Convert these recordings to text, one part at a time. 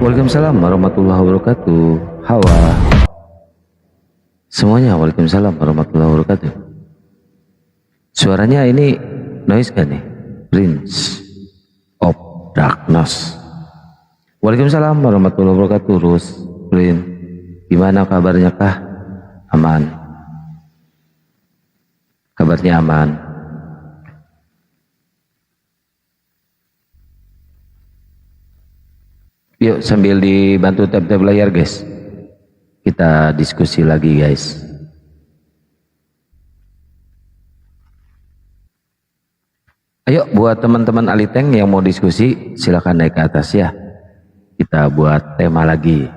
Waalaikumsalam warahmatullahi wabarakatuh. Hawa. Semuanya waalaikumsalam warahmatullahi wabarakatuh. Suaranya ini noise kan nih? Prince of Darkness. Waalaikumsalam warahmatullahi wabarakatuh. Rus, Prince. Gimana kabarnya kah? Aman. Kabarnya aman. Yuk sambil dibantu tab-tab layar guys, kita diskusi lagi guys. Ayo buat teman-teman Aliteng yang mau diskusi silakan naik ke atas ya. Kita buat tema lagi.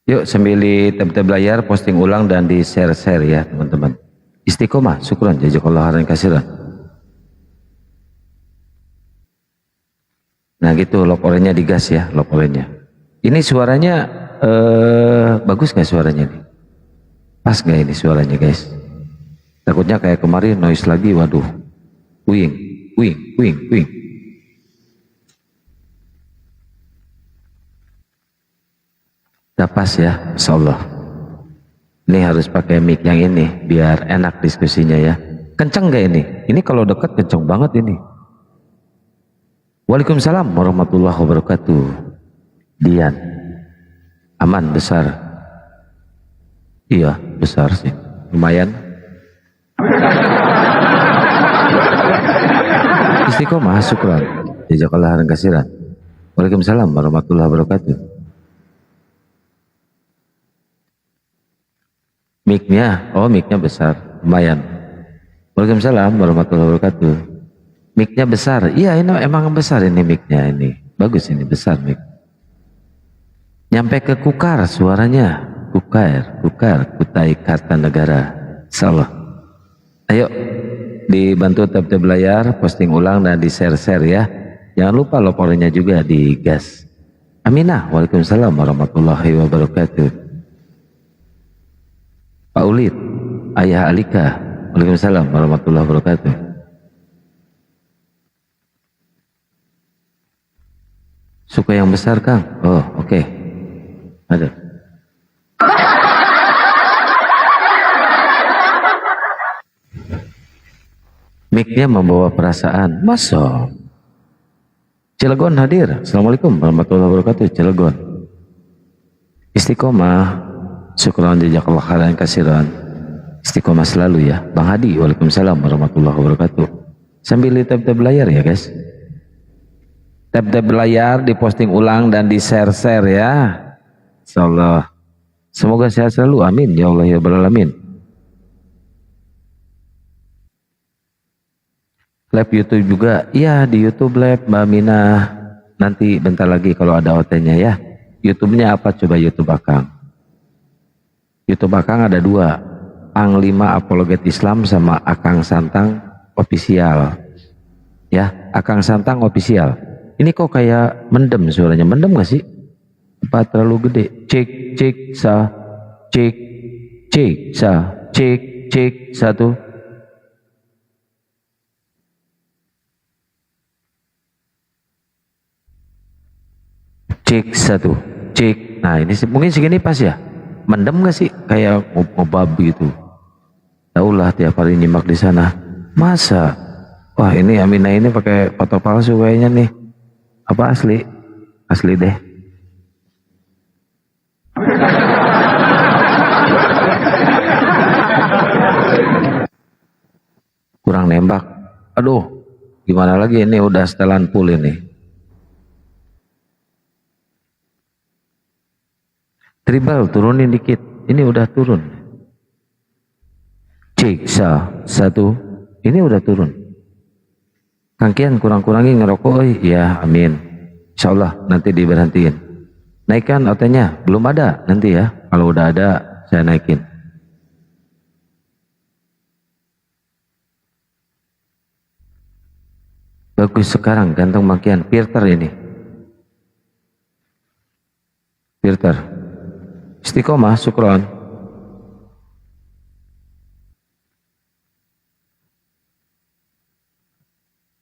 Yuk sambil di tab-tab layar posting ulang dan di share-share ya teman-teman. Istiqomah, syukran, jazakallahu khairan katsiran. Nah gitu, lock orange-nya digas ya, lock orange-nya. Ini suaranya bagus nggak suaranya nih? Pas nggak ini suaranya guys? Takutnya kayak kemarin noise lagi, waduh. Wing, wing, wing, wing. Udah pas ya, insyaallah. Ini harus pakai mic yang ini biar enak diskusinya ya. Kenceng gak ini? Ini kalau dekat kenceng banget ini. Waalaikumsalam warahmatullahi wabarakatuh. Dian, aman besar. Iya besar sih, lumayan. Istiqomah, syukran, jazakallahu khairan katsiran. Waalaikumsalam warahmatullahi wabarakatuh. Mic-nya, oh mic-nya besar, lumayan. Waalaikumsalam warahmatullahi wabarakatuh. Mic-nya besar, iya ini emang besar ini mic-nya ini. Bagus ini, besar mic. Nyampe ke Kukar suaranya. Kukar, Kutai Kartanegara. Insyaallah. Ayo, dibantu tab-tab layar, posting ulang dan di share-share ya. Jangan lupa laporannya juga di gas. Aminah, waalaikumsalam warahmatullahi wabarakatuh. Pak Ulid, Ayah Alika, waalaikumsalam warahmatullahi wabarakatuh. Suka yang besar Kang? Oh oke. Ada. Mic-nya membawa perasaan. Masa? Cilegon hadir. Assalamualaikum warahmatullahi wabarakatuh. Cilegon. Istiqomah. Syukran jazakallahu khairan katsiran. Istiqomah selalu ya. Bang Hadi, waalaikumsalam warahmatullahi wabarakatuh. Sambil di tab-tab layar ya guys. Tab-tab layar diposting ulang dan di share-share ya. Insyaallah. Semoga sehat selalu. Amin ya Allah ya rabbal alamin. Live YouTube juga. Iya di YouTube live Mbak Minah. Nanti bentar lagi kalau ada OT-nya ya. YouTube-nya apa coba YouTube Akang? YouTube Akang ada dua, Ang 5 Apologet Islam sama Akang Santang Official. Ya, Akang Santang Official. Ini kok kayak mendem suaranya, mendem gak sih? Apa terlalu gede? Cek, cek, sa, cek, cek, sa, cek, cek, satu. Cek, satu, cek. Nah ini mungkin segini pas ya? Mendem gak sih kayak ngobab gitu? Taulah tiap hari nyimak di sana. Masa? Wah ini Aminah ini pakai foto palsu kayaknya nih. Apa asli? Asli deh. Kurang nembak. Aduh, gimana lagi ini udah setelan full ini. Tribal turunin dikit, ini udah turun. Cek satu, ini udah turun. Kangkian kurang-kurangin ngerokok, ya amin. Insyaallah nanti diberhentiin. Naikkan OT-nya. Belum ada, nanti ya. Kalau udah ada, saya naikin. Bagus sekarang, ganteng makian. Filter ini. Filter. Istiqomah, syukron.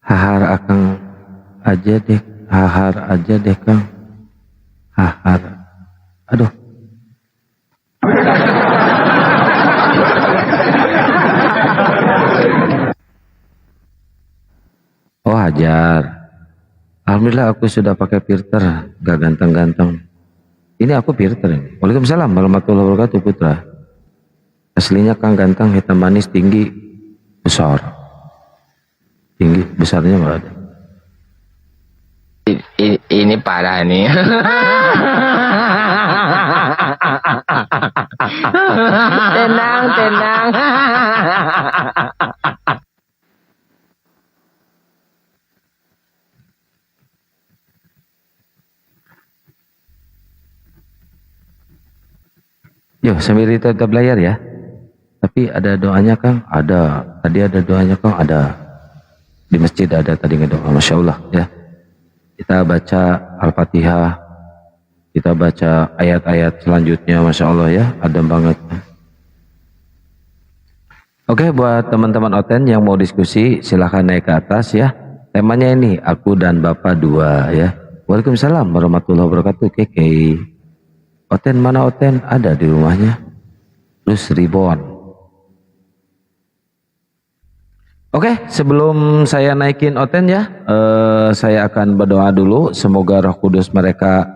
Hahar akang aja deh, hahar aja deh Kang. Hahar. Aduh. Oh hajar. Alhamdulillah aku sudah pakai filter, gak ganteng-ganteng. Ini aku filter ini. Waalaikumsalam warahmatullahi wabarakatuh putra. Aslinya Kang ganteng, hitam manis, tinggi, besar. Tinggi, besarnya nggak ada. Ini parah nih. Tenang, tenang. Yo, sambil tetap layar ya. Tapi ada doanya Kang? Ada. Tadi ada doanya Kang? Ada. Di masjid ada tadi ngedoa. Masya Allah ya. Kita baca Al-Fatihah. Kita baca ayat-ayat selanjutnya. Masya Allah ya. Adem banget. Oke, buat teman-teman Oten yang mau diskusi, silahkan naik ke atas ya. Temanya ini, aku dan Bapak dua ya. Waalaikumsalam warahmatullahi wabarakatuh. Keke. Oten mana Oten? Ada di rumahnya. Terus Ribon. Oke, sebelum saya naikin Oten ya, saya akan berdoa dulu. Semoga Roh Kudus mereka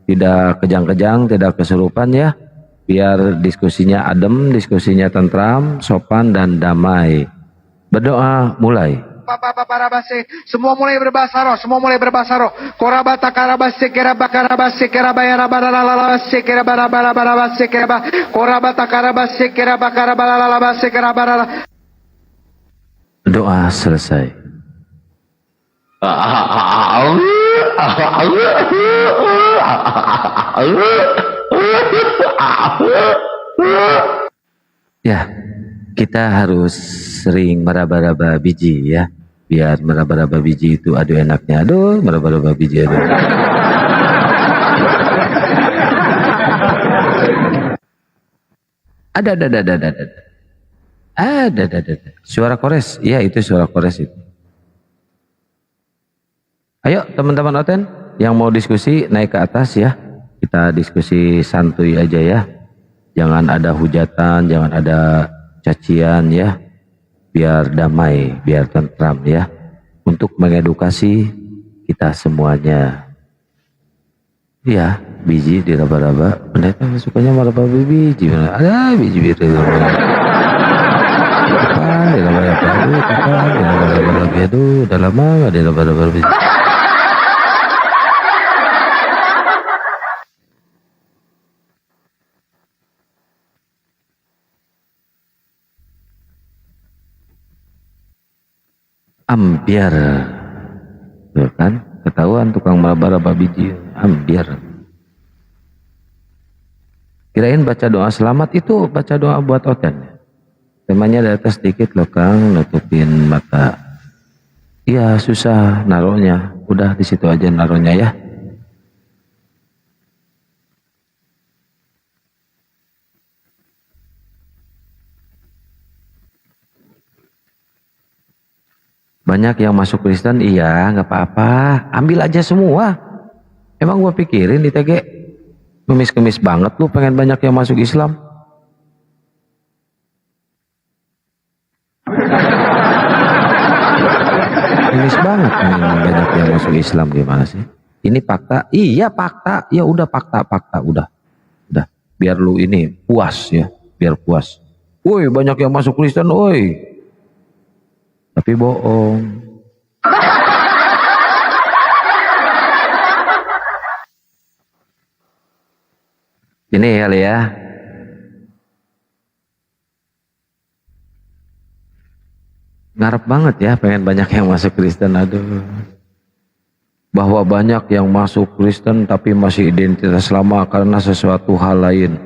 tidak kejang-kejang, tidak kesurupan ya. Biar diskusinya adem, diskusinya tentram, sopan dan damai. Berdoa mulai. Semua mulai berbahasa roh, semua mulai berbahasa roh. Korabata karabase kerabakarabase kerabayarabaralabase kerabarabarabase keraba. Korabata karabase kerabakarabaralabase kerabarala. Doa selesai. Ya, kita harus sering meraba-raba biji ya. Biar meraba-raba biji itu aduh enaknya. Aduh, meraba-raba biji aduh. Ada. Ada. Suara kores. Iya, itu suara kores itu. Ayo teman-teman Oten yang mau diskusi naik ke atas ya. Kita diskusi santuy aja ya. Jangan ada hujatan, jangan ada cacian ya. Biar damai, biar tentram ya. Untuk mengedukasi kita semuanya. Iya, biji diraba-raba. Pendeta sukanya meraba biji. Ada biji biru. Kapan diraba-raba? Kapan diraba-raba? Aduh, udah lama gak diraba-raba biji. Ambiar, tuh kan, ketahuan tukang meraba-raba biji, ambiar. Kirain baca doa selamat itu baca doa buat Oten. Temanya di atas sedikit loh Kang, nutupin mata. Iya susah naruhnya, udah di situ aja naruhnya ya. Banyak yang masuk Kristen, iya nggak apa-apa, ambil aja semua. Emang gua pikirin di TG, kemis-kemis banget lu pengen banyak yang masuk Islam. Kemis banget pengen banyak yang masuk Islam gimana sih? Ini fakta, iya fakta, ya udah fakta, udah. Biar lu ini puas ya, biar puas. Woi banyak yang masuk Kristen, woi. Tapi bohong. Ini kali ya. Ngarep banget ya pengen banyak yang masuk Kristen, aduh. bahwa banyak yang masuk Kristen tapi masih identitas lama karena sesuatu hal lain.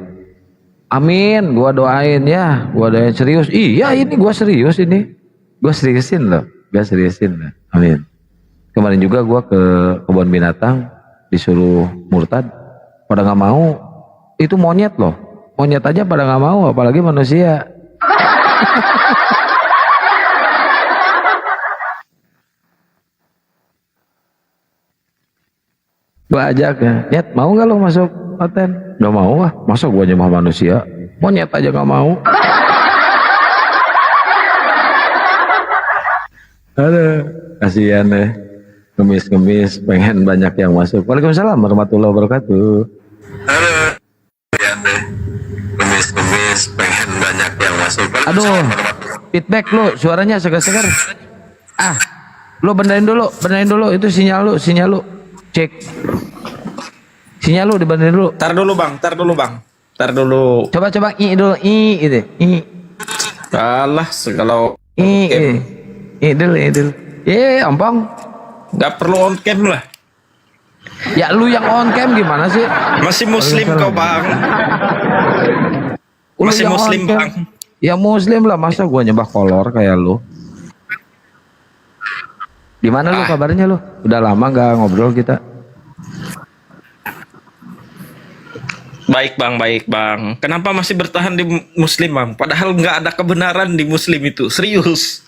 Amin, gua doain ya, gua doain serius. Iya ini gua serius ini, gua seriusin loh, Amin. Kemarin juga gua ke kebun binatang disuruh murtad, pada nggak mau. Itu monyet loh, monyet aja pada nggak mau, apalagi manusia. Gua ajak ya, Nyet mau nggak lo masuk konten? Nggak mau ah, masa gua nyembah manusia? Monyet aja nggak mau. Aduh, kasihan deh. Ngemis-ngemis pengen banyak yang masuk. Waalaikumsalam warahmatullahi wabarakatuh. Aduh, kasihan deh. Ngemis-ngemis pengen banyak yang masuk. Aduh, feedback lo, suaranya segar-segar. Ah, lo benerin dulu itu sinyal lu. Cek sinyal lu dibenerin dulu. Tar dulu bang. Coba i dulu itu. Alah kalau I dulu. Ompong. nggak perlu on cam lah. Ya lu yang on cam gimana sih? Masih muslim kau bang. Lu Masih yang muslim on cam. bang. Ya muslim lah, masa gua nyembah kolor kayak lu. Di mana lu kabarnya lu? Udah lama nggak ngobrol kita. Baik bang. Kenapa masih bertahan di muslim bang? Padahal nggak ada kebenaran di muslim itu. Serius.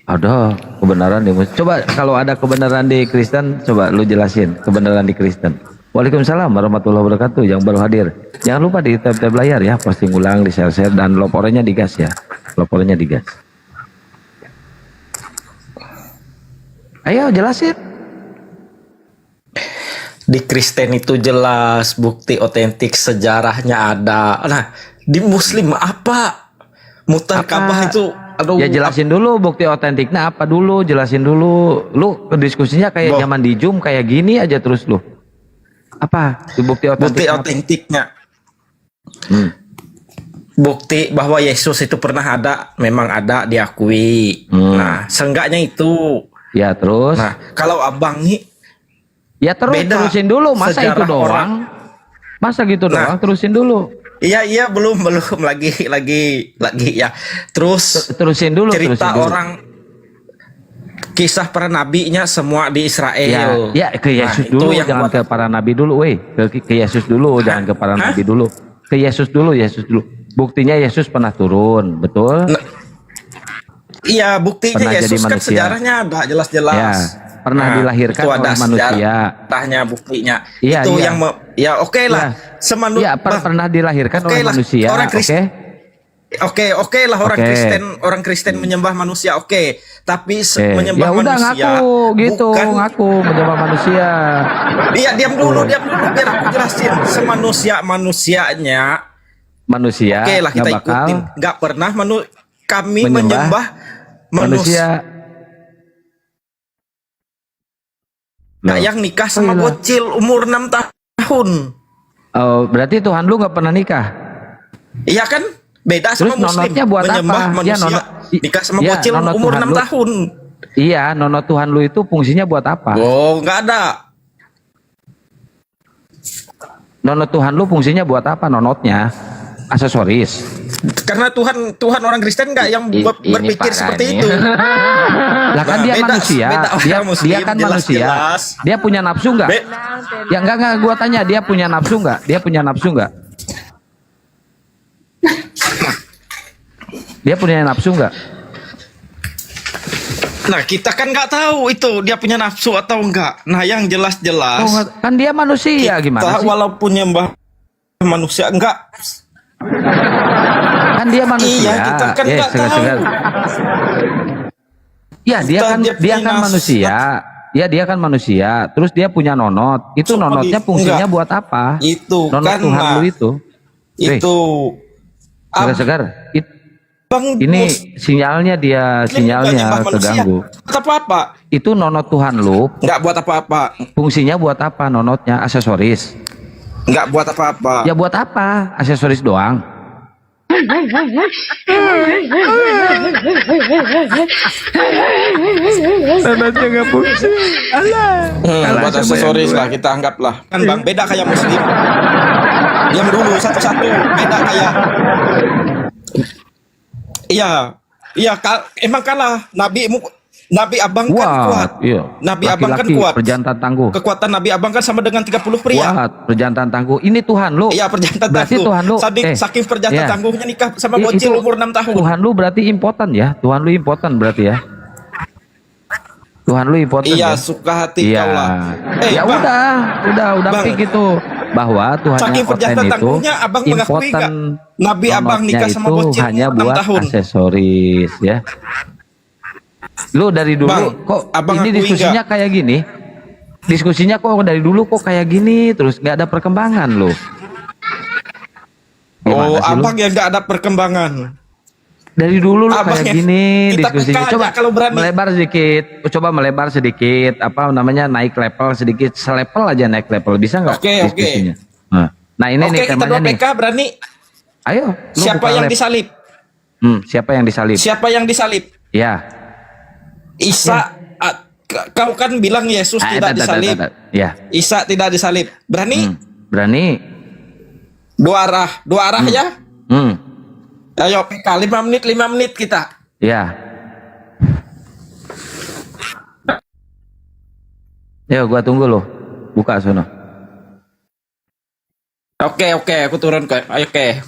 Ada kebenaran di muslim. Coba kalau ada kebenaran di Kristen, coba lu jelasin kebenaran di Kristen. Waalaikumsalam warahmatullahi wabarakatuh. Yang baru hadir, jangan lupa di tab layar ya, posting ulang, di share dan lopornya digas ya. Lopornya digas. Ayo jelasin. Di Kristen itu jelas bukti otentik sejarahnya ada. Nah di muslim apa? Mutar Ka'bah itu. Aduh, Ya jelasin dulu bukti otentiknya apa dulu, jelasin dulu. Lu diskusinya kayak zaman di Zoom kayak gini aja terus lu. Apa? Bukti otentiknya. Bukti bahwa Yesus itu pernah ada, memang ada, diakui. Nah, seenggaknya itu. Ya terus. Nah, kalau abang nih ya terus beda terusin dulu, masa itu sejarah doang? orang. Masa gitu Nah, doang, terusin dulu. Iya belum lagi ya. Terus Terusin dulu. cerita orang kisah para nabinya semua di Israel. Ya ke Yesus Nah, dulu, itu yang jangan buat- ke para nabi dulu, weh. Ke Yesus dulu, jangan ke para nabi dulu. Ke Yesus dulu. Buktinya Yesus pernah turun, betul? Nah, iya, buktinya Pernah jadi Yesus kan manusia. sejarahnya ada jelas-jelas. Ya, pernah dilahirkan itu ada oleh manusia. sejarahnya, buktinya. Iya, itu iya. yang ya oke lah. Ya, pernah dilahirkan oleh manusia. Orang Kristen. Oke lah orang Oke. Kristen, Kristen menyembah manusia, oke. Tapi Ya menyembah udah manusia ngaku gitu, bukan. ngaku menyembah manusia. Iya, diam dulu biar aku jelasin. Semanusianya Manusia oke lah kita nggak bakal ikutin. Nggak pernah kami menyembah menyembah manusia. Nah, yang nikah sama iya lah. bocil umur 6 tahun. Oh, berarti Tuhan lu nggak pernah nikah? Iya kan? Beda Terus sama muslim. nonotnya buat menyembah apa? manusia. Ya, nonot- nikah sama ya, bocil nonot umur Tuhan 6 lu. tahun. Iya, nonot Tuhan lu itu fungsinya buat apa? Oh, nggak ada. Nonot Tuhan lu fungsinya buat apa nonotnya? Aksesoris. Karena Tuhan orang Kristen nggak yang Ini berpikir parah seperti nih. itu. Lah kan dia beda manusia. orang Muslim, Dia kan manusia. jelas. Dia punya nafsu nggak? Be- Ya enggak gua tanya, dia punya nafsu nggak? Dia punya nafsu nggak? Dia punya nafsu nggak? Nah, kita kan nggak tahu itu dia punya nafsu atau enggak. Nah, yang jelas-jelas Oh, kan dia manusia gimana kita sih? walaupun nyembah manusia enggak. Kan dia manusia. Iya, kita kan nggak tahu. segar-segar. Ya, dia Kita- kan dia dia punya kan nafsu. manusia. Ya, dia kan manusia. Terus dia punya nonot. Itu Cuma nonotnya fungsinya enggak. buat apa? Itu Nonot kan Tuhan lu itu. itu Segar-segar. Abang Ini sinyalnya nyembah manusia. keganggu. Buat apa-apa? Itu nonot Tuhan lu, Enggak buat apa-apa. fungsinya buat apa nonotnya? Aksesoris. Enggak buat apa-apa. Ya buat apa? Aksesoris doang. Tanahnya nggak fungsi. Alah. Buat aksesoris lah kita anggaplah. Kan bang beda kayak muslim. Diam dulu satu-satu. Beda kayak. Iya, emang kalah. Nabi Abang kan kuat. Iya. Nabi Abang kan kuat. Perjantan tangguh. Kekuatan Nabi Abang kan sama dengan 30 pria. Kuat, perjantan tangguh. Ini Tuhan lu. Iya, perjantan Berarti tangguh. Tuhan lu. Saking perjantan iya. tangguhnya nikah sama bocil Itu umur 6 tahun. Tuhan lu berarti impoten ya. Tuhan lu impoten berarti ya. Tuhan lu impoten Iya, ya. suka hati Iya. kau lah. Ya Bang, udah Bang. pik itu bahwa Tuhan saking yang oten perjantan itu tangguhnya abang mengakui impoten. gak? Nabi Abang nikah sama Nonotnya itu bocil hanya 6 buat tahun. aksesoris ya. Lu dari dulu Bang, kok abang ini akui diskusinya kayak gini? Diskusinya kok dari dulu kok kayak gini terus nggak ada perkembangan lu. Gimana Oh, sih lu? abang yang gak ada perkembangan. Dari dulu lu Abang kayak ya, gini kita diskusinya. peka aja Coba kalau berani. melebar sedikit. Coba melebar sedikit. Apa namanya naik level sedikit. Selevel aja naik level. Bisa nggak Oke. diskusinya? Nah ini nih Oke, kita temanya dua nih. PK berani. Ayo. lu Siapa buka yang lab. disalib? Siapa yang disalib? Siapa yang disalib? Ya. Isa. Kau kan bilang Yesus tidak disalib. Ya. Isa tidak disalib. Berani? Berani. Dua arah ya. Ayo PK 5 menit kita. Ya. Yo, gua tunggu lo. Buka sono. Oke, aku turun ke. Oke.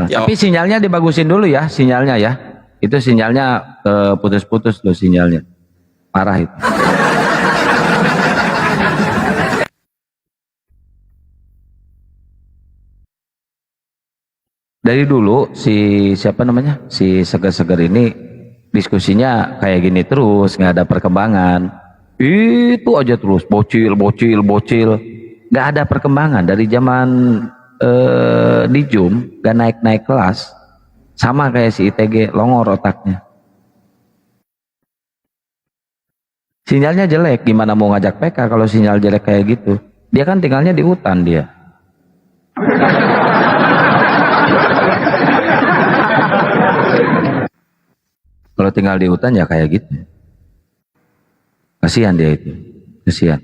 Yo. Tapi sinyalnya dibagusin dulu ya, sinyalnya ya. Itu sinyalnya putus-putus loh sinyalnya. Parah itu. Dari dulu si siapa namanya? Si seger-seger ini diskusinya kayak gini terus, nggak ada perkembangan. Itu aja terus bocil. Nggak ada perkembangan dari zaman di Zoom, nggak naik kelas. Sama kayak si ITG, longor otaknya. Sinyalnya jelek, gimana mau ngajak PK kalau sinyal jelek kayak gitu? Dia kan tinggalnya di hutan dia. Kalau tinggal di hutan ya kayak gitu. Kasihan dia itu, kasihan.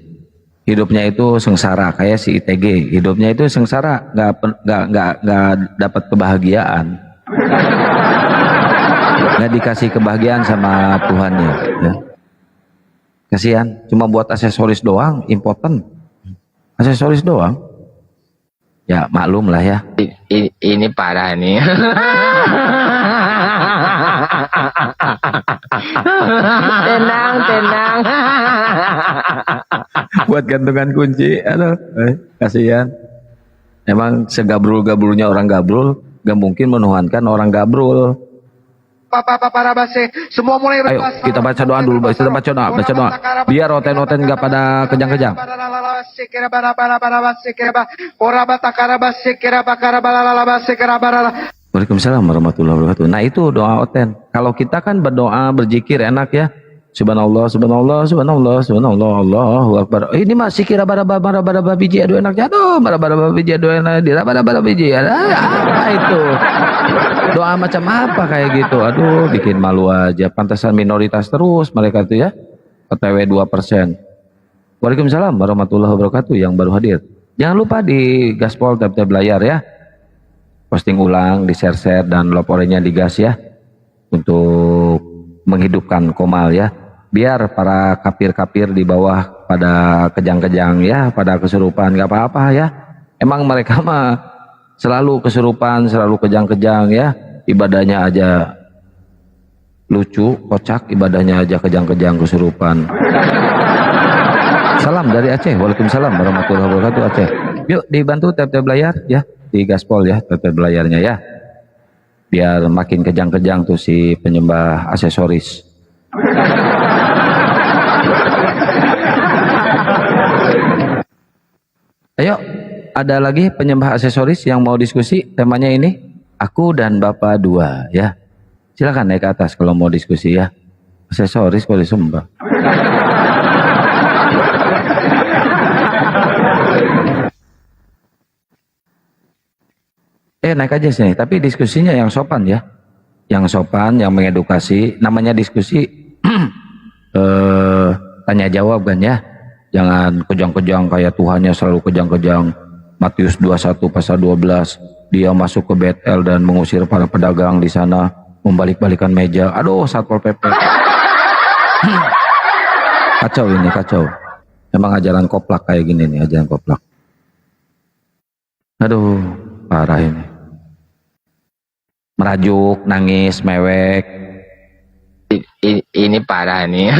Hidupnya itu sengsara kayak si ITG. Hidupnya itu sengsara, nggak dapat kebahagiaan. Nggak dikasih kebahagiaan sama Tuhannya. Ya. Kasihan, cuma buat aksesoris doang, impoten. Aksesoris doang. Ya maklum lah ya. Ini parah nih. Tenang. Buat gantungan kunci, aduh, kasihan. Emang segabrul-gabrulnya orang gabrul, gak mungkin menuhankan orang gabrul. Semua mulai Ayo berbahasa kita baca doa dulu, kita baca doa. Biar oten-oten gak pada kejang-kejang. Waalaikumsalam warahmatullahi wabarakatuh. Nah itu doa oten. Kalau kita kan berdoa, berzikir enak ya. Subhanallah, Allahu Akbar. Ini mah sikir baraba biji aduh enak jatuh, baraba biji aduh enak dira baraba biji. Itu. Doa macam apa kayak gitu? Aduh, bikin malu aja. Pantesan minoritas terus mereka tuh ya. OTW 2%. Waalaikumsalam warahmatullahi wabarakatuh yang baru hadir. Jangan lupa di gaspol tab-tab layar ya. Posting ulang, di share dan laporannya digas ya. Untuk menghidupkan Komal ya. Biar para kapir-kapir di bawah pada kejang-kejang ya, pada kesurupan nggak apa-apa ya. Emang mereka mah selalu kesurupan, selalu kejang-kejang ya. Ibadahnya aja lucu, kocak, ibadahnya aja kejang-kejang kesurupan. Salam dari Aceh. Waalaikumsalam warahmatullahi wabarakatuh Aceh. Yuk dibantu tab-tab layar ya, di gaspol ya tab-tab layarnya ya. Biar makin kejang-kejang tuh si penyembah aksesoris. Ayo, ada lagi penyembah aksesoris yang mau diskusi? Temanya ini, aku dan Bapak dua ya. Silakan naik ke atas kalau mau diskusi ya. Aksesoris kalau disembah. Naik aja sini, tapi diskusinya yang sopan ya. Yang sopan, yang mengedukasi, namanya diskusi tanya jawab kan ya. Jangan kejang-kejang kayak Tuhannya selalu kejang-kejang. Matius 21 pasal 12, dia masuk ke Betel dan mengusir para pedagang di sana, membalik-balikan meja. Aduh, Satpol PP. Kacau ini, kacau. Emang ajaran koplak kayak gini nih, ajaran koplak. Aduh, parah ini. Merajuk, nangis, mewek. Ini parah nih.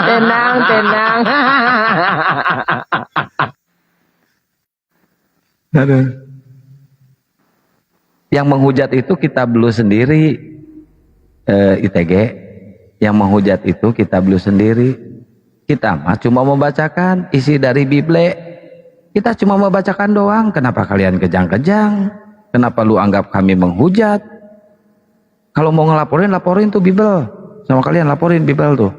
Tenang, tenang. Aduh. Yang menghujat itu kita belu sendiri, ITG. Yang menghujat itu kita belu sendiri. Kita mah cuma membacakan isi dari Bible. Kita cuma membacakan doang. Kenapa kalian kejang-kejang? Kenapa lu anggap kami menghujat? Kalau mau ngelaporin, laporin tuh Bible. Sama kalian laporin Bible tuh.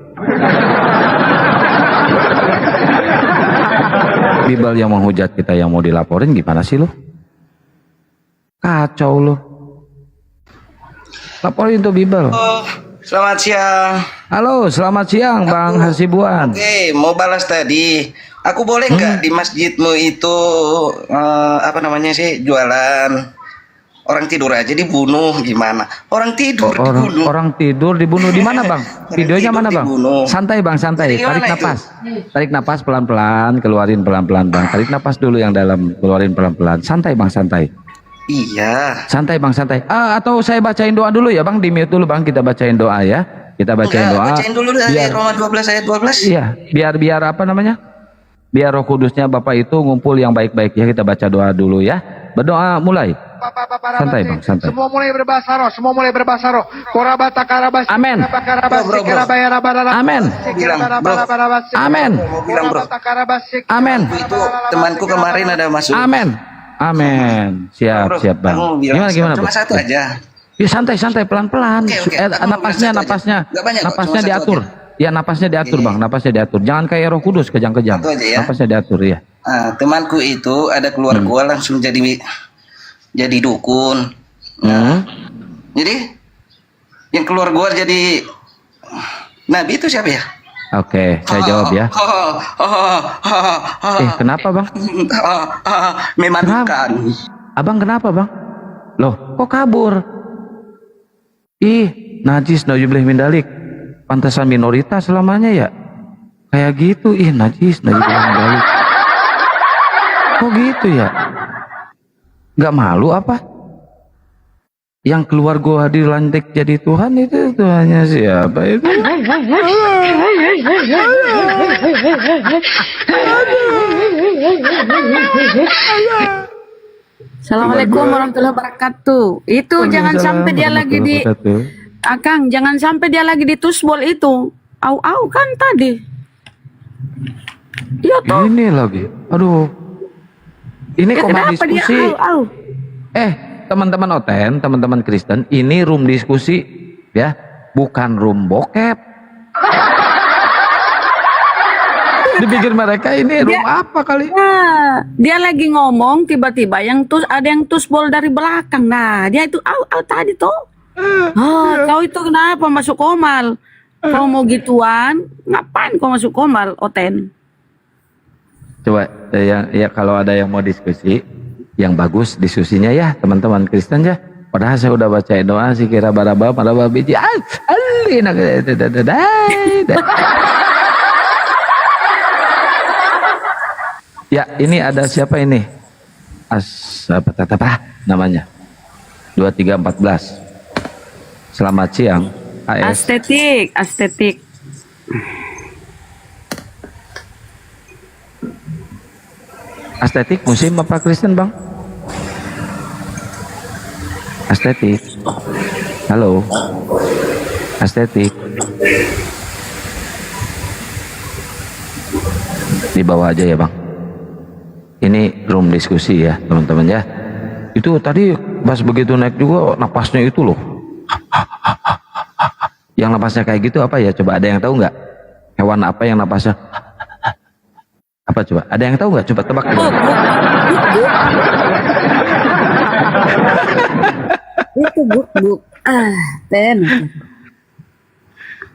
Bible yang menghujat kita yang mau dilaporin, gimana sih lu? Kacau lu. Laporin tuh Bible. Oh, selamat siang. Halo, selamat siang Bang Hasibuan. Oke, mau balas tadi. Aku boleh nggak di masjidmu itu apa namanya sih, jualan orang tidur aja dibunuh, gimana? Orang tidur dibunuh. Orang tidur dibunuh di mana Bang? Videonya mana Bang? Dibunuh. Santai Bang, santai. Jadi Tarik gimana napas. Tarik napas pelan-pelan, keluarin pelan-pelan Bang. Tarik napas dulu yang dalam, keluarin pelan-pelan. Santai Bang, santai. Iya. Santai Bang, santai. Atau saya bacain doa dulu ya Bang, di mute dulu Bang, kita bacain doa ya. Kita bacain Enggak, doa. bacain dulu dari Biar, Roma 12 ayat 12. iya, biar apa namanya? Biar Roh Kudusnya Bapak itu ngumpul yang baik-baik ya. Kita baca doa dulu ya. Berdoa mulai. Santai Bang, santai. Semua mulai berbahasa roh, semua mulai berbahasa roh. Korabata karabas. Amin. Amin. Amin. Mau bilang bro. Amin. Itu temanku kemarin ada masuk. Amin. Amin. Siap, Bro, siap Bang. kamu bilang Gimana cuma Bang? satu aja. Ya santai-santai pelan-pelan. Oke. Kamu Napasnya, bilang satu aja. Nggak banyak kok, napasnya cuma satu diatur. Ya napasnya diatur Bang, napasnya diatur. Jangan kayak Roh Kudus kejang-kejang. Satu aja ya. Napasnya diatur ya. Temanku itu ada keluar gua langsung jadi dukun. Jadi yang keluar gua jadi nabi itu siapa ya? Oke, saya jawab ya. Kenapa Bang? Memalukan. Abang kenapa Bang? Loh, kok kabur? Najis, nauzubillah min dalik. Pantesan minoritas selamanya ya. Kayak gitu, najis, nauzubillah min dalik. Kok gitu ya? Gak malu apa? Yang keluar gua dilantik jadi Tuhan itu Tuhannya siapa itu? Assalamualaikum warahmatullahi wabarakatuh. Itu jangan sampai dia lagi di Akang, jangan sampai dia lagi di tusbol itu. Au kan tadi. Iya toh. Ini lagi. Aduh. Ini kok mau Kenapa dia diskusi? au? Teman-teman Oten, teman-teman Kristen, ini room diskusi ya, bukan room bokep. Dipikir mereka ini room apa kali? Nah, dia lagi ngomong tiba-tiba ada yang tusbol dari belakang. Nah, dia itu au tadi tuh. Kau itu kenapa masuk komal? Kau mau gituan? Ngapain kau masuk komal, Oten? Coba ya kalau ada yang mau diskusi, yang bagus diskusinya ya teman-teman Kristen ya. Padahal saya udah bacain doa sih kira baraba biji. Ya ini ada siapa ini? Apa namanya? 2314. Selamat siang. AS. Estetik. Estetik musim apa Kristen Bang? Estetik. Halo. Estetik. Di bawah aja ya Bang. Ini room diskusi ya teman-teman ya. Itu tadi pas begitu naik juga napasnya itu loh. Yang napasnya kayak gitu apa ya? Coba ada yang tahu nggak? Hewan apa yang napasnya? Apa coba? Ada yang tahu nggak? Coba tebak. Buk, buk, buk, buk. Itu buk, buk. Ten.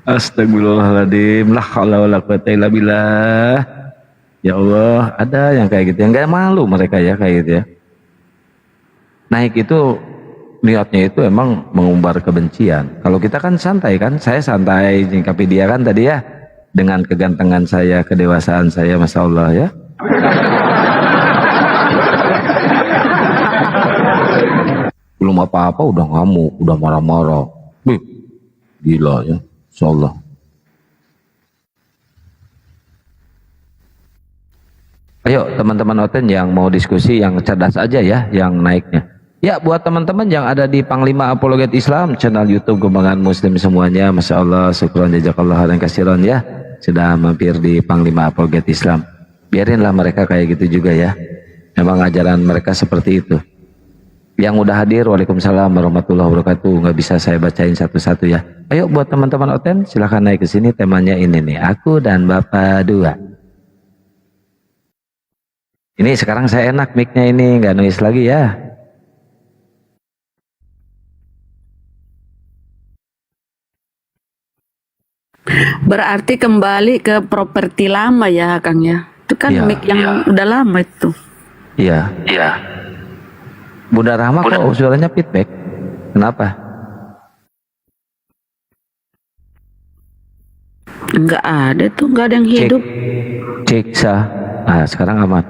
Astagfirullahaladzim. La haula wala quwata illa billah. Ya Allah, ada yang kayak gitu. Yang nggak malu mereka ya kayak gitu ya. Naik itu niatnya itu emang mengumbar kebencian. Kalau kita kan santai kan, saya santai nyikapi dia kan tadi ya, dengan kegantengan saya, kedewasaan saya, masya Allah ya. Belum apa-apa udah ngamuk, udah marah-marah. Wih, gila ya, insya Allah. Ayo teman-teman Oten yang mau diskusi yang cerdas aja ya, yang naiknya. Ya buat teman-teman yang ada di Panglima Apologet Islam, channel YouTube Kembangan Muslim semuanya, masya Allah, syukron jazakallah dan kasiron ya, sudah mampir di Panglima Apologet Islam. Biarinlah mereka kayak gitu juga ya. Memang ajaran mereka seperti itu. Yang udah hadir, waalaikumsalam warahmatullahi wabarakatuh. Nggak bisa saya bacain satu-satu ya. Ayo buat teman-teman Oten, silahkan naik ke sini. Temanya ini nih, aku dan Bapak dua. Ini sekarang saya enak mic-nya ini, nggak noise lagi ya. Berarti kembali ke properti lama ya, Kang ya. Itu kan Iya, mic yang udah lama itu. Iya. Iya. Bunda Rahma kok suaranya feedback? Kenapa? Enggak ada tuh, enggak ada yang hidup. Cek sah. Nah, sekarang aman.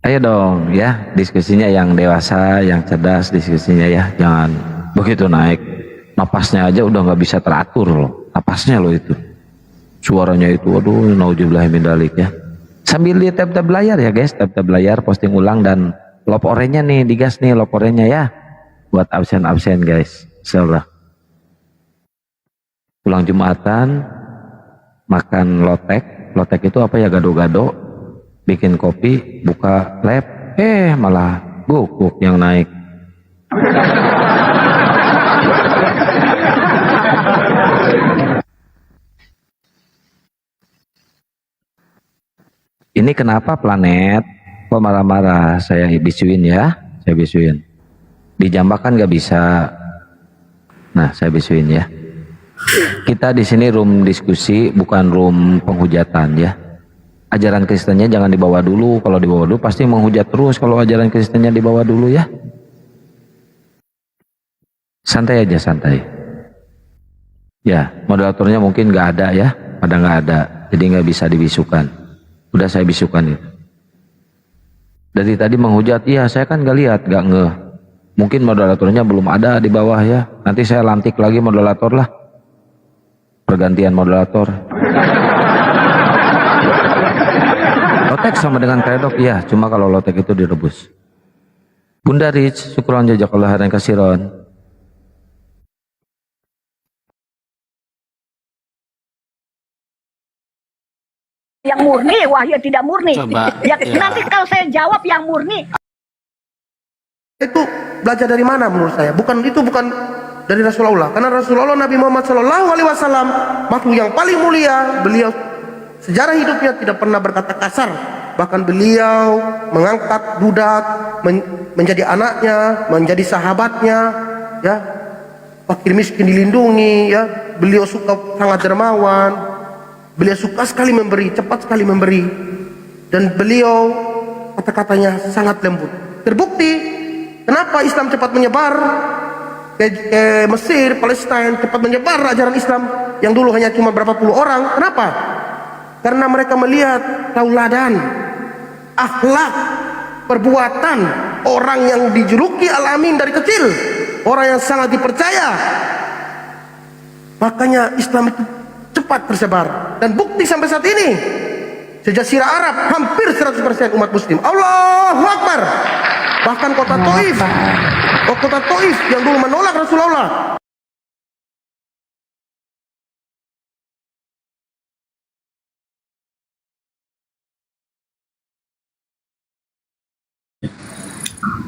Ayo dong ya, diskusinya yang dewasa, yang cerdas diskusinya ya. Jangan begitu naik. Napasnya aja udah nggak bisa teratur loh. Napasnya loh itu. Suaranya itu, aduh, nauzubillah min dzalik ya. Sambil lihat tab-tab layar ya guys, tab-tab layar posting ulang dan lop oranye nih, digas nih lop oranye ya. Buat absen-absen guys, insyaallah. Pulang Jumatan, makan lotek. Lotek itu apa ya, gado-gado. Bikin kopi, buka lab, malah guguk yang naik. Ini kenapa planet kok marah-marah? Saya bisuin ya, saya bisuin. Dijambak kan nggak bisa. Nah, saya bisuin ya. Kita di sini room diskusi, bukan room penghujatan ya. Ajaran Kristennya jangan dibawa dulu. Kalau dibawa dulu pasti menghujat terus. Kalau ajaran Kristennya dibawa dulu ya. Santai aja, santai. Ya, moderatornya mungkin nggak ada ya. Pada nggak ada, jadi nggak bisa dibisukan. Udah saya bisukan itu. Dari tadi menghujat, iya saya kan nggak lihat, nggak ngeh. Mungkin moderatornya belum ada di bawah ya. Nanti saya lantik lagi moderator lah. Pergantian moderator. Lotek sama dengan kredok, iya. Cuma kalau lotek itu direbus. Bunda Rich, syukron jazakallah dan kasiron. Yang murni, wahyu tidak murni. Ya, nanti kalau saya jawab yang murni. Itu belajar dari mana menurut saya? Bukan dari Rasulullah. Karena Rasulullah Nabi Muhammad SAW makhluk yang paling mulia. Beliau sejarah hidupnya tidak pernah berkata kasar. Bahkan beliau mengangkat budak menjadi anaknya, menjadi sahabatnya, ya. Fakir miskin dilindungi, ya. Beliau sangat dermawan. Beliau suka sekali memberi, cepat sekali memberi. Dan beliau kata-katanya sangat lembut. Terbukti kenapa Islam cepat menyebar ke Mesir, Palestina, cepat menyebar ajaran Islam yang dulu hanya cuma berapa puluh orang. Kenapa? Karena mereka melihat tauladan, akhlak, perbuatan orang yang dijuluki Al-Amin dari kecil, orang yang sangat dipercaya. Makanya Islam itu cepat tersebar. Dan bukti sampai saat ini, sejazirah Arab hampir 100% umat muslim. Allahu Akbar. Bahkan kota Taif yang dulu menolak Rasulullah,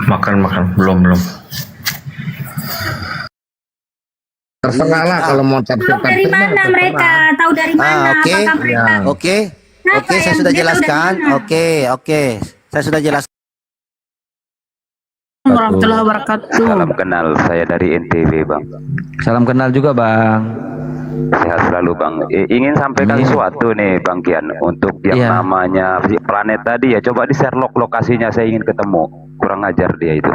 Makan belum. Terserah lah kalau mau tafsir Tahu dari mana mereka? Tahu dari mana? Oke. Apakah mereka? Oke. Kenapa Oke, saya yang sudah dia tahu dari jelaskan. mana? Oke. Saya sudah jelaskan. Warahmatullahi wabarakatuh. Salam kenal, saya dari NTB Bang. Salam kenal juga Bang. Sehat selalu Bang. Ingin sampaikan sesuatu nih Bang Kian untuk yang Iya. namanya planet tadi ya. Coba di share lokasinya, saya ingin ketemu. Kurang ajar dia itu.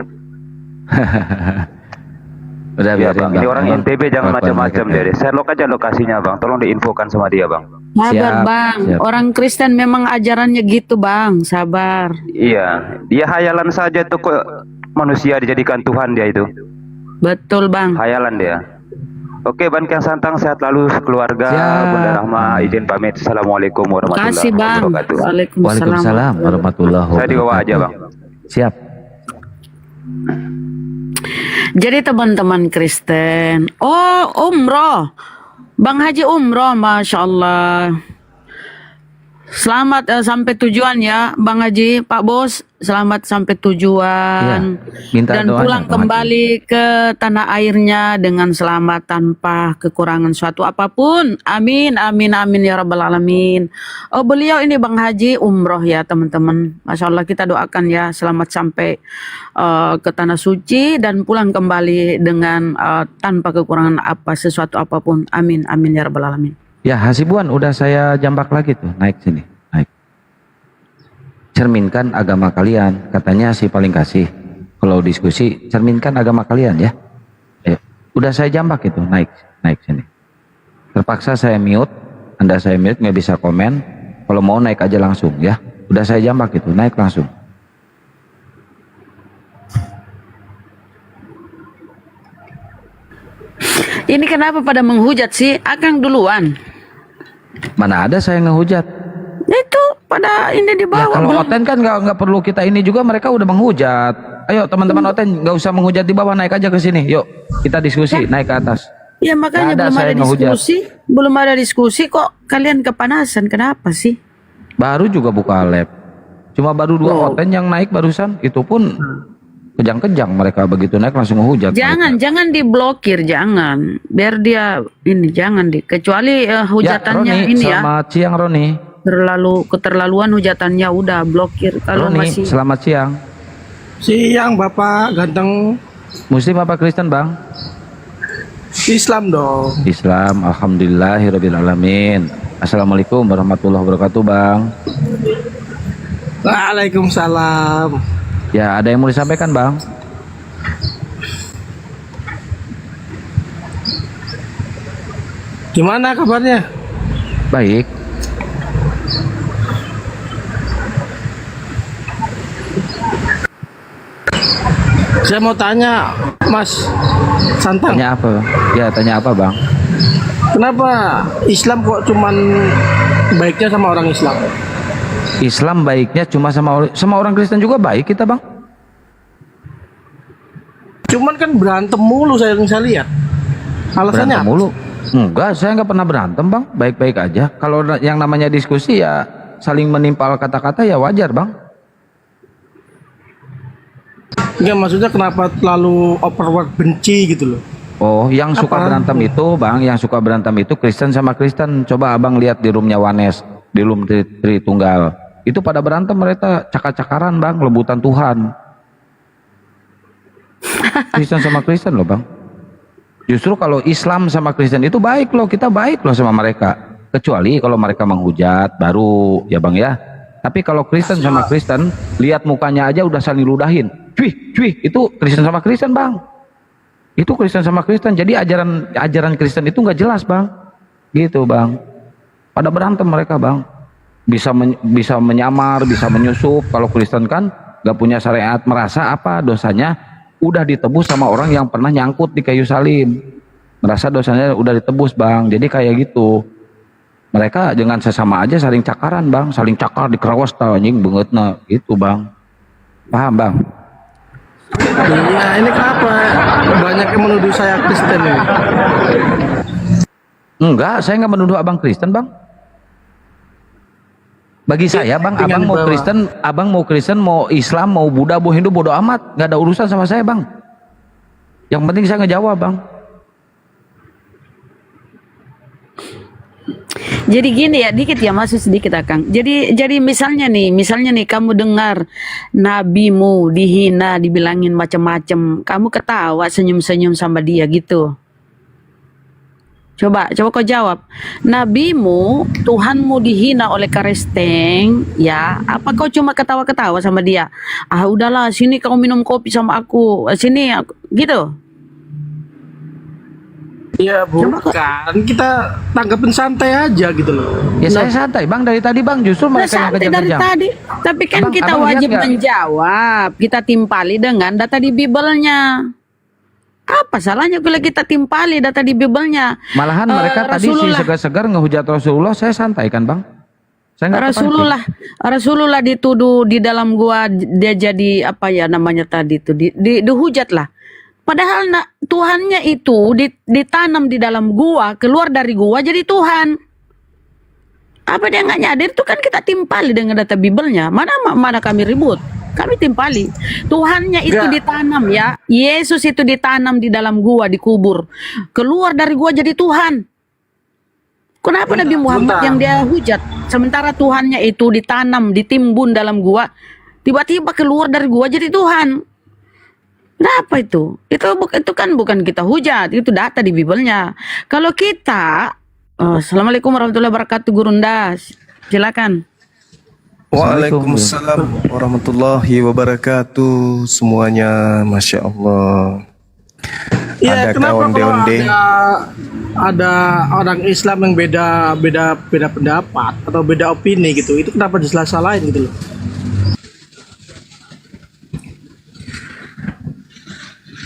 Udah Ya biarin Bang. Ini orang NTB jangan macam-macam deh. Share aja lokasinya Bang. Tolong diinfokan sama dia Bang. Sabar Siap, bang, siap. orang Kristen memang ajarannya gitu bang, sabar. Iya, dia hayalan saja tuh kok manusia dijadikan Tuhan dia itu. Betul bang. Hayalan dia. Oke, Bang Kian Santang sehat lalu keluarga. Siap. Bunda Rahma izin pamit. Assalamualaikum warahmatullahi Kasih bang. wabarakatuh. Waalaikumsalam warahmatullahi wabarakatuh. Saya di bawah aja Bang. Siap. Jadi teman-teman Kristen, umroh, Bang Haji umroh, masya Allah. Selamat sampai tujuan ya, Bang Haji, Pak Bos. Selamat sampai tujuan. Iya, minta Dan doanya, pulang Bang kembali ke tanah airnya dengan selamat tanpa kekurangan suatu apapun. Amin, amin, amin ya rabbal alamin. Oh beliau ini Bang Haji umroh ya teman-teman. Masya Allah kita doakan ya selamat sampai ke tanah suci dan pulang kembali dengan tanpa kekurangan sesuatu apapun. Amin, amin ya rabbal alamin. Ya Hasibuan udah saya jambak lagi tuh, naik sini, naik. Cerminkan agama kalian, katanya si paling kasih. Kalau diskusi, cerminkan agama kalian ya. Udah saya jambak itu, naik sini. Terpaksa saya mute, Anda saya mute, nggak bisa komen. Kalau mau naik aja langsung ya. Udah saya jambak itu, naik langsung. Ini kenapa pada menghujat sih? Akang duluan. Mana ada saya ngehujat. Itu pada ini di Ya bawah. kalau belum. Oten kan nggak perlu kita ini juga, mereka udah menghujat. Ayo teman-teman Oten nggak usah menghujat di bawah, naik aja ke sini. Yuk kita diskusi, naik ke atas. Ya makanya Nggak ada belum saya ada ngehujat. diskusi. Belum ada diskusi kok kalian kepanasan. Kenapa sih? Baru juga buka lab. Cuma baru 2 Oten yang naik barusan. Itu pun kejang-kejang mereka begitu naik langsung ngehujat. Jangan diblokir, jangan. Biar dia ini jangan kecuali hujatannya ya, Roni, ini ya. selamat siang Roni. Keterlaluan hujatannya udah blokir. Kalau Roni, masih selamat siang. Siang Bapak ganteng. Muslim apa Kristen Bang? Islam dong. Islam, alhamdulillahirabbil alamin. Assalamualaikum warahmatullahi wabarakatuh Bang. Waalaikumsalam. Ya ada yang mau disampaikan Bang? Gimana kabarnya? Baik. Saya mau tanya Mas Santang. Tanya apa? Ya tanya apa Bang? Kenapa Islam kok cuman baiknya sama orang Islam? Islam baiknya cuma sama orang Kristen juga baik kita Bang. Cuman kan berantem mulu saya lihat. Alasannya Berantem apa? mulu? Enggak, saya nggak pernah berantem Bang. Baik-baik aja. Kalau yang namanya diskusi ya saling menimpal kata-kata ya wajar Bang. Enggak, maksudnya kenapa terlalu overword benci gitu loh. Oh, yang suka berantem itu Bang, yang suka berantem itu Kristen sama Kristen. Coba Abang lihat di roomnya Wanes, di room Tritunggal. Itu pada berantem mereka cakar-cakaran Bang, lebutan Tuhan. Kristen sama Kristen loh Bang. Justru kalau Islam sama Kristen itu baik loh, kita baik loh sama mereka. Kecuali kalau mereka menghujat baru ya Bang ya. Tapi kalau Kristen sama Kristen, lihat mukanya aja udah saling ludahin. Cuy, itu Kristen sama Kristen Bang. Itu Kristen sama Kristen. Jadi ajaran Kristen itu nggak jelas Bang. Gitu Bang. Pada berantem mereka Bang. Bisa menyamar, bisa menyusup. Kalau Kristen kan nggak punya syariat, merasa apa dosanya udah ditebus sama orang yang pernah nyangkut di kayu salib. Merasa dosanya udah ditebus Bang. Jadi kayak gitu. Mereka dengan sesama aja saling cakaran Bang, saling cakar di kerawas anjing bangetna gitu Bang. Paham Bang? Iya, ini kenapa banyak yang menuduh saya Kristen ini? Enggak, saya nggak menuduh Abang Kristen Bang. Bagi saya Bang, Abang mau Kristen, mau Islam, mau Buddha, mau Hindu, bodo amat, nggak ada urusan sama saya Bang. Yang penting saya ngejawab Bang. Jadi gini ya, dikit ya, masuk sedikit Akang. Jadi misalnya nih kamu dengar nabimu dihina, dibilangin macam-macam, kamu ketawa, senyum-senyum sama dia gitu. Coba kau jawab. Nabimu, Tuhanmu dihina oleh Karesteng, ya. Apa kau cuma ketawa-ketawa sama dia? Ah, udahlah, sini kau minum kopi sama aku. Sini gitu. Ya bukan, kita tanggapin santai aja gitu loh. Ya saya santai Bang, dari tadi Bang, justru Udah mereka yang santai dari kejam-kejam. tadi. Tapi kan Abang- kita abang lihat wajib nggak? menjawab. Kita timpali dengan data di Bible-nya. Apa salahnya bila kita timpali data di Bible-nya? Malahan mereka tadi si Rasulullah. segar-segar ngehujat Rasulullah, saya santai kan Bang? Saya nggak Rasulullah dituduh di dalam gua, dia jadi apa ya namanya tadi itu, dihujat lah. Padahal Tuhannya itu ditanam di dalam gua, keluar dari gua jadi Tuhan. Apa dia nggak nyadar? Itu kan kita timpali dengan data Bible-nya. Mana kami ribut? Kami timpali. Tuhannya itu ditanam ya. Yesus itu ditanam di dalam gua, dikubur. Keluar dari gua jadi Tuhan. Kenapa Nabi Muhammad yang dia hujat? Sementara Tuhannya itu ditanam, ditimbun dalam gua, tiba-tiba keluar dari gua jadi Tuhan. Kenapa itu? Itu kan bukan kita hujat, itu data di Bible-nya. Kalau kita, Assalamualaikum warahmatullahi wabarakatuh, Gurundas. Silakan. Waalaikumsalam warahmatullahi wabarakatuh semuanya, masya Allah. Ya, Ada kenapa kawan kalau DOD. ada orang Islam yang beda pendapat atau beda opini gitu, itu kenapa disalah-salahin gitu loh?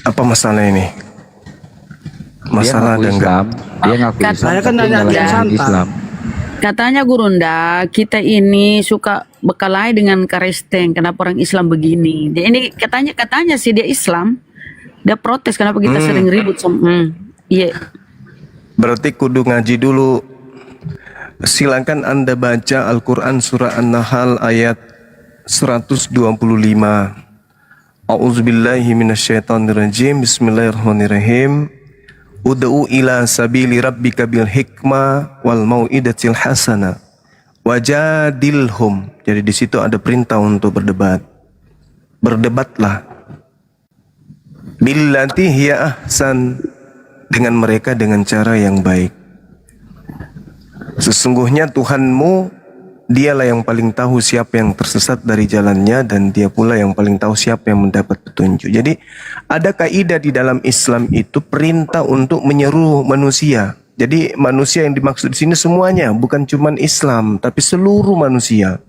Apa masalah ini? Masalah ada enggak? Islam, dia ngaku Islam. Saya kan tapi nanya nyalahin yang santai. Islam. Katanya Gurunda, kita ini suka berkelahi dengan Karesteng. Kenapa orang Islam begini? Dia ini katanya sih dia Islam. Dia protes kenapa kita sering ribut sama. Iya. Berarti kudu ngaji dulu. Silakan Anda baca Al-Quran surah An-Nahl ayat 125. A'udzubillahi minasyaitonirrajim. Bismillahirrahmanirrahim. Ud'u ila sabili rabbika bil hikmah wal mau'idatil hasana wajadilhum. Jadi di situ ada perintah untuk berdebat. Berdebatlah. Billati hiya ahsan, dengan mereka dengan cara yang baik. Sesungguhnya Tuhanmu, dialah yang paling tahu siapa yang tersesat dari jalannya, dan dia pula yang paling tahu siapa yang mendapat petunjuk. Jadi ada kaidah di dalam Islam itu perintah untuk menyeru manusia. Jadi manusia yang dimaksud di sini semuanya, bukan cuma Islam, tapi seluruh manusia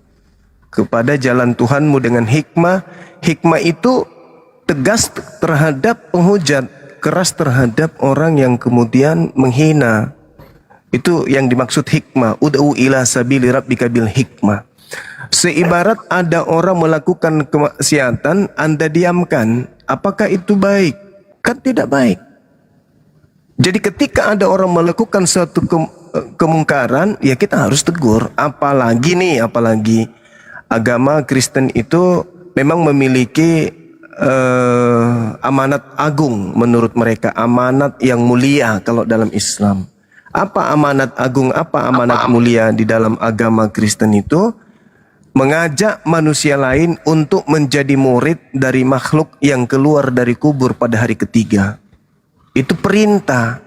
kepada jalan Tuhanmu dengan hikmah. Hikmah itu tegas terhadap penghujat, keras terhadap orang yang kemudian menghina. Itu yang dimaksud hikmah. Ud'u ila sabili rabbika bil hikmah. Seibarat ada orang melakukan kemaksiatan, Anda diamkan. Apakah itu baik? Kan tidak baik. Jadi ketika ada orang melakukan suatu kemungkaran, ya kita harus tegur. Apalagi agama Kristen itu memang memiliki amanat agung menurut mereka, amanat yang mulia kalau dalam Islam. Apa amanat agung, apa amanat mulia di dalam agama Kristen itu? Mengajak manusia lain untuk menjadi murid dari makhluk yang keluar dari kubur pada hari ketiga. Itu perintah.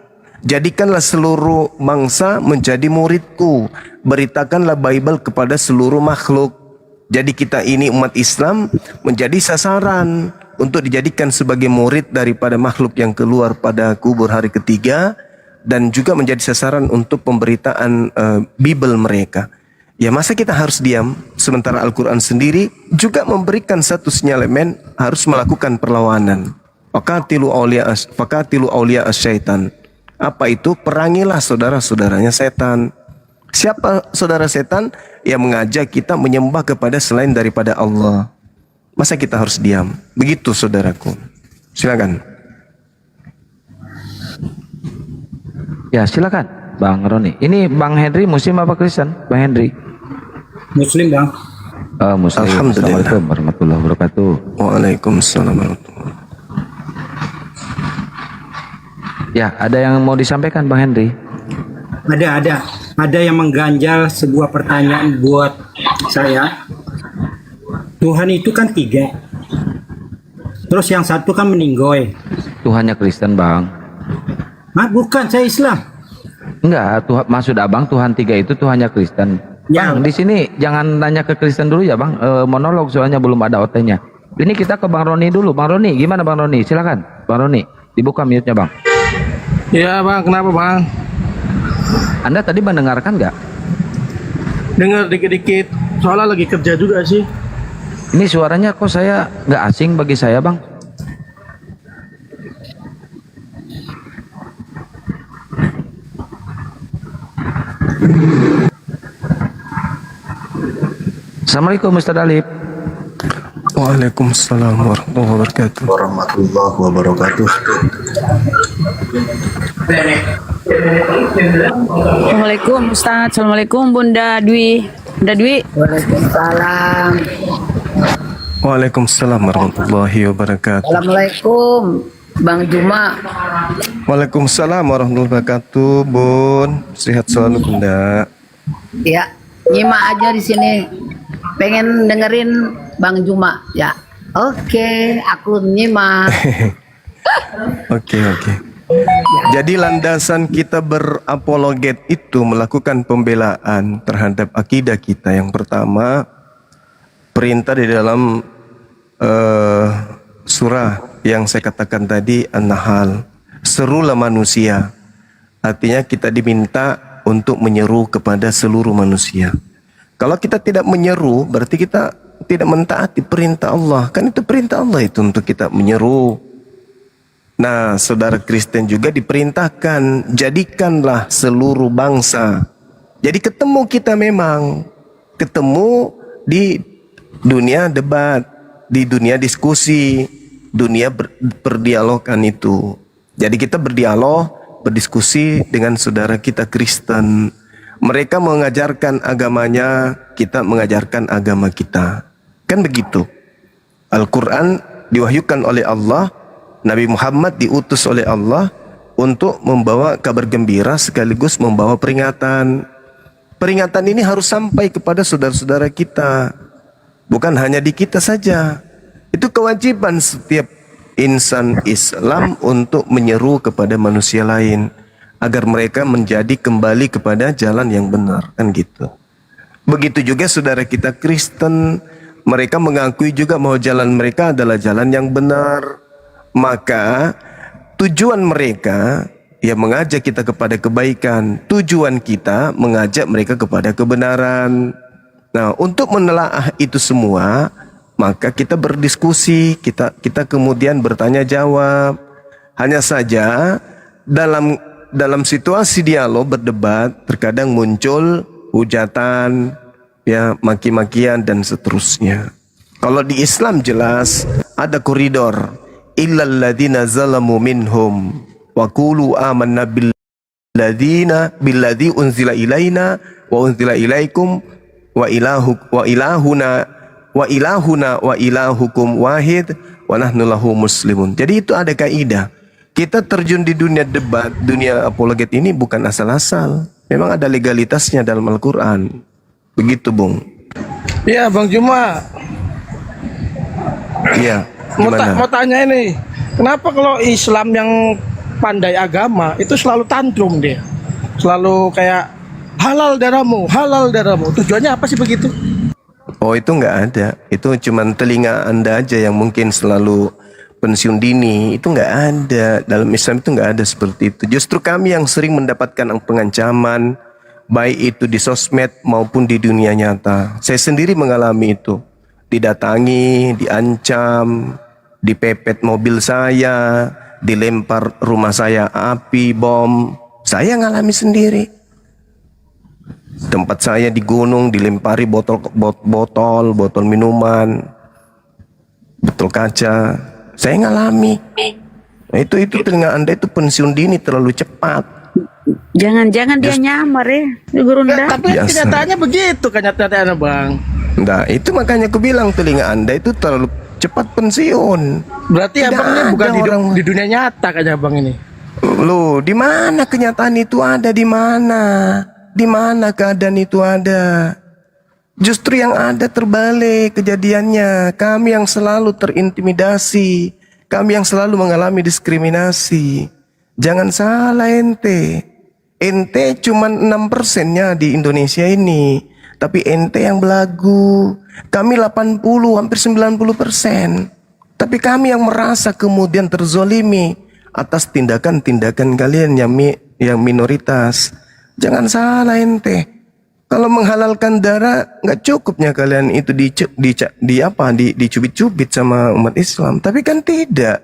Jadikanlah seluruh mangsa menjadi muridku. Beritakanlah Bible kepada seluruh makhluk. Jadi kita ini umat Islam menjadi sasaran untuk dijadikan sebagai murid daripada makhluk yang keluar pada kubur hari ketiga, dan juga menjadi sasaran untuk pemberitaan Bible mereka. Ya masa kita harus diam sementara Al-Quran sendiri juga memberikan satu sinyalemen harus melakukan perlawanan. Fakatilu awliya syaitan. Apa itu? Perangilah saudara-saudaranya setan. Siapa saudara setan? Yang mengajak kita menyembah kepada selain daripada Allah. Masa kita harus diam? Begitu saudaraku. Silakan. Ya silakan Bang Roni. Ini Bang Henry Muslim apa Kristen? Bang Henry Muslim Bang. Muslim. Alhamdulillah. Assalamualaikum warahmatullahi wabarakatuh. Waalaikumsalam warahmatullahi. Ya ada yang mau disampaikan Bang Henry? Ada. ada yang mengganjal sebuah pertanyaan buat saya. Tuhan itu kan 3. Terus yang satu kan meninggoy. Tuhannya Kristen, Bang. Bukan, saya Islam. Enggak, Tuhan, maksud Abang Tuhan 3 itu Tuhannya Kristen. Ya. Bang, di sini jangan nanya ke Kristen dulu ya, Bang. Monolog soalnya belum ada OT-nya. Ini kita ke Bang Roni dulu. Bang Roni, gimana Bang Roni? Silakan, Bang Roni. Dibuka mute-nya, Bang. Iya bang, kenapa bang? Anda tadi mendengarkan nggak? Dengar dikit-dikit, soalnya lagi kerja juga sih. Ini suaranya kok saya nggak asing bagi saya, Bang. Assalamualaikum Ustaz Alif. Waalaikumsalam warahmatullahi wabarakatuh. Warahmatullahi wabarakatuh. Assalamualaikum Ustaz. Assalamualaikum Bunda Dwi. Bunda Dwi. Waalaikumsalam. Waalaikumsalam warahmatullahi wabarakatuh. Assalamualaikum Bang Juma. Waalaikumsalam warahmatullahi wabarakatuh, Bun. Sehat selalu, Bunda. Ya, nyimak aja di sini. Pengen dengerin Bang Juma ya. Oke, aku nyimak. Oke. Jadi landasan kita berapologet itu melakukan pembelaan terhadap akidah kita. Yang pertama, perintah di dalam surah yang saya katakan tadi, An-Nahl. Serulah manusia. Artinya kita diminta untuk menyeru kepada seluruh manusia. Kalau kita tidak menyeru, berarti kita tidak mentaati perintah Allah. Kan itu perintah Allah itu untuk kita menyeru. Nah, saudara Kristen juga diperintahkan, jadikanlah seluruh bangsa. Jadi ketemu kita memang. Ketemu di dunia debat, di dunia diskusi, dunia berdialogan itu. Jadi kita berdialog, berdiskusi dengan saudara kita Kristen. Mereka mengajarkan agamanya, kita mengajarkan agama kita. Kan begitu. Al-Quran diwahyukan oleh Allah, Nabi Muhammad diutus oleh Allah untuk membawa kabar gembira sekaligus membawa peringatan. Peringatan ini harus sampai kepada saudara-saudara kita. Bukan hanya di kita saja. Itu kewajiban setiap insan Islam untuk menyeru kepada manusia lain, agar mereka menjadi kembali kepada jalan yang benar, kan gitu. Begitu juga saudara kita Kristen, mereka mengakui juga bahwa jalan mereka adalah jalan yang benar. Maka tujuan mereka ya mengajak kita kepada kebaikan, tujuan kita mengajak mereka kepada kebenaran. Nah, untuk menelaah itu semua, maka kita berdiskusi, kita kemudian bertanya jawab. Hanya saja dalam situasi dialog berdebat terkadang muncul hujatan, ya maki-makian dan seterusnya. Kalau di Islam jelas ada koridor, illal ladzina zalamu minhum wa qulu amanna billadzi unzila ilaina wa unzila ilaikum wa ilahuna wa ilahukum wahid wa nahnu lahu muslimun. Jadi itu ada kaidah. Kita terjun di dunia debat, dunia apologet ini bukan asal-asal. Memang ada legalitasnya dalam Al-Quran. Begitu, Bung. Iya, Bang Juma. Iya, gimana? Mau tanya ini, kenapa kalau Islam yang pandai agama itu selalu tantrum dia? Selalu kayak halal darahmu. Tujuannya apa sih begitu? Oh, itu nggak ada. Itu cuman telinga Anda aja yang mungkin selalu pensiun dini. Itu nggak ada. Dalam Islam itu nggak ada seperti itu. Justru kami yang sering mendapatkan pengancaman, baik itu di sosmed maupun di dunia nyata. Saya sendiri mengalami itu. Didatangi, diancam, dipepet mobil saya, dilempar rumah saya api, bom. Saya ngalami sendiri. Tempat saya di gunung dilempari botol minuman, botol kaca. Saya ngalami. Nah, itu telinga Anda itu pensiun dini terlalu cepat. Jangan-jangan dia nyamar ya, Gurunda. Tapi kenyataannya begitu kenyataannya, Bang. Nah, itu makanya aku bilang telinga Anda itu terlalu cepat pensiun. Berarti abangnya bukan di dunia nyata kayaknya Bang ini. Loh, di mana kenyataan itu ada di mana? Di mana keadaan itu ada? Justru yang ada terbalik kejadiannya. Kami yang selalu terintimidasi, kami yang selalu mengalami diskriminasi. Jangan salah ente. Ente cuma 6%-nya di Indonesia ini. Tapi ente yang belagu. Kami 80, hampir 90%. Tapi kami yang merasa kemudian terzolimi atas tindakan-tindakan kalian yang minoritas. Jangan salah ente. Kalau menghalalkan darah, nggak cukupnya kalian itu dicubit-cubit sama umat Islam. Tapi kan tidak.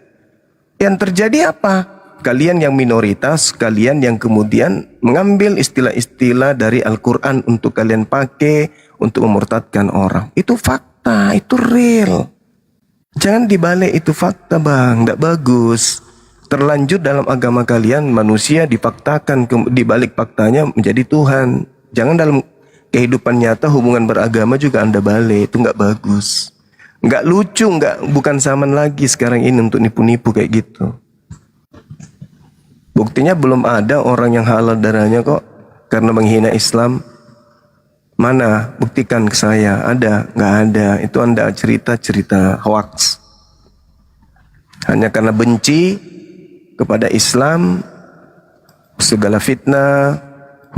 Yang terjadi apa? Kalian yang minoritas, kalian yang kemudian mengambil istilah-istilah dari Al-Quran untuk kalian pakai untuk memurtadkan orang. Itu fakta, itu real. Jangan dibalik itu fakta bang, nggak bagus. Terlanjur dalam agama kalian manusia difaktakan, dibalik faktanya menjadi Tuhan. Jangan dalam kehidupan nyata hubungan beragama juga Anda balik, itu nggak bagus. Nggak lucu, bukan zaman lagi sekarang ini untuk nipu-nipu kayak gitu. Buktinya belum ada orang yang halal darahnya kok karena menghina Islam. Mana? Buktikan ke saya. Ada? Nggak ada. Itu Anda cerita-cerita hoax. Hanya karena benci kepada Islam, segala fitnah,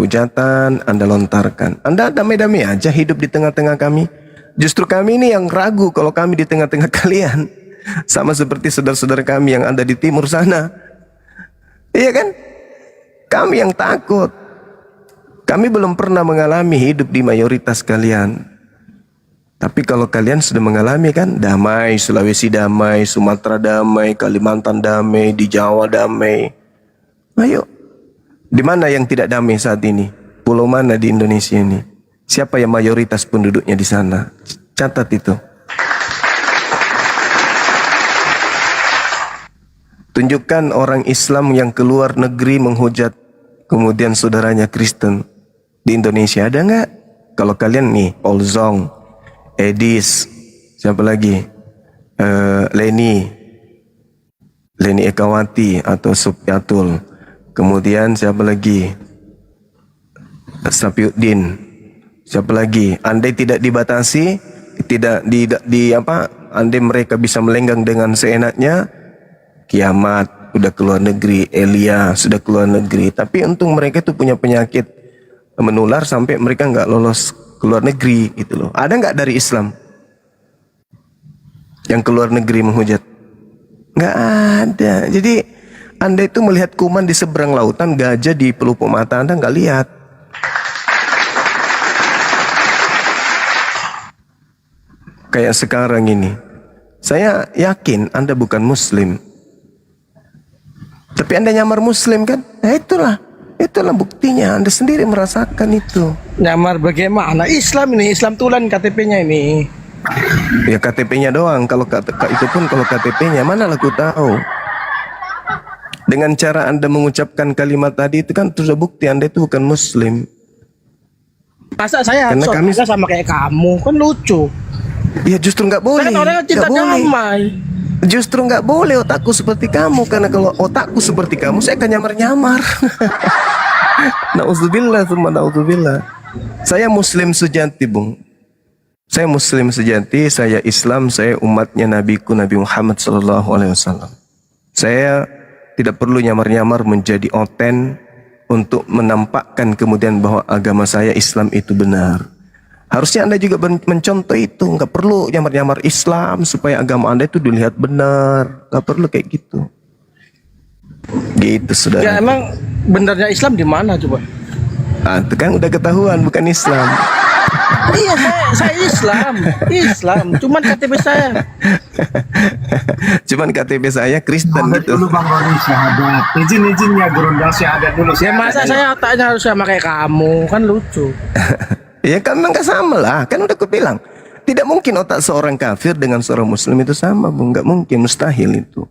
hujatan Anda lontarkan. Anda damai-damai aja hidup di tengah-tengah kami. Justru kami ini yang ragu kalau kami di tengah-tengah kalian. Sama seperti saudara-saudara kami yang ada di timur sana. Iya kan? Kami yang takut. Kami belum pernah mengalami hidup di mayoritas kalian. Tapi kalau kalian sudah mengalami kan, damai, Sulawesi damai, Sumatera damai, Kalimantan damai, di Jawa damai. Ayo, di mana yang tidak damai saat ini? Pulau mana di Indonesia ini? Siapa yang mayoritas penduduknya di sana? Catat itu. Tunjukkan orang Islam yang keluar negeri menghujat kemudian saudaranya Kristen. Di Indonesia ada nggak? Kalau kalian nih, Paul Zong, Edis, siapa lagi? Leni Ekawati atau Supyatul. Kemudian siapa lagi? Sapiuddin. Siapa lagi? Andai tidak dibatasi, tidak andai mereka bisa melenggang dengan seenaknya, Kiamat udah keluar negeri, Elia sudah keluar negeri. Tapi untung mereka itu punya penyakit menular sampai mereka nggak lolos keluar negeri gitu loh. Ada nggak dari Islam yang keluar negeri menghujat? Nggak ada. Jadi Anda itu melihat kuman di seberang lautan, gajah di pelupuk mata Anda nggak lihat. Kayak sekarang ini, saya yakin Anda bukan Muslim, tapi Anda nyamar Muslim kan? Nah itulah buktinya. Anda sendiri merasakan itu. Nyamar bagaimana? Islam ini, Islam tulen KTP-nya ini. Ya KTP-nya doang. Kalau itu pun kalau KTP-nya mana lah aku tahu. Dengan cara Anda mengucapkan kalimat tadi itu kan sudah bukti Anda itu bukan Muslim. Masa saya harus sama kayak kamu? Kan lucu. Ya justru nggak boleh. Kan orang cinta damai. Justru nggak boleh otakku seperti kamu, karena kalau otakku seperti kamu saya akan nyamar-nyamar. Nauzubillah, tsumma nauzubillah. Saya Muslim sejati, Bung. Saya Muslim sejati, saya Islam, saya umatnya Nabiku Nabi Muhammad SAW. Saya tidak perlu nyamar-nyamar menjadi oten untuk menampakkan kemudian bahwa agama saya Islam itu benar. Harusnya Anda juga mencontoh itu. Nggak perlu nyamar-nyamar Islam supaya agama Anda itu dilihat benar. Nggak perlu kayak gitu. Gitu sudah. Ya emang benernya Islam di mana coba? Ah, itu kan udah ketahuan bukan Islam. Iya, saya Islam. Cuman KTP saya. Cuman KTP saya Kristen gitu. Dulu Bang Roni syahadat. Izin-izinnya gerundang syahadat dulu. Ya masa saya otaknya harus sama kayak kamu? Kan lucu. Ya kan memang gak sama lah. Kan udah aku bilang, tidak mungkin otak seorang kafir dengan seorang Muslim itu sama, Bung. Gak mungkin, mustahil itu.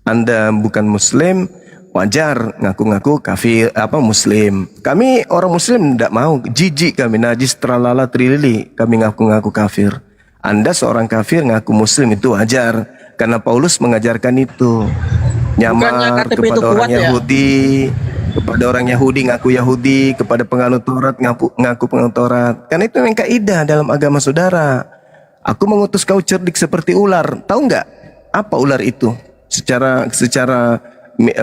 Anda bukan Muslim, wajar ngaku-ngaku kafir Muslim. Kami orang Muslim tidak mau, jijik kami, najis tralala trilili, kami ngaku-ngaku kafir. Anda seorang kafir ngaku Muslim itu wajar, karena Paulus mengajarkan itu. Nyamar kepada orang Yahudi. Kepada orang Yahudi ngaku Yahudi, kepada penganut Taurat ngaku penganut Taurat. Karena itu memang kaidah dalam agama saudara. Aku mengutus kau cerdik seperti ular. Tahu nggak apa ular itu? Secara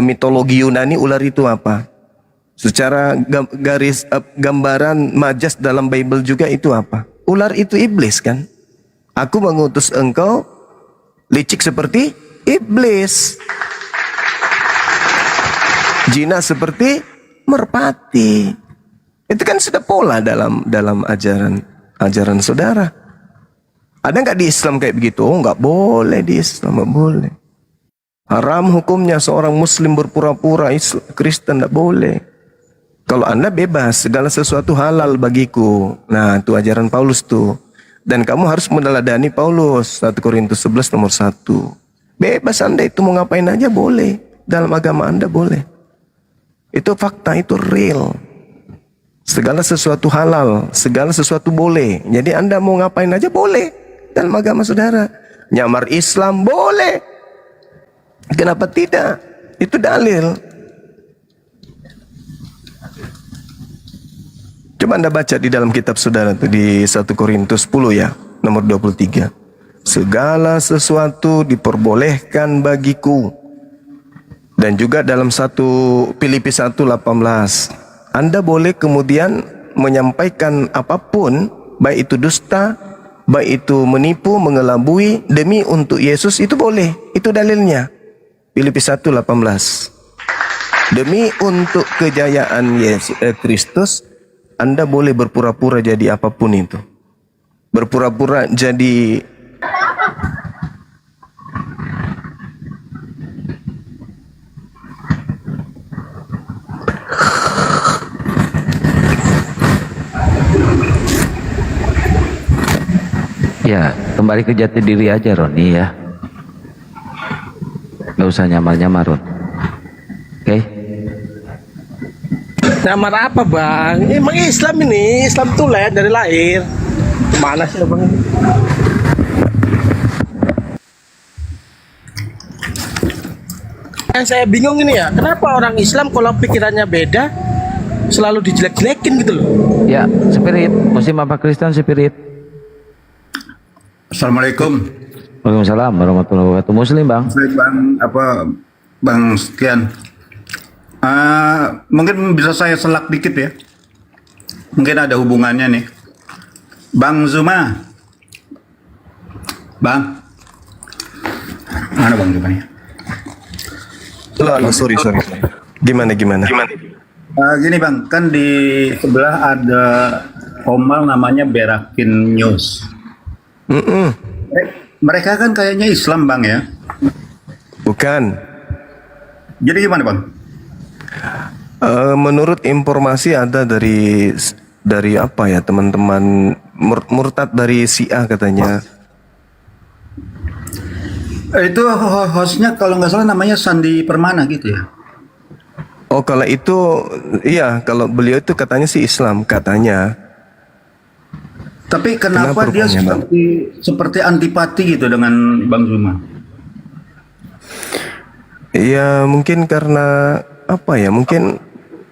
mitologi Yunani ular itu apa? Secara gambaran majas dalam Bible juga itu apa? Ular itu iblis kan? Aku mengutus engkau licik seperti iblis. Jinak seperti merpati. Itu kan sudah pola dalam ajaran saudara. Ada nggak di Islam kayak begitu? Oh, nggak boleh di Islam, nggak boleh. Haram hukumnya seorang Muslim berpura-pura Kristen, nggak boleh. Kalau Anda bebas, segala sesuatu halal bagiku. Nah, itu ajaran Paulus tuh. Dan kamu harus meneladani Paulus, 1 Korintus 11 nomor 1. Bebas Anda itu mau ngapain aja boleh. Dalam agama Anda boleh. Itu fakta, itu real. Segala sesuatu halal, segala sesuatu boleh. Jadi Anda mau ngapain aja boleh dalam agama saudara. Nyamar Islam boleh. Kenapa tidak? Itu dalil. Coba Anda baca di dalam kitab saudara itu di 1 Korintus 10 ya, nomor 23. Segala sesuatu diperbolehkan bagiku. Dan juga dalam Filipi 1:18, Anda boleh kemudian menyampaikan apapun, baik itu dusta, baik itu menipu, mengelabui, demi untuk Yesus, itu boleh. Itu dalilnya. Filipi 1:18. Demi untuk kejayaan Yesus Kristus, Anda boleh berpura-pura jadi apapun itu. Berpura-pura jadi Ya, kembali ke jati diri aja Roni ya. Gak usah nyamar-nyamar Ron. Oke? Nyamar apa bang? Emang Islam ini, Islam tuh dari lahir. Kemana sih bang? Yang saya bingung ini ya, kenapa orang Islam kalau pikirannya beda selalu dijelek-jelekin gitu loh? Ya, spirit. Muslim apa Kristen spirit? Assalamualaikum. Waalaikumsalam warahmatullahi wabarakatuh. Muslim bang. Bang Sekian. Mungkin bisa saya selak dikit ya. Mungkin ada hubungannya nih. Bang Zuma. Bang. Mana Bang Zuma ya? sorry. Gimana? Gini Bang, kan di sebelah ada Komal namanya Berakin News. Mereka kan kayaknya Islam Bang ya? Bukan. Jadi gimana Bang? Menurut informasi ada dari apa ya teman-teman murtad dari Syiah katanya. Itu hostnya kalau nggak salah namanya Sandi Permana gitu ya? Oh kalau itu iya, kalau beliau itu katanya sih Islam katanya. Tapi kenapa dia seperti antipati gitu dengan Bang Zuma? Iya mungkin karena apa ya? Mungkin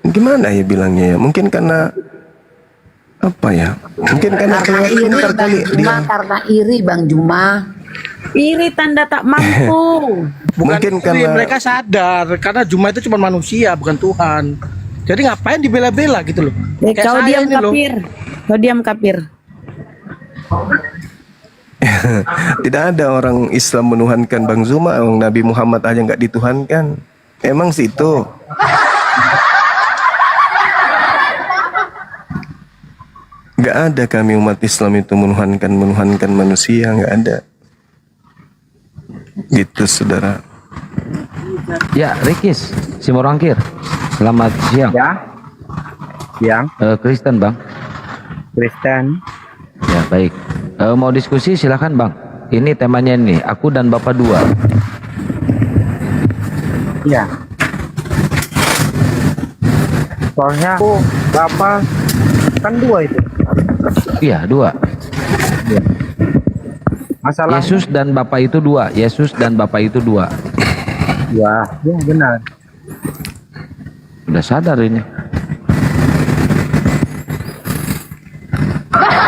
gimana ya bilangnya ya? Mungkin karena apa ya? Mungkin karena iri Bang Juma, karena iri Bang Juma. Iri tanda tak mampu. Mungkin karena mereka sadar karena Juma itu cuma manusia bukan Tuhan. Jadi ngapain dibela-bela gitu loh? Kau diam kafir. Kau diam kafir. tidak ada orang Islam menuhankan Bang Zuma. Nabi Muhammad aja nggak dituhankan. Emang sih itu. Nggak ada kami umat Islam itu menuhankan manusia, nggak ada. Gitu saudara. Ya, Rikis, Simorangkir. Selamat siang. Ya. Siang. Kristen bang. Kristen. Ya baik. Mau diskusi silakan bang. Ini temanya nih. Aku dan Bapak dua. Ya. Soalnya aku Bapak kan dua itu. Iya dua. Ya. Masalah Yesus dan Bapak itu dua. Yesus dan Bapak itu dua. ya benar. Udah sadar ini.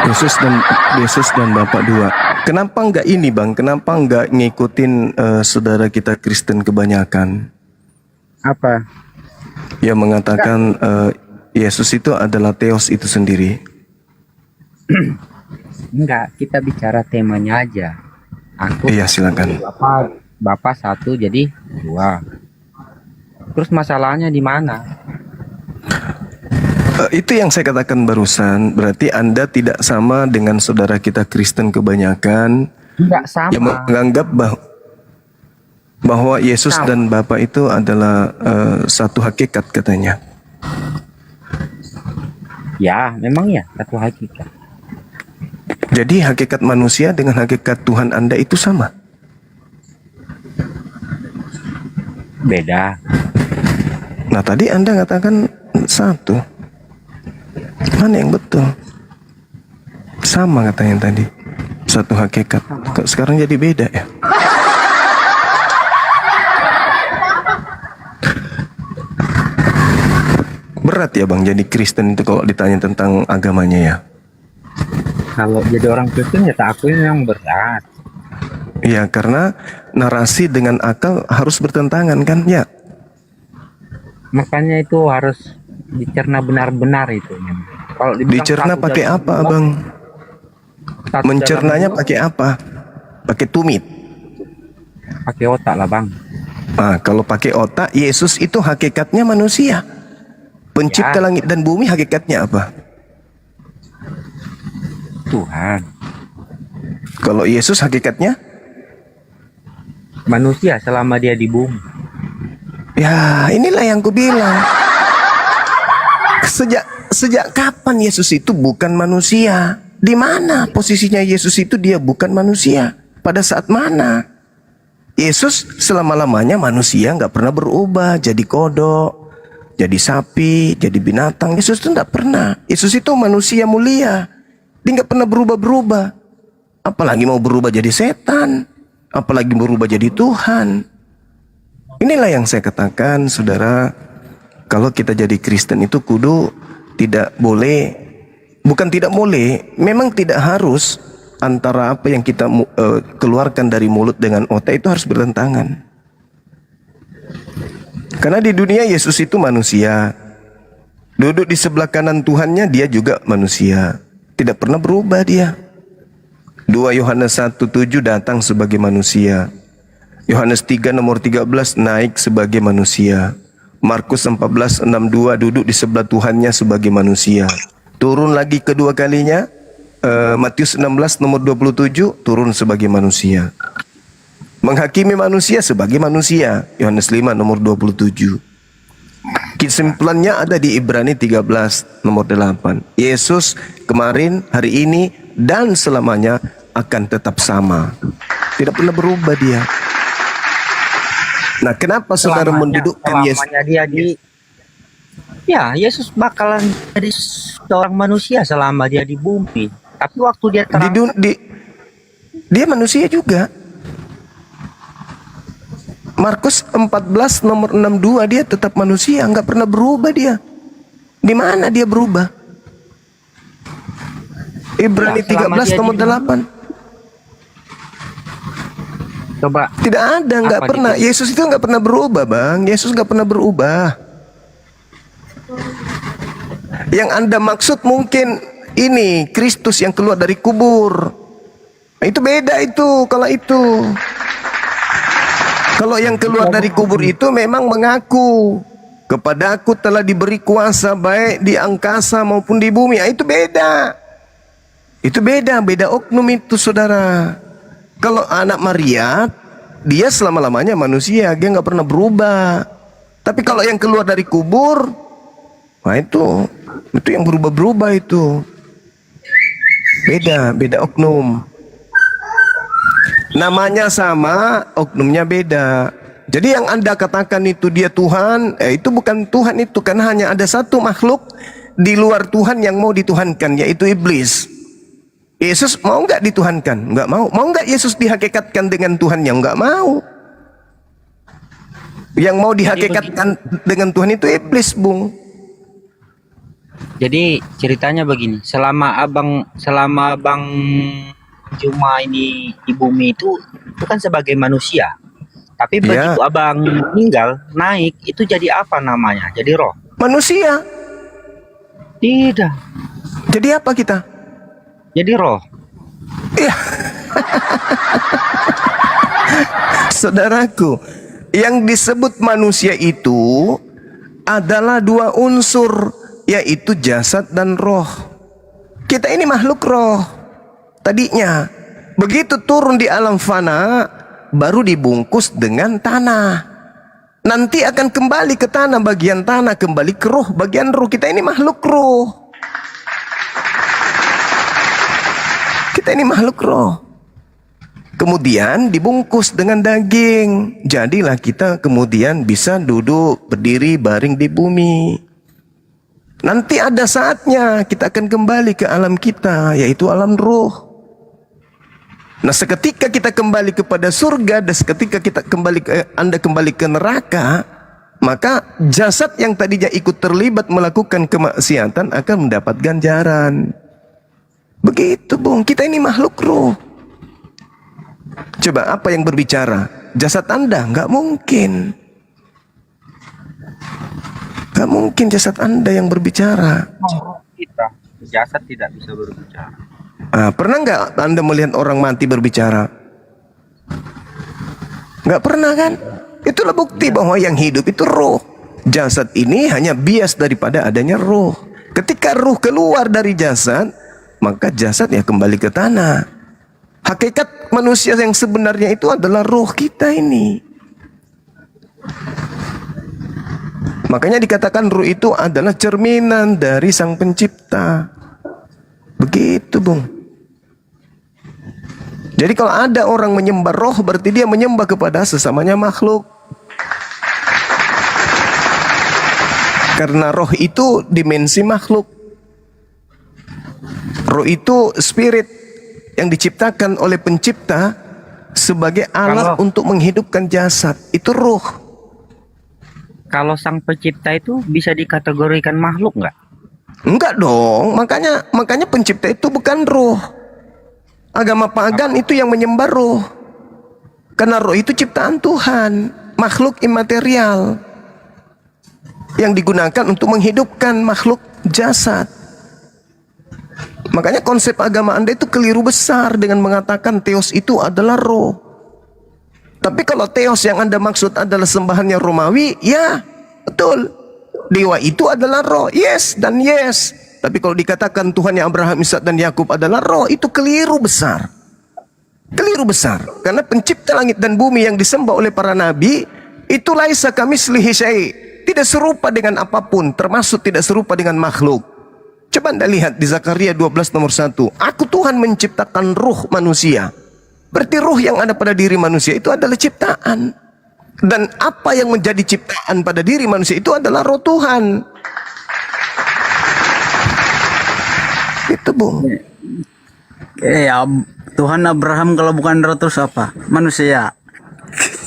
Yesus dan Bapak dua. Kenapa enggak ini bang? Kenapa enggak ngikutin saudara kita Kristen kebanyakan? Apa? Yang mengatakan Yesus itu adalah Theos itu sendiri. Enggak, kita bicara temanya aja. Aku Iya silakan. Bapak satu jadi dua. Terus masalahnya di mana? Itu yang saya katakan barusan. Berarti Anda tidak sama dengan saudara kita Kristen kebanyakan Enggak sama. yang menganggap bahwa Yesus dan Bapa itu adalah satu hakikat katanya. Ya, memang ya satu hakikat. Jadi hakikat manusia dengan hakikat Tuhan Anda itu sama? Beda. Nah tadi Anda katakan satu. Mana yang betul? Sama katanya tadi. Satu hakikat. Kok sekarang jadi beda ya? Berat ya bang jadi Kristen itu kalau ditanya tentang agamanya ya? Kalau jadi orang Kristen ya tak akui memang berat. Ya karena narasi dengan akal harus bertentangan kan ya? Makanya itu harus dicerna benar-benar itu. Kalau dicerna pakai apa bang? Mencernanya pakai apa? Pakai tumit? Pakai otak lah bang. Nah, kalau pakai otak, Yesus itu hakikatnya manusia. Pencipta langit dan bumi hakikatnya apa? Tuhan. Kalau Yesus hakikatnya? Manusia selama dia di bumi. Ya, inilah yang kubilang. Sejak kapan Yesus itu bukan manusia? Di mana posisinya Yesus itu dia bukan manusia? Pada saat mana? Yesus selama-lamanya manusia, nggak pernah berubah jadi kodok, jadi sapi, jadi binatang. Yesus itu nggak pernah. Yesus itu manusia mulia. Dia nggak pernah berubah-berubah. Apalagi mau berubah jadi setan. Apalagi berubah jadi Tuhan. Inilah yang saya katakan, saudara. Kalau kita jadi Kristen itu kudu tidak boleh, bukan tidak boleh, memang tidak harus antara apa yang kita keluarkan dari mulut dengan otak itu harus bertentangan. Karena di dunia Yesus itu manusia. Duduk di sebelah kanan Tuhannya, dia juga manusia. Tidak pernah berubah dia. 2 Yohanes 1:7 datang sebagai manusia. Yohanes 3 nomor 13 naik sebagai manusia. Markus 14:62 duduk di sebelah Tuhannya sebagai manusia. Turun lagi kedua kalinya, Matius 16 nomor 27 turun sebagai manusia. Menghakimi manusia sebagai manusia. Yohanes 5 nomor 27. Kesimpulannya ada di Ibrani 13 nomor 8. Yesus kemarin, hari ini, dan selamanya akan tetap sama. Tidak pernah berubah dia. Nah, kenapa saudara mendudukkan Yesus? Yesus bakalan jadi seorang manusia selama dia di bumi. Tapi waktu dia dia manusia juga. Markus 14 nomor 62 dia tetap manusia, nggak pernah berubah dia. Di mana dia berubah? Ibrani 13 nomor 8. Coba. Tidak ada, nggak pernah. Yesus itu nggak pernah berubah, bang. Yesus nggak pernah berubah. Yang Anda maksud mungkin ini Kristus yang keluar dari kubur. Nah, itu beda itu. Kalau yang keluar dari kubur itu memang mengaku kepadaku telah diberi kuasa baik di angkasa maupun di bumi. Nah, itu beda. Itu beda oknum itu, saudara. Kalau anak Maria, dia selama-lamanya manusia, dia nggak pernah berubah. Tapi kalau yang keluar dari kubur, nah itu yang berubah-berubah itu. Beda oknum. Namanya sama, oknumnya beda. Jadi yang Anda katakan itu dia Tuhan, itu bukan Tuhan itu, karena hanya ada satu makhluk di luar Tuhan yang mau dituhankan, yaitu iblis. Yesus mau nggak dituhankan? Nggak mau. Mau nggak Yesus dihakikatkan dengan Tuhan yang nggak mau? Yang mau dihakikatkan dengan Tuhan itu iblis, Bung. Jadi ceritanya begini, selama Bang Juma ini di bumi itu kan sebagai manusia. Tapi begitu abang meninggal, naik, itu jadi apa namanya? Jadi roh. Manusia. Tidak. Jadi apa kita? Jadi roh. Iya. Saudaraku, yang disebut manusia itu adalah dua unsur, yaitu jasad dan roh. Kita ini makhluk roh. Tadinya, begitu turun di alam fana, baru dibungkus dengan tanah. Nanti akan kembali ke tanah bagian tanah, kembali ke roh bagian roh. Kita ini makhluk roh. Kita ini makhluk roh. Kemudian dibungkus dengan daging. Jadilah kita kemudian bisa duduk, berdiri, baring di bumi. Nanti ada saatnya kita akan kembali ke alam kita, yaitu alam roh. Nah, seketika kita kembali kepada surga dan seketika Anda kembali ke neraka, maka jasad yang tadinya ikut terlibat melakukan kemaksiatan akan mendapat ganjaran. Begitu, Bung. Kita ini makhluk roh. Coba apa yang berbicara? Jasad Anda? Nggak mungkin. Nggak mungkin jasad Anda yang berbicara. Kita, jasad tidak bisa berbicara. Pernah nggak Anda melihat orang mati berbicara? Nggak pernah kan? Itulah bukti bahwa yang hidup itu roh. Jasad ini hanya bias daripada adanya roh. Ketika roh keluar dari jasad, maka jasad ya kembali ke tanah. Hakikat manusia yang sebenarnya itu adalah roh kita ini. Makanya dikatakan roh itu adalah cerminan dari Sang Pencipta. Begitu, Bung. Jadi kalau ada orang menyembah roh, berarti dia menyembah kepada sesamanya makhluk. Karena roh itu dimensi makhluk. Roh itu spirit yang diciptakan oleh pencipta sebagai alat untuk menghidupkan jasad. Itu roh. Kalau sang pencipta itu bisa dikategorikan makhluk nggak? Enggak dong. Makanya pencipta itu bukan roh. Agama pagan itu yang menyembah roh. Karena roh itu ciptaan Tuhan, makhluk imaterial yang digunakan untuk menghidupkan makhluk jasad. Makanya konsep agama Anda itu keliru besar dengan mengatakan teos itu adalah roh. Tapi kalau teos yang Anda maksud adalah sembahannya Romawi, ya betul. Dewa itu adalah roh, yes dan yes. Tapi kalau dikatakan Tuhan yang Abraham, Ishak dan Yakub adalah roh, itu keliru besar. Keliru besar. Karena pencipta langit dan bumi yang disembah oleh para nabi, itu laisa kamitslihi syai'. Tidak serupa dengan apapun, termasuk tidak serupa dengan makhluk. Coba Anda lihat di Zakaria 12 nomor 1. Aku Tuhan menciptakan ruh manusia. Berarti ruh yang ada pada diri manusia itu adalah ciptaan. Dan apa yang menjadi ciptaan pada diri manusia itu adalah roh Tuhan. Itu, Bung. Ya, Tuhan Abraham kalau bukan roh terus apa? Manusia.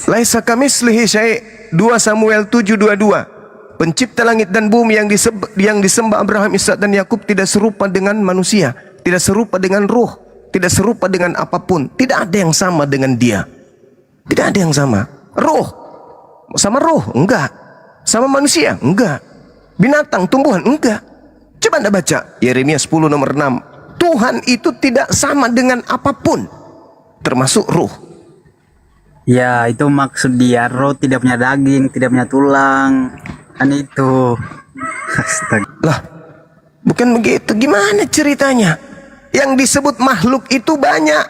Laisa kamitslihi syai'. 2 Samuel 7:22. Pencipta langit dan bumi yang disembah Abraham, Ishak dan Yakub tidak serupa dengan manusia, tidak serupa dengan ruh, tidak serupa dengan apapun. Tidak ada yang sama dengan dia. Tidak ada yang sama. Ruh sama ruh enggak, sama manusia enggak, binatang, tumbuhan enggak. Coba Anda baca Yeremia 10 nomor 6. Tuhan itu tidak sama dengan apapun, termasuk ruh. Ya, itu maksud dia, roh tidak punya daging, tidak punya tulang. Kan itu. Astaga. Lah, bukan begitu. Gimana ceritanya? Yang disebut makhluk itu banyak.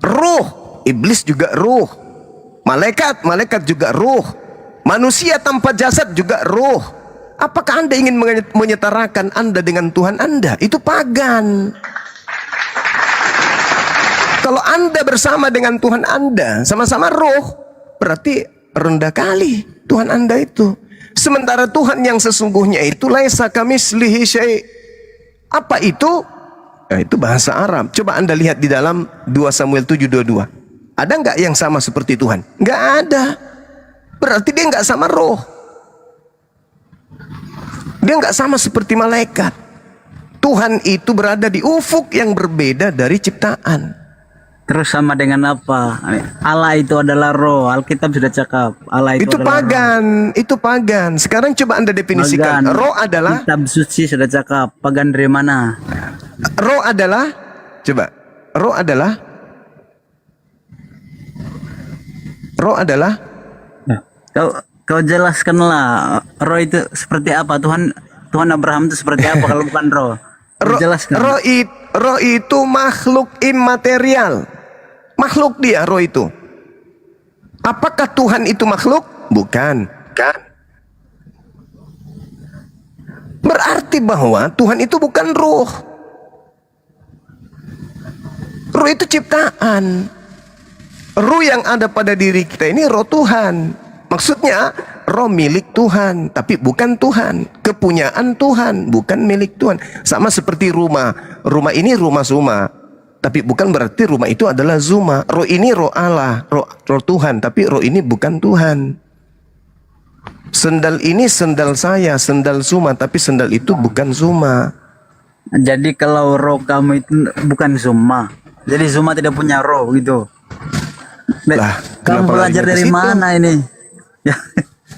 Ruh, iblis juga ruh. Malaikat juga ruh. Manusia tanpa jasad juga ruh. Apakah Anda ingin menyetarakan Anda dengan Tuhan Anda? Itu pagan. Kalau Anda bersama dengan Tuhan Anda, sama-sama ruh, berarti rendah kali Tuhan Anda itu. Sementara Tuhan yang sesungguhnya itu laisa kamitslihi syai'. Apa itu? Nah, itu bahasa Arab. Coba Anda lihat di dalam 2 Samuel 7:22. Ada nggak yang sama seperti Tuhan? Nggak ada. Berarti dia nggak sama roh. Dia nggak sama seperti malaikat. Tuhan itu berada di ufuk yang berbeda dari ciptaan. Terus sama dengan apa? Allah itu adalah roh. Alkitab sudah cakap. Allah itu adalah pagan, itu pagan. Sekarang coba Anda definisikan. Pagan. Roh adalah, Kitab suci sudah cakap. Pagan dari mana? roh adalah, coba. Roh adalah, roh adalah, Nah, kau jelaskanlah roh itu seperti apa? Tuhan Abraham itu seperti apa kalau bukan roh? Kau jelaskan. roh itu makhluk imaterial. Makhluk dia, roh itu. Apakah Tuhan itu makhluk? Bukan. Kan? Berarti bahwa Tuhan itu bukan roh. Roh itu ciptaan. Roh yang ada pada diri kita ini roh Tuhan. Maksudnya roh milik Tuhan, tapi bukan Tuhan. Kepunyaan Tuhan, bukan milik Tuhan. Sama seperti rumah. Rumah ini rumah Zuma, tapi bukan berarti rumah itu adalah Zuma. Roh ini roh Allah, roh Tuhan, tapi roh ini bukan Tuhan. Sendal ini sendal saya, sendal Zuma, tapi sendal itu bukan Zuma. Jadi kalau roh kamu itu bukan Zuma. Jadi Zuma tidak punya roh gitu. Lah, Kamu belajar dari mana ini?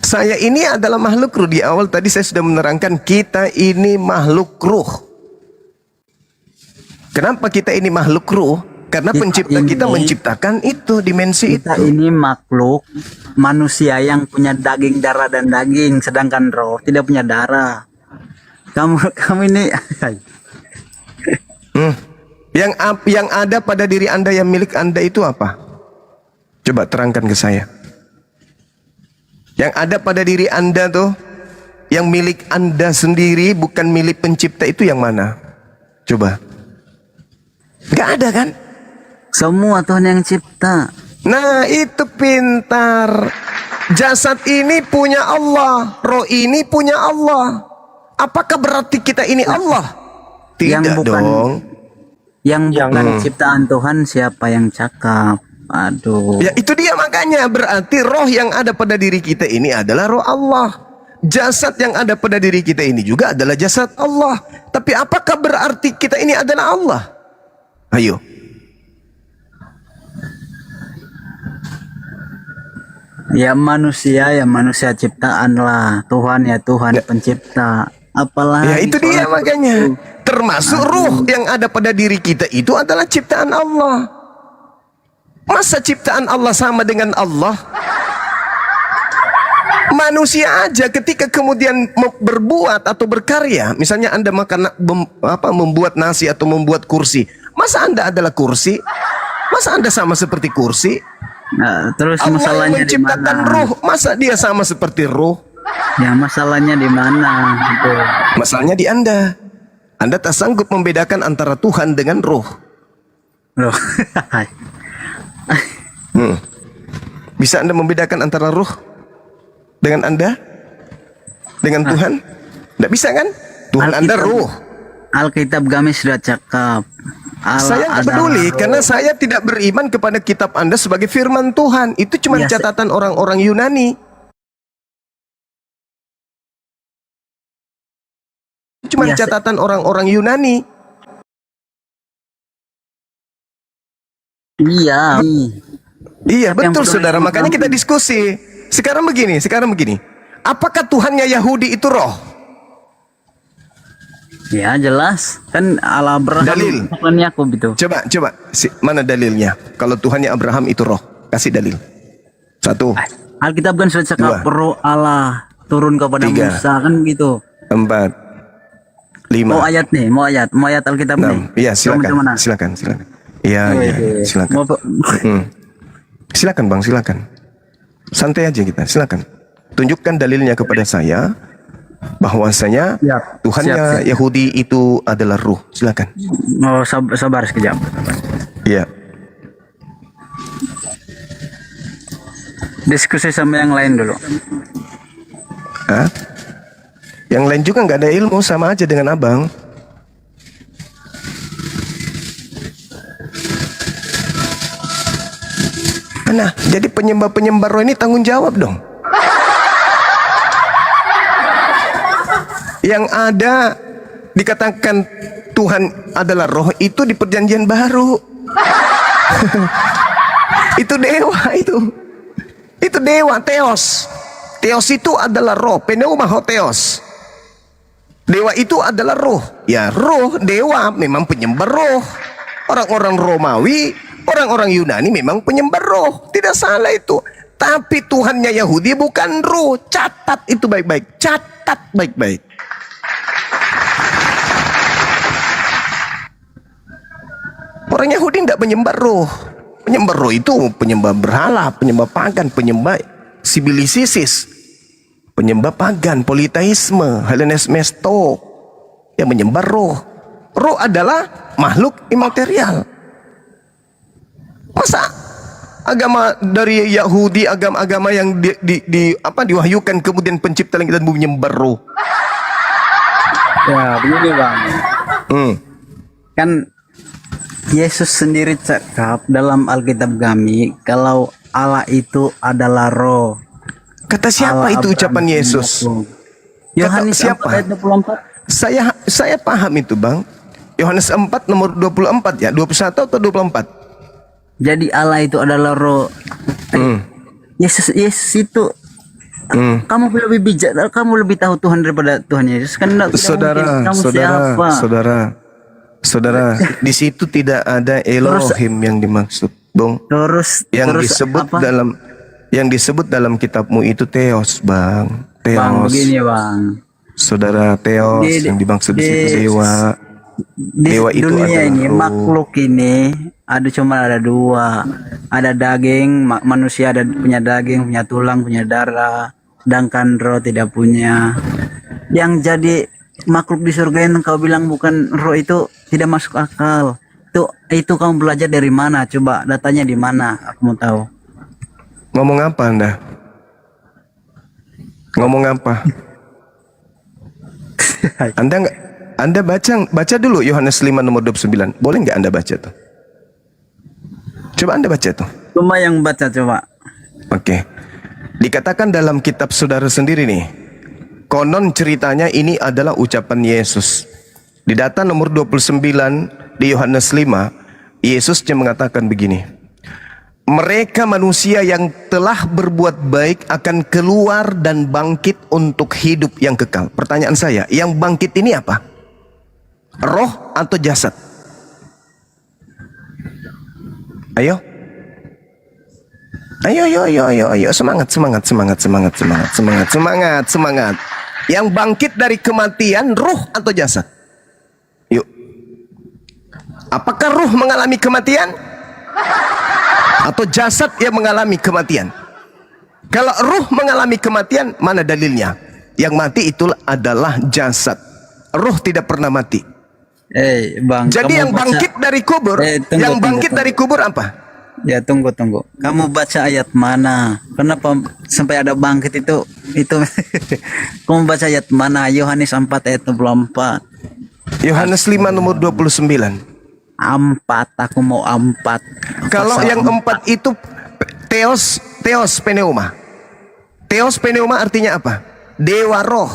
Saya ini adalah makhluk ruh. Di awal tadi saya sudah menerangkan kita ini makhluk ruh. Kenapa kita ini makhluk ruh? Karena pencipta kita menciptakan itu, dimensi Kita itu. ini makhluk manusia yang punya daging, darah dan daging, sedangkan roh tidak punya darah. Kamu ini Yang ada pada diri Anda yang milik Anda itu apa? Coba terangkan ke saya. Yang ada pada diri Anda tuh, yang milik Anda sendiri, bukan milik pencipta, itu yang mana? Coba. Gak ada kan? semua Tuhan yang cipta. Nah itu pintar. Jasad ini punya Allah, roh ini punya Allah. Apakah berarti kita ini Allah? Tidak Yang bukan- dong. Yang bukan ciptaan Tuhan siapa yang cakap? Aduh. Ya itu dia, makanya berarti roh yang ada pada diri kita ini adalah roh Allah. Jasad yang ada pada diri kita ini juga adalah jasad Allah. Tapi apakah berarti kita ini adalah Allah? Ayo. Ya manusia ciptaan lah. Tuhan ya Tuhan pencipta. Apalagi Ya itu dia kalau makanya. Termasuk ruh yang ada pada diri kita itu adalah ciptaan Allah. Masa ciptaan Allah sama dengan Allah? Manusia aja ketika kemudian berbuat atau berkarya, misalnya Anda membuat nasi atau membuat kursi, masa Anda adalah kursi? Masa Anda sama seperti kursi? Nah, terus Allah yang masalahnya di menciptakan mana? ruh, masa dia sama seperti ruh? Ya masalahnya di mana? Gitu. Masalahnya di Anda. Anda tak sanggup membedakan antara Tuhan dengan ruh. Loh. Bisa Anda membedakan antara ruh dengan Anda? Dengan Tuhan? Tidak bisa kan? Tuhan Anda ruh. Alkitab kami sudah cakap. Saya nggak peduli karena saya tidak beriman kepada kitab Anda sebagai firman Tuhan. Itu cuma Ya, catatan orang-orang Yunani. Cuma Ya, catatan orang-orang Yunani. Iya. Iya Yang betul peduli saudara. sama Makanya kamu. kita diskusi. Sekarang begini. Apakah Tuhannya Yahudi itu roh? Ya jelas. Kan Allah Abraham Dalil. Tuhan Yakub itu. Coba. Mana dalilnya? Kalau Tuhannya Abraham itu roh. Kasih dalil. 1, Alkitab kan sudah cakap 2, roh Allah turun kepada 3, Musa kan gitu. 4, 5, Mau ayat nih, mau ayat Alkitab 6. nih. Iya Kamu macam mana? silakan. Iya, silakan. Mau Silakan Bang, silakan. Santai aja kita, silakan. Tunjukkan dalilnya kepada saya bahwasanya Tuhannya siap. Yahudi itu adalah ruh. Silakan. mau sabar sekejap. Iya. Diskusi sama yang lain dulu. Hah? Yang lain juga nggak ada ilmu, sama aja dengan abang. Nah, jadi penyembah roh ini tanggung jawab dong. Yang ada dikatakan Tuhan adalah roh itu di perjanjian baru. Itu dewa itu. Itu dewa, theos. Theos itu adalah roh, pneuma theos. Dewa itu adalah roh. Ya, roh, dewa memang penyembah roh. Orang-orang Romawi, orang-orang Yunani memang penyembah roh. Tidak salah itu. Tapi Tuhannya Yahudi bukan roh. Catat itu baik-baik. Catat baik-baik. Orang Yahudi tidak menyembah roh. Penyembah roh itu penyembah berhala, penyembah pagan, penyembah sibilisisis, penyembah pagan, politeisme, Hellenismesto, yang menyembah roh. Roh adalah makhluk imaterial. Masa agama dari Yahudi, agama-agama yang diwahyukan kemudian pencipta langit dan bumi menyembah roh? Ya, begini bang. Kan Yesus sendiri cakap dalam Alkitab kami kalau Allah itu adalah roh. Kata siapa Allah itu ucapan Yesus? Yohanes 4 ayat 24. Saya paham itu bang. Yohanes 4 nomor 24 ya, 21 atau 24? Jadi Allah itu adalah roh. Yesus itu kamu lebih bijak, kamu lebih tahu Tuhan daripada Tuhan Yesus. Kan tidak mungkin. Kamu Saudara, di situ tidak ada Elohim yang dimaksud, Bang. Yang disebut dalam kitabmu itu Theos, Bang. Theos. Bang, begini, Bang. Saudara, Theos yang dimaksud di situ dewa. Dewa itu dunia ini roh. makhluk ini cuma ada dua. Ada daging, manusia punya daging, punya tulang, punya darah. Sedangkan roh tidak punya. Yang jadi makhluk di surga yang kau bilang bukan roh itu tidak masuk akal. Itu kamu belajar dari mana? Coba datanya di mana? Aku mau tahu. Ngomong apa Anda? Ngomong apa? Anda baca dulu Yohanes 5 nomor 29. Boleh nggak Anda baca tuh? Coba Anda baca tuh. Cuma yang baca coba. Oke. Dikatakan dalam kitab saudara sendiri nih. Konon ceritanya ini adalah ucapan Yesus. Di data nomor 29 di Yohanes 5, Yesus mengatakan begini. Mereka manusia yang telah berbuat baik akan keluar dan bangkit untuk hidup yang kekal. Pertanyaan saya, yang bangkit ini apa? Roh atau jasad? Ayo. Ayo. Semangat. Yang bangkit dari kematian, roh atau jasad? Yuk. Apakah roh mengalami kematian? Atau jasad yang mengalami kematian? Kalau roh mengalami kematian, mana dalilnya? Yang mati itu adalah jasad. Roh tidak pernah mati. Bang. Jadi yang bangkit dari kubur, dari kubur apa? Ya tunggu. Kamu baca ayat mana? Kenapa sampai ada bangkit itu? Kamu baca ayat mana? Yohanes 4 ayat 24. Yohanes 5 nomor 29. 4, aku mau 4. Kalau yang 4 itu Theos pneuma. Theos pneuma artinya apa? Dewa roh.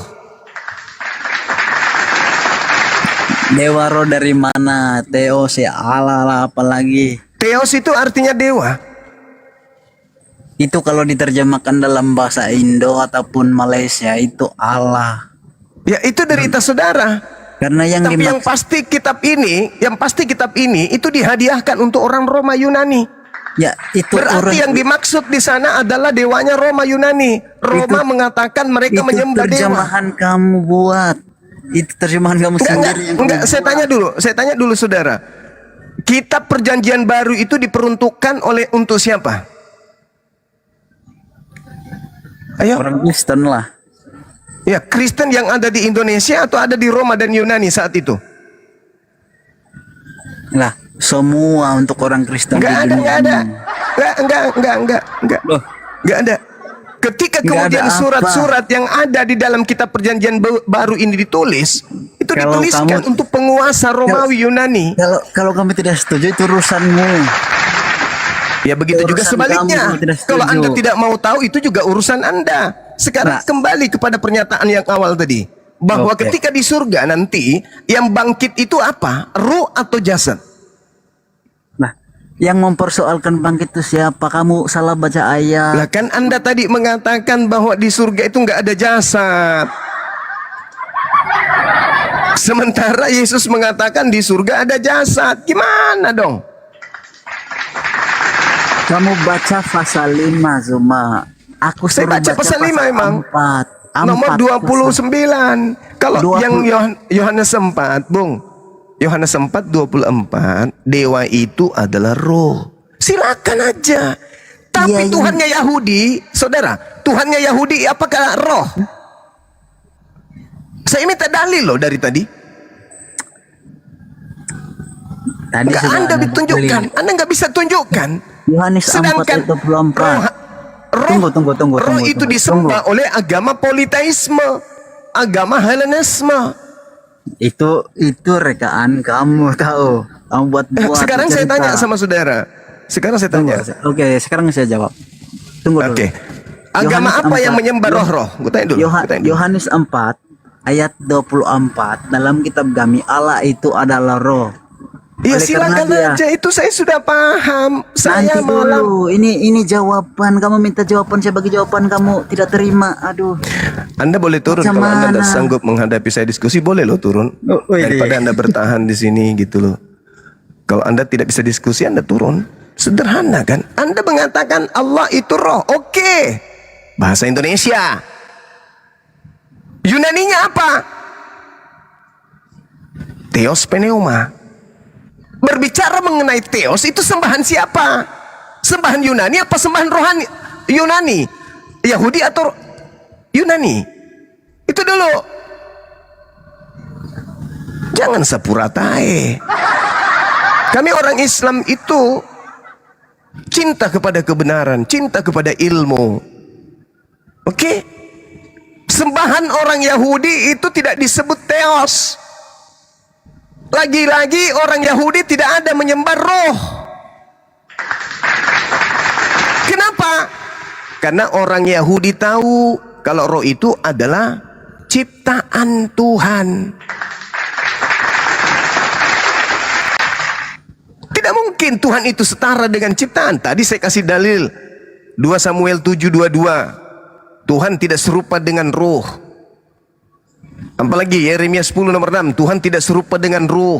Dewa roh dari mana? Theos ya Allah lah apalagi. Theos itu artinya dewa. Itu kalau diterjemahkan dalam bahasa Indo ataupun Malaysia itu Allah. Ya itu derita saudara. Karena yang pasti kitab ini itu dihadiahkan untuk orang Roma Yunani. Ya, itu berarti yang dimaksud di sana adalah dewanya Roma Yunani. Roma mengatakan mereka menyembah dewa. Itu terjemahan kamu buat. Itu terjemahan kamu sendiri. Enggak, saya tanya dulu saudara. Kitab Perjanjian Baru itu diperuntukkan untuk siapa? Ayo. Orang Kristen lah. Ya, Kristen yang ada di Indonesia atau ada di Roma dan Yunani saat itu? Lah, semua untuk orang Kristen. Enggak ada. Ketika kemudian surat-surat yang ada di dalam kitab Perjanjian Baru ini ditulis, itu dituliskan untuk penguasa Romawi Yunani. Kalau kamu tidak setuju itu urusanmu. Ya begitu juga sebaliknya. Kalau Anda tidak mau tahu itu juga urusan Anda. Sekarang kembali kepada pernyataan yang awal tadi. bahwa Oke. ketika di surga nanti yang bangkit itu apa? Ruh atau jasad? Nah, yang mempersoalkan bangkit itu siapa? Kamu salah baca ayat. Lah kan Anda tadi mengatakan bahwa di surga itu nggak ada jasad. Sementara Yesus mengatakan di surga ada jasad. Gimana dong? Kamu baca pasal 5 Zuma. Aku Saya suruh baca pasal 5 emang. 4. Nomor 29. Kalau 20. yang Yohanes 4, Bung. Yohanes 4 24, dewa itu adalah roh. Silakan aja. Tapi Iya, Tuhannya Yahudi, saudara, Tuhannya Yahudi apakah roh? Saya minta dalil loh dari tadi. Tadi Enggak, sudah Anda ada ditunjukkan. dalil. Anda nggak bisa tunjukkan. Yohanes 4 Sedangkan ayat 24. Tunggu. roh itu disembah oleh agama politeisme, agama Helenisme. Itu rekaan kamu tahu. Kamu buat Sekarang saya tanya sama saudara. Sekarang saya tanya. Oke, sekarang saya jawab. Tunggu dulu. Oke. Agama Yohanes apa yang 4, menyembah roh-roh? Gue tanya dulu. gua tanya dulu. Yohanes 4 ayat 24 dalam kitab kami Allah itu adalah roh. Iya, Oleh silakan karena aja. Itu saya sudah paham. Saya Nanti dulu. Ini jawaban. Kamu minta jawaban, saya bagi jawaban, kamu tidak terima. Aduh. Anda boleh turun Macam kalau Anda tidak mana? sanggup menghadapi saya diskusi, boleh loh turun. Daripada Anda bertahan di sini gitu loh. Kalau Anda tidak bisa diskusi, Anda turun. Sederhana kan? Anda mengatakan Allah itu roh. Oke. Bahasa Indonesia. Yunaninya apa? Theos pneuma. Berbicara mengenai Theos itu sembahan siapa? Sembahan Yunani apa sembahan rohani? Yunani, Yahudi atau Yunani? Itu dulu. Jangan sapura tae. Kami orang Islam itu cinta kepada kebenaran, cinta kepada ilmu. Oke? Sembahan orang Yahudi itu tidak disebut Theos. Lagi-lagi orang Yahudi tidak ada menyembah roh. Kenapa? Karena orang Yahudi tahu kalau roh itu adalah ciptaan Tuhan. Tidak mungkin Tuhan itu setara dengan ciptaan. Tadi saya kasih dalil 2 Samuel 7:22. Tuhan tidak serupa dengan roh. Apalagi Yeremia 10 nomor 6, Tuhan tidak serupa dengan ruh.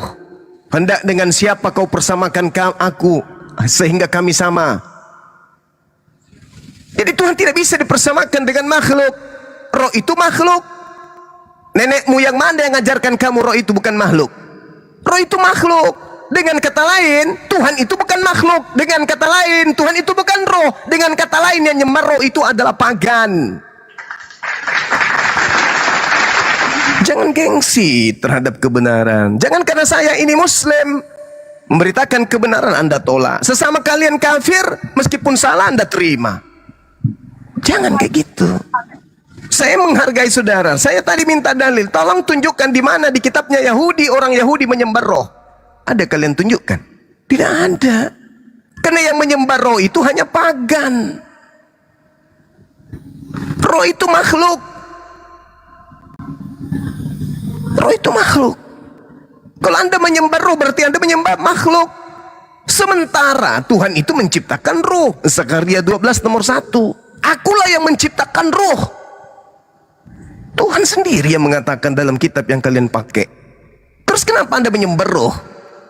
Hendak dengan siapa kau persamakan aku sehingga kami sama. Jadi Tuhan tidak bisa dipersamakan dengan makhluk. Roh itu makhluk. Nenek moyang mana yang ngajarkan kamu roh itu bukan makhluk? Roh itu makhluk. Dengan kata lain, Tuhan itu bukan makhluk. Dengan kata lain, Tuhan itu bukan roh. Dengan kata lain, yang nyembah roh itu adalah pagan. Jangan gengsi terhadap kebenaran. Jangan karena saya ini Muslim memberitakan kebenaran Anda tolak. Sesama kalian kafir, meskipun salah Anda terima. Jangan kayak gitu. Saya menghargai saudara. Saya tadi minta dalil. Tolong tunjukkan di mana di kitabnya Yahudi orang Yahudi menyembah roh. Ada kalian tunjukkan? Tidak ada. Karena yang menyembah roh itu hanya pagan. Roh itu makhluk. Roh itu makhluk. Kalau Anda menyembah roh berarti Anda menyembah makhluk. Sementara Tuhan itu menciptakan roh. Zakaria 12 nomor 1. Akulah yang menciptakan roh. Tuhan sendiri yang mengatakan dalam kitab yang kalian pakai. Terus kenapa Anda menyembah roh?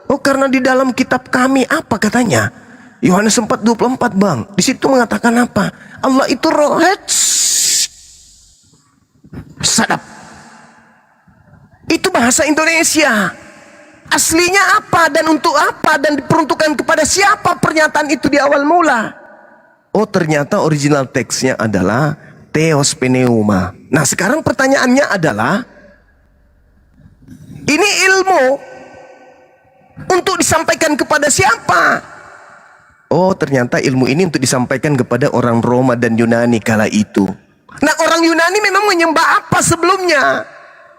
Oh, karena di dalam kitab kami apa katanya? Yohanes 4:24, Bang. Di situ mengatakan apa? Allah itu roh. Sadap. Itu bahasa Indonesia. Aslinya apa dan untuk apa dan diperuntukkan kepada siapa pernyataan itu di awal mula? Oh, ternyata original teksnya adalah Theos pneuma. Nah, sekarang pertanyaannya adalah, ini ilmu untuk disampaikan kepada siapa? Oh, ternyata ilmu ini untuk disampaikan kepada orang Roma dan Yunani kala itu. Nah, orang Yunani memang menyembah apa sebelumnya?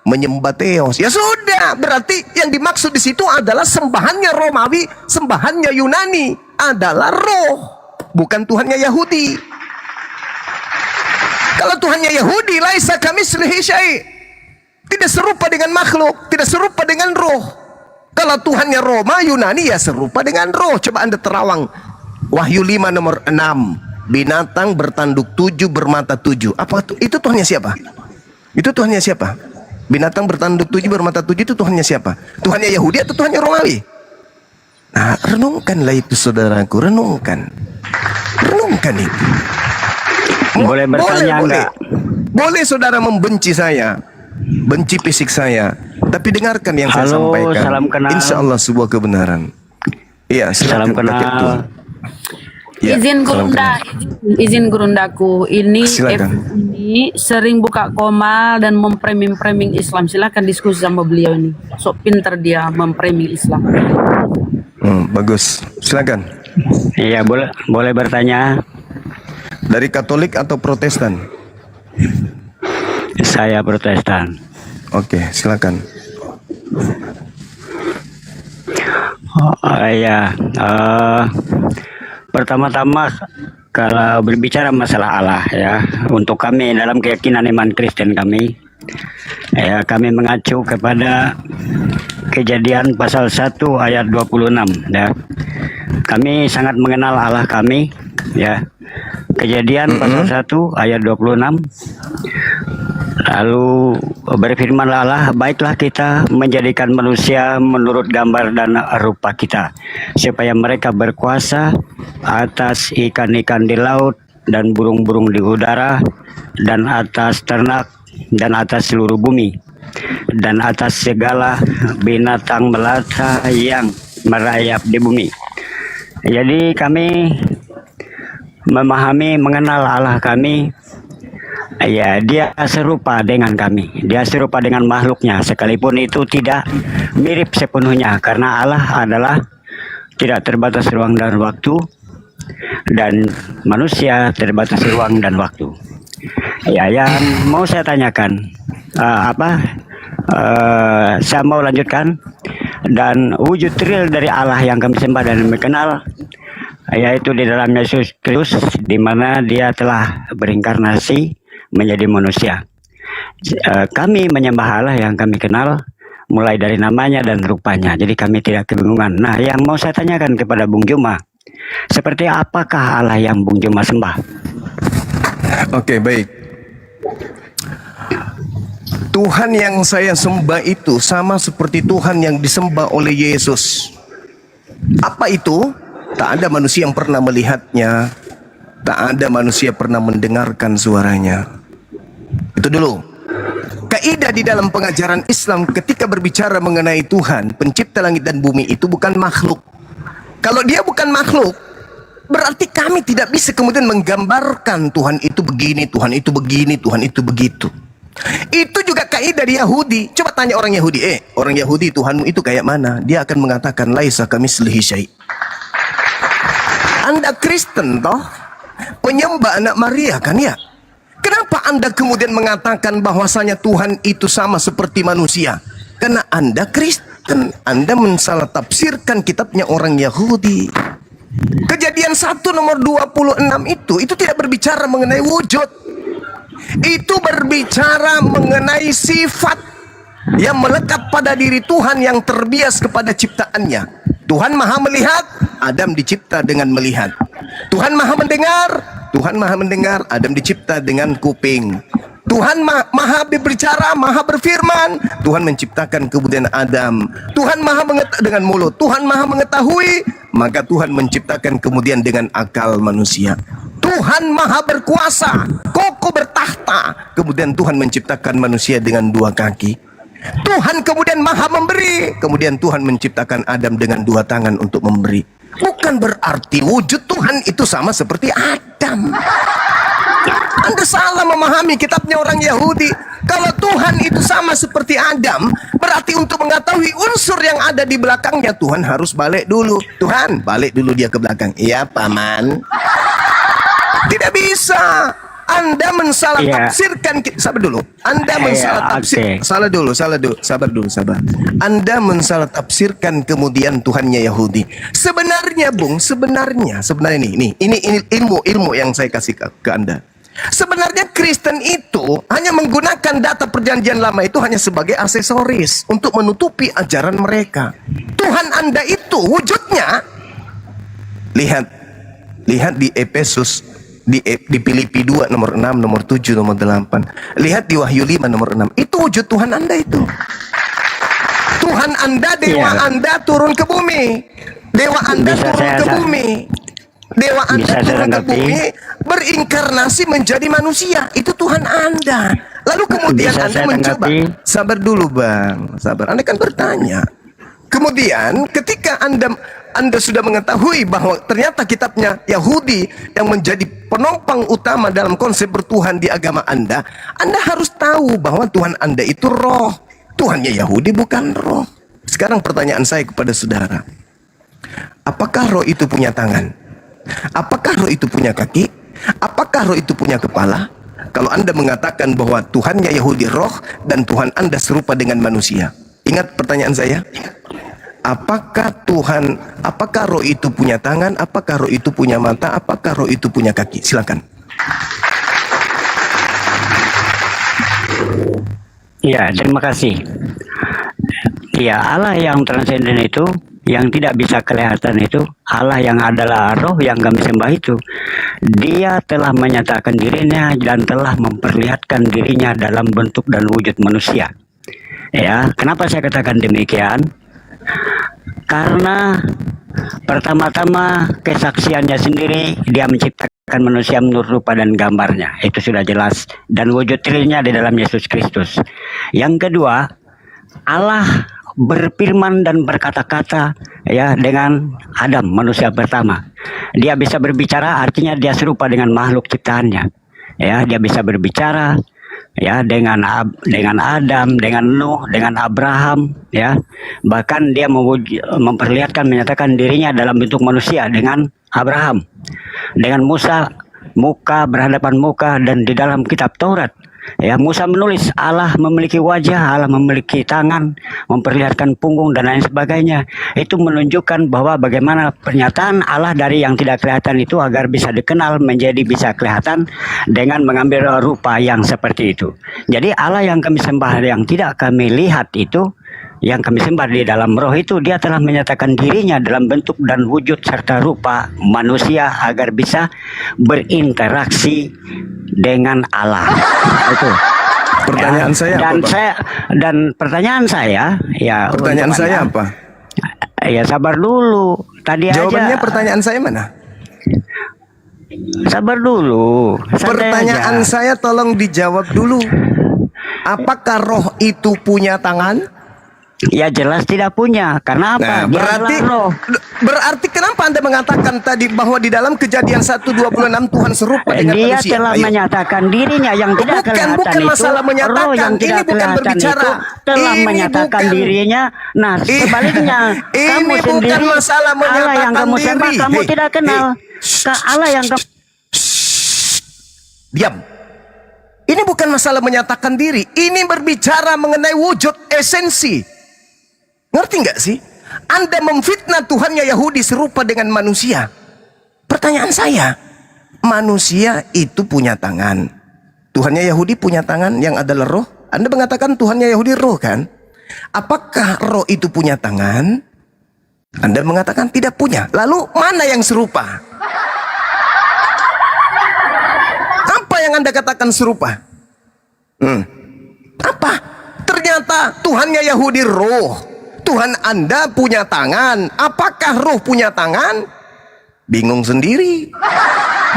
Menyembah Theos. Ya sudah, berarti yang dimaksud di situ adalah sembahannya Romawi, sembahannya Yunani adalah roh, bukan Tuhannya Yahudi. Kalau Tuhannya Yahudi, laisa kamitslihi syai'. Tidak serupa dengan makhluk, tidak serupa dengan roh. Kalau Tuhannya Roma, Yunani ya serupa dengan roh. Coba Anda terawang Wahyu 5 nomor 6. Binatang bertanduk 7, bermata 7. Apa itu Tuhannya siapa? Itu Tuhannya siapa? Binatang bertanduk 7, bermata 7 itu Tuhannya siapa? Tuhannya Yahudi atau Tuhannya Romawi? Nah, renungkanlah itu saudaraku, renungkan. Renungkan itu. Boleh bertanya enggak? Boleh saudara membenci saya, benci fisik saya, tapi dengarkan yang saya Halo, sampaikan. salam kenal. Insya Allah sebuah kebenaran. Iya, Salam silakan pakai itu. kenal. Ya, izin salam Gurunda, kenal. izin Gurundaku. Ini Silakan. ini sering buka komal dan memframing Islam. Silakan diskusi sama beliau ini. Sok pinter dia memframing Islam. Bagus, silakan. Iya, boleh bertanya. Dari Katolik atau Protestan? Saya Protestan. Oke, silakan. Iya. Pertama-tama kalau berbicara masalah Allah ya, untuk kami dalam keyakinan iman Kristen kami, ya kami mengacu kepada Kejadian pasal 1 ayat 26 ya. Kami sangat mengenal Allah kami ya. Kejadian pasal 1 ayat 26. Lalu berfirmanlah Allah, baiklah kita menjadikan manusia menurut gambar dan rupa kita, supaya mereka berkuasa atas ikan-ikan di laut dan burung-burung di udara, dan atas ternak, dan atas seluruh bumi, dan atas segala binatang melata yang merayap di bumi. Jadi kami memahami, mengenal Allah kami. Ya, dia serupa dengan kami. Dia serupa dengan makhluknya, sekalipun itu tidak mirip sepenuhnya, karena Allah adalah tidak terbatas ruang dan waktu, dan manusia terbatas ruang dan waktu. Ya, yang mau saya tanyakan, saya mau lanjutkan, dan wujud real dari Allah yang kami sembah dan mengenal, yaitu di dalam Yesus Kristus, di mana dia telah berinkarnasi menjadi manusia. Kami menyembah Allah yang kami kenal mulai dari namanya dan rupanya. Jadi kami tidak kebingungan. Nah, yang mau saya tanyakan kepada Bung Juma, seperti apakah Allah yang Bung Juma sembah? Oke, baik. Tuhan yang saya sembah itu sama seperti Tuhan yang disembah oleh Yesus. Apa itu? Tak ada manusia yang pernah melihatnya, tak ada manusia pernah mendengarkan suaranya. Itu dulu. Kaidah di dalam pengajaran Islam ketika berbicara mengenai Tuhan, pencipta langit dan bumi, itu bukan makhluk. Kalau dia bukan makhluk, berarti kami tidak bisa kemudian menggambarkan Tuhan itu begini, Tuhan itu begini, Tuhan itu begitu. Itu juga kaidah di Yahudi. Coba tanya orang Yahudi, orang Yahudi, Tuhanmu itu kayak mana? Dia akan mengatakan, laisa kamitslihi syai'. Anda Kristen toh, penyembah anak Maria kan ya? Kenapa Anda kemudian mengatakan bahwasanya Tuhan itu sama seperti manusia? Karena Anda Kristen, Anda mensalah tafsirkan kitabnya orang Yahudi. Kejadian 1 nomor 26 itu tidak berbicara mengenai wujud. Itu berbicara mengenai sifat yang melekat pada diri Tuhan yang terbias kepada ciptaannya. Tuhan maha melihat, Adam dicipta dengan melihat. Tuhan maha mendengar, Adam dicipta dengan kuping. Tuhan maha berbicara, maha berfirman, Tuhan menciptakan kemudian Adam. Tuhan maha mengetahui dengan mulut, Tuhan maha mengetahui, maka Tuhan menciptakan kemudian dengan akal manusia. Tuhan maha berkuasa, kokoh bertahta, kemudian Tuhan menciptakan manusia dengan 2 kaki. Tuhan kemudian maha memberi, kemudian Tuhan menciptakan Adam dengan 2 tangan untuk memberi. Bukan berarti wujud Tuhan itu sama seperti Adam. Anda salah memahami kitabnya orang Yahudi. Kalau Tuhan itu sama seperti Adam, berarti untuk mengetahui unsur yang ada di belakangnya, Tuhan harus balik dulu. Tuhan, balik dulu dia ke belakang. Iya, Paman. Tidak bisa. Anda mensalah tafsirkan, sabar dulu. Anda mensalah tafsir, sabar dulu. Anda mensalah tafsirkan kemudian Tuhannya Yahudi. Sebenarnya, Bung, sebenarnya ini ilmu yang saya kasih ke Anda. Sebenarnya Kristen itu hanya menggunakan data perjanjian lama itu hanya sebagai aksesoris untuk menutupi ajaran mereka. Tuhan Anda itu wujudnya, lihat di Efesus, di Filipi 2 nomor 6, nomor 7, nomor 8. Lihat di Wahyu 5 nomor 6. Itu wujud Tuhan Anda itu. Tuhan Anda, dewa Anda turun ke bumi. Dewa Anda turun ke bumi. Dewa Anda turun ke bumi, berinkarnasi menjadi manusia. Itu Tuhan Anda. Lalu kemudian Anda mencoba. Sabar dulu Bang, sabar. Anda kan bertanya. Kemudian ketika Anda sudah mengetahui bahwa ternyata kitabnya Yahudi yang menjadi penopang utama dalam konsep bertuhan di agama Anda harus tahu bahwa Tuhan Anda itu roh. Tuhannya Yahudi bukan roh. Sekarang pertanyaan saya kepada saudara. Apakah roh itu punya tangan? Apakah roh itu punya kaki? Apakah roh itu punya kepala? Kalau Anda mengatakan bahwa Tuhannya Yahudi roh dan Tuhan Anda serupa dengan manusia. Ingat pertanyaan saya? Apakah roh itu punya tangan? Apakah roh itu punya mata? Apakah roh itu punya kaki? Silakan. Ya, terima kasih. Ya, Allah yang transenden itu, yang tidak bisa kelihatan itu, Allah yang adalah roh yang kami sembah itu, dia telah menyatakan dirinya dan telah memperlihatkan dirinya dalam bentuk dan wujud manusia. Ya, kenapa saya katakan demikian? Karena pertama-tama kesaksiannya sendiri, dia menciptakan manusia menurut rupa dan gambarnya. Itu sudah jelas. Dan wujud realnya di dalam Yesus Kristus. Yang kedua, Allah berfirman dan berkata-kata ya dengan Adam, manusia pertama. Dia bisa berbicara, artinya dia serupa dengan makhluk ciptaannya. Ya, dia bisa berbicara ya dengan Adam, dengan Nuh, dengan Abraham, ya. Bahkan dia memperlihatkan, menyatakan dirinya dalam bentuk manusia dengan Abraham, dengan Musa, muka berhadapan muka. Dan di dalam kitab Taurat, ya, Musa menulis Allah memiliki wajah, Allah memiliki tangan, memperlihatkan punggung dan lain sebagainya. Itu menunjukkan bahwa bagaimana pernyataan Allah dari yang tidak kelihatan itu agar bisa dikenal menjadi bisa kelihatan dengan mengambil rupa yang seperti itu. Jadi Allah yang kami sembah, yang tidak kami lihat itu, yang kami sembah di dalam roh itu, dia telah menyatakan dirinya dalam bentuk dan wujud serta rupa manusia agar bisa berinteraksi dengan Allah. Itu pertanyaan ya. saya Dan apa, dan pertanyaan saya ya, pertanyaan saya apa? Ya sabar dulu. Tadi jawabannya aja. Pertanyaan saya mana? Sabar dulu. Pertanyaan saya tolong dijawab dulu. Apakah roh itu punya tangan? Ya jelas tidak punya. Karena apa? Nah, berarti kenapa Anda mengatakan tadi bahwa di dalam Kejadian 1:26 Tuhan serupa dengan dia manusia? Dia telah menyatakan dirinya yang tidak kelihatan bukan itu. Masalah menyatakan. Roh yang tidak ini bukan kelihatan berbicara. itu telah menyatakan dirinya. Nah, sebaliknya kamu ini sendiri bukan masalah menyatakan Allah yang kamu sembah diri. kamu tidak kenal. Allah yang kamu diam. Ini bukan masalah menyatakan diri. Ini berbicara mengenai wujud esensi. Ngerti nggak sih? Anda memfitnah Tuhannya Yahudi serupa dengan manusia. Pertanyaan saya, manusia itu punya tangan. Tuhannya Yahudi punya tangan yang adalah roh. Anda mengatakan Tuhannya Yahudi roh kan? Apakah roh itu punya tangan? Anda mengatakan tidak punya. Lalu mana yang serupa? Apa yang Anda katakan serupa? Apa? Ternyata Tuhannya Yahudi roh. Tuhan Anda punya tangan. Apakah roh punya tangan? Bingung sendiri.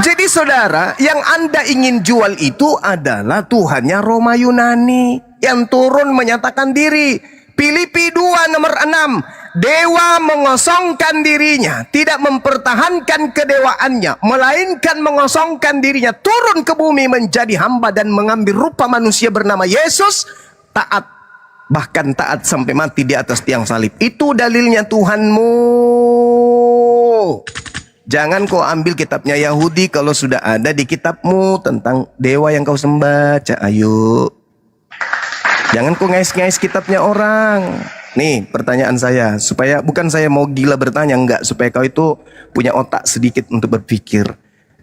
Jadi saudara, yang Anda ingin jual itu adalah Tuhannya Roma Yunani yang turun menyatakan diri. Filipi 2 nomor 6. Dewa mengosongkan dirinya, tidak mempertahankan kedewaannya, melainkan mengosongkan dirinya, turun ke bumi menjadi hamba dan mengambil rupa manusia bernama Yesus, taat. Bahkan taat sampai mati di atas tiang salib. Itu dalilnya Tuhanmu. Jangan kau ambil kitabnya Yahudi kalau sudah ada di kitabmu tentang dewa yang kau sembah. Ayo. Jangan kau ngais-ngais kitabnya orang. Nih pertanyaan saya. Supaya bukan saya mau gila bertanya. Enggak. Supaya kau itu punya otak sedikit untuk berpikir.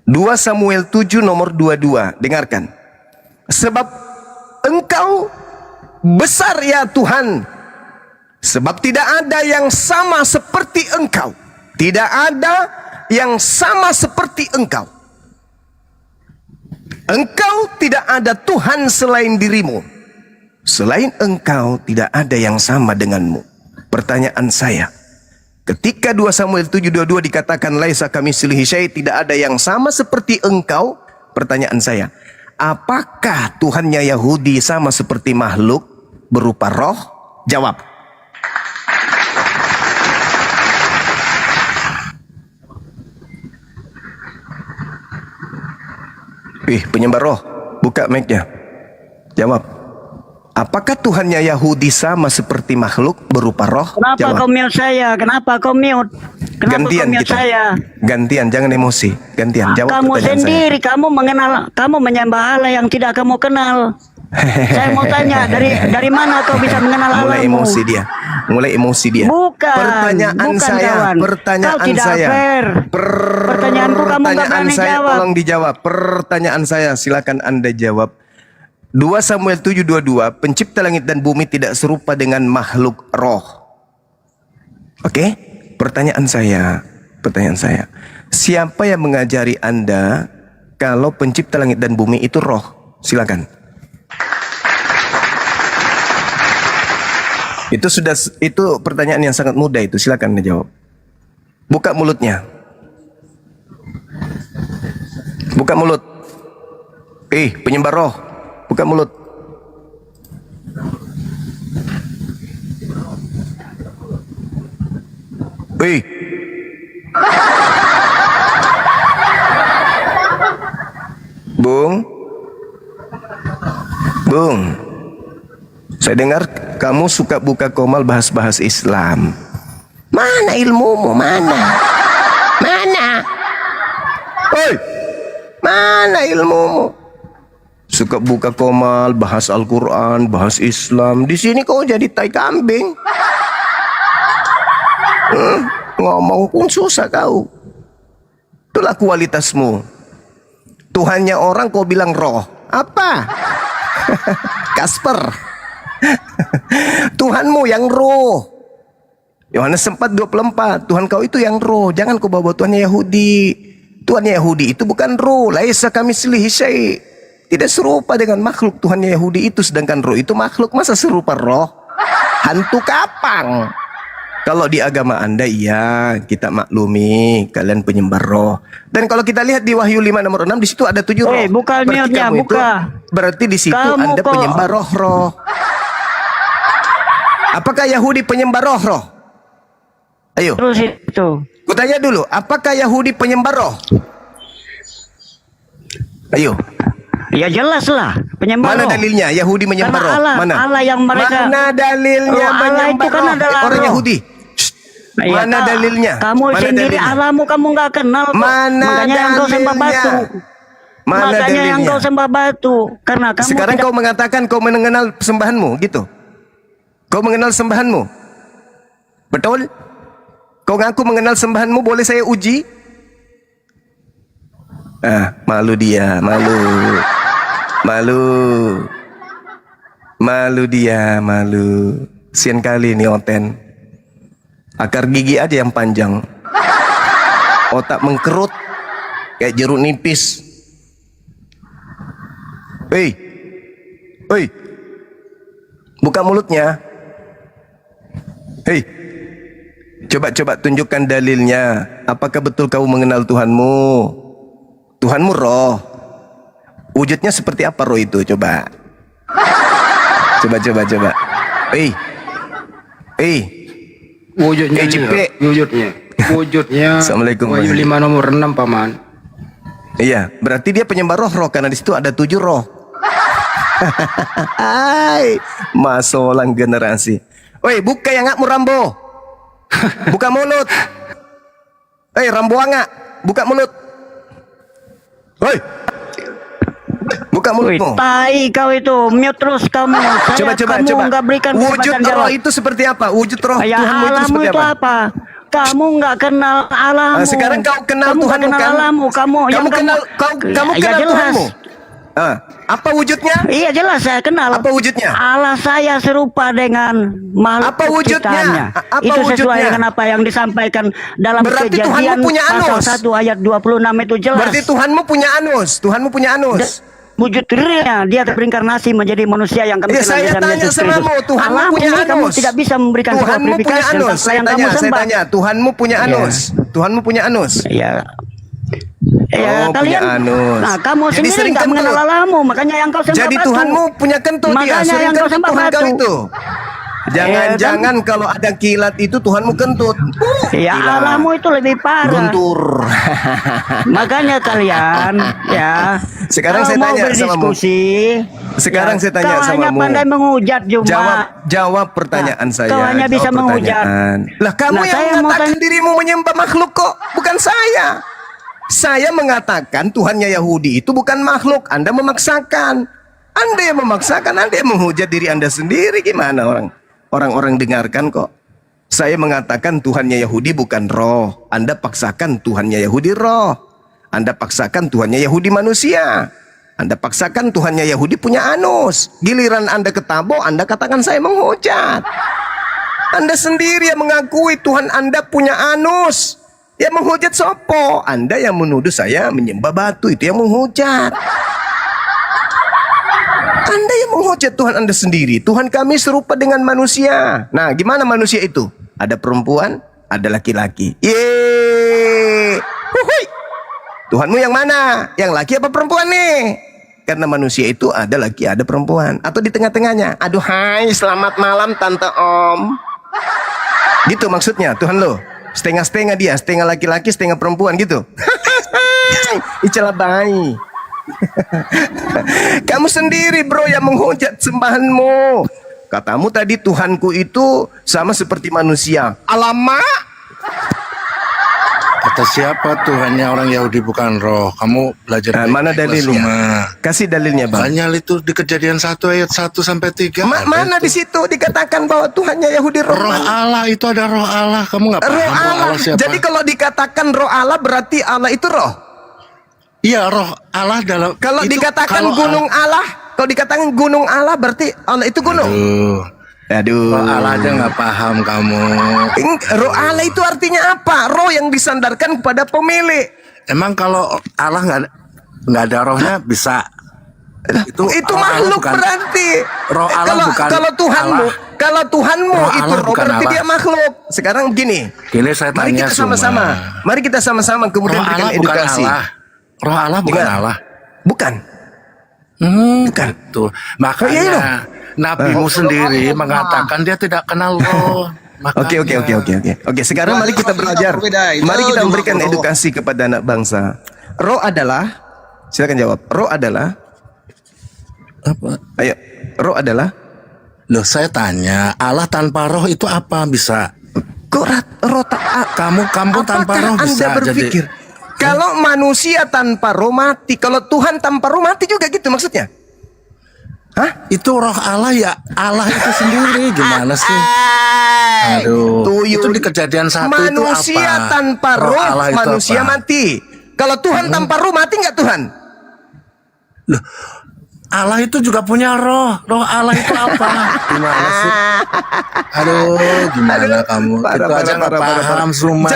2 Samuel 7 nomor 22. Dengarkan. Sebab Engkau besar ya Tuhan. Sebab tidak ada yang sama seperti Engkau. Tidak ada yang sama seperti Engkau. Engkau tidak ada Tuhan selain dirimu. Selain Engkau tidak ada yang sama denganmu. Pertanyaan saya, ketika 2 Samuel 7:22 dikatakan laisa kamitslihi syai', tidak ada yang sama seperti Engkau. Pertanyaan saya, apakah Tuhannya Yahudi sama seperti makhluk berupa roh? Jawab. Penyembah roh, buka mic-nya. Jawab. Apakah Tuhannya Yahudi sama seperti makhluk berupa roh? Kenapa Jawab. kau mute saya? Kenapa kau mute? Kenapa Gantian kau mute kita. saya? Gantian, jangan emosi. Gantian, jawab Kamu pertanyaan sendiri, kamu menyembah Allah yang tidak kamu kenal. Saya mau tanya, dari mana kau bisa mengenal saya. Mulai Allahmu? emosi dia. Mulai emosi dia. Bukan. Pertanyaan bukan, saya, kawan. pertanyaan Kau tidak saya. fair. Pertanyaanku kamu nggak Pertanyaan berani saya jawab. tolong dijawab. Pertanyaan saya silakan Anda jawab. 2 Samuel 7:22, pencipta langit dan bumi tidak serupa dengan makhluk roh. Oke? Pertanyaan saya. Siapa yang mengajari Anda kalau pencipta langit dan bumi itu roh? Silakan. Itu pertanyaan yang sangat mudah itu. Silakan dijawab. Buka mulutnya. Buka mulut. Penyembah roh. Buka mulut. Bung. Saya dengar kamu suka buka komal bahas-bahas Islam. Mana ilmumu? Mana? Mana ilmumu? Suka buka komal, bahas Al-Quran, bahas Islam. Di sini kau jadi tai kambing. Ngomong pun susah kau. Itulah kualitasmu. Tuhannya orang kau bilang roh. Apa? Kasper. Tuhanmu yang roh. Yohanes 4:24. Tuhan kau itu yang roh. Jangan kau bawa Tuhannya Yahudi. Tuhannya Yahudi itu bukan roh. Laisa kamitslihi syai'. Tidak serupa dengan makhluk Tuhannya Yahudi itu. Sedangkan roh itu makhluk. Masa serupa roh? Hantu kapang. Kalau di agama Anda, iya, kita maklumi kalian penyembah roh. Dan kalau kita lihat di Wahyu 5 nomor 6, di situ ada 7 roh. Buka Berarti mute-nya, kamu buka. Berarti di situ Kamu Anda kok- penyembah roh-roh. Apakah Yahudi penyembah roh-roh? Ayo. Terus itu. Kutanya dulu, apakah Yahudi penyembah roh? Ayo. Ya jelas lah, penyembah Mana roh. dalilnya Yahudi menyembah Karena roh? Allah, Mana? Allah yang mereka. Mana dalilnya Allah menyembah itu kan roh? adalah Orang roh. Yahudi. Ya, Mana dalilnya? Kamu Mana sendiri dalilnya? Allahmu kamu nggak kenal kok. Mana Makanya yang kau sembah dalilnya? batu. Mana Makanya dalilnya? yang kau sembah batu. Karena kamu Sekarang tidak kau mengatakan kau mengenal sembahanmu, gitu. Kau mengenal sembahanmu. Betul? Kau ngaku mengenal sembahanmu, boleh saya uji? Malu dia, malu. Malu dia, malu. Sian kali nih Oten. Akar gigi aja yang panjang. Otak mengkerut kayak jeruk nipis. Hei. Buka mulutnya. Hei. Coba tunjukkan dalilnya. Apakah betul kau mengenal Tuhanmu? Tuhanmu roh. Wujudnya seperti apa roh itu? Coba. Coba. Wujudnya Assalamualaikum. Wahyu 5 nomor 6 paman. Iya, berarti dia penyembah roh karena di situ ada 7 roh. Hai, masolang generasi. Woi, buka yang ngakmu Rambo. Buka mulut. Rambo angak, buka mulut. Woi. Buka mulutmu. tai kau itu, mute terus kamu. Coba. Kamu nggak berikan Wujud kesempatan roh jawab. itu seperti apa? Wujud roh Ya, Tuhanmu itu Allahmu seperti itu apa? apa? Kamu nggak kenal Allahmu. Sekarang kau kenal kamu nggak Tuhanmu kenal kan? Allahmu. Kamu Kamu yang kenal ya Tuhanmu. Apa wujudnya? Iya jelas saya kenal. Apa wujudnya? Allah saya serupa dengan makhluk Apa wujudnya? ciptaannya. Apa Itu sesuai wujudnya? dengan apa yang disampaikan dalam Berarti Kejadian Tuhanmu punya pasal anus. 1 ayat 26 itu jelas. Berarti Tuhanmu punya anus. Tuhanmu punya anus. Wujud realnya dia berinkarnasi menjadi manusia yang kami Ya, kenal saya di dalam tanya Yesus sama Kristus. kamu, Tuhanmu Allahmu punya ini kamu anus. tidak bisa memberikan sebuah Tuhanmu punya verifikasi tentang anus. apa yang kamu Saya sembah. tanya, Tuhanmu punya Iya. anus. Tuhanmu punya anus. Ya. Ya, Oh, punya kalian, anus. nah kamu Jadi sendiri sering nggak mengenal kentut. Allahmu, makanya yang kau sembah Jadi batu. Tuhanmu punya kentut dia. Makanya Sering yang kau kentut sembah Tuhan kau batu. itu. Jangan-jangan kalau ada kilat itu Tuhanmu kentut. Ya Kilat. Allahmu itu lebih parah. Guntur. Makanya kalian ya. Sekarang kalau saya mau tanya samamu. berdiskusi, Sekarang saya tanya kau hanya samamu. pandai menghujat cuma. Jawab pertanyaan saya. Kau hanya bisa Jawab menghujat. pertanyaan. Lah kamu Nah, yang saya mau mengatakan dirimu menyembah makhluk kok, bukan saya. Saya mengatakan Tuhannya Yahudi itu bukan makhluk. Anda memaksakan. Anda yang memaksakan, Anda yang menghujat diri Anda sendiri. Gimana orang-orang dengarkan kok. Saya mengatakan Tuhannya Yahudi bukan roh. Anda paksakan Tuhannya Yahudi roh. Anda paksakan Tuhannya Yahudi manusia. Anda paksakan Tuhannya Yahudi punya anus. Giliran Anda ketabo, Anda katakan saya menghujat. Anda sendiri yang mengakui Tuhan Anda punya anus. Ya menghujat sopo. Anda yang menuduh saya menyembah batu, itu yang menghujat. Anda yang menghujat Tuhan Anda sendiri. Tuhan kami serupa dengan manusia. Nah, gimana manusia itu? Ada perempuan, ada laki-laki. Yeay. Huhui. Tuhanmu yang mana? Yang laki apa perempuan nih? Karena manusia itu ada laki, ada perempuan. Atau di tengah-tengahnya. Aduh, hai, selamat malam Tante Om. Gitu maksudnya Tuhan lo. Setengah-setengah dia, setengah laki-laki, setengah perempuan gitu. Icalah bayi. Kamu sendiri bro yang menghujat sembahanmu. Katamu tadi Tuhanku itu sama seperti manusia. Alamak. Kata siapa Tuhannya orang Yahudi bukan roh? Kamu belajar Mana baik-baik, dalilnya? Mas. Kasih dalilnya bang. Banyak itu di Kejadian 1 ayat 1 sampai 3. Mana di situ dikatakan bahwa Tuhannya Yahudi roh? Roh Allah itu ada roh Allah. Kamu nggak paham Roh Allah. siapa? Jadi kalau dikatakan roh Allah berarti Allah itu roh. Iya roh Allah dalam. Kalau itu dikatakan kalau gunung Allah, kalau dikatakan gunung Allah berarti Allah itu gunung. Aduh. Roh Allah aja nggak paham kamu. Roh Allah itu artinya apa? Roh yang disandarkan kepada pemilik. Emang kalau Allah nggak ada rohnya bisa? Itu Allah makhluk bukan, berarti. Roh Allah bukan kalau Tuhanmu, Allah. kalau Tuhanmu Roh itu Allah roh bukan berarti Allah. dia makhluk. Sekarang begini. Gini saya Mari tanya kita sama-sama. Mari kita sama-sama kemudian Roh berikan Allah bukan edukasi. Allah. Roh Allah bukan Dengar. Allah. Bukan. Bukan. Tuh. Makanya iya dong. nabimu sendiri mengatakan dia tidak kenal roh. Oke. Oke, sekarang mari kita belajar. Mari kita memberikan edukasi kepada anak bangsa. Roh adalah, silakan jawab. Roh adalah apa? Ayo, roh adalah. Loh, saya tanya, Allah tanpa roh itu apa bisa? Kok roh kamu tanpa roh bisa Anda berpikir? jadi. Kalau manusia tanpa roh mati, kalau Tuhan tanpa roh mati juga gitu maksudnya? Hah? Itu roh Allah ya, Allah itu sendiri gimana sih? Aduh, itu di Kejadian 1 itu apa? Manusia tanpa roh, Allah itu manusia apa? mati. Kalau Tuhan tanpa roh mati nggak Tuhan? Loh, Allah itu juga punya roh. Roh Allah itu apa? Gimana sih? Aduh, gimana kamu? Itu aja nggak paham semua.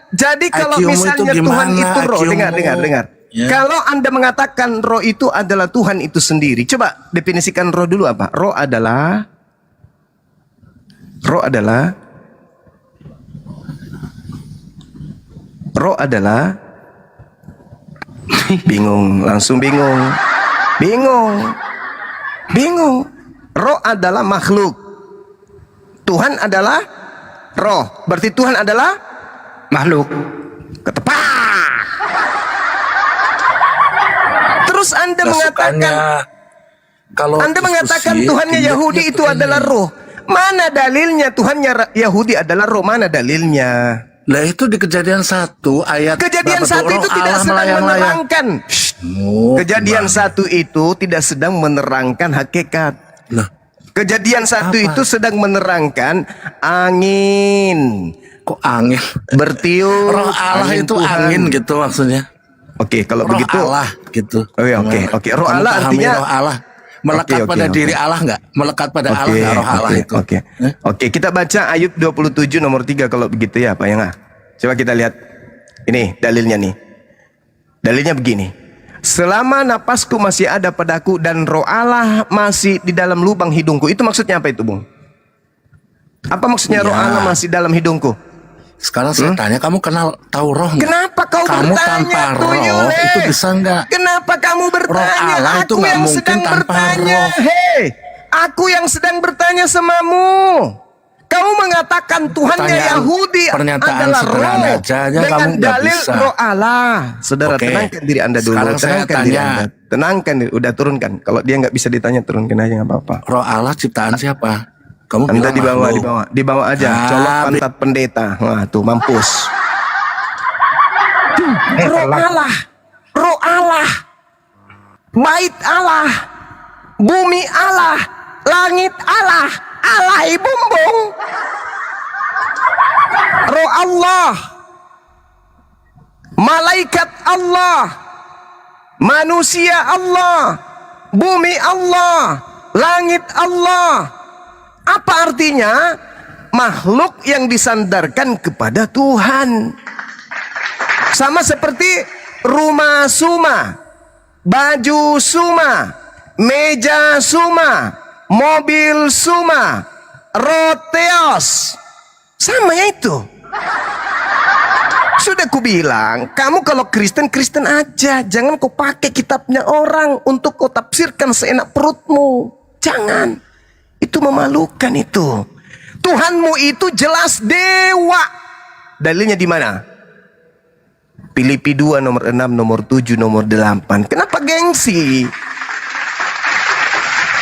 Jadi kalau IQ-mu misalnya itu Tuhan gimana, itu roh, IQ-mu? dengar. Ya. Kalau Anda mengatakan roh itu adalah Tuhan itu sendiri, coba definisikan roh dulu apa? Roh adalah langsung bingung. Roh adalah makhluk. Tuhan adalah roh. Berarti Tuhan adalah makhluk. Ketepak. Terus Anda mengatakan Anda mengatakan Tuhannya Yahudi itu adalah roh. Mana dalilnya Tuhannya Yahudi adalah roh? Mana dalilnya? Lah itu di Kejadian 1 ayat Kejadian berapa 1 tuh? itu Roh tidak Allah sedang melayang-layang. menerangkan. Kejadian 1 itu tidak sedang menerangkan hakikat. Kejadian 1 itu sedang menerangkan angin. Kok angin? Bertiup. Roh Allah itu Tuhan. angin gitu maksudnya. Oke, kalau roh begitu. Allah gitu. Oh ya, oke. Roh Kamu Allah pahami artinya roh Allah melekat pada diri Allah nggak? Melekat pada Allah nggak roh Allah itu? Oke, kita baca Ayub 27 nomor 3 kalau begitu ya Pak Yanga. Coba kita lihat. Ini dalilnya nih. Dalilnya begini. Selama napasku masih ada padaku dan roh Allah masih di dalam lubang hidungku. Itu maksudnya apa itu, Bung? Apa maksudnya roh Allah masih dalam hidungku? Sekarang saya tanya, kamu tahu roh nggak? Kenapa kau kamu bertanya, tanpa roh Tuyul, itu bisa nggak? Kenapa kamu bertanya? Roh Allah itu Aku nggak yang mungkin sedang tanpa bertanya. roh. Hei, aku yang sedang bertanya samamu. Kamu mengatakan Tuhannya Yahudi pernyataan adalah sederhana roh aja dengan kamu nggak dalil bisa. roh Allah. Saudara, Oke. tenangkan diri Anda dulu. Sekarang saya Tenangkan diri tanya. Anda. Tenangkan diri. Udah turunkan. Kalau dia nggak bisa ditanya, turunkan aja nggak apa-apa. Roh Allah ciptaan siapa? Kamu Anda bilang makhluk. dibawa aja. Colok pantat pendeta. Wah, tuh mampus. Roh Allah, bait Allah, bumi Allah, langit Allah, Allah bumbung. Roh Allah, malaikat Allah, manusia Allah, bumi Allah, langit Allah. Apa artinya? Makhluk yang disandarkan kepada Tuhan. Sama seperti rumah suma, baju suma, meja suma, mobil suma, roteos. Sama ya itu. Sudah kubilang, kamu kalau Kristen, Kristen aja. Jangan kau pakai kitabnya orang untuk kau tafsirkan seenak perutmu. Jangan. Itu memalukan itu. Tuhanmu itu jelas dewa. Dalilnya di mana? Filipi 2 nomor 6, nomor 7, nomor 8. Kenapa gengsi?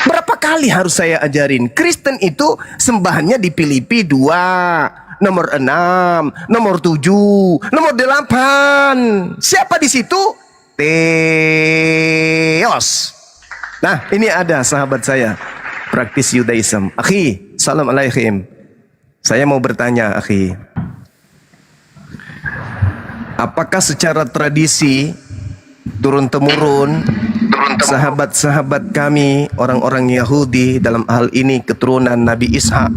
Berapa kali harus saya ajarin? Kristen itu sembahannya di Filipi 2, nomor 6, nomor 7, nomor 8. Siapa di situ? Theos. Nah, ini ada sahabat saya, praktis Yudaism. Akhi, salam alaikum. Saya mau bertanya, akhi. Apakah secara tradisi turun-temurun sahabat-sahabat kami orang-orang Yahudi dalam hal ini keturunan Nabi Ishak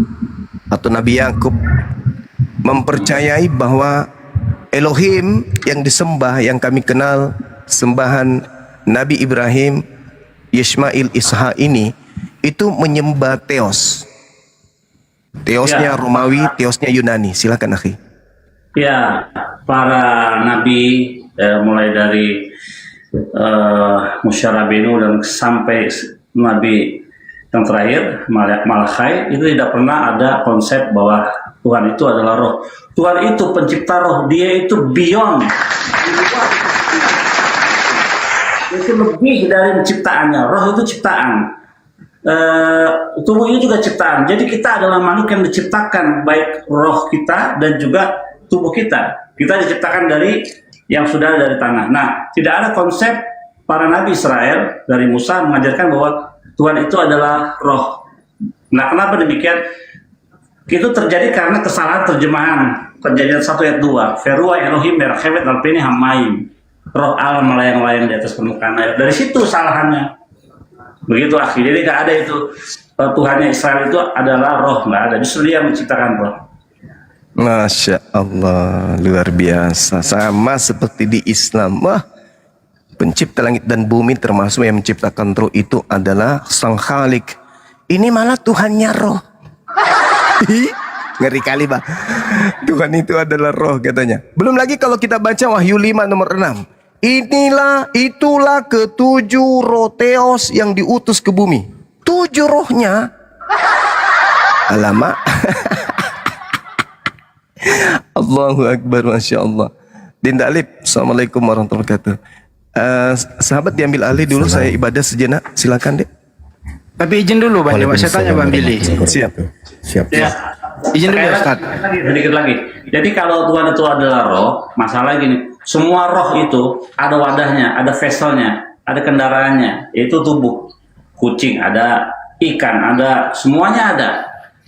atau Nabi Yakub mempercayai bahwa Elohim yang disembah, yang kami kenal sembahan Nabi Ibrahim, Yismail, Ishak ini itu menyembah Theos. Theosnya Romawi, Theosnya Yunani. Silakan akhi. Ya, para nabi mulai dari Musa Rabbeinu dan sampai nabi yang terakhir Malachi itu tidak pernah ada konsep bahwa Tuhan itu adalah roh. Tuhan itu pencipta roh, dia itu beyond. Itu lebih dari ciptaannya. Roh itu ciptaan. Tubuh ini juga ciptaan. Jadi kita adalah makhluk yang diciptakan, baik roh kita dan juga tubuh kita. Kita diciptakan dari yang sudah dari tanah. Nah, tidak ada konsep para nabi Israel dari Musa mengajarkan bahwa Tuhan itu adalah roh. Nah, kenapa demikian? Itu terjadi karena kesalahan terjemahan. Kejadian 1 ayat 2. Verua Elohim merkhevet alpini hamaim. Roh Allah melayang-layang di atas permukaan air. Dari situ salahannya. Begitu akhi. Jadi nggak ada itu Tuhannya Israel itu adalah roh, nggak ada. Justru dia menciptakan roh. Masya Allah, luar biasa. Sama seperti di Islam. Wah, pencipta langit dan bumi termasuk yang menciptakan roh itu adalah Sang Khalik. Ini malah Tuhannya roh. Ngeri kali, Pak. Tuhan itu adalah roh katanya. Belum lagi kalau kita baca Wahyu 5 nomor 6. Itulah ketujuh roh Theos yang diutus ke bumi. 7 rohnya. Alamak. Allahu Akbar, Masya Allah. Dinda Alif, Assalamualaikum warahmatullahi wabarakatuh. Sahabat diambil alih dulu, saya ibadah sejenak. Silakan, Dek. Tapi izin dulu Bang, saya tanya Bang Billy. Siap. Ya. Izin dulu Ustaz. Sedikit lagi. Jadi kalau Tuhan itu adalah roh, masalah gini, semua roh itu ada wadahnya, ada vesselnya, ada kendaraannya, yaitu tubuh. Kucing ada, ikan ada, semuanya ada.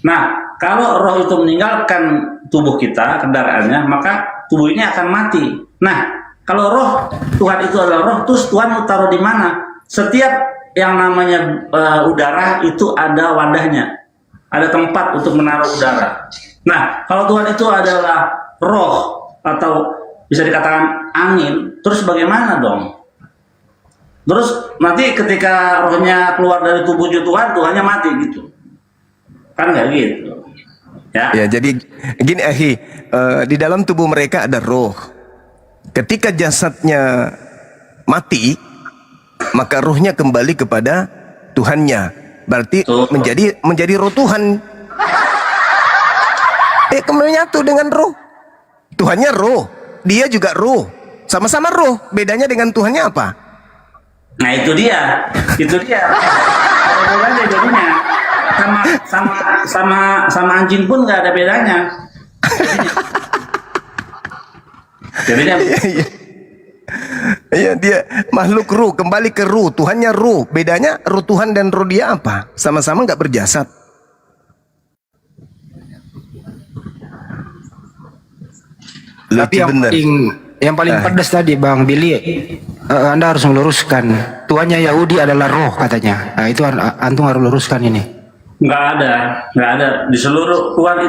Nah, kalau roh itu meninggalkan tubuh kita, kendaraannya, maka tubuh ini akan mati. Nah, Kalau roh Tuhan itu adalah roh, terus Tuhan mau taruh di mana? Setiap yang namanya udara itu ada wadahnya, ada tempat untuk menaruh udara. Nah, kalau Tuhan itu adalah roh atau bisa dikatakan angin, terus bagaimana dong? Terus nanti ketika rohnya keluar dari tubuh Tuhan, Tuhannya mati gitu. Kan nggak gitu. Ya, jadi gini Ahi, di dalam tubuh mereka ada roh. Ketika jasadnya mati, maka rohnya kembali kepada Tuhannya. Berarti menjadi roh Tuhan. Kembali nyatu dengan roh. Tuhannya roh, dia juga roh. Sama-sama roh, bedanya dengan Tuhannya apa? Nah itu dia. Ada bedanya jadinya. Sama anjing pun nggak ada bedanya. Jadinya. Iya, dia makhluk ruh, kembali ke ruh. Tuhannya ruh. Bedanya ruh Tuhan dan ruh dia apa? Sama-sama nggak berjasad. Tapi yang paling pedas tadi Bang Billy, Anda harus meluruskan. Tuhannya Yahudi adalah roh katanya. Nah, itu antum harus luruskan ini. Nggak ada. Di seluruh Tuhan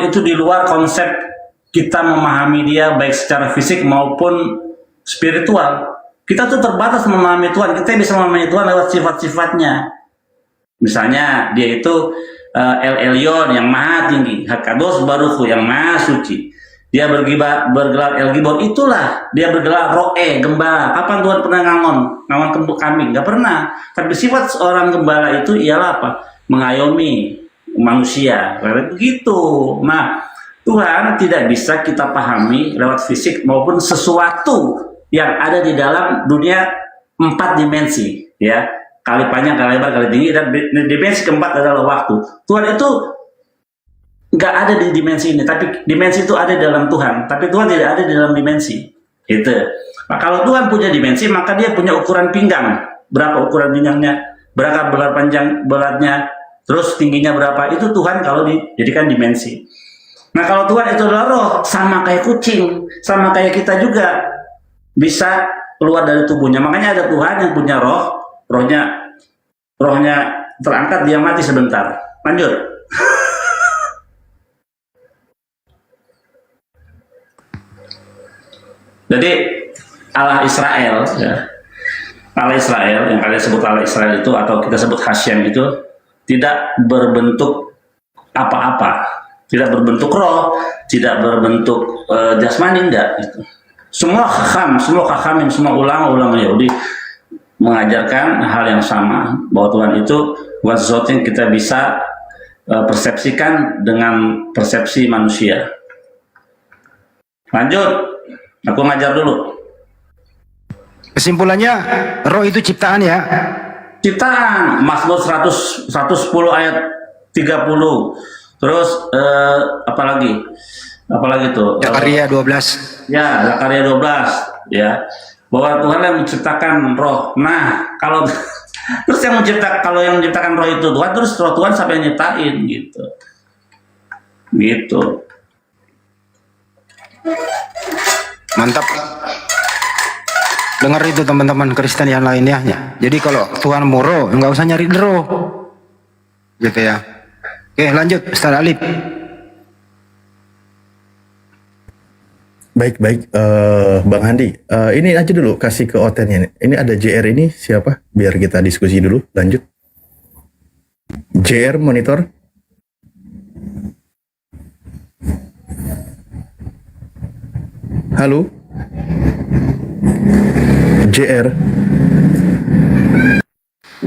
itu di luar konsep kita memahami dia baik secara fisik maupun spiritual. Kita tuh terbatas memahami Tuhan. Kita bisa memahami Tuhan lewat sifat-sifatnya. Misalnya dia itu El Elyon yang maha tinggi, Hakados Baruchu yang maha suci. Dia bergelar El Gibor, itulah dia bergelar Roe, gembala. Kapan Tuhan pernah ngangon kembuk kambing? Gak pernah. Tapi sifat seorang gembala itu ialah apa? Mengayomi manusia. Begitu. Nah, Tuhan tidak bisa kita pahami lewat fisik maupun sesuatu yang ada di dalam dunia 4 dimensi, ya. Kali panjang, kali lebar, kali tinggi, dan dimensi keempat adalah waktu. Tuhan itu nggak ada di dimensi ini, tapi dimensi itu ada di dalam Tuhan, tapi Tuhan tidak ada di dalam dimensi. Itu. Nah, kalau Tuhan punya dimensi, maka dia punya ukuran pinggang. Berapa ukuran pinggangnya? Berapa berat panjang beratnya? Terus tingginya berapa? Itu Tuhan kalau dijadikan dimensi. Nah, kalau Tuhan itu adalah roh, sama kayak kucing, sama kayak kita juga bisa keluar dari tubuhnya. Makanya ada Tuhan yang punya roh, rohnya terangkat, dia mati sebentar. Lanjut. Jadi Allah Israel, ya. Allah Israel yang kalian sebut Allah Israel itu atau kita sebut Hashem itu tidak berbentuk apa-apa, tidak berbentuk roh, tidak berbentuk jasmani, enggak. Gitu. Semua khakamim, semua ulama Yahudi mengajarkan hal yang sama, bahwa Tuhan itu bukan sesuatu yang kita bisa persepsikan dengan persepsi manusia. Lanjut, aku ngajar dulu. Kesimpulannya, roh itu ciptaan ya? Ciptaan, Mazmur 110 ayat 30. Terus apalagi tuh? Zakaria 12. Ya, Zakaria 12, ya. Bahwa Tuhan yang menciptakan roh. Nah, kalau terus yang menciptakan roh itu Tuhan, terus roh Tuhan siapa yang nyiptain gitu. Gitu. Mantap. Dengar itu teman-teman Kristen yang lainnya. Jadi kalau Tuhan mau roh, nggak usah nyari roh. Gitu ya. Oke, lanjut Ustaz Alif. Baik, Bang Handi. Ini aja dulu kasih ke Otennya. Ini ada JR ini siapa? Biar kita diskusi dulu. Lanjut. JR monitor. Halo. JR.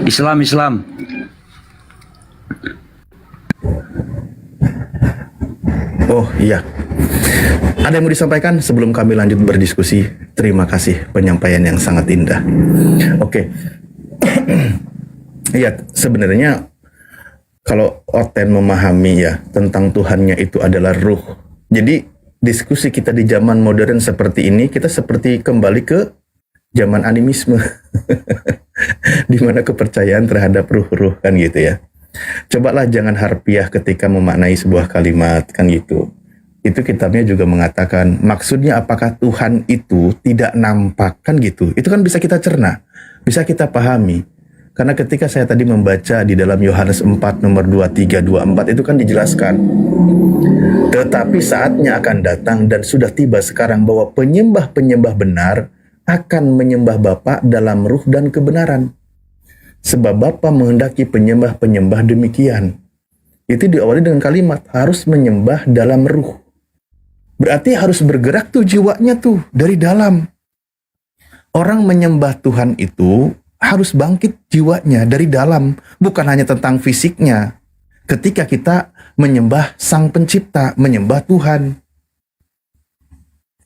Islam. Oh iya. Ada yang mau disampaikan sebelum kami lanjut berdiskusi? Terima kasih penyampaian yang sangat indah. Oke. Iya, sebenarnya kalau Oten memahami ya tentang Tuhannya itu adalah ruh. Jadi diskusi kita di zaman modern seperti ini, kita seperti kembali ke zaman animisme. Di mana kepercayaan terhadap ruh-ruh kan gitu ya. Cobalah jangan harfiah ketika memaknai sebuah kalimat kan gitu. Itu kitabnya juga mengatakan, maksudnya apakah Tuhan itu tidak nampak, kan gitu. Itu kan bisa kita cerna, bisa kita pahami. Karena ketika saya tadi membaca di dalam Yohanes 4 nomor 23, 24 itu kan dijelaskan, tetapi saatnya akan datang dan sudah tiba sekarang bahwa penyembah-penyembah benar akan menyembah Bapa dalam ruh dan kebenaran. Sebab Bapa menghendaki penyembah-penyembah demikian. Itu diawali dengan kalimat harus menyembah dalam ruh. Berarti harus bergerak tuh jiwanya tuh dari dalam. Orang menyembah Tuhan itu harus bangkit jiwanya dari dalam, bukan hanya tentang fisiknya. Ketika kita menyembah Sang Pencipta, menyembah Tuhan,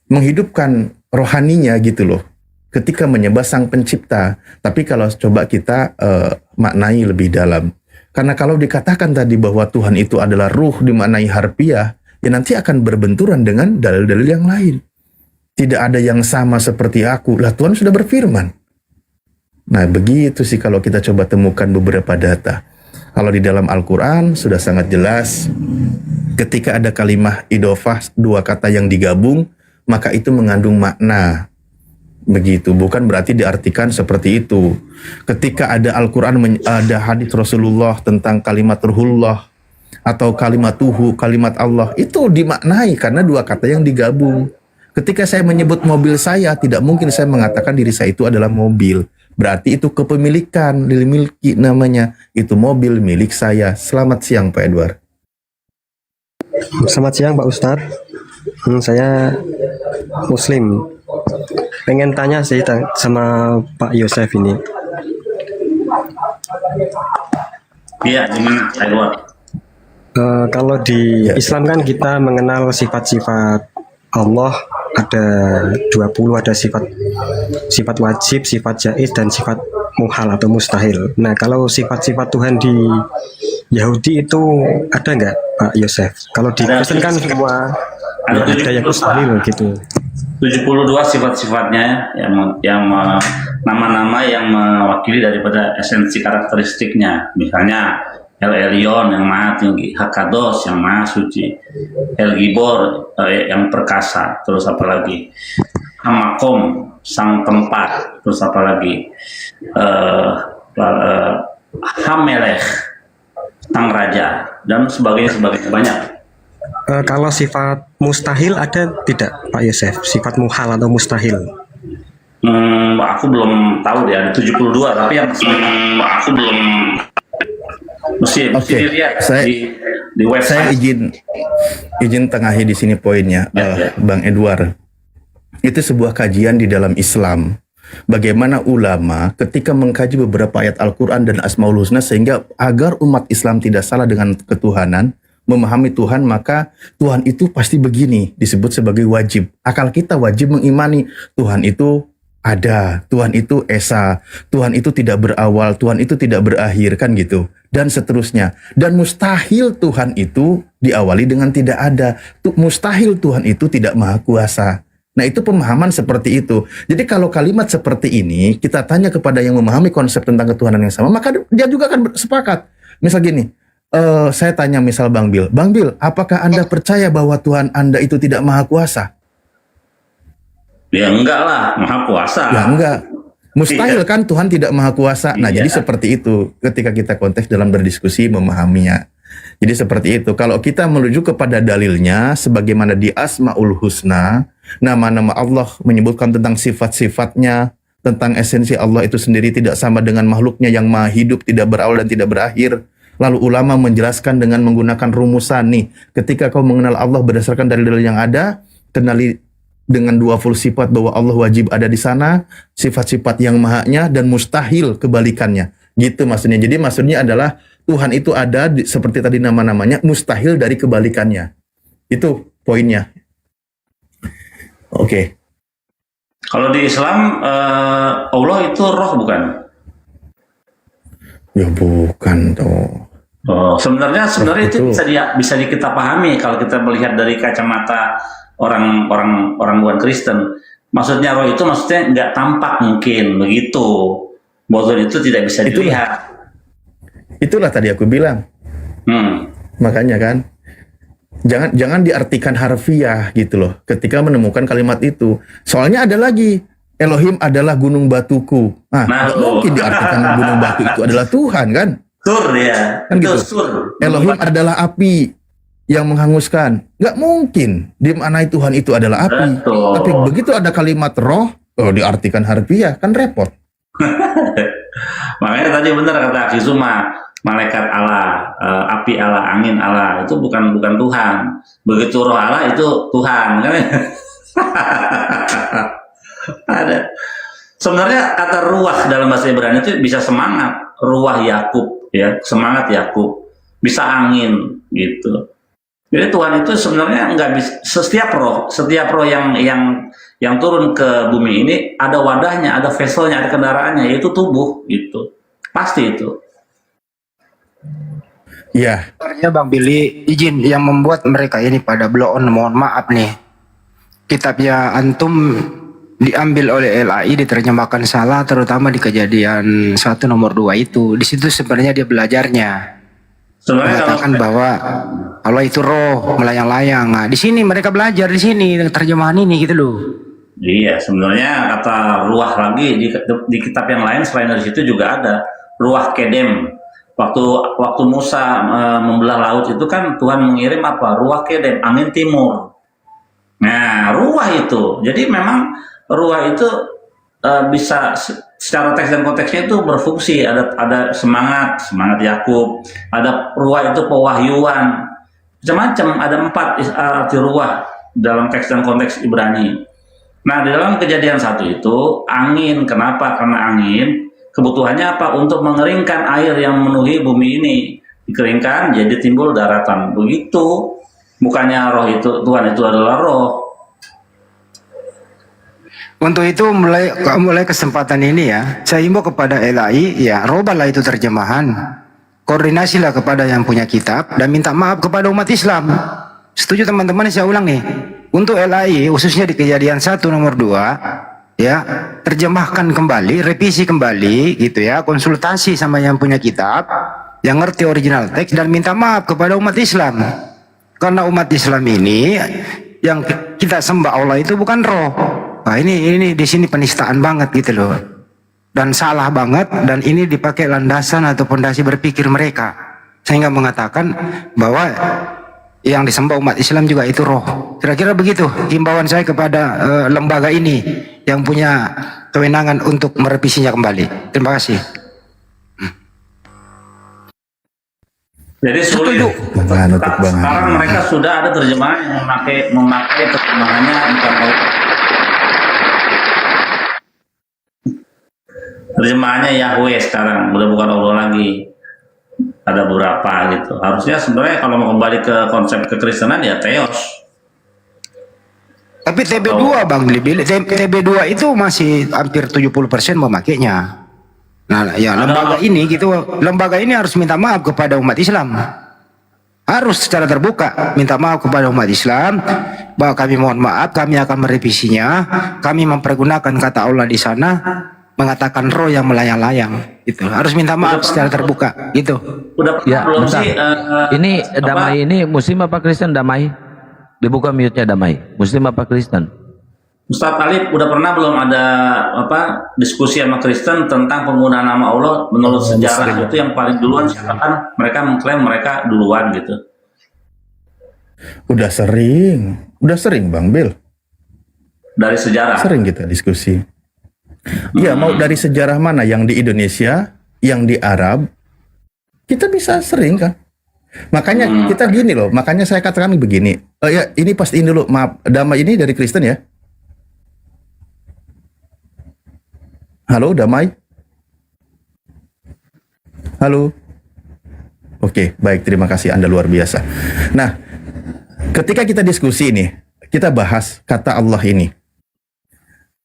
menghidupkan rohaninya gitu loh. Ketika menyembah Sang Pencipta, tapi kalau coba kita maknai lebih dalam. Karena kalau dikatakan tadi bahwa Tuhan itu adalah ruh dimaknai harfiah, ya nanti akan berbenturan dengan dalil-dalil yang lain. Tidak ada yang sama seperti aku. Lah Tuhan sudah berfirman. Nah begitu sih kalau kita coba temukan beberapa data. Kalau di dalam Al-Quran sudah sangat jelas. Ketika ada kalimah idofah, dua kata yang digabung, maka itu mengandung makna. Begitu, bukan berarti diartikan seperti itu. Ketika ada Al-Quran, ada hadis Rasulullah tentang kalimat ruhullah, atau kalimat tuhu, kalimat Allah, itu dimaknai karena dua kata yang digabung. Ketika saya menyebut mobil saya, tidak mungkin saya mengatakan diri saya itu adalah mobil. Berarti itu kepemilikan, dimiliki namanya. Itu mobil milik saya. Selamat siang Pak Edward. Selamat siang Pak Ustadz. Saya Muslim. Pengen tanya sih sama Pak Yosef ini. Iya, gimana Pak Edward? Kalau di Islam kan kita mengenal sifat-sifat Allah ada 20, ada sifat wajib, sifat jaiz, dan sifat muhal atau mustahil. Nah kalau sifat-sifat Tuhan di Yahudi itu ada nggak Pak Yosef? Kalau di Kristen kan semua ada yang mustahil gitu. 72 sifat-sifatnya yang nama-nama yang mewakili daripada esensi karakteristiknya. Misalnya El Elyon yang maha tinggi, Hakados yang maha suci, El Gibor yang perkasa, terus apa lagi? Hamakom sang tempat, terus apa lagi? Hamelech sang raja, dan sebagainya banyak. Kalau sifat mustahil ada tidak Pak Yosef? Sifat muhal atau mustahil? Aku belum tahu ya, ada 72, tapi yang aku belum mesti dilihat di website. Saya izin tengahi di sini poinnya, Bang Edward. Itu sebuah kajian di dalam Islam. Bagaimana ulama ketika mengkaji beberapa ayat Al-Quran dan Asmaul Husna sehingga agar umat Islam tidak salah dengan ketuhanan, memahami Tuhan, maka Tuhan itu pasti begini, disebut sebagai wajib. Akal kita wajib mengimani Tuhan itu ada, Tuhan itu esa, Tuhan itu tidak berawal, Tuhan itu tidak berakhir, kan gitu. Dan seterusnya. Dan mustahil Tuhan itu diawali dengan tidak ada. Mustahil Tuhan itu tidak maha kuasa. Nah itu pemahaman seperti itu. Jadi kalau kalimat seperti ini, kita tanya kepada yang memahami konsep tentang ketuhanan yang sama, maka dia juga akan sepakat. Misal gini, saya tanya misal Bang Bil, apakah Anda percaya bahwa Tuhan Anda itu tidak maha kuasa? Ya enggak lah, maha kuasa. Ya enggak. Mustahil kan Tuhan tidak maha kuasa. Nah jadi seperti itu ketika kita konteks dalam berdiskusi memahaminya. Jadi seperti itu. Kalau kita menuju kepada dalilnya, sebagaimana di Asmaul Husna, nama-nama Allah menyebutkan tentang sifat-sifatnya, tentang esensi Allah itu sendiri tidak sama dengan makhluknya yang maha hidup, tidak berawal dan tidak berakhir. Lalu ulama menjelaskan dengan menggunakan rumusan nih. Ketika kau mengenal Allah berdasarkan dalil-dalil yang ada, kenali dengan 20 sifat bahwa Allah wajib ada di sana, sifat-sifat yang mahanya dan mustahil kebalikannya. Gitu maksudnya. Jadi maksudnya adalah Tuhan itu ada seperti tadi nama-namanya, mustahil dari kebalikannya. Itu poinnya. Oke. Kalau di Islam Allah itu roh bukan? Ya bukan toh. Sebenarnya itu bisa kita pahami kalau kita melihat dari kacamata orang bukan Kristen. Maksudnya roh itu maksudnya nggak tampak mungkin begitu. Bahwa itu tidak bisa dilihat. Itulah tadi aku bilang. Makanya kan. Jangan diartikan harfiah gitu loh ketika menemukan kalimat itu. Soalnya ada lagi, Elohim adalah gunung batuku. Nah, nggak mungkin diartikan gunung batu itu adalah Tuhan kan? Sur ya. Kan gitu. Elohim adalah api yang menghanguskan. Nggak mungkin dimaknai Tuhan itu adalah api. Betul. Tapi begitu ada kalimat roh, diartikan harfiah, kan repot. Makanya tadi benar kata Aki Suma, malaikat Allah, api Allah, angin Allah itu bukan Tuhan. Begitu roh Allah itu Tuhan kan? Ada. Sebenarnya kata ruah dalam bahasa Ibrani itu bisa semangat, ruah Yakub ya, semangat Yakub, bisa angin gitu. Jadi Tuhan itu sebenarnya nggak bisa, setiap roh yang turun ke bumi ini ada wadahnya, ada vesselnya, ada kendaraannya, yaitu tubuh gitu. Pasti itu. Iya. Sebenarnya Bang Billy, izin yang membuat mereka ini pada blow on, mohon maaf nih. Kitabnya antum diambil oleh LAI, diterjemahkan salah, terutama di Kejadian 1 nomor 2 itu. Di situ sebenarnya dia belajarnya. Mengatakan bahwa Allah itu roh melayang-layang. Nah, di sini mereka belajar di sini terjemahan ini gitu loh. Iya, sebenarnya kata ruah lagi di kitab yang lain selain dari situ juga ada ruah kedem. Waktu Musa membelah laut itu kan Tuhan mengirim apa? Ruah kedem, angin timur. Nah, ruah itu. Jadi memang ruah itu bisa secara teks dan konteksnya itu berfungsi. Ada semangat Yakub, ada ruah itu pewahyuan, macam-macam. Ada 4 arti ruah dalam teks dan konteks Ibrani. Nah, di dalam Kejadian 1 itu angin. Kenapa? Karena angin kebutuhannya apa? Untuk mengeringkan air yang memenuhi bumi ini. Dikeringkan jadi timbul daratan. Begitu. Bukannya roh itu, Tuhan itu adalah roh. Untuk itu mulai kesempatan ini ya, saya himbau kepada LAI, ya robalah itu terjemahan, koordinasilah kepada yang punya kitab dan minta maaf kepada umat Islam. Setuju teman-teman? Saya ulang nih, untuk LAI khususnya di Kejadian 1 nomor 2, ya terjemahkan kembali, revisi kembali gitu ya, konsultasi sama yang punya kitab, yang ngerti original teks dan minta maaf kepada umat Islam. Karena umat Islam ini yang kita sembah Allah itu bukan roh. Nah, ini di sini penistaan banget gitu loh. Dan salah banget, dan ini dipakai landasan atau fondasi berpikir mereka. Sehingga mengatakan bahwa yang disembah umat Islam juga itu roh. Kira-kira begitu himbauan saya kepada lembaga ini yang punya kewenangan untuk merevisinya kembali. Terima kasih. Jadi sulit. Sekarang mereka sudah ada terjemahan yang memakai terjemahannya bukan terjemahannya Yahweh sekarang, udah bukan Allah lagi. Ada beberapa gitu. Harusnya sebenarnya kalau mau kembali ke konsep kekristenan ya Theos. Tapi TB2 Bang Billy, TB2 itu masih hampir 70% memakainya. Nah, ya lembaga ini gitu, lembaga ini harus minta maaf kepada umat Islam. Harus secara terbuka minta maaf kepada umat Islam bahwa kami mohon maaf, kami akan merevisinya, kami mempergunakan kata Allah di sana, mengatakan roh yang melayang-layang gitu. Harus minta maaf secara terbuka gitu. Udah Ya, belum bentar. sih Ini damai ini Muslim apa Kristen damai? Dibuka mute-nya damai. Muslim apa Kristen? Ustadz Alif udah pernah belum ada diskusi sama Kristen tentang penggunaan nama Allah menurut sejarah itu yang paling duluan siapa? Kan mereka mengklaim mereka duluan gitu. Udah sering Bang Bill. Dari sejarah. Sering kita diskusi. Iya, mau dari sejarah mana, yang di Indonesia, yang di Arab, kita bisa sering kan. Makanya kita gini loh, makanya saya katakan begini. Ya ini pastiin dulu, maaf, damai ini dari Kristen ya. Halo, damai. Halo. Oke, baik, terima kasih, Anda luar biasa. Nah, ketika kita diskusi ini, kita bahas kata Allah ini.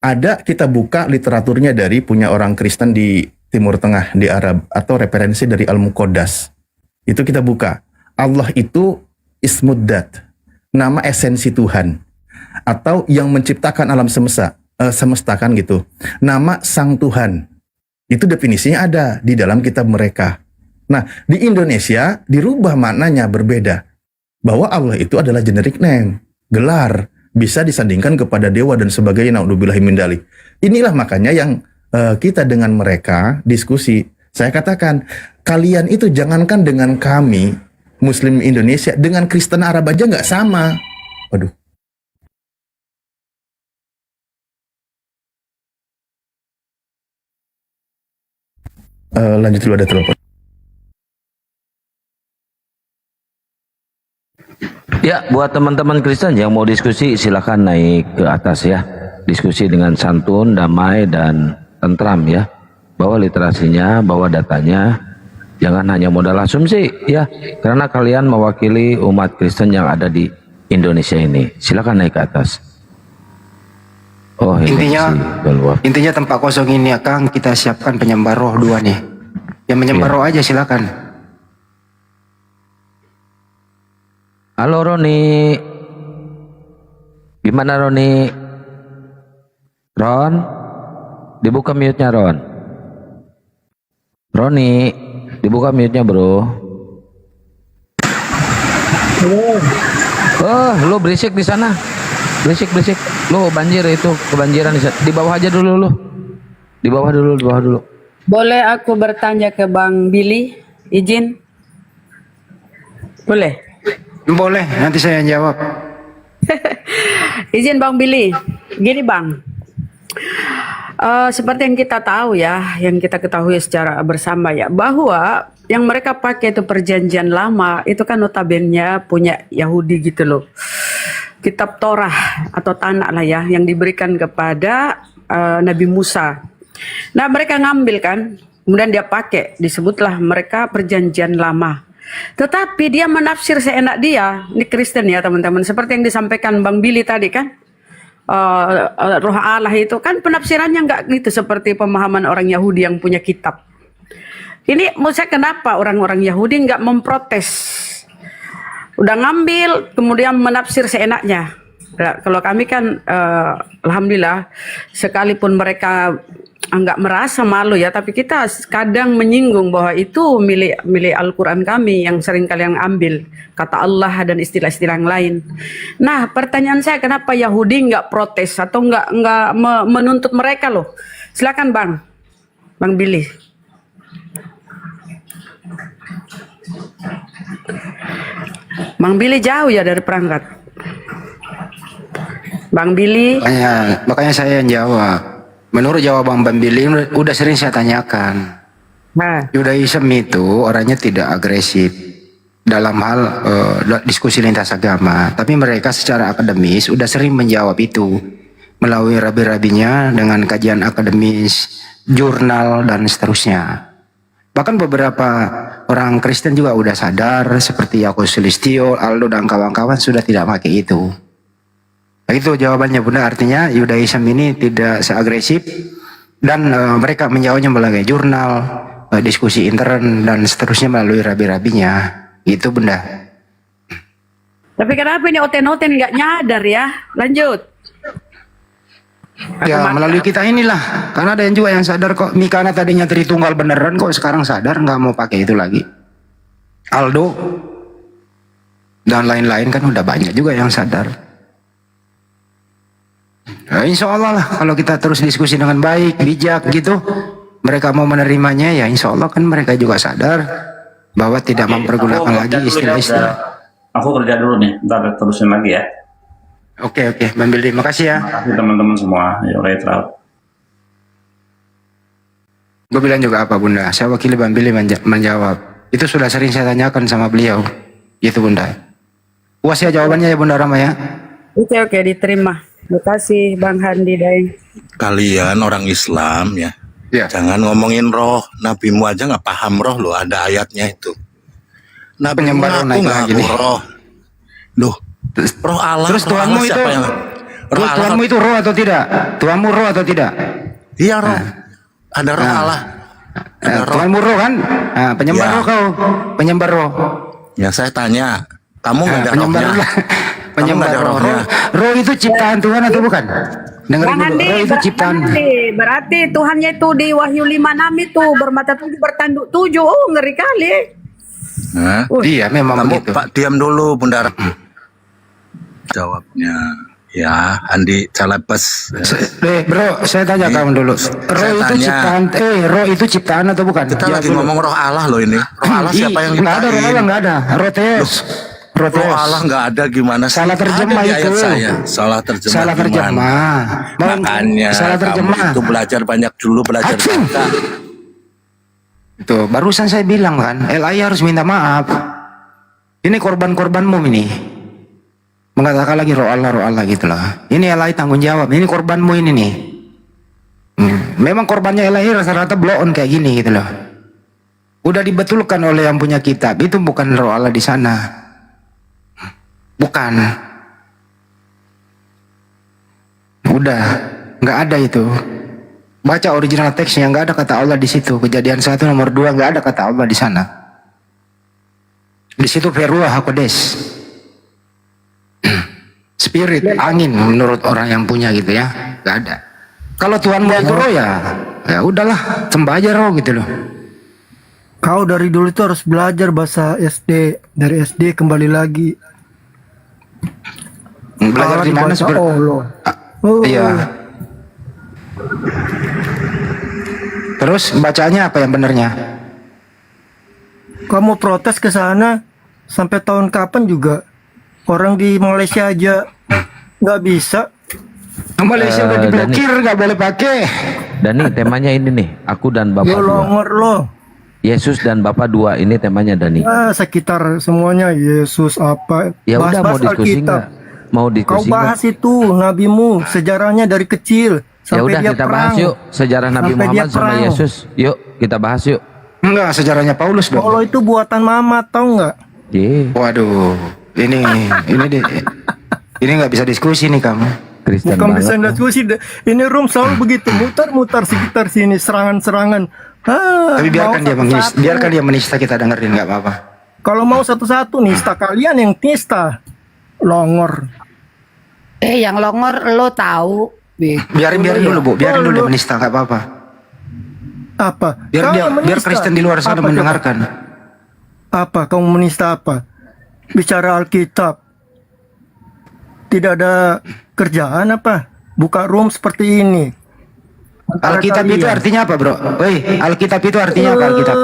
Ada, kita buka literaturnya dari punya orang Kristen di Timur Tengah, di Arab, atau referensi dari Al-Muqaddas. Itu kita buka. Allah itu Ismuddat, nama esensi Tuhan, atau yang menciptakan alam semesta kan gitu. Nama Sang Tuhan. Itu definisinya ada di dalam kitab mereka. Nah, di Indonesia dirubah maknanya berbeda. bahwa Allah itu adalah generic name, gelar, bisa disandingkan kepada dewa dan sebagainya. Naudzubillahi min dzalik. Inilah makanya yang kita dengan mereka diskusi. Saya katakan, kalian itu jangankan dengan kami, Muslim Indonesia, dengan Kristen Arab aja nggak sama. Waduh. Lanjut dulu, ada telepon. Ya, buat teman-teman Kristen yang mau diskusi silakan naik ke atas ya. Diskusi dengan santun, damai dan tentram ya. Bawa literasinya, bawa datanya. Jangan hanya modal asumsi ya. Karena kalian mewakili umat Kristen yang ada di Indonesia ini. Silakan naik ke atas. Oh, Intinya tempat kosong ini akan kita siapkan penyembah roh 2 nih. Yang menyembah roh aja silakan. Halo Roni. Gimana Roni? Ron? Dibuka mute-nya Ron. Roni, dibuka mute-nya bro. Oh, lu berisik di sana. Berisik. Lu banjir itu, kebanjiran di sana. Di bawah aja dulu lu. Di bawah dulu. Boleh aku bertanya ke Bang Billy? Izin? Boleh? Boleh, nanti saya yang jawab. Izin Bang Billy. Gini Bang. Seperti yang kita tahu ya, yang kita ketahui secara bersama ya, bahwa yang mereka pakai itu perjanjian lama, itu kan notabene punya Yahudi gitu loh. Kitab Torah atau Tanakh lah ya, yang diberikan kepada Nabi Musa. Nah mereka ngambil kan, kemudian dia pakai, disebutlah mereka perjanjian lama. Tetapi dia menafsir seenak dia, ini Kristen ya teman-teman, seperti yang disampaikan Bang Billy tadi kan. Roh Allah itu kan penafsirannya nggak gitu seperti pemahaman orang Yahudi yang punya kitab. Ini menurut saya kenapa orang-orang Yahudi nggak memprotes? Udah ngambil kemudian menafsir seenaknya. Nah, kalau kami kan alhamdulillah sekalipun mereka nggak merasa malu ya, tapi kita kadang menyinggung bahwa itu milik Al-Quran kami yang sering kalian ambil kata Allah dan istilah-istilah yang lain. Nah pertanyaan saya, kenapa Yahudi nggak protes atau nggak menuntut mereka loh? Silakan Bang Billy. Bang Billy jauh ya dari perangkat. Bang Billy. Makanya saya yang jawab. Menurut jawaban Bang Billy udah sering saya tanyakan. Yudaism itu orangnya tidak agresif dalam hal diskusi lintas agama, tapi mereka secara akademis udah sering menjawab itu melalui rabi-rabinya dengan kajian akademis, jurnal dan seterusnya. Bahkan beberapa orang Kristen juga udah sadar seperti Yakub Sulistyo, Aldo dan kawan-kawan sudah tidak pakai itu. Itu jawabannya Bunda, artinya Yudaism ini tidak seagresif dan mereka menjawabnya melalui jurnal, diskusi intern dan seterusnya melalui rabi-rabinya. Itu Bunda. Tapi kenapa ini oten-oten nggak nyadar ya? Lanjut. Ya melalui kita inilah, karena ada yang juga yang sadar kok. Mikana tadinya Tritunggal beneran kok sekarang sadar nggak mau pakai itu lagi. Aldo dan lain-lain kan udah banyak juga yang sadar. Nah, insya Allah lah kalau kita terus diskusi dengan baik, bijak gitu, mereka mau menerimanya ya insya Allah kan mereka juga sadar bahwa tidak mempergunakan lagi istilah-istilah. Aku kerja dulu nih, ntar terusin lagi ya. Oke, Bang Billy, makasih ya. Makasih teman-teman semua. Yuk, Gue bilang juga apa Bunda, saya wakili Bang Billy menjawab. Itu sudah sering saya tanyakan sama beliau. Gitu Bunda. Puas ya jawabannya ya Bunda Rama ya. Oke, diterima. Terima kasih Bang Handi Daeng. Kalian orang Islam ya, jangan ngomongin roh. Nabimu aja nggak paham roh loh, ada ayatnya itu. Nabimu ngaku roh. Loh, roh Allah. Terus Tuhanmu itu, Tuhanmu itu roh atau tidak? Tuhanmu roh atau tidak? Iya roh. Ada roh Allah. Tuhanmu roh kan? Nah, penyembah roh kau, penyembah roh. Ya saya tanya, kamu nggak ada rohnya? Penyembah roh itu ciptaan Tuhan atau bukan? Dengerin dulu, roh itu ciptaan. Berarti Tuhannya itu di Wahyu 5:6 itu bermata 7 bertanduk 7. Oh ngeri kali. Hah? Iya, memang Kamu begitu. Pak diam dulu, Bunda. Jawabnya, ya Andi Calapes. Bro, saya tanya kamu dulu. Roh Saya itu tanya. ciptaan, roh itu ciptaan atau bukan? Kita Jawab lagi dulu. ngomong roh Allah loh ini. Roh Allah siapa yang Nggak ada roh ciptain? Allah, nggak ada. Roh Theos. Roh Roh Theos. Allah nggak ada gimana sih? Salah terjemah Ada di itu. ayat saya. Salah terjemah. Salah gimana? terjemah. Makanya Salah terjemah. kamu itu belajar banyak dulu, belajar baca. Itu barusan saya bilang kan, LAI harus minta maaf. Ini korban-korbanmu ini. Mengatakan lagi roh Allah gitulah. Ini LAI tanggung jawab. Ini korbanmu ini nih. Memang korbannya LAI rata-rata blow on kayak gini gitu loh. Udah dibetulkan oleh yang punya kitab. Itu bukan roh Allah di sana. Bukan. Udah, nggak ada itu. Baca original teksnya, nggak ada kata Allah di situ. Kejadian 1 nomor 2 nggak ada kata Allah di sana. Di situ Veruah Hakodes. Spirit, angin menurut orang yang punya gitu ya. Nggak ada. Kalau Tuhanmu itu roh ya udahlah, sembah aja roh gitu loh. Kau dari dulu itu harus belajar bahasa SD. Dari SD kembali lagi. Belajar di mana sebenarnya? Allah. Iya. Terus bacanya apa yang benarnya? Kamu protes ke sana sampai tahun kapan juga? Orang di Malaysia aja nggak bisa. Malaysia udah diblokir, nggak boleh pakai. Dani, temanya ini nih, aku dan Bapak Yo dua. longor lo. Yesus dan Bapak dua, ini temanya Dani. Sekitar semuanya Yesus apa? Ya udah, mau diskusi Alkitab. nggak? Mau Kau diskusi bahas itu nabimu, sejarahnya dari kecil Ya sampai udah dia kita perang. bahas yuk sejarah Nabi Sampai dia Muhammad sama perang. Yesus. Yuk kita bahas yuk. Enggak, sejarahnya Paulus dong. Kalau itu buatan Mama, tahu nggak? Waduh, ini nggak bisa diskusi nih kamu. Kristen Bukan bisa diskusi. Ini room selalu begitu, mutar-mutar sekitar sini, serangan-serangan. Tapi biarkan mau dia satu-satu. biarkan dia menista, kita dengerin nggak apa-apa. Kalau mau satu-satu nista, kalian yang nista. Longor. Yang longor lo tahu. Biarin dulu Bu, biarin dulu dia menista, nggak apa-apa. Apa? Biar Kristen di luar sana Apa mendengarkan. Apa? Kamu menista apa? Bicara Alkitab. Tidak ada kerjaan apa? Buka room seperti ini. Alkitab itu artinya apa, Bro? Woi, Alkitab itu artinya apa Alkitab?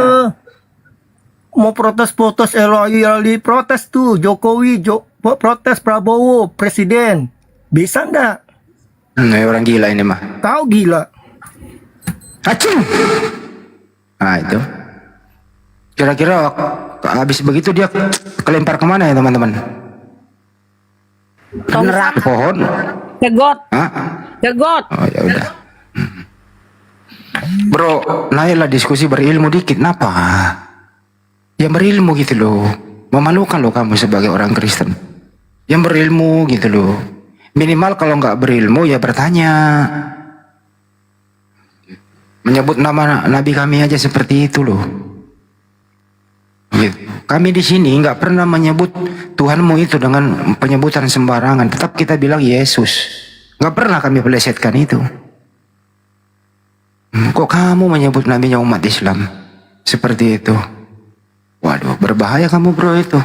Mau protes-protes LAI protes tuh Jokowi, protes Prabowo, presiden. Bisa ndak? Orang gila ini mah. Tahu gila. Acung. Nah itu. Kira-kira habis begitu dia kelempar kemana ya teman-teman? Neraka. Pohon. Ke got. Hah? Ke got. Oh ya udah. Bro, naiklah diskusi berilmu dikit. Kenapa? Yang berilmu gitu loh. Memalukan loh kamu sebagai orang Kristen. Yang berilmu gitu loh. Minimal kalau nggak berilmu ya bertanya. Menyebut nama Nabi kami aja seperti itu loh. Gitu. Kami di sini nggak pernah menyebut Tuhanmu itu dengan penyebutan sembarangan. Tetap kita bilang Yesus. Nggak pernah kami pelesetkan itu. Kok kamu menyebut nabinya umat Islam seperti itu? Waduh, berbahaya kamu bro itu.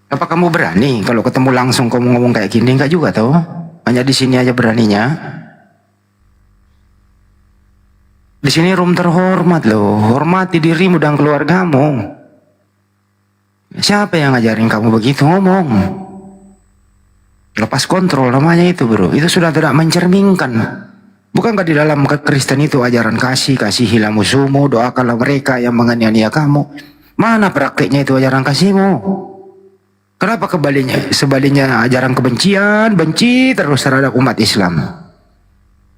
Apa kamu berani kalau ketemu langsung kamu ngomong kayak gini? Enggak juga tau. Hanya di sini aja beraninya. Di sini room terhormat loh. Hormati dirimu dan keluargamu. Siapa yang ngajarin kamu begitu ngomong? Lepas kontrol namanya itu bro. Itu sudah tidak mencerminkan. Bukankah di dalam Kristen itu ajaran kasih, kasihilah musuhmu, doakanlah mereka yang menganiaya kamu. Mana praktiknya itu ajaran kasihmu? Kenapa sebaliknya ajaran kebencian, benci terus terhadap umat Islam?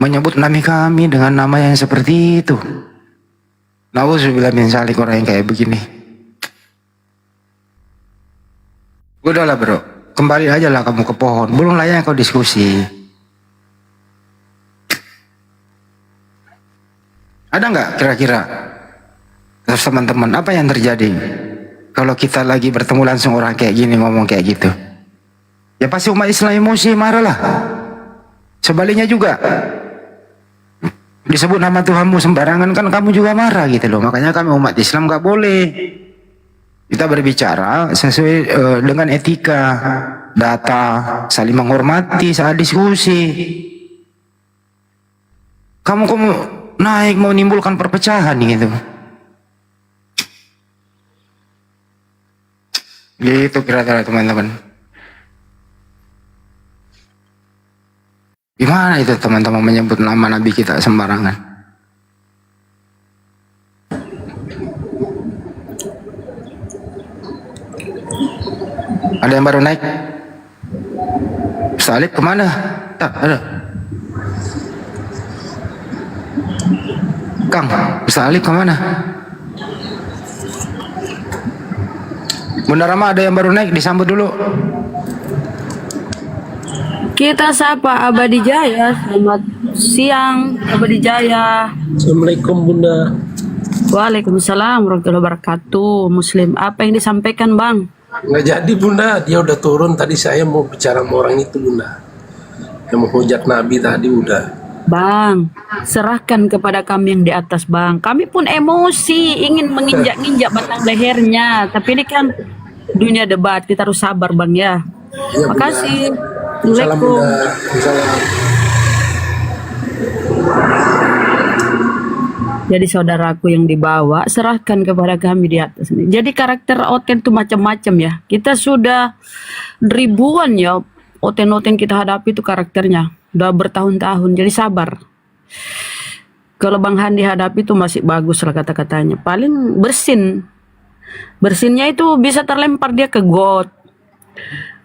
Menyebut nama kami dengan nama yang seperti itu. Nauzubillah min zalik, orang yang kayak begini. Udahlah bro, kembali aja lah kamu ke pohon. Belum layak kau diskusi. Ada nggak kira-kira terus teman-teman apa yang terjadi kalau kita lagi bertemu langsung orang kayak gini ngomong kayak gitu? Ya pasti umat Islam emosi, marah lah. Sebaliknya juga disebut nama Tuhanmu sembarangan kan kamu juga marah gitu loh. Makanya kami umat Islam nggak boleh Kita berbicara sesuai dengan etika, data, saling menghormati saat diskusi. Kamu naik mau menimbulkan perpecahan gitu. Gitu kira-kira teman-teman. Gimana itu teman-teman menyebut nama Nabi kita sembarangan? Ada yang baru naik? Salib kemana? Tak ada. Kang, Salib kemana? Bunda Rama ada yang baru naik, disambut dulu. Kita sapa Abadi Jaya. Selamat siang Abadi Jaya. Assalamualaikum Bunda. Waalaikumsalam warahmatullahi wabarakatuh. Muslim, apa yang disampaikan Bang? Nggak jadi Bunda, dia udah turun. Tadi saya mau bicara sama orang itu Bunda, yang menghujat Nabi tadi udah. Bang, serahkan kepada kami yang di atas Bang. Kami pun emosi, ingin menginjak-injak batang lehernya. Tapi ini kan dunia debat, kita harus sabar Bang ya. Ya, makasih. Salam Bunda. Salam. Jadi saudaraku yang dibawa, serahkan kepada kami di atas ini. Jadi karakter Oten itu macam-macam ya. Kita sudah ribuan ya Oten-Oten kita hadapi itu karakternya. Udah bertahun-tahun, jadi sabar. Kalau Bang Handi hadapi itu masih bagus lah kata-katanya. Paling bersin. Bersinnya itu bisa terlempar dia ke got,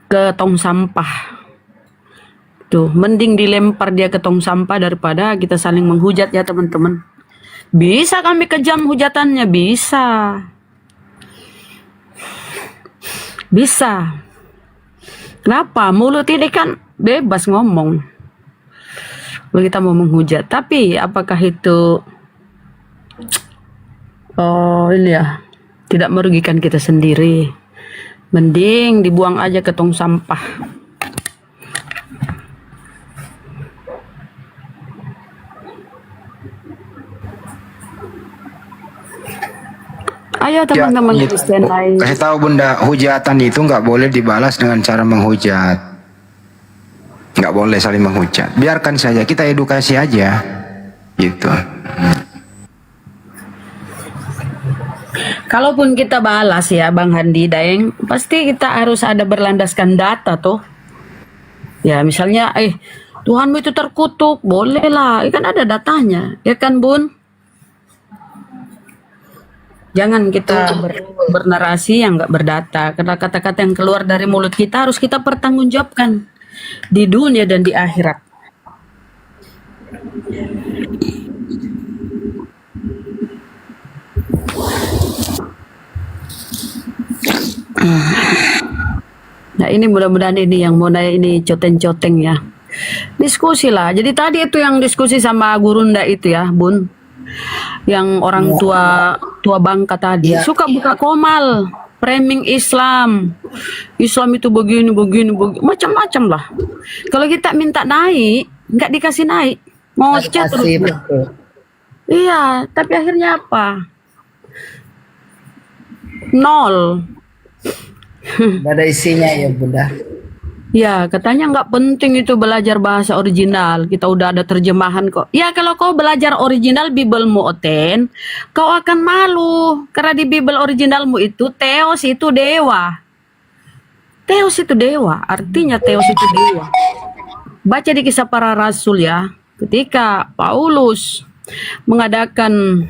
ke tong sampah. Tuh, mending dilempar dia ke tong sampah daripada kita saling menghujat ya teman-teman. Bisa kami kejam hujatannya, bisa. Bisa. Kenapa? Mulut ini kan bebas ngomong. Kalau kita mau menghujat. Tapi apakah itu ini ya, tidak merugikan kita sendiri. Mending dibuang aja ke tong sampah. Ayo teman-teman Ya, Kristen lain. kasih tahu Bunda, hujatan itu nggak boleh dibalas dengan cara menghujat. Nggak boleh saling menghujat. Biarkan saja, kita edukasi aja. Gitu. Kalaupun kita balas ya Bang Handi Daeng, pasti kita harus ada berlandaskan data tuh. Ya misalnya, Tuhanmu itu terkutuk, boleh lah, kan ada datanya, ya kan Bun? Jangan kita bernarasi yang nggak berdata. Karena kata-kata yang keluar dari mulut kita harus kita pertanggungjawabkan di dunia dan di akhirat. Nah ini mudah-mudahan ini yang mau nanya ini coteng-coteng ya. Diskusi lah. Jadi tadi itu yang diskusi sama Gurunda itu ya Bun. Yang orang tua bangka tadi suka buka komal, framing Islam itu begini macam-macam lah. Kalau kita minta naik nggak dikasih naik, ngoceh terus. Iya, tapi akhirnya apa? Nol. Nggak ada isinya ya Bunda. Ya, katanya nggak penting itu belajar bahasa original. Kita udah ada terjemahan kok. Ya, kalau kau belajar original Bibelmu Oten, kau akan malu. Karena di Bibel originalmu itu, Theos itu dewa. Theos itu dewa, artinya Theos itu dewa. Baca di Kisah Para Rasul ya. Ketika Paulus mengadakan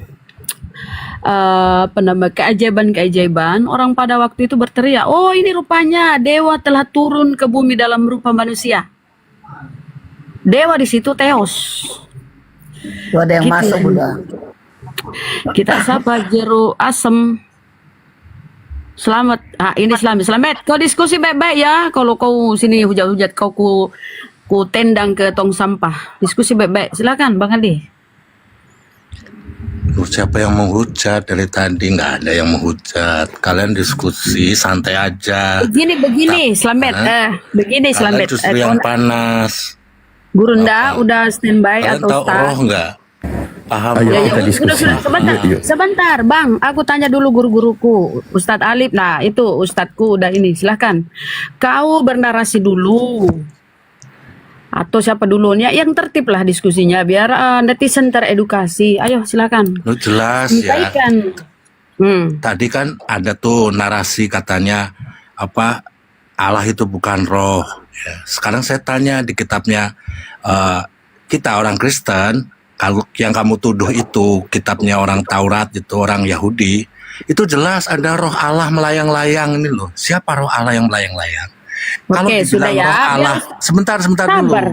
keajaiban-keajaiban, orang pada waktu itu berteriak, oh ini rupanya dewa telah turun ke bumi dalam rupa manusia. Dewa di situ Theos. Tuh ada yang Gitu masuk ya. Bunda. Kita sapa Jeru Asem. Selamat. Ini selamat. Kau diskusi baik-baik ya. Kalau kau sini hujat-hujat kau ku tendang ke tong sampah. Diskusi baik-baik. Silakan Bang Adi. Siapa yang menghujat dari tadi? Nggak ada yang menghujat. Kalian diskusi santai aja. Begini, Slamet. Begini, Kalian Slamet. justru yang panas. Gurunda udah standby Kalian atau tahu start? roh nggak? Paham. Ayo Ya, kita diskusi. sebentar, Yuk. sebentar, Bang. Aku tanya dulu guru-guruku, Ustadz Alif. Nah, itu Ustadzku udah ini. Silahkan. Kau bernarasi dulu. Atau siapa dulunya? Yang tertib lah diskusinya, biar netizen teredukasi. Ayo, silakan. Lu jelas ya. Sampaikan. Tadi kan ada tuh narasi katanya apa Allah itu bukan roh. Ya. Sekarang saya tanya di kitabnya kita orang Kristen, kalau yang kamu tuduh itu kitabnya orang Taurat, itu orang Yahudi, itu jelas ada roh Allah melayang-layang ini loh. Siapa roh Allah yang melayang-layang? Kalau Oke, sudah dibilang ya. roh Allah, sebentar dulu. Sabar.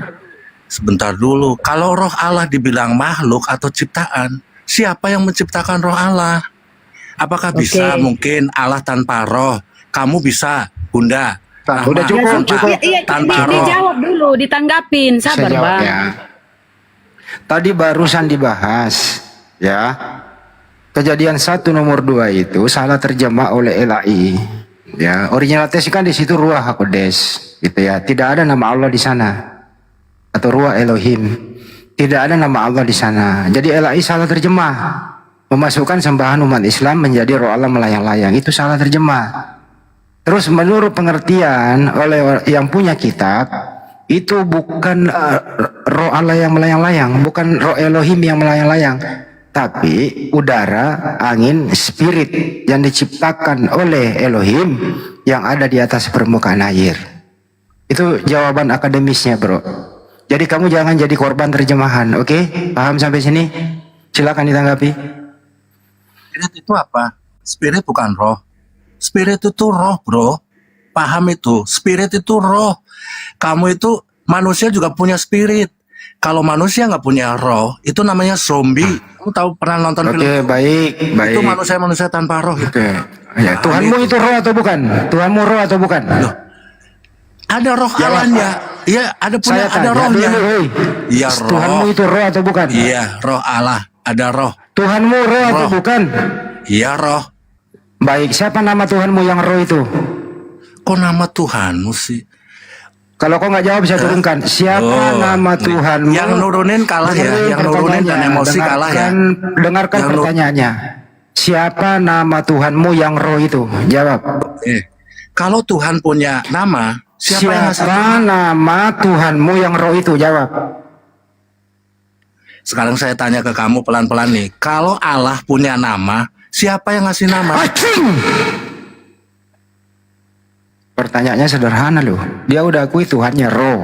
Sebentar dulu. Kalau roh Allah dibilang makhluk atau ciptaan, siapa yang menciptakan roh Allah? Apakah bisa mungkin Allah tanpa roh? Kamu bisa, Bunda. Udah cukup, cukup. Tanpa roh. Dijawab dulu, ditanggapin. Sabar, Saya jawab Bang. ya. Tadi barusan dibahas, ya. Kejadian 1 nomor 2 itu salah terjemah oleh LAI. Ya, original teks kan di situ Ruah Hakodes, gitu ya. Tidak ada nama Allah di sana. Atau Ruah Elohim. Tidak ada nama Allah di sana. Jadi LAI salah terjemah. Memasukkan sembahan umat Islam menjadi roh Allah melayang-layang. Itu salah terjemah. Terus menurut pengertian oleh yang punya kitab, itu bukan roh Allah yang melayang-layang, bukan roh Elohim yang melayang-layang, tapi udara, angin, spirit yang diciptakan oleh Elohim yang ada di atas permukaan air. Itu jawaban akademisnya, bro. Jadi kamu jangan jadi korban terjemahan, oke? Paham sampai sini? Silakan ditanggapi. Spirit itu apa? Spirit bukan roh. Spirit itu roh, bro. Paham itu? Spirit itu roh. Kamu itu manusia juga punya spirit. Kalau manusia nggak punya roh, itu namanya zombie. Kamu tahu pernah nonton film? Oke, baik. Itu manusia-manusia tanpa roh. Gitu. Ya, Tuhanmu itu roh atau bukan? Tuhanmu roh atau bukan? Loh, ada roh Allahnya. Iya, ada punya, Saya ada tanya rohnya. dulu, hei. Iya, roh. Tuhanmu itu roh atau bukan? Iya, roh Allah. Ada roh. Tuhanmu roh atau bukan? Iya, roh. Baik, siapa nama Tuhanmu yang roh itu? Kok nama Tuhanmu sih? Kalau kau nggak jawab saya turunkan. Siapa nama Tuhanmu? Yang nurunin kalah ya. Yang nurunin dan emosi kalah ya. Dengarkan pertanyaannya. Siapa nama Tuhanmu yang roh itu? Jawab. Kalau Tuhan punya nama, siapa yang nama Tuhanmu yang roh itu? Jawab. Sekarang saya tanya ke kamu pelan-pelan nih. Kalau Allah punya nama, siapa yang ngasih nama? Pertanyaannya sederhana loh. Dia udah akui Tuhannya roh.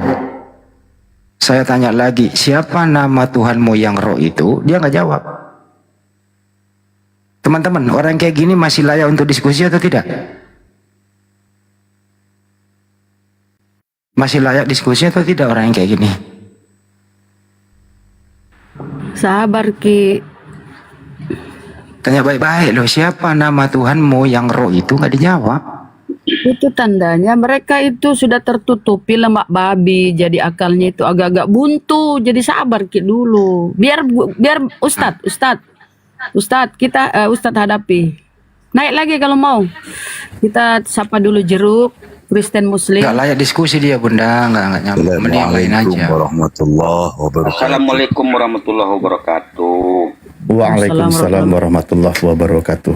Saya tanya lagi, siapa nama Tuhanmu yang roh itu? Dia nggak jawab. Teman-teman, orang kayak gini masih layak untuk diskusi atau tidak? Masih layak diskusi atau tidak orang yang kayak gini? Sabar, Ki. Tanya baik-baik loh, siapa nama Tuhanmu yang roh itu? Nggak dijawab. Itu tandanya mereka itu sudah tertutupi lemak babi, jadi akalnya itu agak-agak buntu. Jadi sabar Ki dulu. Biar Ustadz kita Ustadz hadapi. Naik lagi kalau mau. Kita sapa dulu Jeruk, Kristen Muslim. Nggak layak diskusi dia, Bunda. Nggak nyampe. Mending lain aja. Assalamualaikum warahmatullahi wabarakatuh. Waalaikumsalam warahmatullahi wabarakatuh.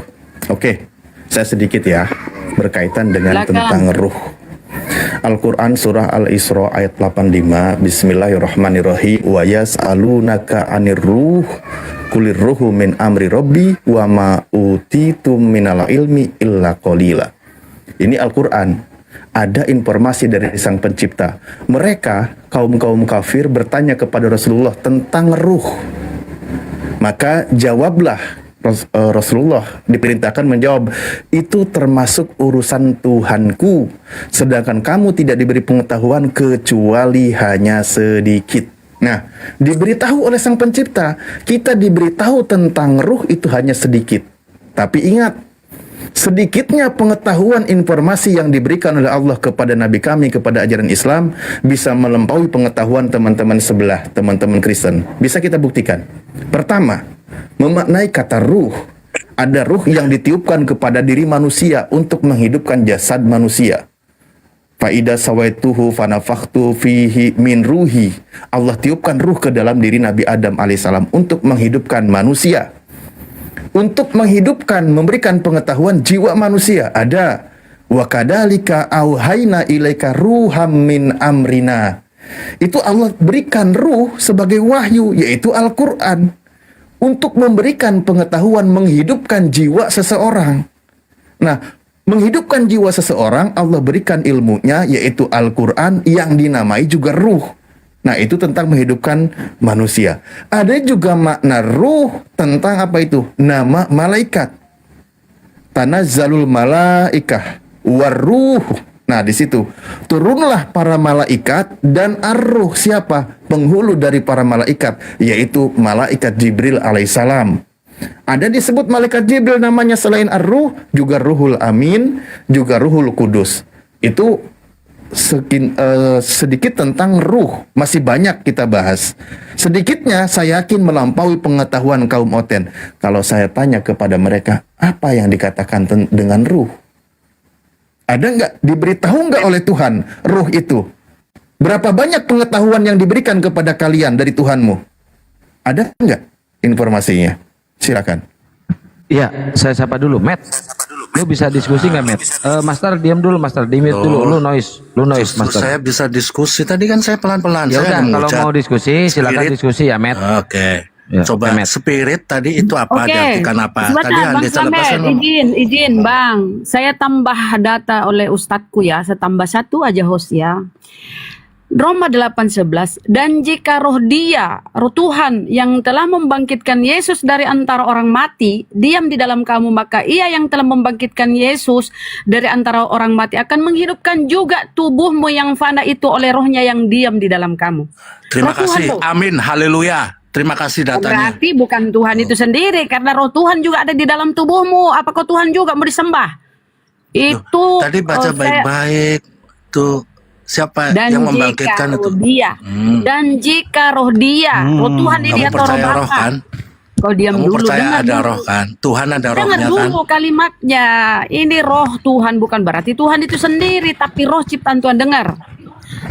Oke, saya sedikit ya berkaitan dengan tentang ruh. Al-Quran surah Al-Isra ayat 85. Bismillahirrahmanirrahim. Wa yas'alunaka 'anir ruh kulir ruhu min amri rabbi wa ma utitum minal ilmi illa qalila. Ini Al-Quran. Ada informasi dari Sang Pencipta. Mereka kaum-kaum kafir bertanya kepada Rasulullah tentang ruh. Maka jawablah, Rasulullah diperintahkan menjawab, itu termasuk urusan Tuhanku, sedangkan kamu tidak diberi pengetahuan kecuali hanya sedikit. Nah, diberitahu oleh Sang Pencipta, kita diberitahu tentang ruh itu hanya sedikit. Tapi ingat, sedikitnya pengetahuan informasi yang diberikan oleh Allah kepada Nabi kami, kepada ajaran Islam, bisa melampaui pengetahuan teman-teman sebelah, teman-teman Kristen. Bisa kita buktikan. Pertama, memaknai kata ruh. Ada ruh yang ditiupkan kepada diri manusia untuk menghidupkan jasad manusia. Faida sawaituhu fanafakhtu fihi min ruhi. Allah tiupkan ruh ke dalam diri Nabi Adam alaihissalam untuk menghidupkan manusia. Untuk menghidupkan, memberikan pengetahuan jiwa manusia. Ada wa kadzalika auhayna ilaika ruham min amrina. Itu Allah berikan ruh sebagai wahyu, yaitu Al-Quran, untuk memberikan pengetahuan, menghidupkan jiwa seseorang. Nah, menghidupkan jiwa seseorang, Allah berikan ilmunya, yaitu Al-Quran, yang dinamai juga ruh. Nah, itu tentang menghidupkan manusia. Ada juga makna ruh tentang apa itu? Nama malaikat. Tanazzalul malaikah waruh. Nah, di situ turunlah para malaikat dan ar-ruh. Siapa? Penghulu dari para malaikat, yaitu malaikat Jibril alaihissalam. Ada disebut malaikat Jibril namanya selain ar-ruh, juga ruhul amin, juga ruhul kudus. Itu sedikit tentang ruh, masih banyak kita bahas. Sedikitnya saya yakin melampaui pengetahuan kaum Oten. Kalau saya tanya kepada mereka, apa yang dikatakan dengan ruh? Ada nggak? Diberitahu nggak oleh Tuhan ruh itu? Berapa banyak pengetahuan yang diberikan kepada kalian dari Tuhanmu? Ada nggak informasinya? Silakan. Iya, saya sapa dulu, Matt. Lu bisa diskusi nggak, Matt? Master diam dulu, Master dimit dulu. Lu noise, Master. Saya bisa diskusi. Tadi kan saya pelan-pelan. Ya Saya udah, kalau mau diskusi, silakan Spirit. diskusi ya, Matt. Oke. Ya, Coba Matt. spirit tadi itu apa? Oke, Diartikan apa? Tadi sebentar Bang Andi Slamet, izin Bang, saya tambah data oleh Ustadku ya, saya tambah satu aja host ya. Roma 8:11, dan jika roh Tuhan yang telah membangkitkan Yesus dari antara orang mati, diam di dalam kamu, maka ia yang telah membangkitkan Yesus dari antara orang mati akan menghidupkan juga tubuhmu yang fana itu oleh rohnya yang diam di dalam kamu. Terima Roh Tuhan kasih. tuh. Amin. Haleluya. Terima kasih datanya. Berarti bukan Tuhan itu sendiri, karena roh Tuhan juga ada di dalam tubuhmu. Apakah Tuhan juga mau disembah? Itu Tadi baca baik-baik. Tuh. Siapa dan yang membangkitkan jika itu? roh dia, dan jika roh dia, roh Tuhan ini Kamu atau roh percaya roh Bapa. kan? Kau diam Kamu dulu, percaya dengar ada dulu. roh kan? Tuhan ada Dengar rohnya kan? dulu kalimatnya. Ini roh Tuhan, bukan berarti Tuhan itu sendiri, tapi roh ciptaan Tuhan. Dengar.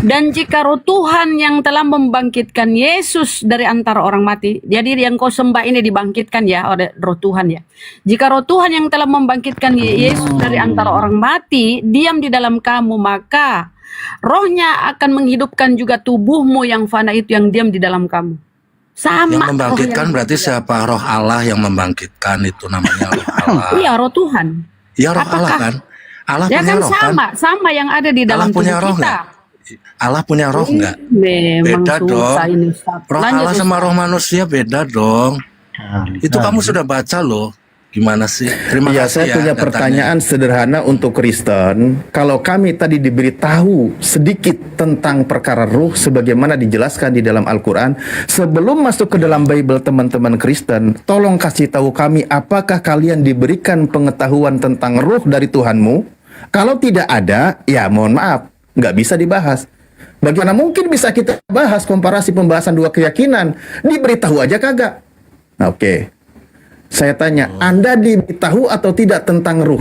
Dan jika roh Tuhan yang telah membangkitkan Yesus dari antara orang mati, jadi yang kau sembah ini dibangkitkan ya oleh roh Tuhan ya. Jika roh Tuhan yang telah membangkitkan Yesus dari antara orang mati diam di dalam kamu, maka rohnya akan menghidupkan juga tubuhmu yang fana itu yang diam di dalam kamu. Sama. Yang membangkitkan roh berarti siapa? Roh Allah yang membangkitkan, itu namanya roh Allah. Iya, roh Tuhan. Ya roh Allah kan? Allah Ya punya kan roh kan? sama yang ada di Allah dalam punya tubuh roh kita. nggak? Allah punya roh nggak? Memang Beda dong. susah ini, Ustaz. Roh Lanjut, Allah sama Ustaz. roh manusia beda dong. Itu kamu sudah baca loh. Gimana sih? Terima Iya, kasih saya ya punya datanya. pertanyaan sederhana untuk Kristen. Kalau kami tadi diberitahu sedikit tentang perkara ruh sebagaimana dijelaskan di dalam Al-Quran, sebelum masuk ke dalam Bible teman-teman Kristen, tolong kasih tahu kami apakah kalian diberikan pengetahuan tentang ruh dari Tuhanmu? Kalau tidak ada, ya mohon maaf, nggak bisa dibahas. Bagaimana mungkin bisa kita bahas komparasi pembahasan dua keyakinan? Diberitahu aja kagak. Nah, oke. Saya tanya, Anda diberitahu atau tidak tentang ruh?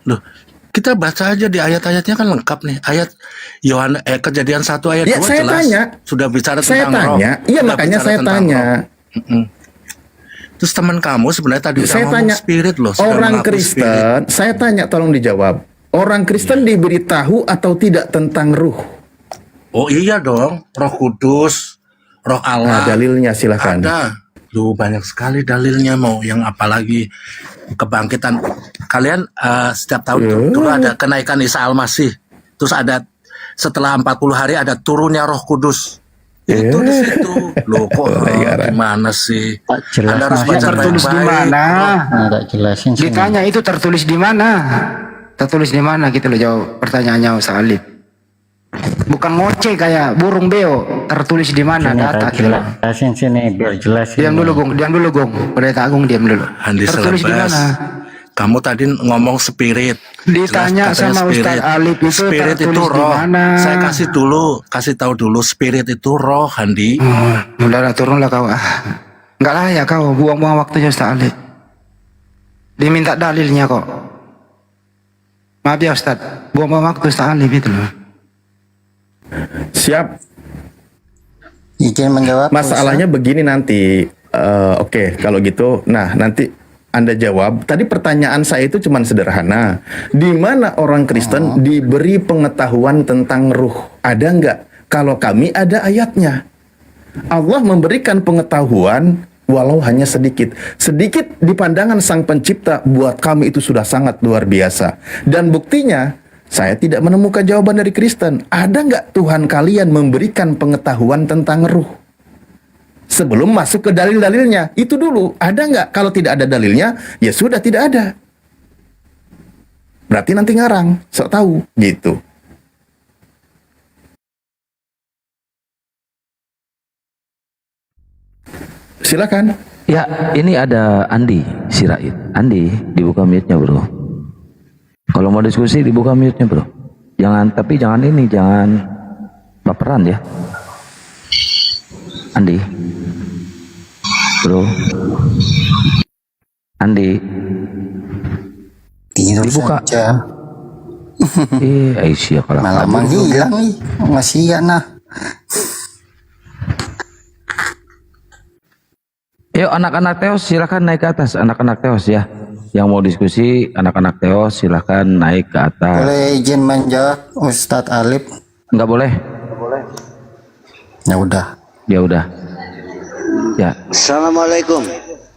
Loh, kita baca aja di ayat-ayatnya kan lengkap nih. Ayat Kejadian 1 ayat 2 Ya, saya jelas. tanya. Sudah bicara Saya tentang roh. tanya, iya Sudah makanya bicara saya tentang tanya. roh. Terus teman kamu sebenarnya tadi udah Saya ngomong tanya, spirit loh. sudah orang mengaku Kristen, saya tanya tolong dijawab. Orang Kristen diberitahu atau tidak tentang ruh? Oh iya dong, Roh Kudus, Roh Allah. Nah, dalilnya silakan. Ada. Duh, banyak sekali dalilnya, mau yang apalagi kebangkitan. Kalian setiap tahun dulu ada kenaikan Isa Al-Masih. Terus ada setelah 40 hari ada turunnya Roh Kudus. Itu di situ. Loh kok gimana sih? Anda harus baca tertulis di baik-baik. mana? tak jelasin sih. Ditanya itu tertulis di mana? Tertulis di mana gitu loh jawab pertanyaannya Ustaz Alif. Bukan ngoceh kayak burung beo, tertulis di mana data gitu loh. Jelasin sini biar jelas. Diam dulu Gong, Pendeta Agung diam dulu. Andi Tertulis di Selebes. mana? Kamu tadi ngomong spirit. Ditanya Jelas, katanya sama Ustaz Alif itu spirit itu tertulis di roh. mana? Saya kasih tahu dulu spirit itu roh, Andi. Udahlah turunlah kau. Enggak layak kau buang-buang waktunya Ustaz Alif. Diminta dalilnya kok. Maaf ya Ustaz, buang waktu Ustaz Alif itu loh. Siap. Izin menjawab. Masalahnya begini nanti. Oke, kalau gitu, nah nanti Anda jawab. Tadi pertanyaan saya itu cuman sederhana. Di mana orang Kristen diberi pengetahuan tentang ruh? Ada nggak? Kalau kami ada ayatnya. Allah memberikan pengetahuan walau hanya sedikit. Sedikit di pandangan Sang Pencipta buat kami itu sudah sangat luar biasa. Dan buktinya, saya tidak menemukan jawaban dari Kristen. Ada nggak Tuhan kalian memberikan pengetahuan tentang ruh? Sebelum masuk ke dalil-dalilnya, itu dulu. Ada nggak? Kalau tidak ada dalilnya, ya sudah tidak ada. Berarti nanti ngarang, sok tahu, gitu. Silakan. Ya, ini ada Andi Sirait. Andi, dibuka mute-nya, Bro. Kalau mau diskusi dibuka mute-nya, Bro. Tapi jangan baperan ya. Andi. Bro. Andi. Dibuka saja. Aisyah kalau malah menghilang nih. Masih ya nah. Yuk anak-anak Teos silakan naik ke atas. Anak-anak Teos ya. Yang mau diskusi anak-anak Teos silakan naik ke atas. Boleh izin menjawab Ustadz Alif? Enggak boleh. Ya udah. Ya udah. Ya. Assalamualaikum.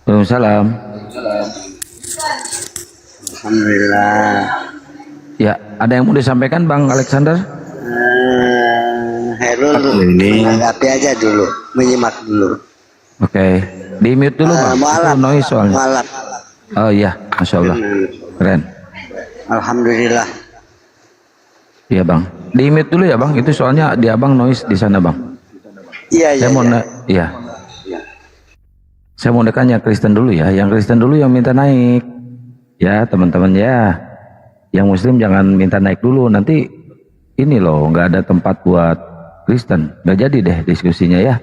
Waalaikumsalam. Alhamdulillah. Ya, ada yang mau disampaikan Bang Alexander? Herul menanggapi aja dulu, menyimak dulu. Oke. Di mute dulu Bang. Mualaf. Itu noise soalnya. Mualaf. Oh iya, Masya Allah. Keren. Alhamdulillah. Iya Bang. Di mute dulu ya Bang. Itu soalnya di abang noise di sana Bang. Iya, iya. Iya. Saya mau dekatnya Kristen dulu ya. Yang Kristen dulu yang minta naik. Ya teman-teman ya. Yang Muslim jangan minta naik dulu. Nanti ini loh nggak ada tempat buat Kristen. Nggak jadi deh diskusinya ya.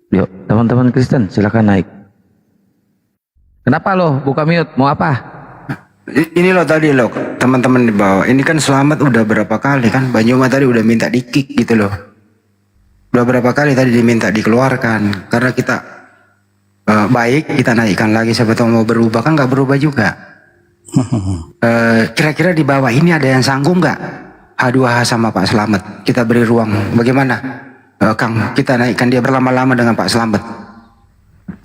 Yuk teman-teman Kristen silakan naik. Kenapa lo buka mute? Mau apa? Ini loh tadi loh teman-teman di bawah. Ini kan Selamat udah berapa kali kan? Banyuma tadi udah minta di kick gitu loh. Udah berapa kali tadi diminta dikeluarkan. Karena kita baik kita naikkan lagi. Siapa tahu mau berubah kan nggak berubah juga. Kira-kira di bawah ini ada yang sanggup nggak? H2H sama Pak Selamat. Kita beri ruang. Bagaimana? Kang, kita naikkan dia berlama-lama dengan Pak Selamat.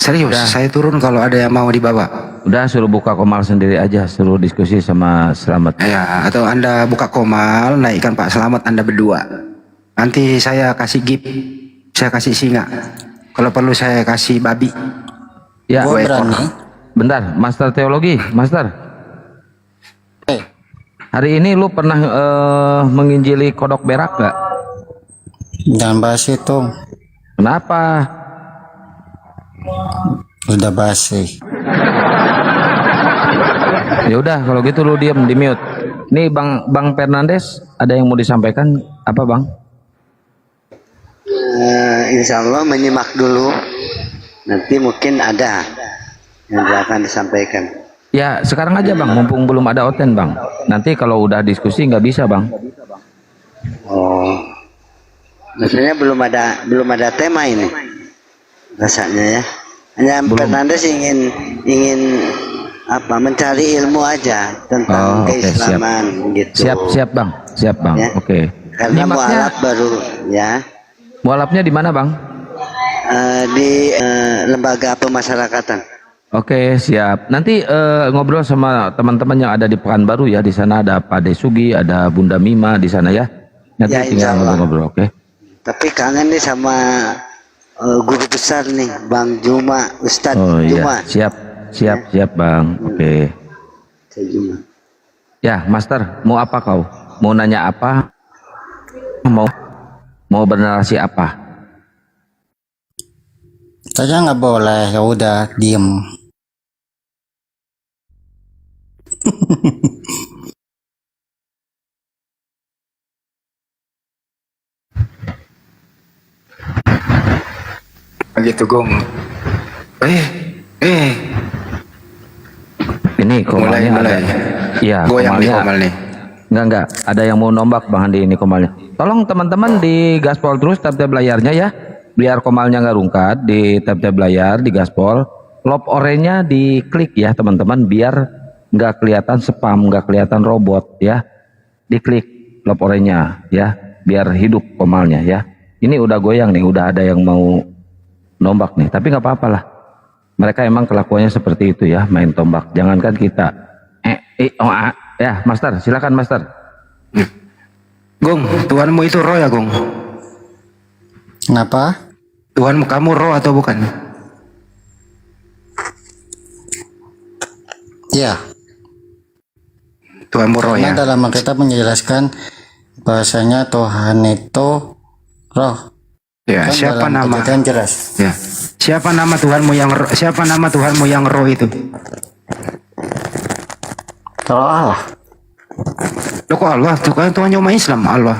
Serius, saya turun kalau ada yang mau dibawa. Udah suruh buka Komal sendiri aja, suruh diskusi sama Selamat. Ya, atau Anda buka Komal, naikkan Pak Selamat Anda berdua. Nanti saya kasih gift, saya kasih singa. Kalau perlu saya kasih babi. Ya, bentar, Master Teologi, Master. Hari ini lu pernah menginjili kodok berak gak? Jangan bahas itu. Kenapa? Udah basi. Ya udah kalau gitu lu diam di mute. Nih Bang Fernandes ada yang mau disampaikan apa Bang? Insya Allah menyimak dulu. Nanti mungkin ada yang akan disampaikan. Ya sekarang aja Bang, mumpung belum ada oten Bang. Nanti kalau udah diskusi nggak bisa Bang. Oh, maksudnya belum ada tema ini rasanya ya. Hanya Fernandes ingin apa mencari ilmu aja tentang keislaman gitu. Siap Bang, siap Bang. Ya. Oke. Karena mualaf baru ya. Mualafnya di mana Bang? Di lembaga pemasyarakatan. Oke siap. Nanti ngobrol sama teman-teman yang ada di Pekanbaru ya. Di sana ada Pak Desugi, ada Bunda Mima di sana ya. Nanti Ya, tinggal ngobrol-ngobrol, oke? Tapi kangen nih sama guru besar nih, Bang Juma, Ustadz Juma. Iya, siap Bang. Oke. Juma. Ya, Master, mau apa kau? Mau nanya apa? Mau bernarasi apa? Saya nggak boleh, ya udah diem. Begitu Gong. Ini komalnya mulai. Iya, Goyang nih Komalnya. Komal nih. Enggak. Ada yang mau nombak Bang Andi ini Komalnya. Tolong teman-teman di gaspol terus tab-tab layarnya ya. Biar Komalnya nggak rungkat di tab-tab layar di gaspol. Lob oranye diklik ya teman-teman biar nggak kelihatan spam, nggak kelihatan robot ya. Diklik lob oranye ya. Biar hidup Komalnya ya. Ini udah goyang nih, udah ada yang mau nombak nih. Tapi nggak apa-apa lah. Mereka emang kelakuannya seperti itu ya, main tombak. Jangankan kita. Ya, Master, silakan Master. Gung, Tuhanmu itu roh ya, Gung? Kenapa? Tuhanmu kamu roh atau bukan? Ya. Tuhanmu roh Karena ya. dalam Alkitab menjelaskan bahasanya Tuhan itu roh. Ya, Kan siapa dalam nama? kejadian jelas. Ya. Siapa nama Tuhanmu yang roh? Siapa nama Tuhanmu yang roh itu? Roh Allah. Loh kok Allah? Tuhan umat Islam Allah.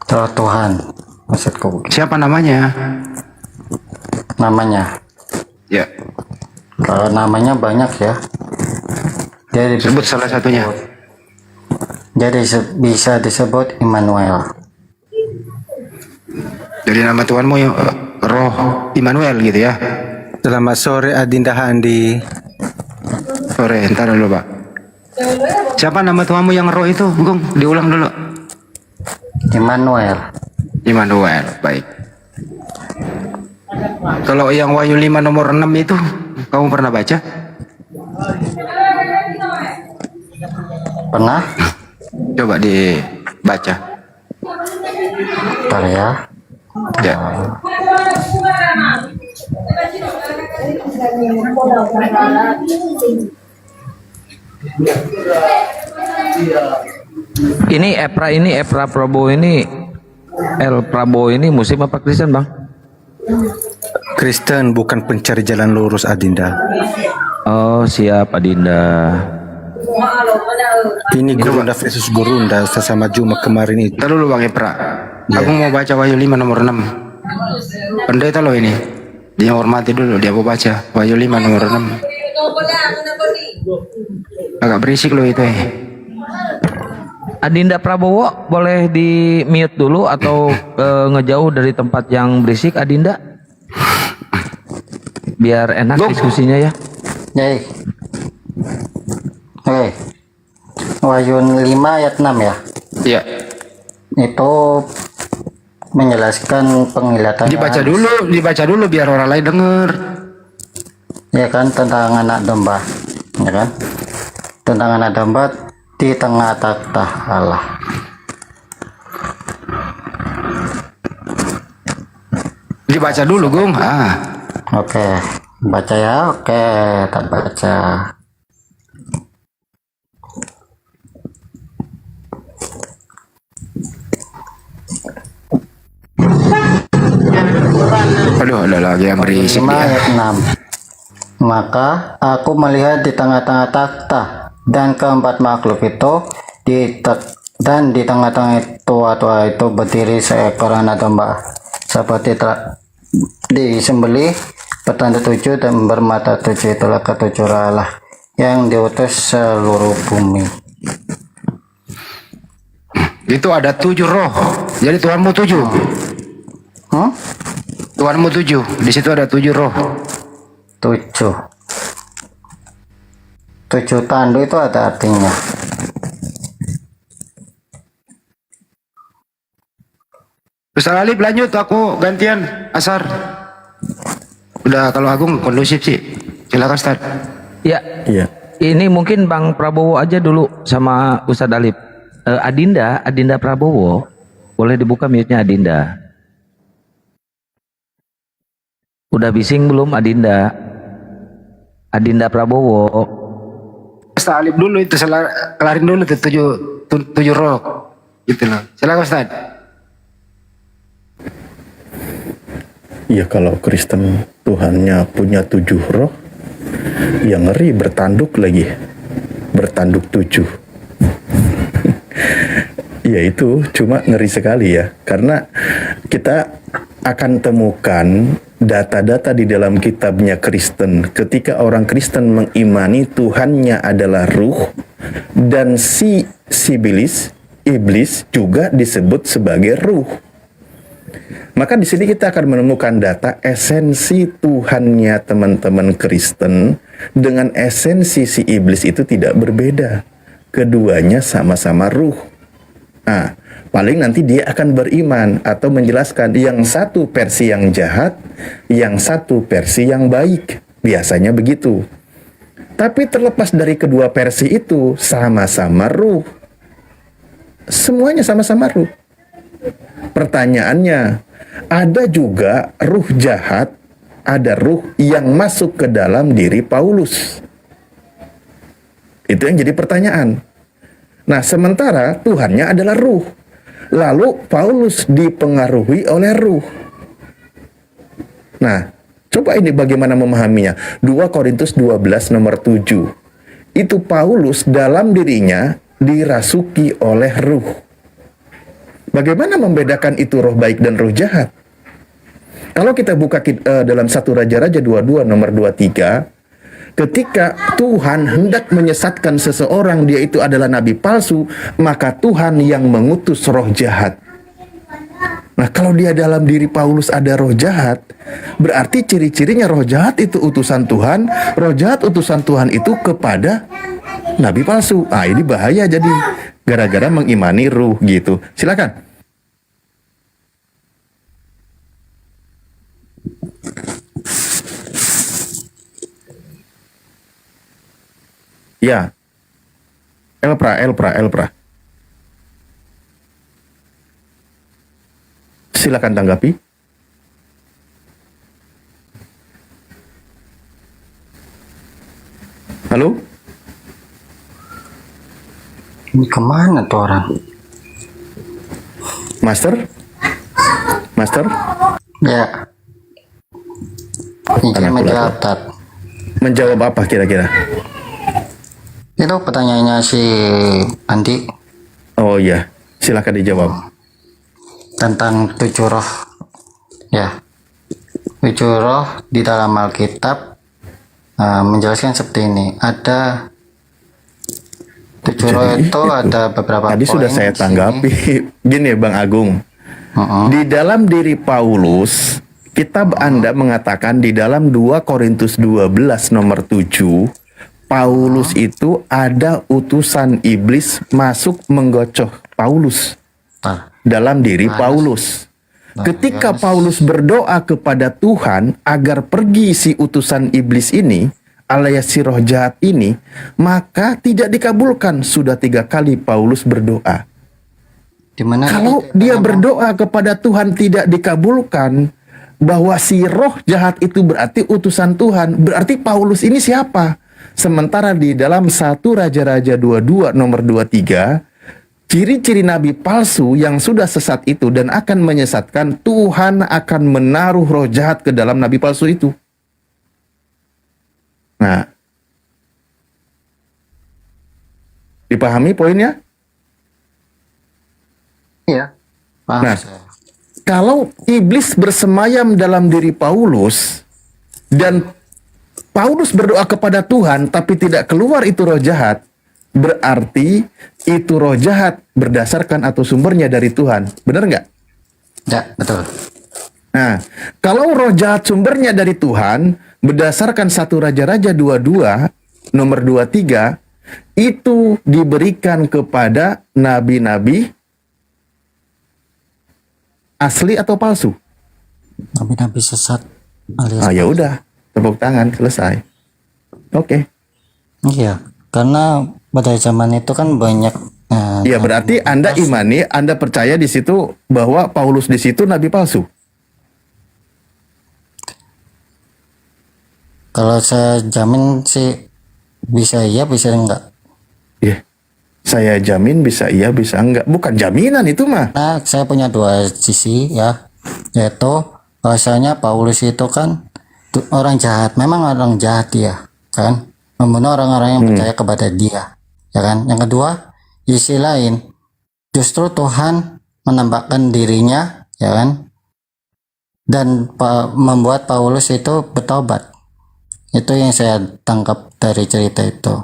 Roh Tuhan. Maksudku. Siapa namanya? Namanya. Ya. Kalau namanya banyak ya. Jadi sebut salah satunya. Jadi bisa disebut Immanuel. Jadi nama Tuhanmu yang roh Immanuel gitu ya. Selamat sore Adinda Handi. Sore, entar dulu Pak. Siapa nama Tuhanmu yang roh itu, Gung? Diulang dulu. Immanuel. Immanuel, baik. Kalau yang Wahyu 5 nomor 6 itu, kamu pernah baca? Pernah? Coba dibaca. Bentar ya. Ya. Ini Epra Prabowo ini El Prabowo ini Muslim apa Kristen Bang? Kristen, bukan pencari jalan lurus Adinda. Oh siap Adinda. Ini Gurunda versus Gurunda sesama Jumat kemarin itu. Ntar dulu Bang Epra. Aku mau baca Wahyu 5 nomor 6. Pendeta loh ini. Dia hormati dulu, dia mau baca Wahyu 5 nomor 6. Agak berisik loh itu Adinda Prabowo boleh di mute dulu atau ngejauh dari tempat yang berisik Adinda? Biar enak diskusinya ya. Jadi. Oke. Wahyu 5 ayat 6 ya. Iya. Itu menjelaskan penglihatan. Dibaca dulu biar orang lain dengar. Ya kan, tentang anak domba. Ya kan? Tentang anak domba di tengah takhta Allah. Dibaca dulu, Gung. Oke, baca ya. Oke, tak baca. Aduh, ada lagi yang berisik 5 dia. ayat 6. Maka aku melihat di tengah-tengah takhta dan keempat makhluk itu dan di tengah-tengah tua-tua itu berdiri seekor anak domba seperti telah disembelih bertanda 7 dan bermata 7. Itulah ketujuh Allah yang diutus seluruh bumi. Itu ada 7 roh. Jadi Tuhanmu 7. Tuhanmu 7. Di situ ada 7 roh. 7 tandu itu ada artinya. Ustaz Alif lanjut, aku gantian asar. Udah kalau Agung kondusif sih. Silakan Ustaz. Ya. Ini mungkin Bang Prabowo aja dulu sama Ustadz Alif. Adinda Prabowo boleh dibuka mute-nya Adinda. Udah bising belum Adinda? Adinda Prabowo. Ustaz Alif dulu itu kelarin dulu tuh 7 roh. Gitu loh. Silakan Ustaz. Ya kalau Kristen Tuhannya punya 7 roh, ya ngeri bertanduk lagi. Bertanduk 7. Ya itu cuma ngeri sekali ya. Karena kita akan temukan data-data di dalam kitabnya Kristen. Ketika orang Kristen mengimani Tuhannya adalah ruh, dan si iblis juga disebut sebagai ruh. Maka di sini kita akan menemukan data esensi Tuhannya teman-teman Kristen dengan esensi si iblis itu tidak berbeda. Keduanya sama-sama ruh. Nah, paling nanti dia akan beriman atau menjelaskan yang satu versi yang jahat, yang satu versi yang baik. Biasanya begitu. Tapi terlepas dari kedua versi itu, sama-sama ruh. Semuanya sama-sama ruh. Pertanyaannya, ada juga ruh jahat, ada ruh yang masuk ke dalam diri Paulus. Itu yang jadi pertanyaan. Nah, sementara Tuhannya adalah ruh. Lalu Paulus dipengaruhi oleh ruh. Nah, coba ini bagaimana memahaminya. 2 Korintus 12 nomor 7. Itu Paulus dalam dirinya dirasuki oleh ruh. Bagaimana membedakan itu roh baik dan roh jahat? Kalau kita buka dalam 1 Raja-Raja 22 nomor 23, ketika Tuhan hendak menyesatkan seseorang, dia itu adalah nabi palsu, maka Tuhan yang mengutus roh jahat. Nah, kalau dia dalam diri Paulus ada roh jahat, berarti ciri-cirinya roh jahat itu utusan Tuhan, roh jahat utusan Tuhan itu kepada nabi palsu. Ah, ini bahaya jadi gara-gara mengimani ruh gitu. Silakan. Ya. Elpra. Silakan tanggapi. Halo? Ini kemana tuh orang? Master? Ya. Ini menjawab, Tat. Menjawab apa kira-kira? Itu pertanyaannya si Andi. Oh iya, silakan dijawab. Tentang 7 roh. Ya. 7 roh di dalam Alkitab menjelaskan seperti ini. Ada 7 roh itu ada beberapa tadi poin. Sudah saya tanggapi. Gini Bang Agung. Di dalam diri Paulus, kitab Anda mengatakan di dalam 2 Korintus 12 nomor 7, Paulus itu ada utusan iblis masuk menggocoh Paulus dalam diri Paulus. Ketika Paulus berdoa kepada Tuhan agar pergi si utusan iblis ini, alias si roh jahat ini, maka tidak dikabulkan. Sudah 3 kali Paulus berdoa. Kalau dia berdoa kepada Tuhan tidak dikabulkan, bahwa si roh jahat itu berarti utusan Tuhan, berarti Paulus ini siapa? Sementara di dalam 1 Raja-Raja 22 nomor 23, ciri-ciri nabi palsu yang sudah sesat itu dan akan menyesatkan, Tuhan akan menaruh roh jahat ke dalam nabi palsu itu. Nah, dipahami poinnya? Iya. Nah, kalau iblis bersemayam dalam diri Paulus dan Paulus berdoa kepada Tuhan tapi tidak keluar itu roh jahat, berarti itu roh jahat berdasarkan atau sumbernya dari Tuhan. Benar nggak? Ya, betul. Nah, kalau roh jahat sumbernya dari Tuhan, berdasarkan 1 Raja-Raja 22 nomor 23, itu diberikan kepada nabi-nabi asli atau palsu? Nabi-nabi sesat. Ya udah, tepuk tangan, selesai. Oke. Iya, karena pada zaman itu kan banyak. Iya, berarti Anda imani, Anda percaya di situ bahwa Paulus di situ nabi palsu. Kalau saya jamin sih bisa iya, bisa enggak. Iya. Saya jamin bisa iya, bisa enggak. Bukan jaminan itu mah. Nah, saya punya 2 sisi ya. Yaitu bahasanya Paulus itu kan orang jahat. Memang orang jahat dia, kan? Membunuh orang-orang yang percaya kepada dia. Ya kan? Yang kedua, sisi lain justru Tuhan menambahkan dirinya, ya kan? Dan membuat Paulus itu bertobat. Itu yang saya tangkap dari cerita itu.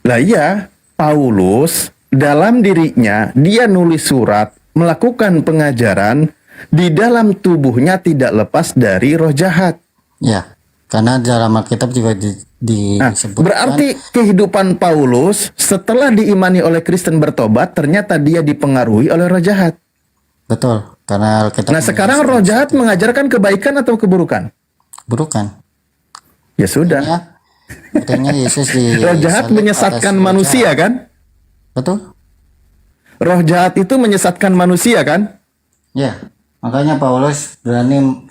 Lah iya, Paulus dalam dirinya dia nulis surat, melakukan pengajaran, di dalam tubuhnya tidak lepas dari roh jahat. Ya, karena dalam Alkitab juga disebutkan. Berarti kehidupan Paulus setelah diimani oleh Kristen bertobat, ternyata dia dipengaruhi oleh roh jahat. Betul, karena Alkitab. Nah sekarang roh jahat mengajarkan kebaikan atau keburukan? Burukan. Ya sudah. Artinya Yesus roh jahat menyesatkan manusia kan? Betul. Roh jahat itu menyesatkan manusia kan? Ya, makanya Paulus berani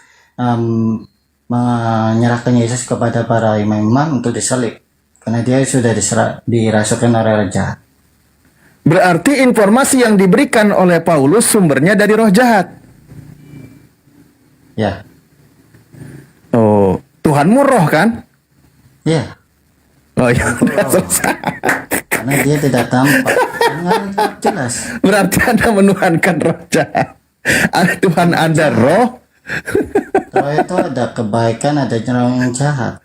menyerahkan Yesus kepada para imam-imam untuk disalib. Karena dia sudah dirasukan oleh roh jahat. Berarti informasi yang diberikan oleh Paulus sumbernya dari roh jahat. Ya. Oh, Tuhanmu roh kan? Ya. Oh ya, udah selesai. Karena dia tidak tampak. Jelas. Berarti Anda menuhankan roh jahat. Tuhan Anda roh. Roh itu ada kebaikan, ada yang jahat.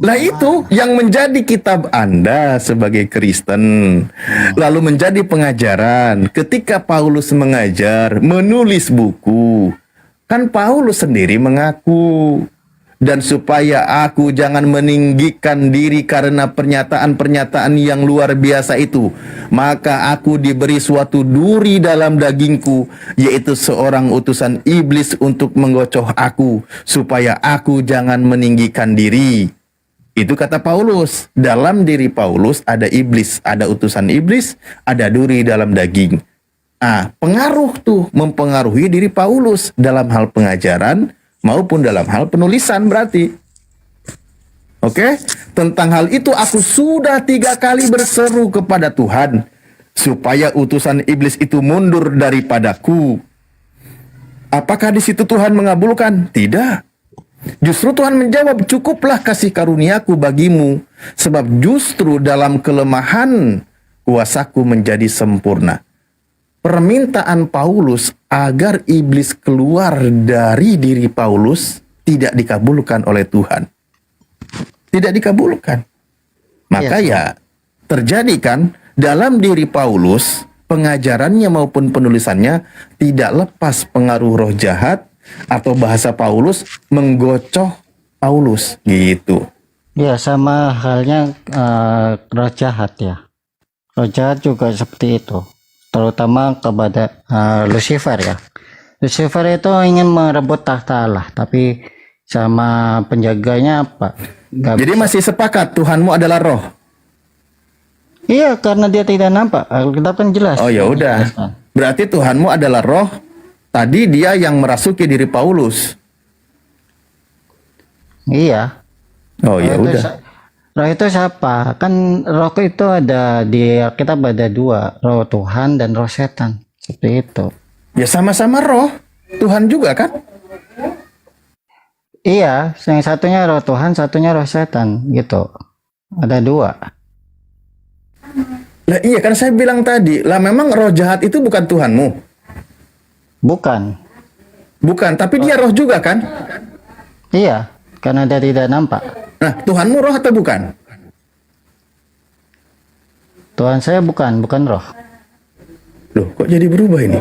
Lah itu yang menjadi kitab Anda sebagai Kristen. Lalu menjadi pengajaran. Ketika Paulus mengajar, menulis buku, kan Paulus sendiri mengaku. Dan supaya aku jangan meninggikan diri karena pernyataan-pernyataan yang luar biasa itu, maka aku diberi suatu duri dalam dagingku, yaitu seorang utusan iblis untuk menggocoh aku, supaya aku jangan meninggikan diri. Itu kata Paulus. Dalam diri Paulus ada iblis, ada utusan iblis, ada duri dalam daging. Pengaruh tuh mempengaruhi diri Paulus dalam hal pengajaran maupun dalam hal penulisan berarti. Oke? Tentang hal itu aku sudah 3 kali berseru kepada Tuhan supaya utusan iblis itu mundur daripadaku. Apakah di situ Tuhan mengabulkan? Tidak. Justru Tuhan menjawab, cukuplah kasih karuniaku bagimu, sebab justru dalam kelemahan kuasaku menjadi sempurna. Permintaan Paulus agar iblis keluar dari diri Paulus tidak dikabulkan oleh Tuhan. Tidak dikabulkan. Maka ya terjadi kan dalam diri Paulus, pengajarannya maupun penulisannya tidak lepas pengaruh roh jahat, atau bahasa Paulus menggocoh Paulus gitu. Ya sama halnya roh jahat ya. Roh jahat juga seperti itu. Terutama kepada Lucifer ya. Lucifer itu ingin merebut tahta Allah, tapi sama penjaganya apa? Jadi masih sepakat Tuhanmu adalah roh? Iya, karena dia tidak nampak. Alkitab kan jelas. Oh ya udah. Berarti Tuhanmu adalah roh. Tadi dia yang merasuki diri Paulus. Iya. Oh ya udah. Roh itu siapa? Kan roh itu ada di Alkitab ada 2, roh Tuhan dan roh setan. Seperti itu. Ya sama-sama roh. Tuhan juga kan? Iya, yang satunya roh Tuhan, satunya roh setan gitu. Ada 2. Lah iya kan saya bilang tadi, lah memang roh jahat itu bukan Tuhanmu. Bukan. Bukan, tapi dia roh juga kan? Iya, karena dia tidak nampak. Nah, Tuhanmu roh atau bukan? Tuhan saya bukan roh. Loh, kok jadi berubah ini?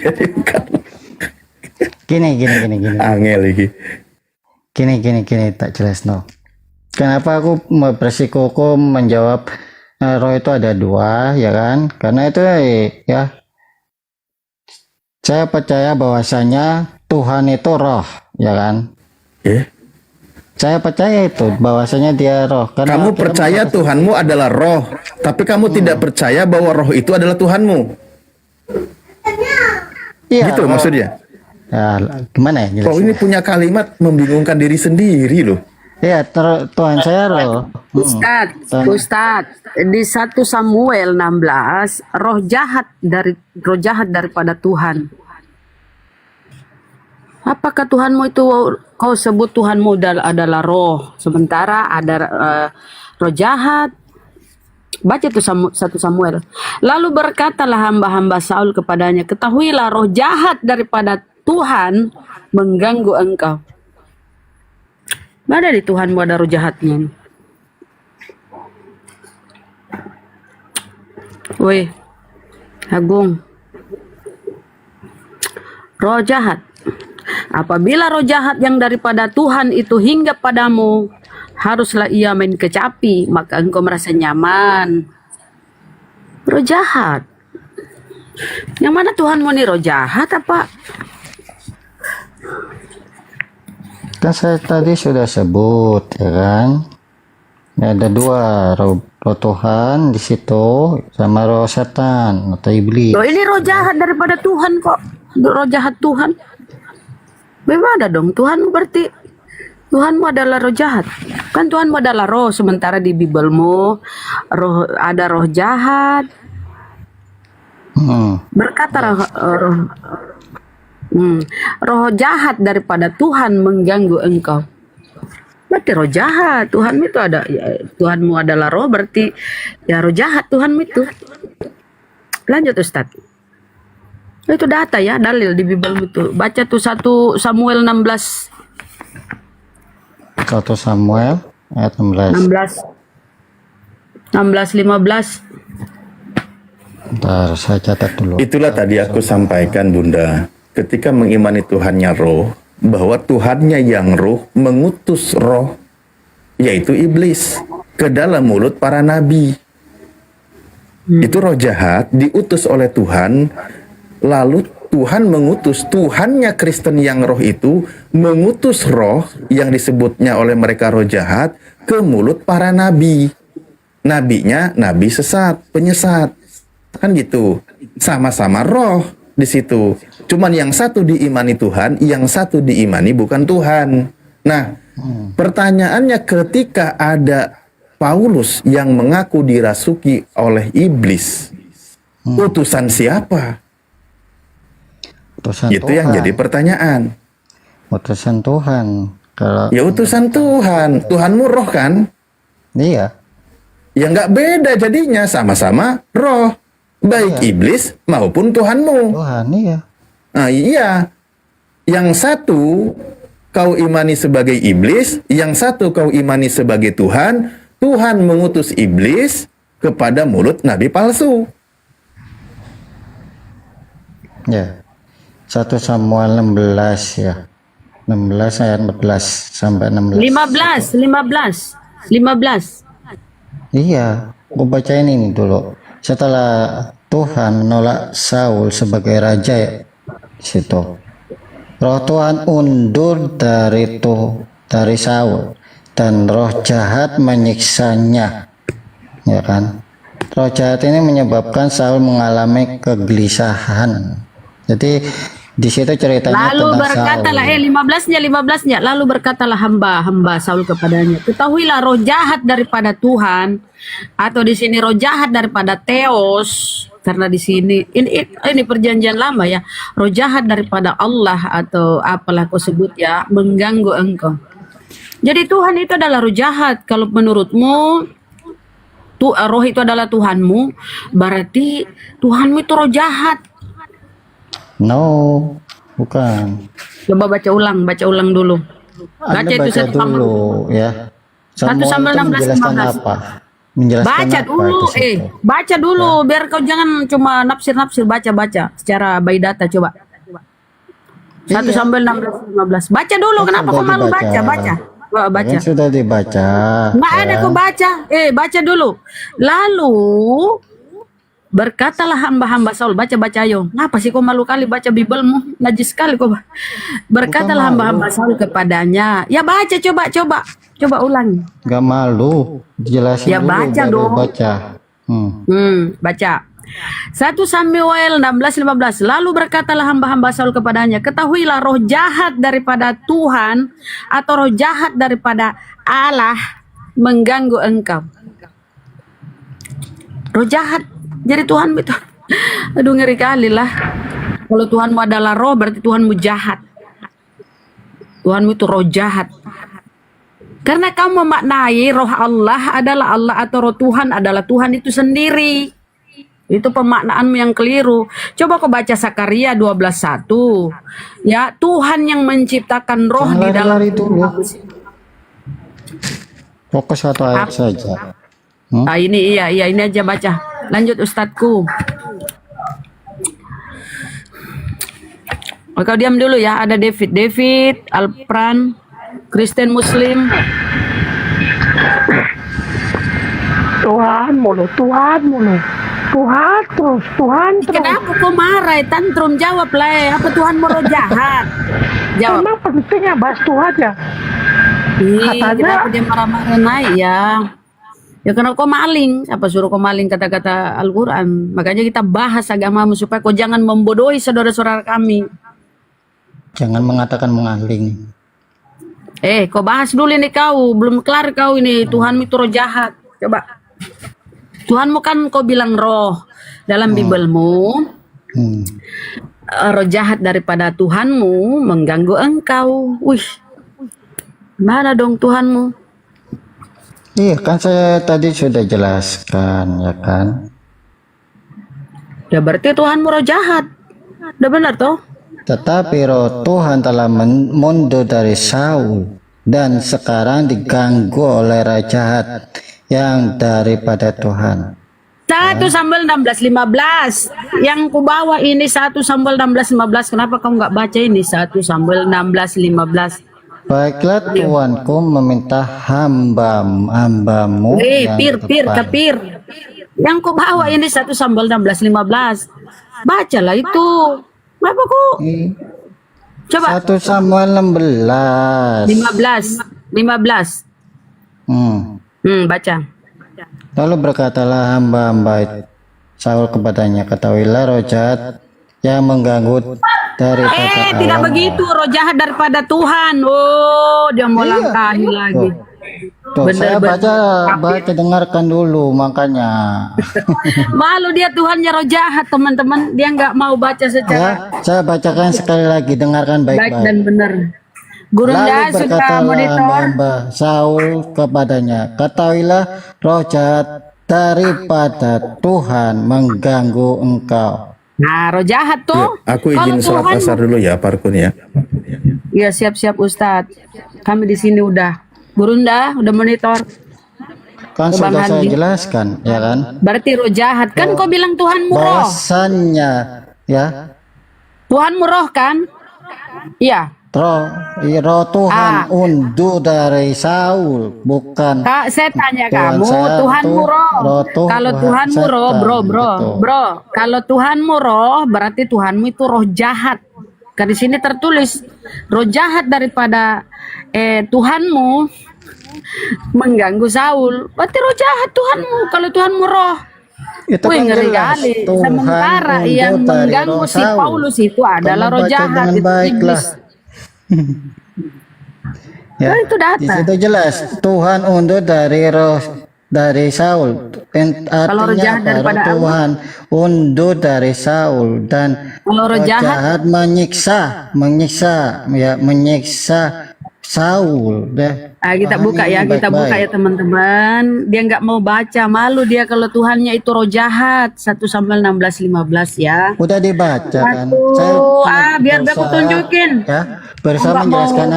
Jadi bukan. Gini. Angel lagi. Gini, tak jelas no. Kenapa aku bersikuku menjawab roh itu ada 2, ya kan? Karena itu ya, saya percaya bahwasanya Tuhan itu roh, ya kan? Saya percaya itu bahwasanya dia roh. Karena kamu percaya Tuhanmu adalah roh, tapi kamu tidak percaya bahwa roh itu adalah Tuhanmu. Iya, gitu roh. Maksudnya. Ya, gimana ya? Oh, ini punya kalimat membingungkan diri sendiri loh. Iya, Tuhan saya roh. Ustadz, di 1 Samuel 16, roh jahat daripada Tuhan. Apakah Tuhanmu itu kau sebut Tuhanmu adalah roh, sementara ada roh jahat? Baca itu 1 Samuel. Lalu berkatalah hamba-hamba Saul kepadanya, ketahuilah roh jahat daripada Tuhan mengganggu engkau. Mana di Tuhanmu ada roh jahatnya? Woi, Agung. Roh jahat. Apabila roh jahat yang daripada Tuhan itu hingga padamu, haruslah ia main kecapi, maka engkau merasa nyaman. Roh jahat. Yang mana Tuhanmu nih, roh jahat apa? Kan saya tadi sudah sebut, ya kan? Ada dua, roh Tuhan di situ sama roh setan atau iblis. Loh, ini roh jahat daripada Tuhan kok. Roh jahat Tuhan. Bagaimana dong? Tuhanmu berarti Tuhanmu adalah roh jahat. Kan Tuhanmu adalah roh, sementara di Bibelmu roh ada roh jahat. Berkata roh jahat daripada Tuhan mengganggu engkau. Berarti roh jahat. Tuhanmu itu ada, ya, Tuhanmu adalah roh, berarti ya roh jahat Tuhanmu itu. Lanjut Ustaz. Itu data ya, dalil di Bible itu. Baca tuh 1 Samuel 16. 1 Samuel ayat 16. 15. Bentar, saya catat dulu. Itulah tadi aku sampaikan, Bunda. Ketika mengimani Tuhannya roh, bahwa Tuhannya yang roh mengutus roh, yaitu iblis, ke dalam mulut para nabi. Itu roh jahat diutus oleh Tuhan, lalu Tuhan mengutus, Tuhannya Kristen yang roh itu mengutus roh yang disebutnya oleh mereka roh jahat ke mulut para nabi. Nabinya nabi sesat, penyesat. Kan gitu. Sama-sama roh di situ. Cuman yang satu diimani Tuhan, yang satu diimani bukan Tuhan. Nah, pertanyaannya ketika ada Paulus yang mengaku dirasuki oleh iblis, utusan siapa? Utusan Itu yang Tuhan. jadi pertanyaan. Utusan Tuhan. Kalau Ya utusan Tuhan. Tuhanmu roh kan? iya, Ya nggak beda jadinya, sama-sama roh. Baik iblis maupun Tuhanmu. Tuhan, iya. Nah, iya. Yang satu kau imani sebagai iblis, yang satu kau imani sebagai Tuhan. Tuhan mengutus iblis kepada mulut nabi palsu. Ya. 1 Samuel 16 ya. 16 ayat 14 sampai 16. 15. Iya, aku bacain ini dulu. Setelah Tuhan menolak Saul sebagai raja ya, situ. Roh Tuhan undur dari Saul dan roh jahat menyiksanya. Ya kan? Roh jahat ini menyebabkan Saul mengalami kegelisahan. Jadi di situ ceritanya Lalu tentang berkatalah, Saul. 15-nya. Lalu berkatalah hamba Saul kepadanya, ketahuilah roh jahat daripada Tuhan, atau di sini roh jahat daripada Theos, karena di sini ini perjanjian lama ya, roh jahat daripada Allah atau apalah kau sebut ya, mengganggu engkau. Jadi Tuhan itu adalah roh jahat. Kalau menurutmu roh itu adalah Tuhanmu, berarti Tuhanmu itu roh jahat. No, bukan. Coba baca ulang dulu. Anda Baca itu baca 1 Samuel. dulu ya. 1 Samuel itu 16, menjelaskan 15. apa? Menjelaskan Baca apa dulu, di situ? baca dulu, biar kau jangan cuma nafsir-nafsir, baca secara by data coba. 1 Iya. Samuel 16, 15. Baca dulu, kenapa Sudah kau malu dibaca. baca? Coba baca. Kan sudah dibaca. Nggak ada ya. kau baca. Baca dulu. Lalu berkatalah hamba-hamba Saul, baca ayo. Ngapa sih kau malu kali baca Bibelmu? Najis sekali kau. Berkatalah hamba-hamba Saul kepadanya. Ya baca, coba ulang. Gak malu, jelasin Ya dulu baca baru dong. baca. Baca. 1 Samuel 16-15. Lalu berkatalah hamba-hamba Saul kepadanya, ketahuilah roh jahat daripada Tuhan atau roh jahat daripada Allah mengganggu engkau. Roh jahat. Jadi Tuhan itu, aduh ngeri kali lah. Kalau Tuhanmu adalah roh, berarti Tuhanmu jahat. Tuhanmu itu roh jahat. Karena kamu memaknai roh Allah adalah Allah atau roh Tuhan adalah Tuhan itu sendiri. Itu pemaknaanmu yang keliru. Coba kau baca Sakaria 12:1. Ya, Tuhan yang menciptakan roh di dalam Fokus satu ayat saja. ini aja baca. Lanjut Ustadku. Oh, kau diam dulu ya. Ada David, Alpran, Kristen Muslim. Tuhan mulu, Tuhan mulu. Tuhan terus, Tuhan terus. Kenapa kau marah? Tantrum, jawab lah. Apa Tuhan mau jahat? Jawab. Emang pentingnya bahas Tuhan ya? Katanya. Kenapa dia marah-marah naik ya? Ya karena kau maling. Apa suruh kau maling kata-kata Al-Quran? Makanya kita bahas agamamu supaya kau jangan membodohi saudara-saudara kami. Jangan mengatakan mengaling. Kau bahas dulu ini kau. Belum kelar kau ini. Tuhanmu itu roh jahat. Coba. Tuhanmu kan kau bilang roh. Dalam Bibelmu. Roh jahat daripada Tuhanmu mengganggu engkau. Wih. Mana dong Tuhanmu? Iya kan saya tadi sudah jelaskan ya kan. Ya berarti Tuhanmu roh jahat. Udah benar toh? Tetapi roh Tuhan telah mundur dari Saul dan sekarang diganggu oleh roh jahat yang daripada Tuhan. 1 Samuel 16:15. Yang ku bawa ini 1 Samuel 16:15. Kenapa kamu nggak baca ini 1 Samuel 16:15? Baiklah Tuanku meminta hambamu yang Pir. Yang ku bawa ini 1 Samuel 16:15. Bacalah itu. Kenapa kok? Coba. 1 Samuel 16. 15. Baca. Lalu berkatalah hamba-hamba Saul kepadanya, ketahuilah roh jahat yang mengganggu daripada Allah. Tidak begitu, roh jahat daripada Tuhan. Oh, dia mau langkahi lagi. Tuh, saya baca dengarkan dulu makanya. Malu dia Tuhannya roh jahat teman-teman. Dia nggak mau baca secara. Ya, saya bacakan sekali lagi, dengarkan baik-baik. Baik dan benar. Gurunda sudah monitor. Hamba Saul kepadanya, ketahuilah roh jahat daripada Tuhan mengganggu engkau. Nah, roh jahat tuh. Ya, aku izin salat asar dulu ya, Parkun ya. Iya, siap-siap Ustadz. Kami di sini udah. Gurunda udah monitor. Kan sudah saya jelaskan, ya kan? Berarti roh jahat kan kau bilang Tuhanmu roh. Bahwasannya, ya. Tuhanmu roh kan? Iya. Roh Tuhan undur dari Saul, bukan. Kak, saya tanya kamu, Tuhanmu roh. Kalau Tuhanmu roh, bro. Kalau Tuhanmu roh, berarti Tuhanmu itu roh jahat. Kan di sini tertulis roh jahat daripada Tuhanmu mengganggu Saul. Berarti roh jahat Tuhanmu. Kalau Tuhanmu roh. Itu kan ngeri jelas. kali. Sementara yang mengganggu si Paulus itu adalah roh jahat. Itu iblis. Ya, nah, itu data. Di situ jelas Tuhan undur dari Saul. Kalau roh jahat daripada Tuhan undur dari Saul dan roh jahat menyiksa Saul deh. Kita buka ya, buka ya teman-teman. Dia nggak mau baca, malu dia kalau Tuhannya itu roh jahat. 1 Samuel 16:15 ya. Udah dibaca kan. Biar aku tunjukin. Ya, berusaha menjelaskan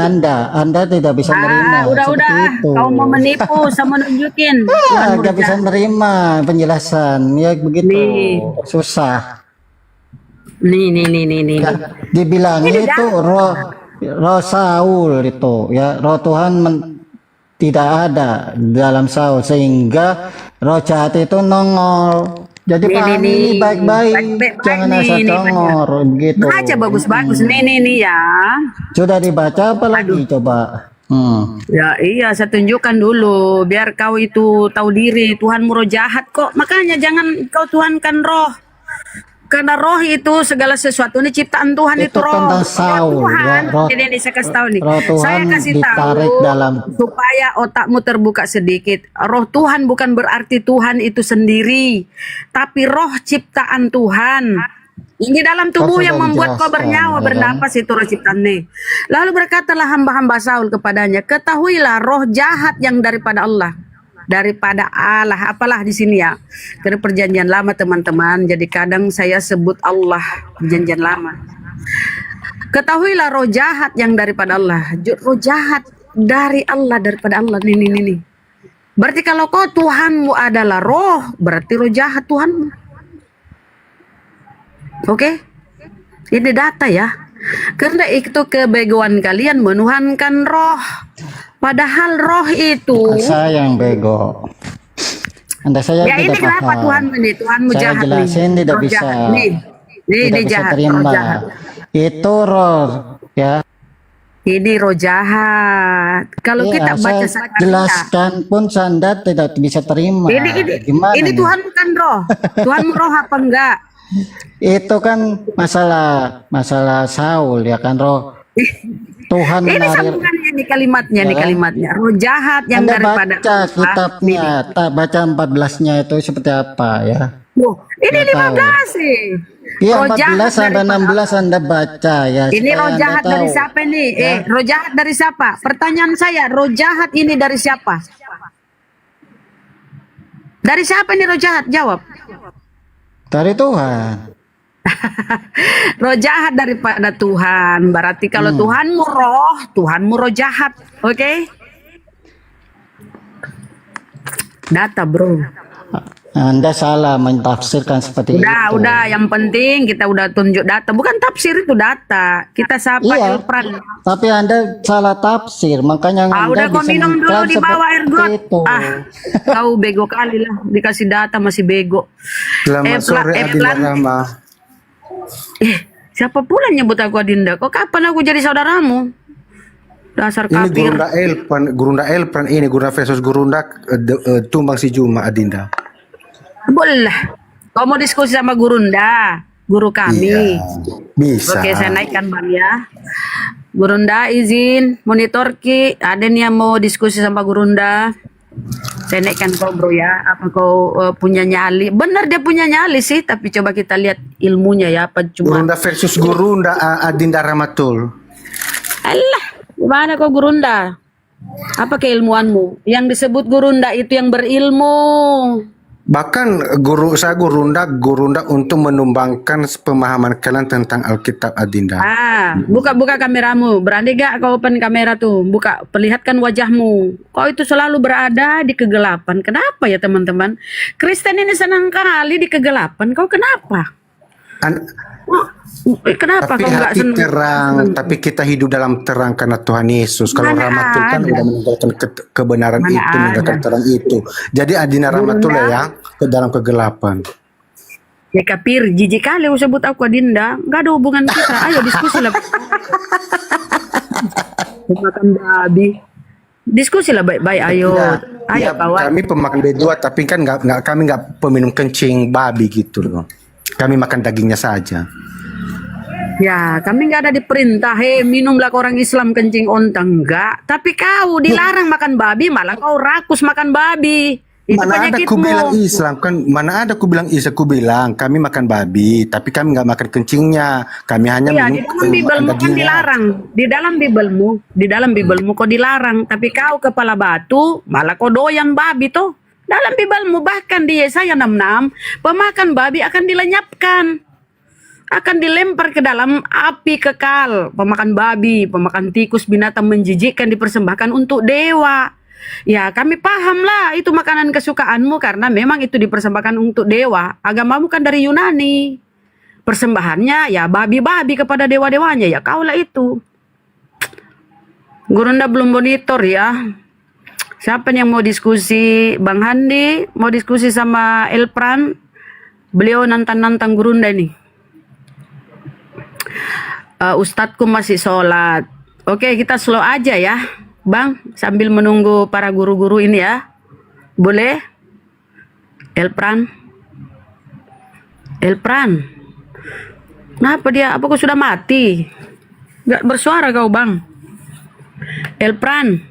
Anda tidak bisa menerima. Udah. Kau mau menipu sama nunjukin. Nggak bisa menerima penjelasan. Ya begitu. Susah. Nih. Ya, dibilang itu roh Saul itu ya, roh Tuhan tidak ada dalam Saul sehingga roh jahat itu nongol. Jadi pahami baik-baik, jangan asal congor gitu. Baca bagus-bagus nih ya. Sudah dibaca apa lagi coba? Ya iya, saya tunjukkan dulu biar kau itu tahu diri. Tuhanmu roh jahat kok, makanya jangan kau tuhankan roh. Karena roh itu segala sesuatu ini ciptaan Tuhan itu roh. Saul, Tuhan. Ya, Jadi ini saya kasih tahu nih. Saya kasih tahu supaya otakmu terbuka sedikit. Roh Tuhan bukan berarti Tuhan itu sendiri, tapi roh ciptaan Tuhan. Ini dalam tubuh yang membuat kau bernyawa, bernapas itu roh ciptaan nih. Lalu berkatalah hamba-hamba Saul kepadanya, ketahuilah roh jahat yang daripada Allah. Daripada Allah, apalah di sini ya, karena perjanjian lama teman-teman, jadi kadang saya sebut Allah perjanjian lama. Ketahuilah roh jahat yang daripada Allah, roh jahat dari Allah, daripada Allah nih. Berarti kalau kau Tuhanmu adalah roh, berarti roh jahat Tuhanmu. Oke? Ini data ya. Karena itu kebegoan kalian menuhankan roh. Padahal roh itu... Saya yang bego. Anda saya Ya ini tidak kenapa paham. Tuhanmu nih? Tuhanmu Saya jahat jelasin nih. tidak Roh bisa. jahat. Nih Tidak bisa jahat, roh terima. jahat. Itu roh ya. Ini roh jahat. Kalau Iya, kita baca saya Sakaria, jelaskan pun Anda tidak bisa terima. Gimana ini nih? Tuhan bukan roh. Tuhanmu roh apa enggak? Itu kan masalah Saul ya kan roh. Tuhan Ini menarik. sambungannya nih kalimatnya, Ya nih kan? kalimatnya. Roh jahat yang Anda daripada baca kitabnya, tak baca 14-nya itu seperti apa ya? ini Nggak tahu. 15 sih. Iya, Roh 14 jahat sampai daripada 16 Anda baca ya. Ini supaya roh Anda jahat dari tahu. siapa nih? Ya. Roh jahat dari siapa? Pertanyaan saya, roh jahat ini dari siapa? Dari siapa ini roh jahat? Jawab. Dari Tuhan. Roh jahat daripada Tuhan. Berarti kalau Tuhanmu roh, Tuhanmu roh jahat. Oke? Data, bro. Anda salah mentafsirkan seperti itu. Udah, yang penting kita udah tunjuk data. Bukan tafsir itu data. Kita sapa Iya, Elpran. tapi Anda salah tafsir, makanya Anda Udah kau bisa minum dulu mengklaim di bawah air got. seperti itu. Kau bego kali lah. Dikasih data masih bego. Selamat sore Adinda Rama. Siapa pula nyebut aku Adinda? Kok kapan aku jadi saudaramu? Dasar Ini kafir. Gurunda Elpran ini Gurunda versus Gurunda tumbang si Juma Adinda. Boleh. Kau mau diskusi sama Gurunda, guru kami. Iya, bisa. Oke, saya naikkan Bang ya. Gurunda izin monitor Ki. Ada nih yang mau diskusi sama Gurunda. Saya naikkan kau bro ya. Apa kau punya nyali? Benar dia punya nyali sih, tapi coba kita lihat ilmunya ya. Apa cuma Gurunda versus Gurunda Adinda Ramatul. Alah, gimana kau Gurunda? Apa keilmuanmu? Yang disebut Gurunda itu yang berilmu. Bahkan saya Gurunda untuk menumbangkan pemahaman kalian tentang Alkitab Adinda. Buka kameramu. Berani gak kau open kamera tuh? Buka, perlihatkan wajahmu. Kau itu selalu berada di kegelapan. Kenapa ya teman-teman? Kristen ini senang kali di kegelapan. Kau kenapa? Kenapa Tapi kau nggak hati senang? terang, tapi kita hidup dalam terang karena Tuhan Yesus. Kalau Mana Ramatul kan ada. udah meninggalkan kebenaran Mana itu, meninggalkan ada. terang itu. Jadi Adinda Ramatul Gurunda. ya ke dalam kegelapan. Ya kapir, jijik kali aku sebut aku Adinda. Nggak ada hubungan kita. Ayo diskusi lah. Makan babi. Diskusi lah baik-baik. Ayo, ayo kawan. Kami pemakan B2 tapi kan kami nggak peminum kencing babi gitu loh. Kami makan dagingnya saja. Ya, kami nggak ada diperintah, minumlah ke orang Islam kencing onta, enggak. Tapi kau dilarang makan babi, malah kau rakus makan babi. Itu Mana ada ku bilang Islam kan? Mana ada ku bilang Islam? Ku bilang kami makan babi, tapi kami nggak makan kencingnya. Kami hanya Iya, di minum dalam Bibelmu kan dilarang. Di dalam Bibelmu kau dilarang. Tapi kau kepala batu, malah kau doyan babi tuh. Dalam Bibelmu bahkan di Yesaya 66, pemakan babi akan dilenyapkan. Akan dilempar ke dalam api kekal. Pemakan babi, pemakan tikus, binatang menjijikkan dipersembahkan untuk dewa. Ya kami paham lah itu makanan kesukaanmu karena memang itu dipersembahkan untuk dewa. Agamamu kan dari Yunani. Persembahannya ya babi-babi kepada dewa-dewanya. Ya kaulah itu. Gurunda belum monitor ya. Siapa yang mau diskusi? Bang Handi mau diskusi sama Elpran. Beliau nantang-nantang Gurunda nih. Ustadku masih sholat. Oke, kita slow aja ya Bang, sambil menunggu para guru-guru ini ya. Boleh? Elpran, kenapa dia? Apa kau sudah mati? Gak bersuara kau Bang. Elpran,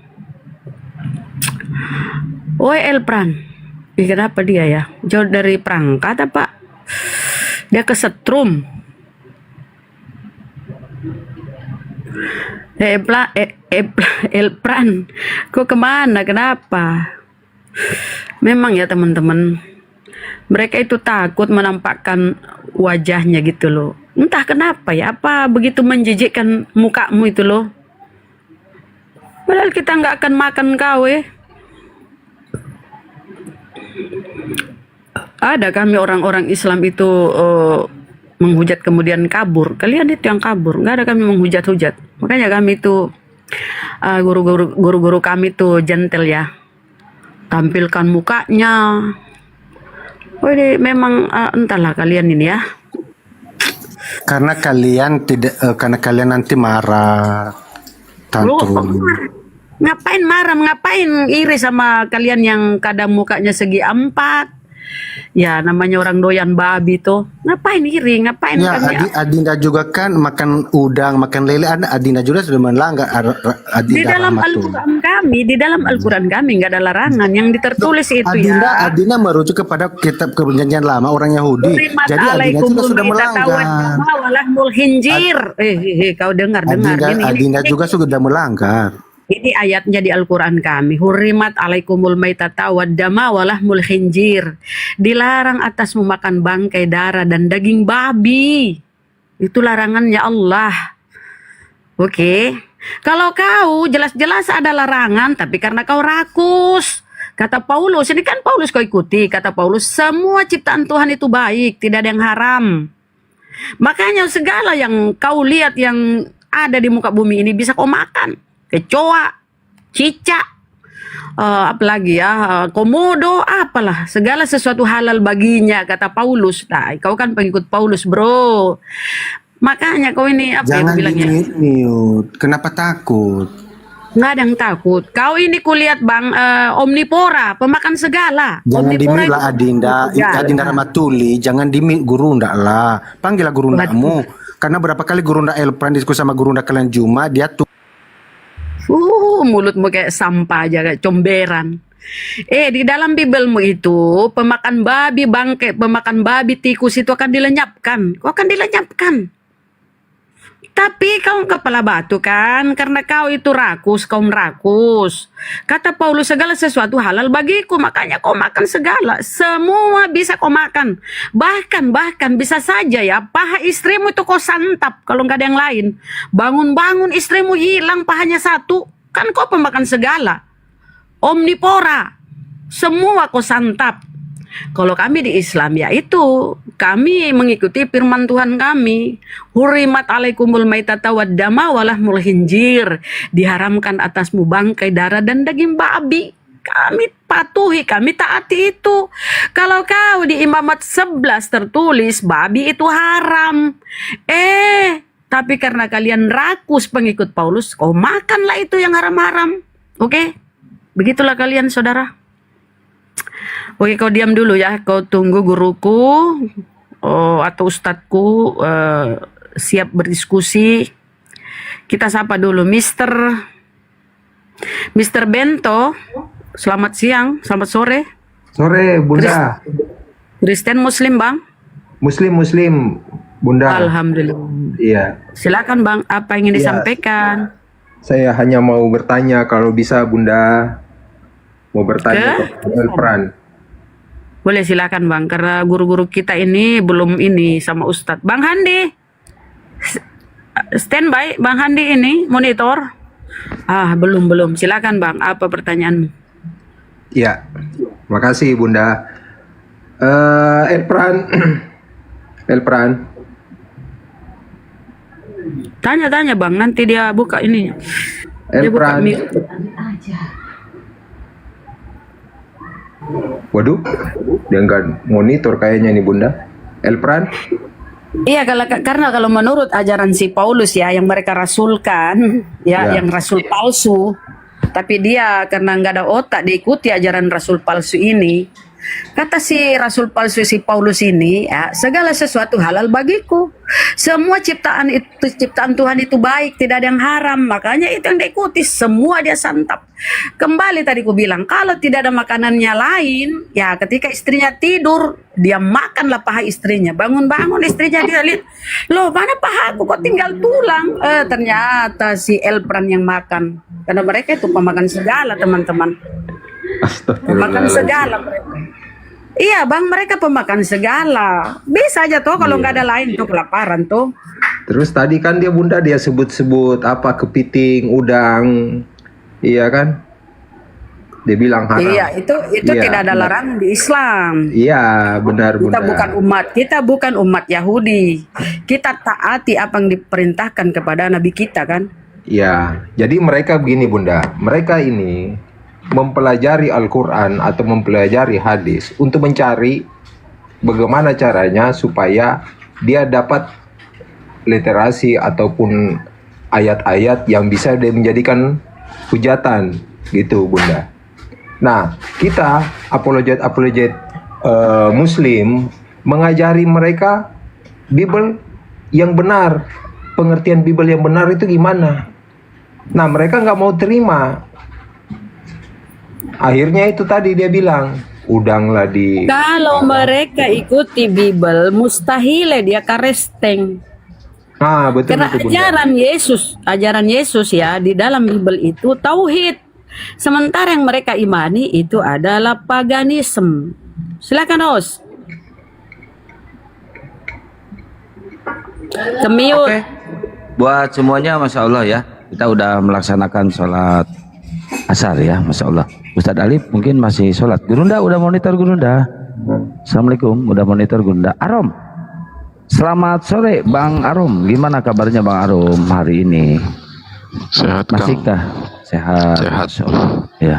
oi Elpran. Kenapa dia ya? Jauh dari perangkat apa? Dia kesetrum. Elpran, kok kemana? Kenapa? Memang ya teman-teman, mereka itu takut menampakkan wajahnya gitu loh. Entah kenapa ya, apa begitu menjijikkan mukamu itu loh. Padahal kita nggak akan makan kau Ada kami orang-orang Islam itu menghujat kemudian kabur. Kalian itu yang kabur. Nggak ada kami menghujat-hujat. Makanya kami itu guru-guru kami itu gentle ya. Tampilkan mukanya. Oh ini memang entahlah kalian ini ya. Karena kalian karena kalian nanti marah. Tantrum. Ngapain marah? Ngapain iri sama kalian yang kadang mukanya segi 4? Ya namanya orang doyan babi tuh. Ngapain iri? Ngapain Ya, Adinda juga kan makan udang, makan lele. Adinda juga sudah melanggar di Adinda dalam Rahmatul. Al-Quran kami nggak ada larangan yang tertulis itu ya. Adinda merujuk kepada kitab perjanjian lama orang Yahudi. Jadi Adinda juga sudah melanggar. Kau dengar ini. Adinda juga sudah melanggar. Ini ayatnya di Al-Quran kami. Hurrimat alaikumul maitata waddama walahmul khinjir. Dilarang atasmu makan bangkai, darah, dan daging babi. Itu larangannya Allah. Oke. Kalau kau jelas-jelas ada larangan, tapi karena kau rakus. Kata Paulus, ini kan Paulus kau ikuti. Kata Paulus, semua ciptaan Tuhan itu baik, tidak ada yang haram. Makanya segala yang kau lihat yang ada di muka bumi ini bisa kau makan. Kecoa, cicak, apalagi ya, komodo, apalah, segala sesuatu halal baginya, kata Paulus. Nah, kau kan pengikut Paulus, bro. Makanya kau ini apa Jangan yang bilangnya? di-mute. Kenapa takut? Nggak ada yang takut. Kau ini kulihat bang, omnivora, pemakan segala. Jangan Omnivora di-mute lah Adinda. Adinda Rahmatuli, jangan di-mute gurunda lah. Panggillah gurundamu. Karena berapa kali gurunda Elpran diskusi sama gurunda kalian Juma, dia tuh mulutmu kayak sampah aja, kayak comberan. Di dalam Bibelmu itu pemakan babi bangkai, pemakan babi tikus itu akan dilenyapkan. Kau akan dilenyapkan. Tapi kau kepala batu kan, karena kau itu rakus, kaum rakus. Kata Paulus, segala sesuatu halal bagiku, makanya kau makan segala. Semua bisa kau makan. Bahkan bisa saja ya, paha istrimu itu kau santap kalau nggak ada yang lain. Bangun-bangun istrimu hilang pahanya satu, kan kau pemakan segala. Omnivora, semua kau santap. Kalau kami di Islam ya itu kami mengikuti firman Tuhan kami. Hurimat alaikumul maitata waddama walahmul khinjir. Diharamkan atasmu bangkai, darah, dan daging babi. Kami patuhi, kami taati itu. Kalau kau di Imamat 11 tertulis babi itu haram. Tapi karena kalian rakus pengikut Paulus, kau makanlah itu yang haram-haram. Oke? Begitulah kalian saudara. Oke, kau diam dulu ya. Kau tunggu guruku atau ustadku siap berdiskusi. Kita sapa dulu Mr. Bento. Selamat siang, selamat sore. Sore, Bunda. Kristen Muslim, Bang? Muslim, Bunda. Alhamdulillah. Iya. Silakan, Bang. Apa yang ingin disampaikan? Saya hanya mau bertanya kalau bisa, Bunda. Mau bertanya ke Elpran. Boleh silakan Bang, karena guru-guru kita ini belum ini sama Ustadz. Bang Handi, standby Bang Handi ini, monitor. Belum. Silakan Bang, apa pertanyaanmu? Ya, makasih Bunda. Elpran. Tanya Bang, nanti dia buka ini. Dia buka Elpran. Waduh, dia nggak monitor kayaknya nih Bunda. Elpran? Iya, karena kalau menurut ajaran si Paulus ya, yang mereka rasulkan, yang rasul palsu, tapi dia karena nggak ada otak diikuti ajaran rasul palsu ini. Kata si rasul palsu si Paulus ini, ya, segala sesuatu halal bagiku. Semua ciptaan Tuhan itu baik, tidak ada yang haram. Makanya itu yang diikuti, semua dia santap. Kembali tadi ku bilang, kalau tidak ada makanannya lain, ya ketika istrinya tidur, dia makanlah paha istrinya. Bangun-bangun istrinya dia lihat, loh mana pahaku kok tinggal tulang? Ternyata si Elpran yang makan. Karena mereka itu pemakan segala teman-teman. Pemakan segala mereka. Iya Bang, mereka pemakan segala. Bisa aja tuh kalau nggak ada lain tuh kelaparan tuh. Terus tadi kan Bunda dia sebut-sebut apa kepiting, udang, iya kan? Dia bilang haram. Iya, itu Iya, tidak ada benar. larangan di Islam. Iya, benar Kita Bunda. bukan umat Yahudi. Kita taati apa yang diperintahkan kepada Nabi kita kan. Ya, jadi mereka begini Bunda, mereka ini mempelajari Al-Quran atau mempelajari hadis untuk mencari bagaimana caranya supaya dia dapat literasi ataupun ayat-ayat yang bisa dia menjadikan hujatan gitu Bunda. Nah, kita apologet Muslim mengajari mereka Bible yang benar, pengertian Bible yang benar itu gimana. Nah, mereka nggak mau terima. Akhirnya itu tadi dia bilang, udanglah di... Kalau mereka ikuti Bible, mustahil dia karesteng. Ah, betul Karena itu Bunda. ajaran Yesus ya di dalam Bible itu tauhid. Sementara yang mereka imani itu adalah paganisme. Silakan host. Kemiut. Oke. Buat semuanya, Masya Allah ya. Kita udah melaksanakan sholat asar ya, Masya Allah. Ustadz Alif mungkin masih sholat. Gurunda udah monitor Gurunda. Assalamualaikum, udah monitor Gurunda. Arom, selamat sore Bang Arom. Gimana kabarnya Bang Arom hari ini? Sehat Kang. Masihkah? Sehat. Sehat. Masya Allah. Ya.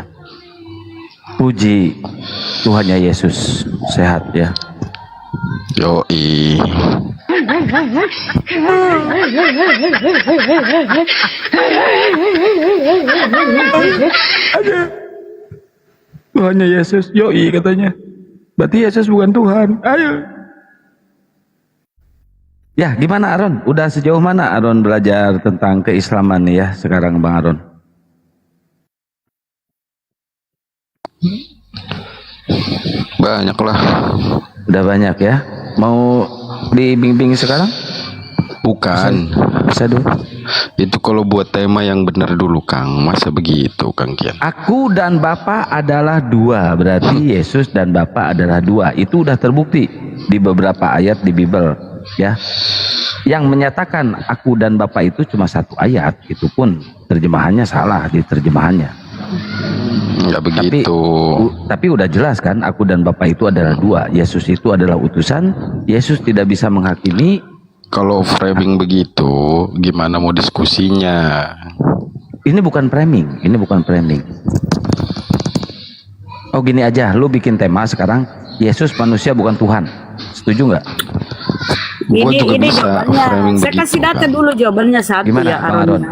Puji Tuhannya Yesus, sehat ya. Yoi. Tuhannya Yesus, yoi katanya. Berarti Yesus bukan Tuhan. Ayo. Ya, gimana Aron? Udah sejauh mana Aron belajar tentang keislaman nih ya sekarang Bang Aron? Banyak lah. Udah banyak ya. Mau dibimbing sekarang? Bukan. Bisa dulu. Itu kalau buat tema yang benar dulu Kang. Masa begitu Kang Kian? Aku dan Bapa adalah dua. Berarti Yesus dan Bapa adalah dua. Itu udah terbukti di beberapa ayat di Bible ya. Yang menyatakan aku dan Bapa itu cuma satu ayat. Itu pun terjemahannya salah di terjemahannya. Enggak begitu. Tapi udah jelas kan, aku dan Bapa itu adalah dua. Yesus itu adalah utusan. Yesus tidak bisa menghakimi. Kalau framing begitu, gimana mau diskusinya? Ini bukan framing, ini bukan framing. Oh gini aja, lu bikin tema sekarang, Yesus manusia bukan Tuhan. Setuju nggak? Ini jawabannya. Saya kasih data dulu jawabannya satu. Gimana, ya Bang Aron?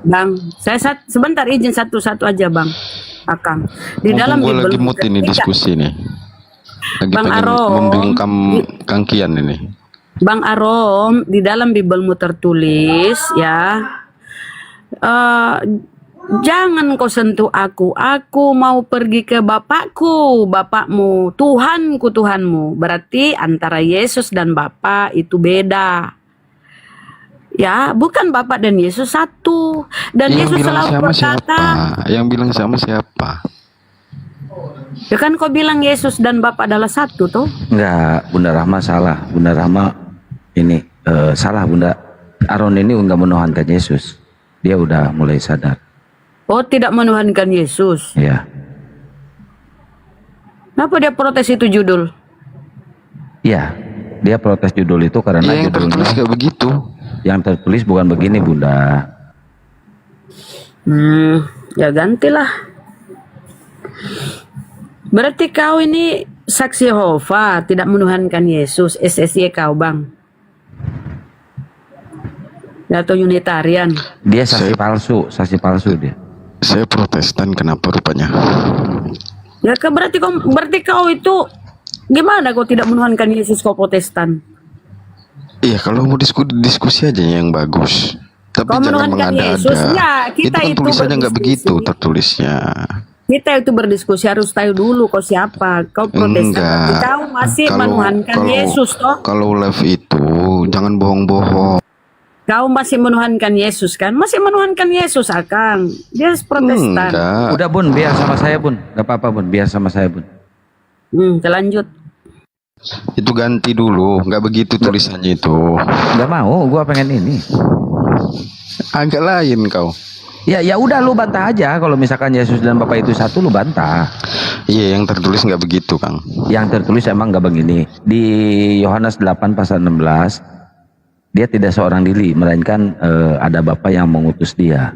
Bang, saya sebentar izin satu-satu aja Bang. Akang. Di dalam gue Bible lagi mood ini diskusi nih. Lagi Bang pengen Aron, membungkam Kang Kian ini. Bang Arom, di dalam Biblemu tertulis ya, jangan kau sentuh aku mau pergi ke Bapakku, Bapakmu, Tuhanku, Tuhanmu. Berarti antara Yesus dan Bapa itu beda. Ya, bukan Bapa dan Yesus satu. Dan Yang Yesus bilang selalu sama berkata, siapa? Yang bilang sama siapa? ya kan kau bilang Yesus dan Bapa adalah satu tuh. Enggak, Bunda Rahma salah. Bunda Rahma ini salah Bunda. Aron ini enggak menuhankan Yesus. Dia udah mulai sadar. Oh, tidak menuhankan Yesus. Ya. Kenapa dia protes itu judul? Iya, dia protes judul itu karena Ya, yang judulnya tertulis gak begitu. Yang tertulis bukan begini Bunda. Ya gantilah. Berarti kau ini saksi Yehova, tidak menuhankan Yesus, SSY kau Bang. Atau Unitarian. Dia saksi palsu dia. Saya Protestan, kenapa rupanya? Ya berarti kau itu gimana kau tidak menuhankan Yesus, kau Protestan? Iya, kalau mau diskusi aja yang bagus. Tapi Kau jangan menuhankan mengada-ada. Yesus, ya, kita Itu kan itu tulisannya nggak berdiskusi. begitu tertulisnya. Kita itu berdiskusi harus tahu dulu kau siapa. Kau Protestan, Enggak. kau masih menuhankan Yesus toh. Kalau live itu jangan bohong-bohong. Kau masih menuhankan Yesus kan? Masih menuhankan Yesus Akang. Dia Protestan. Udah Bun, biar sama saya Bun. Gak apa-apa Bun, biar sama saya Bun. Lanjut. Itu ganti dulu, nggak begitu tulisannya itu. Gak mau, gua pengen ini. Agak lain kau. Ya udah lu bantah aja kalau misalkan Yesus dan Bapa itu satu, lu bantah. Iya, yang tertulis nggak begitu, Kang. Yang tertulis emang nggak begini. Di Yohanes 8 pasal 16, dia tidak seorang diri, melainkan ada Bapa yang mengutus dia.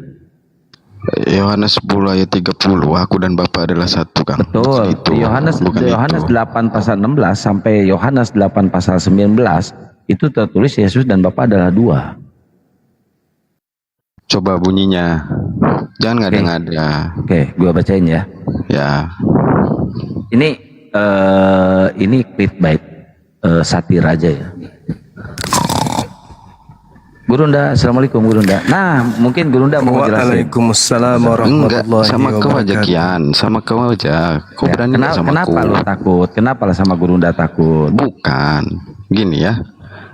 Yohanes 10 ayat 30, aku dan Bapa adalah satu, Kang. Betul. Itu, Di Yohanes bukan 8 pasal 16 sampai Yohanes 8 pasal 19 itu tertulis Yesus dan Bapa adalah dua. Coba bunyinya. Jangan ngada-ngada. Oke, gua bacain ya. Ya. Ini clickbait, satir aja ya. Gurunda, assalamualaikum Gurunda. Nah, mungkin Gurunda mau jelasin. Waalaikumsalam warahmatullahi Enggak, sama kau aja wabarakatuh. Kian, sama kau aja. Kau berani nggak sama Kenapa aku? lu takut? Kenapa lah sama Gurunda takut? Bukan, gini ya.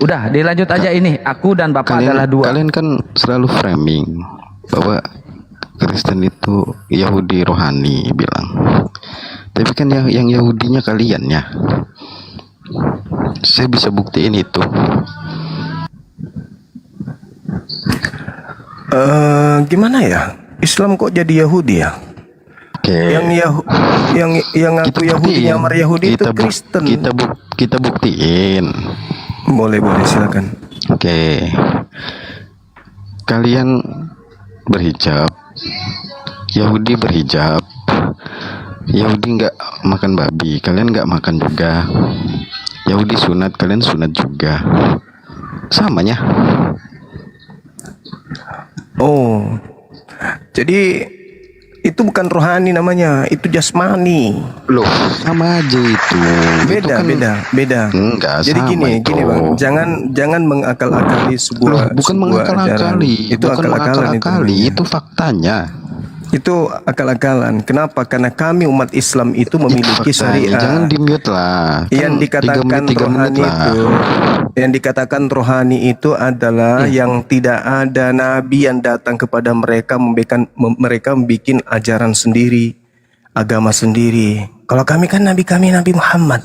Udah, dilanjut aja ini. Aku dan Bapak adalah dua. Kalian kan selalu framing bahwa Kristen itu Yahudi rohani bilang. Tapi kan yang Yahudinya kalian ya. Saya bisa buktiin itu. Gimana ya? Islam kok jadi Yahudi ya? Oke. Yang aku Yahudi, nyamar Yahudi itu Kristen. Kita buktiin. Boleh silakan. Oke. Kalian berhijab. Yahudi berhijab. Yahudi nggak makan babi, kalian nggak makan juga. Yahudi sunat, kalian sunat juga. Samanya. Oh, jadi itu bukan rohani namanya, itu jasmani. Loh, sama aja itu. Beda. Enggak, jadi sama gini Bang, jangan mengakal-akali sebuah. Bukan mengakal-akali, itu akal-akalan itu faktanya. Itu akal-akalan. Kenapa? Karena kami umat Islam itu memiliki syariat. Jangan di-mute lah. Yang dikatakan rohani itu, yang dikatakan rohani itu adalah yang tidak ada nabi yang datang kepada mereka mereka membuat ajaran sendiri, agama sendiri. Kalau kami kan Nabi Muhammad.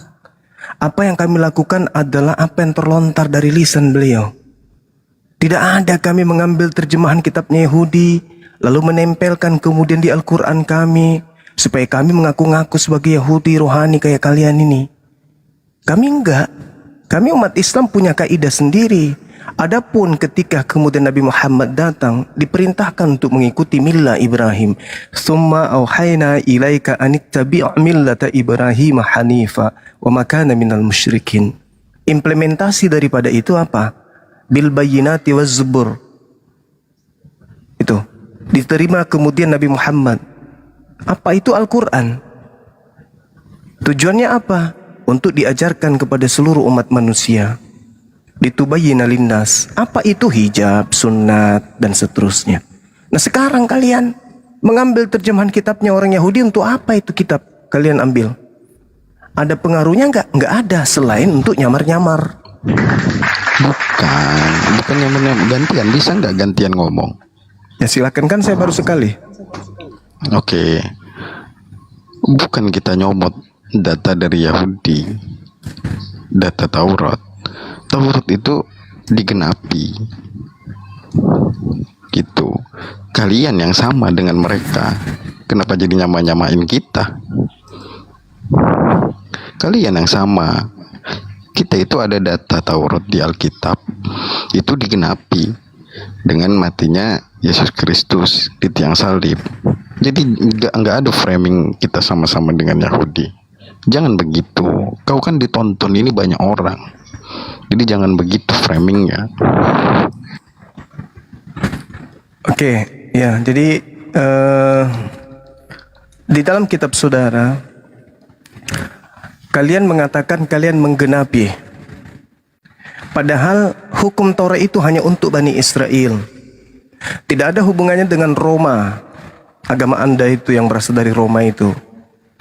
Apa yang kami lakukan adalah apa yang terlontar dari lisan beliau. Tidak ada kami mengambil terjemahan kitabnya Yahudi lalu menempelkan kemudian di Al-Quran kami supaya kami mengaku-ngaku sebagai Yahudi rohani kayak kalian ini. Kami enggak. Kami umat Islam punya kaidah sendiri. Adapun ketika kemudian Nabi Muhammad datang, diperintahkan untuk mengikuti millah Ibrahim. Tsumma auhayna ilaika anittabi' millata Ibrahim hanifa wa ma kana minal musyrikin. Implementasi daripada itu apa? Bil bayyinati waz zubur. Itu diterima kemudian Nabi Muhammad. Apa itu Al-Quran? Tujuannya apa? Untuk diajarkan kepada seluruh umat manusia. Ditubayyina linnas. Apa itu hijab, sunat, dan seterusnya. Nah sekarang kalian mengambil terjemahan kitabnya orang Yahudi, untuk apa itu kitab kalian ambil? Ada pengaruhnya enggak? Enggak ada, selain untuk nyamar-nyamar. Bukan nyamar-nyamar. Gantian, bisa nggak gantian ngomong? Ya silakan, kan saya baru sekali. Oke. Bukan kita nyomot data dari Yahudi. Data Taurat. Taurat itu digenapi. Gitu. Kalian yang sama dengan mereka. Kenapa jadi nyama-nyamain kita? Kalian yang sama. Kita itu ada data Taurat di Alkitab. Itu digenapi dengan matinya Yesus Kristus di tiang salib. Jadi nggak ada framing kita sama-sama dengan Yahudi. Jangan begitu. Kau kan ditonton ini banyak orang. Jadi jangan begitu framingnya. Oke, ya. Jadi di dalam kitab saudara, kalian mengatakan kalian menggenapi. Padahal hukum Taurat itu hanya untuk Bani Israel. Tidak ada hubungannya dengan Roma. Agama Anda itu yang berasal dari Roma itu.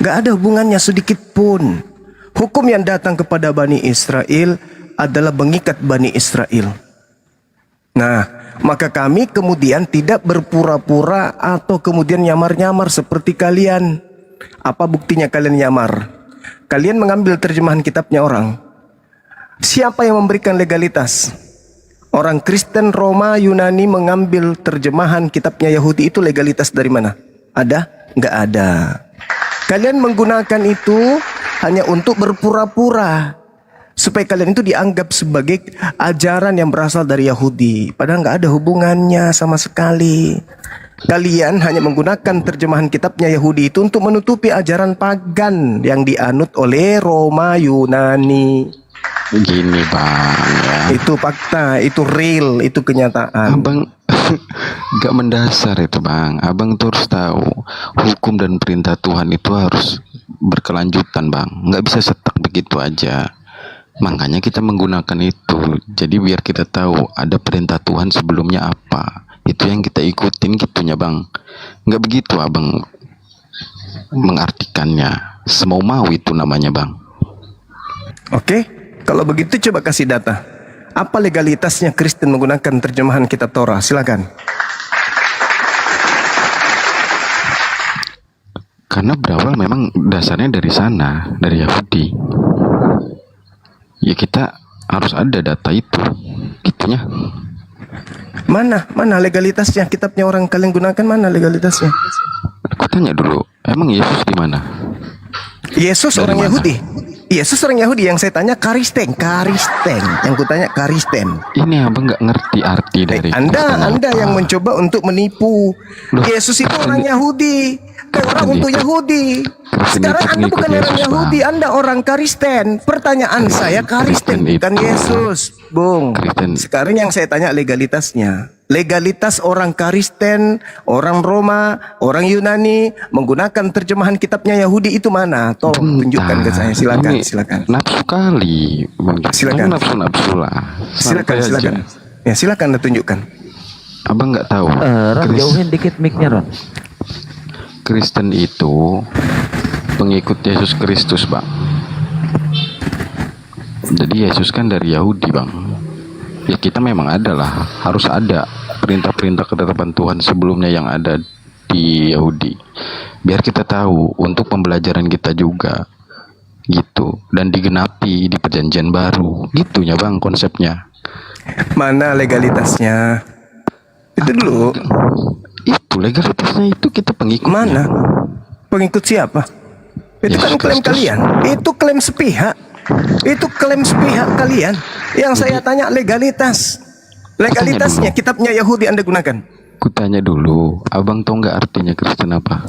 Gak ada hubungannya sedikit pun. Hukum yang datang kepada Bani Israel adalah mengikat Bani Israel. Nah, maka kami kemudian tidak berpura-pura atau kemudian nyamar-nyamar seperti kalian. Apa buktinya kalian nyamar? Kalian mengambil terjemahan kitabnya orang. Siapa yang memberikan legalitas? Orang Kristen, Roma, Yunani mengambil terjemahan kitabnya Yahudi itu legalitas dari mana? Ada? Nggak ada. Kalian menggunakan itu hanya untuk berpura-pura supaya kalian itu dianggap sebagai ajaran yang berasal dari Yahudi, padahal nggak ada hubungannya sama sekali. Kalian hanya menggunakan terjemahan kitabnya Yahudi itu untuk menutupi ajaran pagan yang dianut oleh Roma, Yunani. Gini bang ya. Itu fakta, itu real, itu kenyataan. Abang gak mendasar itu bang. Abang tuh harus tahu hukum dan perintah Tuhan itu harus berkelanjutan bang. Nggak bisa setak begitu aja. Makanya kita menggunakan itu. Jadi biar kita tahu ada perintah Tuhan sebelumnya apa. Itu yang kita ikutin gitunya bang. Nggak begitu abang mengartikannya. Semau mau itu namanya bang. Oke, kalau begitu coba kasih data. Apa legalitasnya Kristen menggunakan terjemahan kitab Torah? Silakan. Karena berawal memang dasarnya dari sana, dari Yahudi. Ya kita harus ada data itu, gitunya. Mana legalitasnya? Kitabnya orang kalian gunakan mana legalitasnya? Aku tanya dulu, emang Yesus di mana? Yesus Dari orang mana? Yahudi. Yesus orang Yahudi, yang saya tanya Karisten. Yang kutanya Karisten. Ini abang nggak ngerti arti dari Anda yang mencoba untuk menipu. Yesus itu orang Yahudi. Orang untuk Yahudi. Sekarang Anda bukan orang Yahudi, Anda orang Kristen. Pertanyaan saya Kristen bukan Yesus, Bung. Sekarang yang saya tanya legalitasnya. Legalitas orang Kristen, orang Roma, orang Yunani menggunakan terjemahan kitabnya Yahudi itu mana? Tolong tunjukkan ke saya, silakan, Ini silakan. Nafsu kali, bang. Silakan. Nafsu lah. Silakan, Santai silakan. aja. Ya, silakan Anda tunjukkan. Abang nggak tahu. Ron, jauhin dikit mic-nya, Ron. Kristen itu pengikut Yesus Kristus bang. Jadi Yesus kan dari Yahudi bang. Ya kita memang harus ada perintah-perintah ketetapan Tuhan sebelumnya yang ada di Yahudi. Biar kita tahu untuk pembelajaran kita juga gitu. Dan digenapi di perjanjian baru. Gitunya bang konsepnya. Mana legalitasnya? Itu dulu. Itu legalitasnya itu kita pengikut. Mana? Pengikut siapa? Itu kan klaim kalian. Itu klaim sepihak. Itu klaim sepihak kalian. Yang saya tanya legalitas. Legalitasnya kitabnya Yahudi Anda gunakan. Kutanya dulu, abang tahu nggak artinya Kristen apa?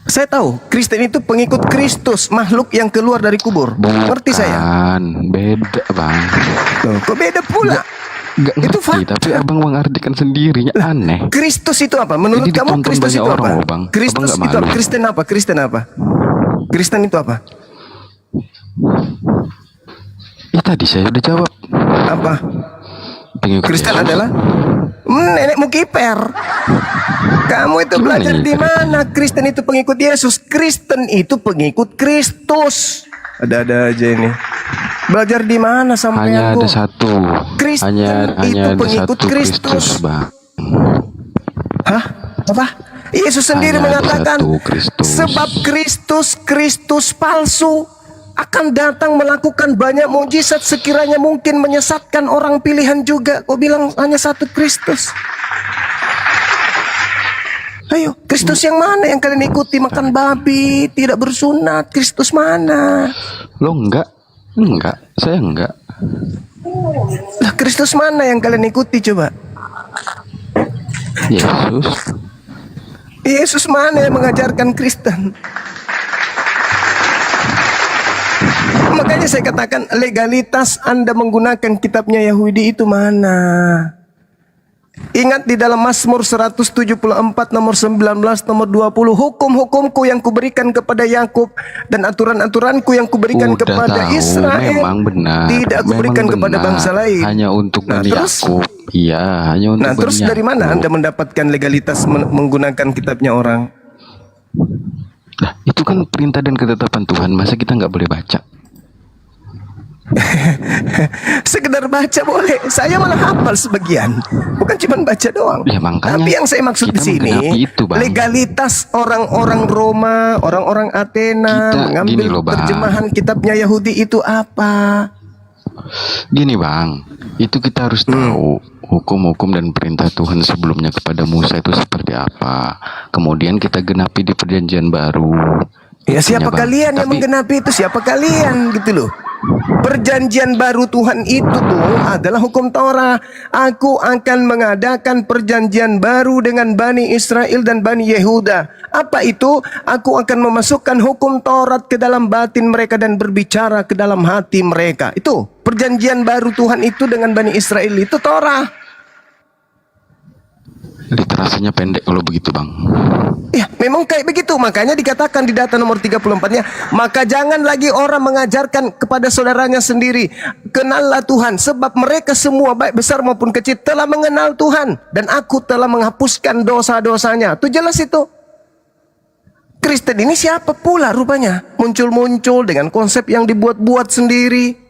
Saya tahu, Kristen itu pengikut Kristus, makhluk yang keluar dari kubur. Ngerti saya? Beda bang. Loh, kok beda pula? Gak ngerti, itu fakta. Tapi abang mengartikan sendirinya aneh. Kristus itu apa? Menurut Jadi kamu Kristus itu apa? Bang. Kristus Abang itu apa? Kristen apa? Kristen apa? Kristen itu apa? Tadi saya udah jawab. Apa? Pengikut Kristen Yesus adalah nenekmu kiper. Kamu itu belajar di mana? Kristen itu pengikut Yesus. Kristen itu pengikut Kristus. Ada-ada aja ini. Belajar di mana sampai hanya aku? Ada satu. Kristen itu ada pengikut satu Kristus, bang. Hah? Apa? Yesus sendiri Hanya mengatakan, ada satu Kristus. sebab Kristus palsu akan datang melakukan banyak mukjizat sekiranya mungkin menyesatkan orang pilihan juga. Kau bilang hanya satu Kristus. Ayo, Kristus yang mana yang kalian ikuti? Makan babi, tidak bersunat. Kristus mana? Lo enggak, saya enggak. Lah, Kristus mana yang kalian ikuti coba? Yesus. Yesus mana yang mengajarkan Kristen? Makanya saya katakan legalitas Anda menggunakan kitabnya Yahudi itu mana? Ingat di dalam Mazmur 174 nomor 19 nomor 20, hukum-hukumku yang kuberikan kepada Yakub dan aturan-aturanku yang kuberikan kepada Israel memang benar, tidak kuberikan kepada bangsa lain. Hanya untuk Bani Yakub. Iya, hanya untuk Nah, terus Bani dari mana Anda mendapatkan legalitas menggunakan kitabnya orang? Nah, itu kan perintah dan ketetapan Tuhan. Masa kita nggak boleh baca? Sekedar baca boleh. Saya malah hafal sebagian. Bukan cuma baca doang. Ya, makanya tapi yang saya maksud di sini itu, legalitas orang-orang Roma, orang-orang Athena mengambil terjemahan kitabnya Yahudi itu apa? Gini bang, itu kita harus tahu hukum-hukum dan perintah Tuhan sebelumnya kepada Musa itu seperti apa. Kemudian kita genapi di perjanjian baru. Ya siapa Bang. kalian yang menggenapi itu? Siapa kalian gitu loh. Perjanjian baru Tuhan itu tuh adalah hukum Torah. Aku akan mengadakan perjanjian baru dengan Bani Israel dan Bani Yehuda. Apa itu? Aku akan memasukkan hukum Taurat ke dalam batin mereka dan berbicara ke dalam hati mereka. Itu perjanjian baru Tuhan itu dengan Bani Israel itu Torah. Literasinya pendek kalau begitu bang. Ya memang kayak begitu. Makanya dikatakan di data nomor 34-nya, maka jangan lagi orang mengajarkan kepada saudaranya sendiri, kenallah Tuhan, sebab mereka semua baik besar maupun kecil telah mengenal Tuhan, dan aku telah menghapuskan dosa-dosanya. Itu jelas itu. Kristen ini siapa pula rupanya? Muncul-muncul dengan konsep yang dibuat-buat sendiri.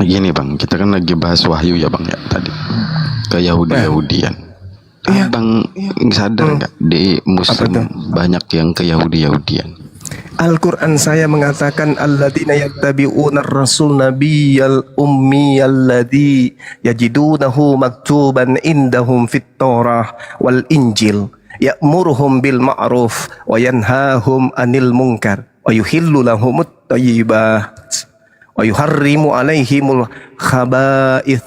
Gini bang, kita kan lagi bahas wahyu ya bang ya tadi ke Yahudi-Yahudian. Abang sadar nggak di Muslim banyak yang ke Yahudi-Yahudian? Al-Quran saya mengatakan alladzina yattabi'una ar-rasul nabiyyal ummi alladzi yajidunahu maktuban indahum fit Torah wal Injil ya'muruhum bil ma'ruf wa yanhahum 'anil munkar wa yuhillu lahumut thayyibat wa yuharrimu 'alaihimul khaba'ith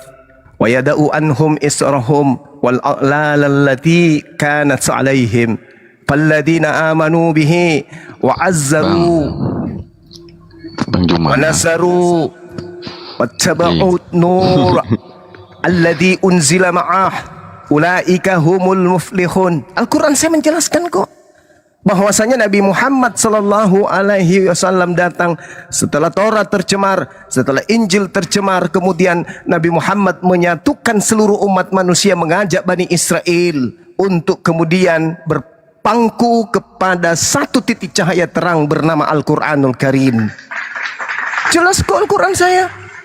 wa yada'u anhum israhum wal a'lal allati kanat 'alaihim falladina amanu bihi wa azzaru wa nasaru wattaba'u nur alladhi unzila ma'ah ulaika humul muflihun. Al-Quran saya menjelaskan kok bahwasanya Nabi Muhammad sallallahu alaihi wasallam datang setelah Taurat tercemar, setelah Injil tercemar, kemudian Nabi Muhammad menyatukan seluruh umat manusia, mengajak Bani Israel untuk kemudian berpangku kepada satu titik cahaya terang bernama Al-Quranul Karim. Jelas kok Al-Quran saya.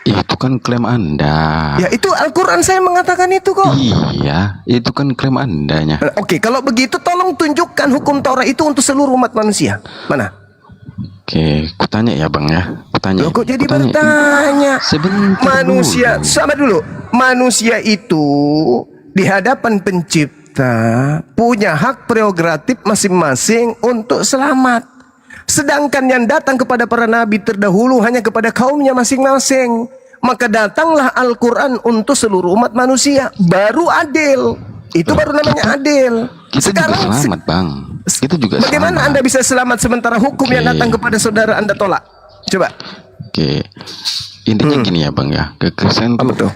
Itu kan klaim Anda. Ya itu Al-Quran saya mengatakan itu kok. Iya, itu kan klaim Andanya. Oke, kalau begitu tolong tunjukkan hukum Torah itu untuk seluruh umat manusia. Mana? Oke, kutanya ya bang ya. Kutanya. Loh, kok jadi bertanya? Sebentar manusia, dulu. sama dulu. Manusia itu di hadapan pencipta punya hak prerogatif masing-masing untuk selamat. Sedangkan yang datang kepada para nabi terdahulu hanya kepada kaumnya masing-masing. Maka datanglah Al-Quran untuk seluruh umat manusia. Baru adil. Itu baru namanya adil. Kita sekarang juga selamat bang. Kita juga bagaimana selamat. Anda bisa selamat sementara hukum yang datang kepada saudara Anda tolak? Coba. Oke. Intinya gini ya bang ya, kekristenan itu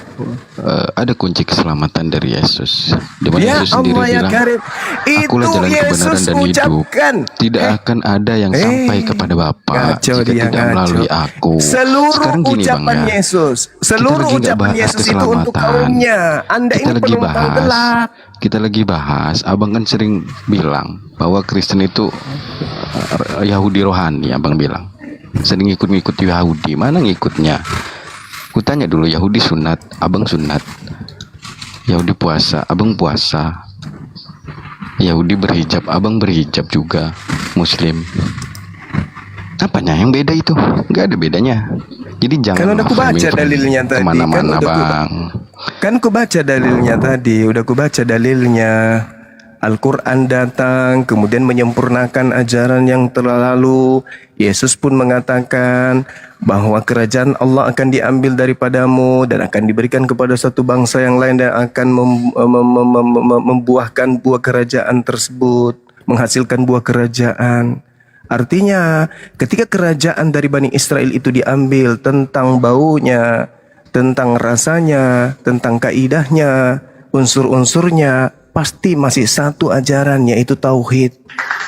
ada kunci keselamatan dari Yesus. Di mana Ya Yesus sendiri Allah ya bilang, Karim, akulah itu jalan kebenaran Yesus dan hidup. ucapkan. Tidak akan ada yang sampai kepada Bapa Ngaco jika dia, tidak melalui aku. Seluruh Sekarang gini bang ucapan ya, Yesus, kita seluruh lagi nggak ucapan bahas Yesus itu untuk keselamatan. kaumnya. Anda Kita ini lagi penumpang bahas, gelap. kita lagi bahas. Abang kan sering bilang bahwa Kristen itu Yahudi rohani. Abang bilang sering ngikut-ngikut Yahudi. Mana ngikutnya? Kutanya dulu, Yahudi sunat, abang sunat. Yahudi puasa, abang puasa. Yahudi berhijab, abang berhijab juga. Muslim. Apanya yang beda itu? Gak ada bedanya. Jadi jangan Kan udah kubaca framing dalilnya tadi. kemana-mana bang. Kan kubaca dalilnya tadi, udah kubaca dalilnya. Al-Quran datang, kemudian menyempurnakan ajaran yang telah lalu. Yesus pun mengatakan bahwa kerajaan Allah akan diambil daripadamu dan akan diberikan kepada satu bangsa yang lain dan akan membuahkan buah kerajaan tersebut, menghasilkan buah kerajaan. Artinya ketika kerajaan dari Bani Israel itu diambil, tentang baunya, tentang rasanya, tentang kaidahnya, unsur-unsurnya, pasti masih satu ajaran, yaitu tauhid.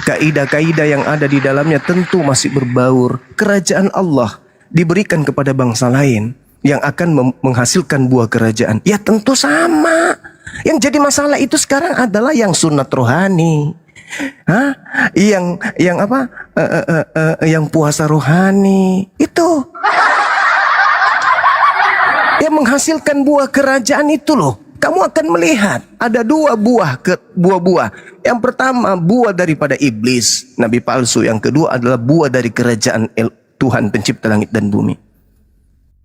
Kaidah-kaidah yang ada di dalamnya tentu masih berbaur. Kerajaan Allah diberikan kepada bangsa lain yang akan menghasilkan buah kerajaan. Ya tentu sama. Yang jadi masalah itu sekarang adalah yang sunat rohani. Hah? Yang apa? Yang puasa rohani. Itu. Yang menghasilkan buah kerajaan itu loh. kamu akan melihat ada dua buah. Yang pertama buah daripada iblis, nabi palsu. Yang kedua adalah buah dari kerajaan Tuhan pencipta langit dan bumi.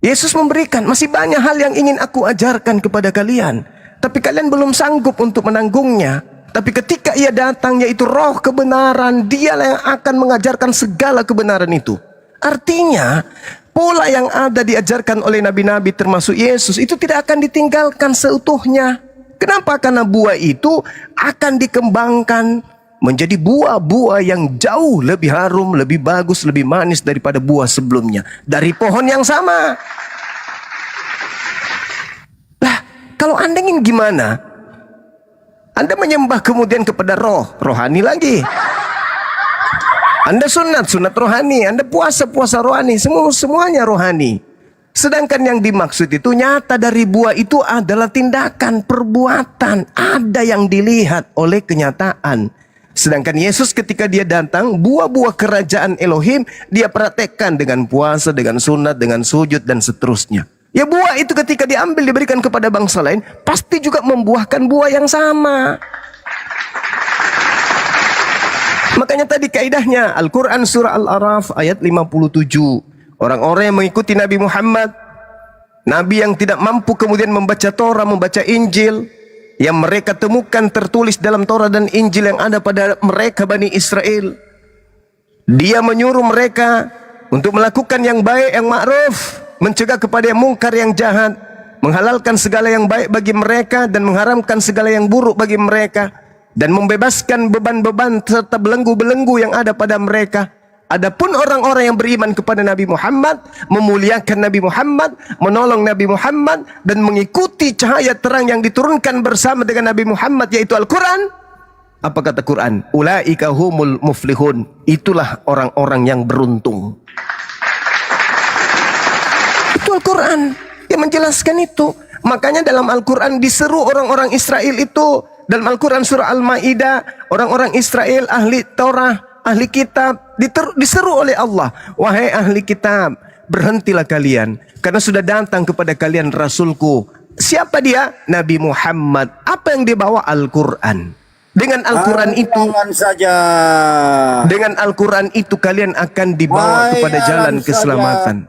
Yesus memberikan, masih banyak hal yang ingin aku ajarkan kepada kalian, tapi kalian belum sanggup untuk menanggungnya. Tapi ketika ia datang, yaitu roh kebenaran, dialah yang akan mengajarkan segala kebenaran itu. Artinya, pola yang ada diajarkan oleh nabi-nabi termasuk Yesus itu tidak akan ditinggalkan seutuhnya. Kenapa? Karena buah itu akan dikembangkan menjadi buah-buah yang jauh lebih harum, lebih bagus, lebih manis daripada buah sebelumnya. Dari pohon yang sama. Lah, kalau Anda ingin gimana? Anda menyembah kemudian kepada rohani lagi. Anda sunat rohani, Anda puasa rohani, semuanya rohani. Sedangkan yang dimaksud itu nyata dari buah itu adalah tindakan, perbuatan. Ada yang dilihat oleh kenyataan. Sedangkan Yesus ketika dia datang, buah-buah kerajaan Elohim dia praktekkan dengan puasa, dengan sunat, dengan sujud dan seterusnya. Ya buah itu ketika diambil diberikan kepada bangsa lain, pasti juga membuahkan buah yang sama. Makanya tadi kaidahnya Al-Quran surah Al-Araf ayat 57. Orang-orang yang mengikuti Nabi Muhammad, Nabi yang tidak mampu kemudian membaca Torah, membaca Injil, yang mereka temukan tertulis dalam Torah dan Injil yang ada pada mereka Bani Israel. Dia menyuruh mereka untuk melakukan yang baik, yang ma'ruf, mencegah kepada yang mungkar, yang jahat, menghalalkan segala yang baik bagi mereka dan mengharamkan segala yang buruk bagi mereka, dan membebaskan beban-beban serta belenggu-belenggu yang ada pada mereka. Adapun orang-orang yang beriman kepada Nabi Muhammad, memuliakan Nabi Muhammad, menolong Nabi Muhammad, dan mengikuti cahaya terang yang diturunkan bersama dengan Nabi Muhammad, yaitu Al-Quran. Apa kata Quran? Ulaika humul muflihun. Itulah orang-orang yang beruntung. Itu Al-Quran yang menjelaskan itu. Makanya dalam Al-Quran diseru orang-orang Israel itu. Dalam Al-Quran surah Al-Ma'idah, orang-orang Israel, ahli Torah, ahli kitab, diseru oleh Allah. Wahai ahli kitab, berhentilah kalian, karena sudah datang kepada kalian Rasulku. Siapa dia? Nabi Muhammad. Apa yang dia bawa? Al-Quran. Dengan Al-Quran itu, dengan Al-Quran itu kalian akan dibawa kepada jalan keselamatan.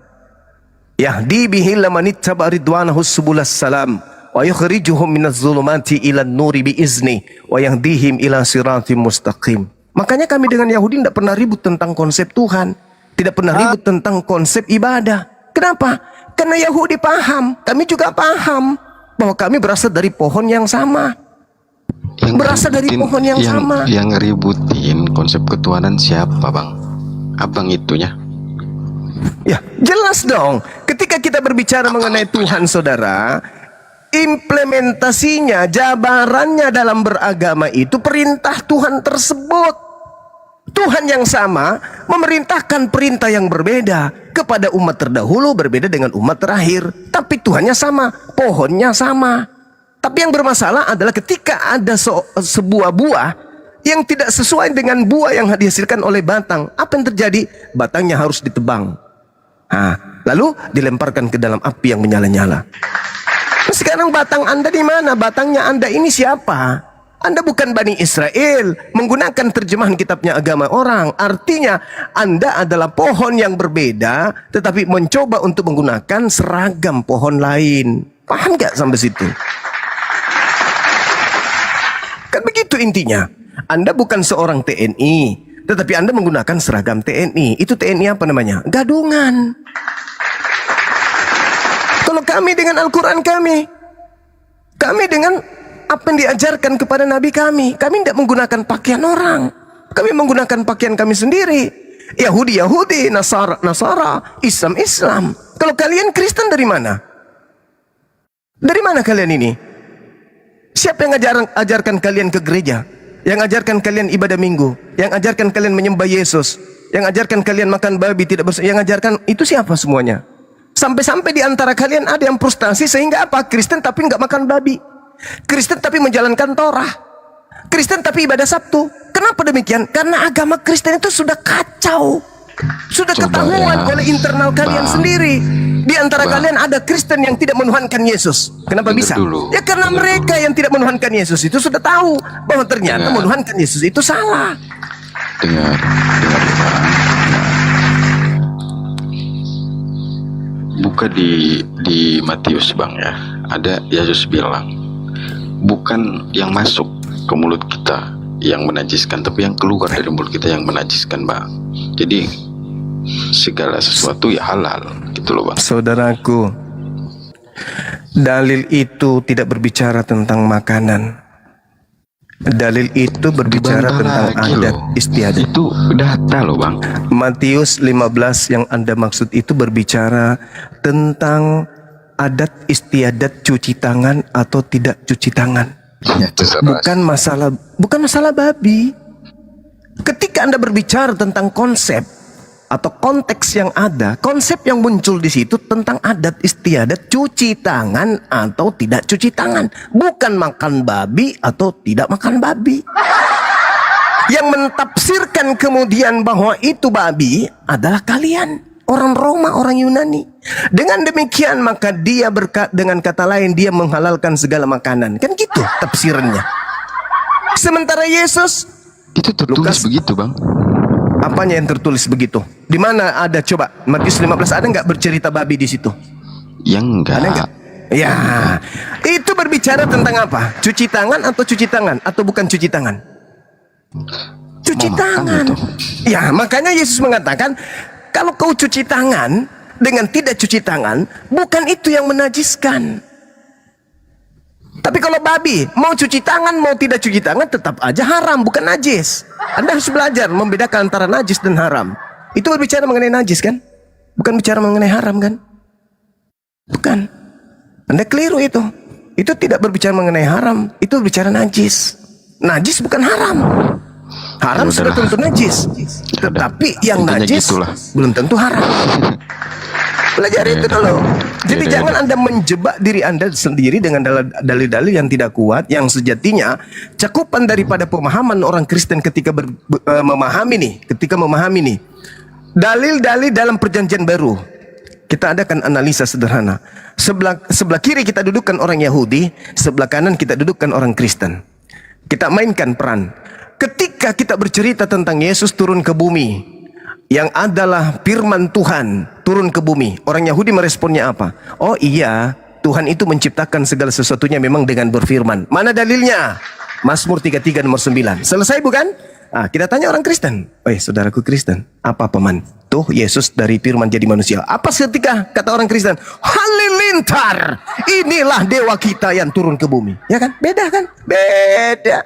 Yahdi bihi laman ittaba ridwanahu subulas salam wa yukhrijuhum minaz zulumati ilan nuri biizni wa yahdihim ila siratim mustaqim. Makanya kami dengan Yahudi tidak pernah ribut tentang konsep Tuhan, tidak pernah ribut tentang konsep ibadah. Kenapa? Karena Yahudi paham, kami juga paham bahwa kami berasal dari pohon yang sama. Berasal dari pohon yang sama. Yang ngeributin konsep ketuhanan siapa, Bang? Abang itunya. Ya, jelas dong. Ketika kita berbicara mengenai Tuhan, saudara, implementasinya, jabarannya dalam beragama itu perintah Tuhan tersebut. Tuhan yang sama memerintahkan perintah yang berbeda kepada umat terdahulu, berbeda dengan umat terakhir. Tapi Tuhannya sama, pohonnya sama. Tapi yang bermasalah adalah ketika ada sebuah buah yang tidak sesuai dengan buah yang dihasilkan oleh batang. Apa yang terjadi? Batangnya harus ditebang. Lalu dilemparkan ke dalam api yang menyala-nyala. Sekarang batang Anda di mana? Batangnya Anda ini siapa? Anda bukan Bani Israel. Menggunakan terjemahan kitabnya agama orang. Artinya Anda adalah pohon yang berbeda, tetapi mencoba untuk menggunakan seragam pohon lain. Paham gak sampai situ? Kan begitu intinya. Anda bukan seorang TNI, tetapi Anda menggunakan seragam TNI. Itu TNI apa namanya? Gadungan. Kalau kami dengan Al-Quran kami dengan apa yang diajarkan kepada Nabi kami tidak menggunakan pakaian orang. Kami menggunakan pakaian kami sendiri. Yahudi, Nasara, Islam. Kalau kalian Kristen dari mana? Dari mana kalian ini? Siapa yang ajarkan kalian ke gereja? Yang ajarkan kalian ibadah minggu? Yang ajarkan kalian menyembah Yesus? Yang ajarkan kalian makan babi tidak bersalah? Yang ajarkan itu siapa semuanya? Sampai-sampai di antara kalian ada yang frustasi sehingga apa? Kristen tapi nggak makan babi. Kristen tapi menjalankan Torah. Kristen tapi ibadah Sabtu. Kenapa demikian? Karena agama Kristen itu sudah kacau. Sudah Coba ketahuan ya, oleh internal kalian Bang. sendiri. Di antara Bang. kalian ada Kristen yang tidak menuhankan Yesus. Kenapa Dengar bisa? dulu. Ya karena mereka yang tidak menuhankan Yesus itu sudah tahu bahwa ternyata Dengar. menuhankan Yesus itu salah. dengar ya, Bang. Buka di Matius, Bang, ya. Ada Yesus bilang, bukan yang masuk ke mulut kita yang menajiskan, tapi yang keluar dari mulut kita yang menajiskan, Bang. Jadi segala sesuatu ya halal gitu loh, Bang. Saudaraku, dalil itu tidak berbicara tentang makanan. Dalil itu berbicara Dibantah tentang lagi adat loh. istiadat. Itu data loh, Bang. Matius 15 yang Anda maksud itu berbicara tentang adat istiadat cuci tangan atau tidak cuci tangan. Ya, Bukan masalah babi. Ketika Anda berbicara tentang konsep atau konteks yang ada, konsep yang muncul di situ tentang adat istiadat cuci tangan atau tidak cuci tangan, bukan makan babi atau tidak makan babi. Yang mentafsirkan kemudian bahwa itu babi adalah kalian, orang Roma, orang Yunani. Dengan demikian maka dia dengan kata lain dia menghalalkan segala makanan. Kan gitu tafsirannya. Sementara Yesus itu tertulis begitu, Bang. Apanya yang tertulis begitu? Di mana ada coba? Matius 15 ada nggak bercerita babi di situ? Yang enggak. Ada nggak? Ya, itu berbicara tentang apa? Cuci tangan atau cuci tangan atau bukan cuci tangan? Cuci tangan. Ya, makanya Yesus mengatakan kalau kau cuci tangan dengan tidak cuci tangan, bukan itu yang menajiskan. Tapi kalau babi mau cuci tangan mau tidak cuci tangan tetap aja haram, bukan najis. Anda harus belajar membedakan antara najis dan haram. Itu berbicara mengenai najis kan? Bukan bicara mengenai haram kan? Bukan. Anda keliru itu. Itu tidak berbicara mengenai haram, itu berbicara najis. Najis bukan haram. Haram Ya sudah udahlah. tentu najis. Tetapi yang Intinya najis gitulah. belum tentu haram. Belajar itu dulu. Jadi jangan Anda menjebak diri Anda sendiri dengan dalil-dalil yang tidak kuat, yang sejatinya cakupan daripada pemahaman orang Kristen ketika memahami nih dalil-dalil dalam perjanjian baru. Kita adakan analisa sederhana. Sebelah kiri kita dudukkan orang Yahudi, sebelah kanan kita dudukkan orang Kristen. Kita mainkan peran. Ketika kita bercerita tentang Yesus turun ke bumi, yang adalah firman Tuhan turun ke bumi, orang Yahudi meresponnya apa? Oh iya, Tuhan itu menciptakan segala sesuatunya memang dengan berfirman. Mana dalilnya? Mazmur 33 nomor 9. Selesai bukan? Kita tanya orang Kristen. Saudaraku Kristen, apa paman? Tuh Yesus dari firman jadi manusia. Apa seketika kata orang Kristen? Halilintar, inilah dewa kita yang turun ke bumi. Ya kan? Beda kan? Beda.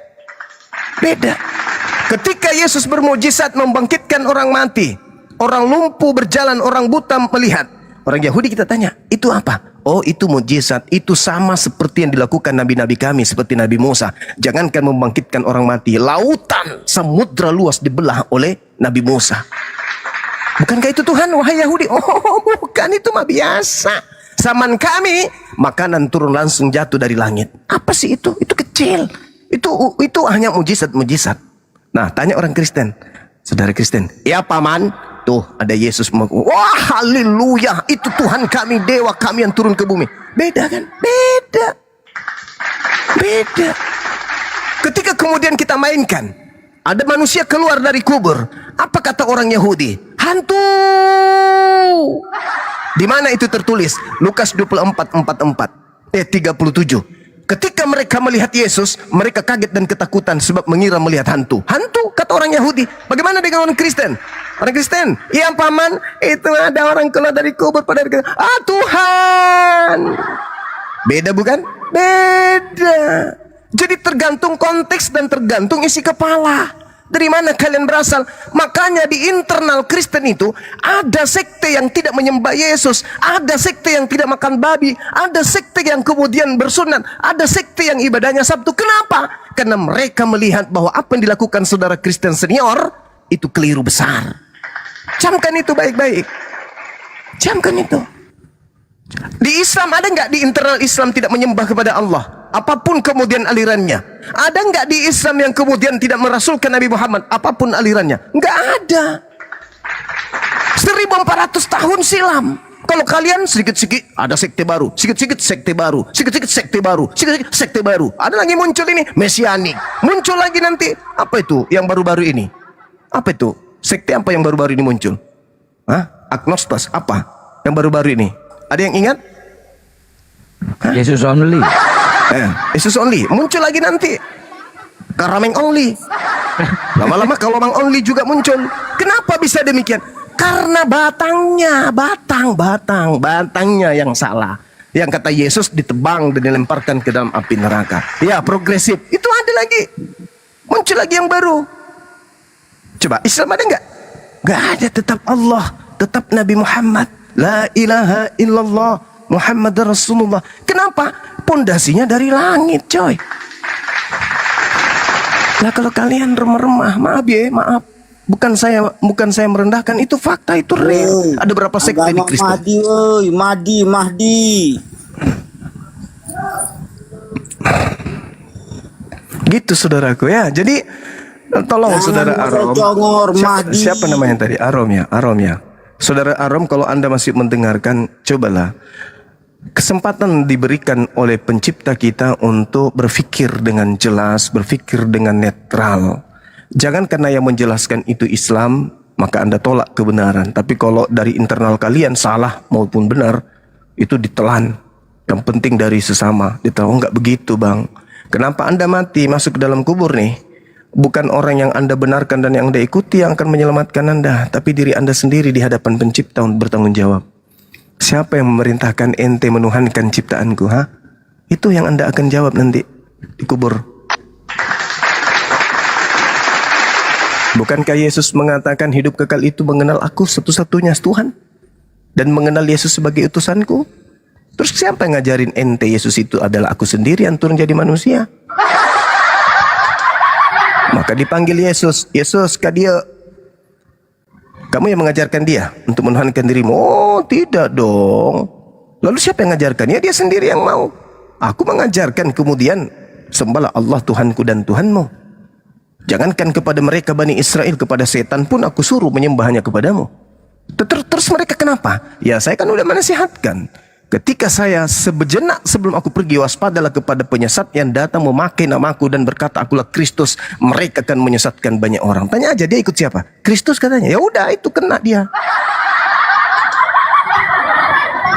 Ketika Yesus bermujizat membangkitkan orang mati, orang lumpuh berjalan, orang buta melihat. Orang Yahudi kita tanya, itu apa? Oh, itu mujizat, itu sama seperti yang dilakukan nabi-nabi kami, seperti Nabi Musa. Jangankan membangkitkan orang mati, lautan, samudra luas dibelah oleh Nabi Musa. Bukankah itu Tuhan, wahai Yahudi? Oh, bukan, itu mah biasa. Zaman kami, makanan turun langsung jatuh dari langit. Apa sih itu? Itu kecil. Itu hanya mujizat-mujizat. Nah, tanya orang Kristen, saudara Kristen, ya paman, tuh ada Yesus. Wah, haleluya, itu Tuhan kami, dewa kami yang turun ke bumi. Beda kan? Beda. Ketika kemudian kita mainkan, ada manusia keluar dari kubur. Apa kata orang Yahudi? Hantu. Di mana itu tertulis? Lukas 24:37. Ketika mereka melihat Yesus, mereka kaget dan ketakutan sebab mengira melihat hantu. Hantu, kata orang Yahudi. Bagaimana dengan orang Kristen? Orang Kristen, iya paman, itu ada orang keluar dari kubur pada Tuhan. Beda bukan? Beda. Jadi tergantung konteks dan tergantung isi kepala. Dari mana kalian berasal? Makanya di internal Kristen itu ada sekte yang tidak menyembah Yesus, ada sekte yang tidak makan babi, ada sekte yang kemudian bersunat, ada sekte yang ibadahnya Sabtu. Kenapa? Karena mereka melihat bahwa apa yang dilakukan saudara Kristen senior itu keliru besar. Camkan itu baik-baik. Camkan itu. Di Islam ada nggak di internal Islam tidak menyembah kepada Allah? Apapun kemudian alirannya. Ada nggak di Islam yang kemudian tidak merasulkan Nabi Muhammad? Apapun alirannya. Nggak ada. 1400 tahun silam. Kalau kalian sedikit-sedikit ada sekte baru, sedikit-sedikit sekte baru, sedikit-sedikit sekte baru, sedikit-sedikit sekte baru. Ada lagi muncul ini mesianik. Muncul lagi nanti apa itu yang baru-baru ini? Apa itu? Sekte apa yang baru-baru ini muncul? Hah? Agnostas apa yang baru-baru ini? Ada yang ingat? Hah? Yesus only. Yesus only. Muncul lagi nanti. Karameng only. Lama-lama kalau mang only juga muncul. Kenapa bisa demikian? Karena batangnya yang salah. Yang kata Yesus ditebang dan dilemparkan ke dalam api neraka. Ya, progresif. Itu ada lagi. Muncul lagi yang baru. Coba, Islam ada nggak? Nggak ada, tetap Allah. Tetap Nabi Muhammad. La ilaha illallah Muhammad Rasulullah. Kenapa? Pondasinya dari langit, coy. Nah, kalau kalian remah-remah, maaf ya, maaf. Bukan saya merendahkan, itu fakta, itu real. Ada berapa sekte di Kristen? Mahdi. Gitu saudaraku ya. Jadi tolong saudara Arom. Siapa namanya tadi? Arom ya. Saudara Arom, kalau Anda masih mendengarkan, cobalah. Kesempatan diberikan oleh pencipta kita untuk berpikir dengan jelas, berpikir dengan netral. Jangan karena yang menjelaskan itu Islam, maka Anda tolak kebenaran. Tapi kalau dari internal kalian salah maupun benar, itu ditelan. Yang penting dari sesama. Ditelan, enggak begitu bang. Kenapa Anda mati masuk ke dalam kubur nih? Bukan orang yang Anda benarkan dan yang Anda ikuti yang akan menyelamatkan Anda, tapi diri Anda sendiri di hadapan pencipta untuk bertanggung jawab. Siapa yang memerintahkan ente menuhankan ciptaanku? Itu yang Anda akan jawab nanti di kubur. Bukankah Yesus mengatakan hidup kekal itu mengenal aku satu-satunya Tuhan dan mengenal Yesus sebagai utusanku? Terus siapa yang ngajarin ente Yesus itu adalah aku sendiri yang turun jadi manusia? Maka dipanggil Yesus, dia. Kamu yang mengajarkan dia untuk menuhankan dirimu? Oh, tidak dong. Lalu siapa yang mengajarkan? Ya, dia sendiri yang mau. Aku mengajarkan, kemudian sembahlah Allah Tuhanku dan Tuhanmu. Jangankan kepada mereka Bani Israel, kepada setan pun aku suruh menyembahnya kepadamu. Terus mereka kenapa? Ya, saya kan udah menasihatkan. Ketika saya sejenak sebelum aku pergi, waspadalah kepada penyesat yang datang memakai namaku dan berkata akulah Kristus. Mereka akan menyesatkan banyak orang. Tanya aja dia ikut siapa? Kristus katanya. Ya udah, itu kena dia.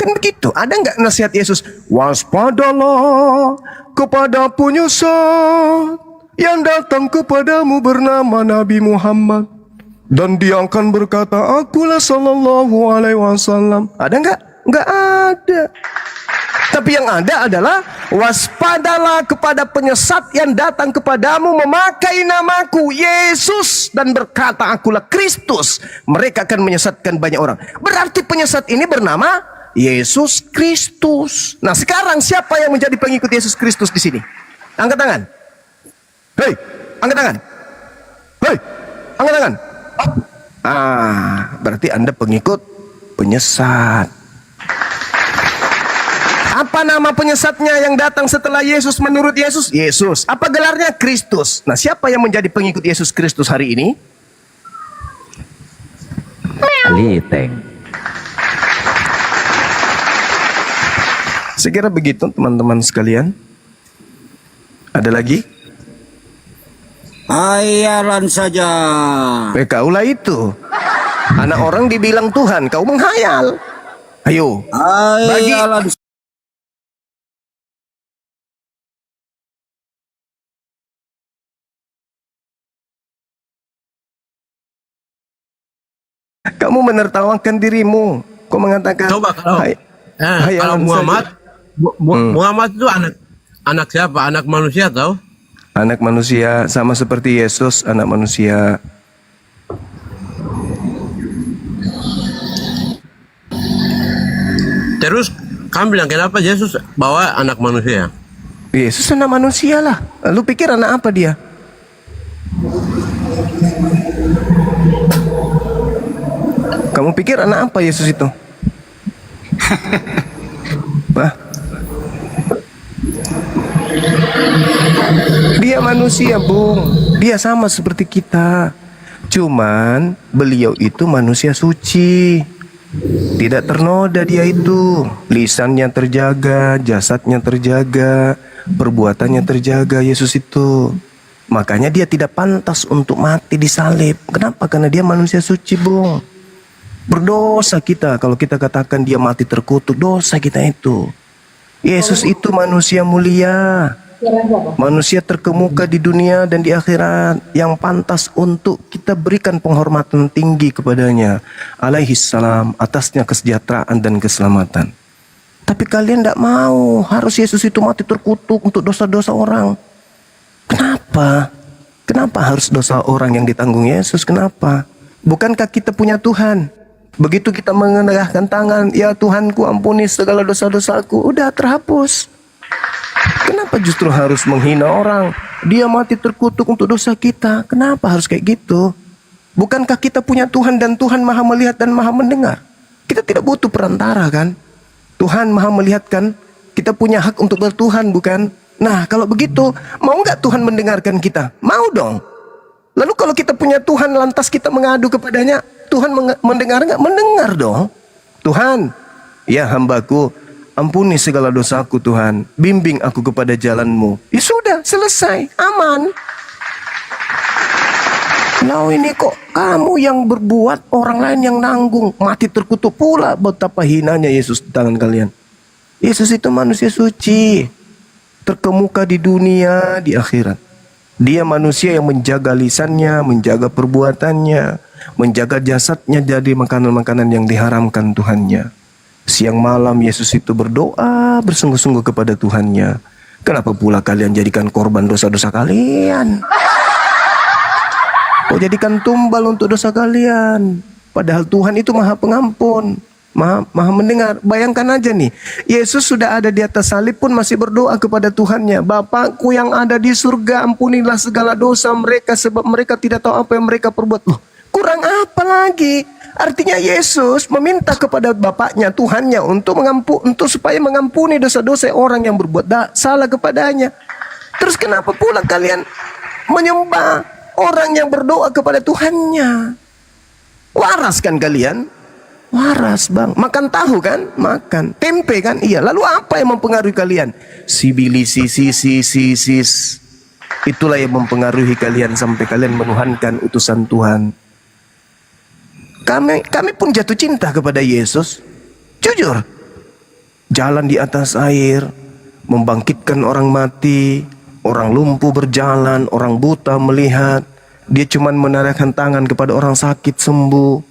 Kan begitu. Ada nggak nasihat Yesus? Waspadalah kepada penyesat yang datang kepadamu bernama Nabi Muhammad, dan dia akan berkata akulah sallallahu alaihi wasallam. Ada nggak? Nggak ada. Tapi yang ada adalah waspadalah kepada penyesat yang datang kepadamu memakai namaku Yesus dan berkata akulah Kristus. Mereka akan menyesatkan banyak orang. Berarti penyesat ini bernama Yesus Kristus. Nah, sekarang siapa yang menjadi pengikut Yesus Kristus di sini? Angkat tangan. Hei, angkat tangan. Hei, angkat tangan. Berarti Anda pengikut penyesat. Apa nama penyesatnya yang datang setelah Yesus menurut Yesus? Yesus. Apa gelarnya? Kristus. Nah, siapa yang menjadi pengikut Yesus Kristus hari ini? Liteng. Saya kira begitu teman-teman sekalian. Ada lagi? Hayalan saja. Kaulah itu. Anak orang dibilang Tuhan, kau menghayal. Ayo. Hayalan. Kamu menertawakan dirimu. Kau mengatakan. Coba kalau kalau Muhammad, Muhammad itu anak siapa? Anak manusia tahu? Anak manusia, sama seperti Yesus anak manusia. Terus kamu bilang kenapa Yesus bawa anak manusia? Yesus anak manusia lah. Lu pikir anak apa dia? Kamu pikir anak apa Yesus itu? Dia manusia, Bung. Dia sama seperti kita. Cuman beliau itu manusia suci. Tidak ternoda dia itu. Lisannya terjaga, jasadnya terjaga, perbuatannya terjaga Yesus itu. Makanya dia tidak pantas untuk mati disalib. Kenapa? Karena dia manusia suci, Bung. Berdosa kita kalau kita katakan dia mati terkutuk. Dosa kita itu. Yesus itu manusia mulia, manusia terkemuka di dunia dan di akhirat, yang pantas untuk kita berikan penghormatan tinggi kepadanya alaihi salam, atasnya kesejahteraan dan keselamatan. Tapi kalian tidak mau, harus Yesus itu mati terkutuk untuk dosa-dosa orang. Kenapa? Kenapa harus dosa orang yang ditanggung Yesus? Kenapa? Bukankah kita punya Tuhan? Begitu kita mengendahkan tangan, ya Tuhanku ampuni segala dosa-dosaku, udah terhapus. Kenapa justru harus menghina orang? Dia mati terkutuk untuk dosa kita. Kenapa harus kayak gitu? Bukankah kita punya Tuhan dan Tuhan maha melihat dan maha mendengar? Kita tidak butuh perantara kan? Tuhan maha melihat kan? Kita punya hak untuk bertuhan bukan? Nah kalau begitu, mau nggak Tuhan mendengarkan kita? Mau dong. Lalu kalau kita punya Tuhan lantas kita mengadu kepadanya, Tuhan mendengar nggak? Mendengar dong. Tuhan, ya hambaku, ampuni segala dosaku Tuhan, bimbing aku kepada jalan-Mu. Ya sudah, selesai, aman. Nah ini kok kamu yang berbuat, orang lain yang nanggung, mati terkutuk pula. Betapa hinanya Yesus di tangan kalian. Yesus itu manusia suci, terkemuka di dunia, di akhirat. Dia manusia yang menjaga lisannya, menjaga perbuatannya, menjaga jasadnya dari makanan-makanan yang diharamkan Tuhannya. Siang malam Yesus itu berdoa bersungguh-sungguh kepada Tuhannya. Kenapa pula kalian jadikan korban dosa-dosa kalian? Kok jadikan tumbal untuk dosa kalian? Padahal Tuhan itu maha pengampun, maha mendengar. Bayangkan aja nih, Yesus sudah ada di atas salib pun masih berdoa kepada Tuhannya. Bapakku yang ada di surga, ampunilah segala dosa mereka sebab mereka tidak tahu apa yang mereka perbuat. Loh, kurang apa lagi? Artinya Yesus meminta kepada Bapaknya, Tuhannya untuk supaya mengampuni dosa-dosa orang yang berbuat salah kepadanya. Terus kenapa pula kalian menyembah orang yang berdoa kepada Tuhannya? Waras kan kalian? Waras bang. Makan tahu kan? Makan. Tempe kan? Iya. Lalu apa yang mempengaruhi kalian? Sibilisisis. Itulah yang mempengaruhi kalian sampai kalian menuhankan utusan Tuhan. Kami pun jatuh cinta kepada Yesus. Jujur. Jalan di atas air, membangkitkan orang mati, orang lumpuh berjalan, orang buta melihat. Dia cuma menarikkan tangan kepada orang sakit sembuh.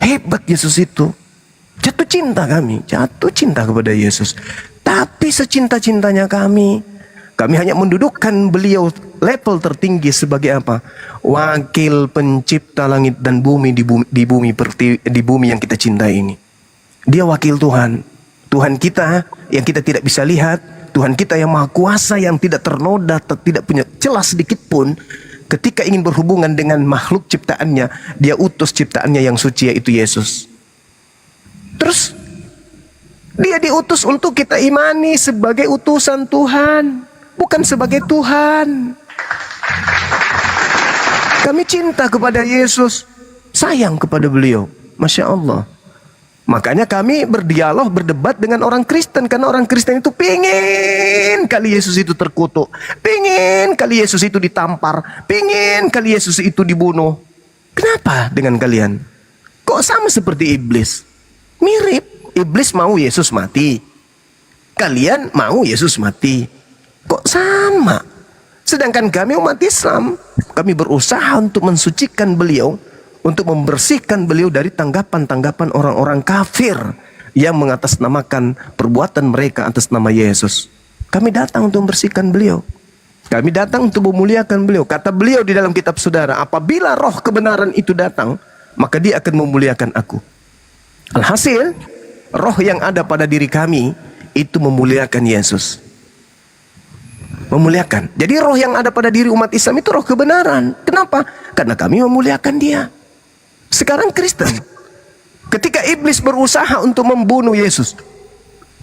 Hebat Yesus itu. Jatuh cinta kami, jatuh cinta kepada Yesus. Tapi secinta-cintanya kami hanya mendudukkan beliau level tertinggi sebagai apa? Wakil pencipta langit dan bumi di bumi yang kita cintai ini. Dia wakil Tuhan. Tuhan kita yang kita tidak bisa lihat, Tuhan kita yang maha kuasa, yang tidak ternoda, tidak punya celah sedikit pun. Ketika ingin berhubungan dengan makhluk ciptaannya, dia utus ciptaannya yang suci, yaitu Yesus. Terus dia diutus untuk kita imani sebagai utusan Tuhan, bukan sebagai Tuhan. Kami cinta kepada Yesus, sayang kepada beliau. Masya Allah. Makanya kami berdialog, berdebat dengan orang Kristen. Karena orang Kristen itu pengen kali Yesus itu terkutuk, pengen kali Yesus itu ditampar, pengen kali Yesus itu dibunuh. Kenapa dengan kalian? Kok sama seperti iblis? Mirip. Iblis mau Yesus mati, kalian mau Yesus mati. Kok sama? Sedangkan kami umat Islam, kami berusaha untuk mensucikan beliau, untuk membersihkan beliau dari tanggapan-tanggapan orang-orang kafir yang mengatasnamakan perbuatan mereka atas nama Yesus. Kami datang untuk membersihkan beliau. Kami datang untuk memuliakan beliau. Kata beliau di dalam kitab saudara, apabila roh kebenaran itu datang, maka dia akan memuliakan aku. Alhasil, roh yang ada pada diri kami itu memuliakan Yesus. Memuliakan. Jadi roh yang ada pada diri umat Islam itu roh kebenaran. Kenapa? Karena kami memuliakan dia. Sekarang Kristen, ketika iblis berusaha untuk membunuh Yesus,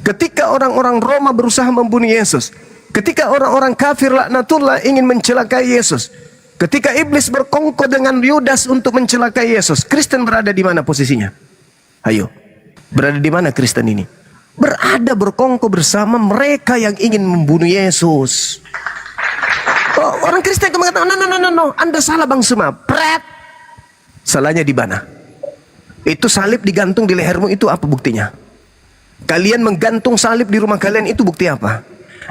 ketika orang-orang Roma berusaha membunuh Yesus, ketika orang-orang kafir laknatullah ingin mencelakai Yesus, Ketika iblis berkongkol dengan Yudas untuk mencelakai Yesus, Kristen berada di mana posisinya? Ayo, berada di mana Kristen ini? Berada berkongkol bersama mereka yang ingin membunuh Yesus. Oh, orang Kristen mengatakan, no, Anda salah Bang Suma. Pret. Salahnya di mana? Itu salib digantung di lehermu, itu apa buktinya? Kalian menggantung salib di rumah kalian, itu bukti apa?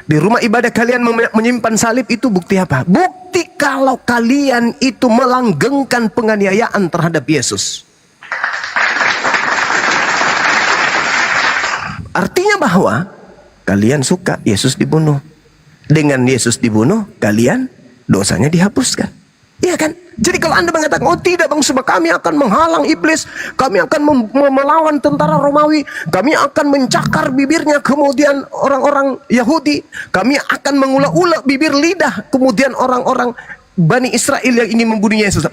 Di rumah ibadah kalian menyimpan salib, itu bukti apa? Bukti kalau kalian itu melanggengkan penganiayaan terhadap Yesus. Artinya bahwa kalian suka Yesus dibunuh. Dengan Yesus dibunuh, kalian dosanya dihapuskan. Iya kan? Jadi kalau Anda mengatakan, oh tidak Bang Suma, kami akan menghalang iblis, kami akan melawan tentara Romawi, kami akan mencakar bibirnya kemudian orang-orang Yahudi, kami akan mengulek-ulek bibir lidah kemudian orang-orang Bani Israel yang ingin membunuh Yesus.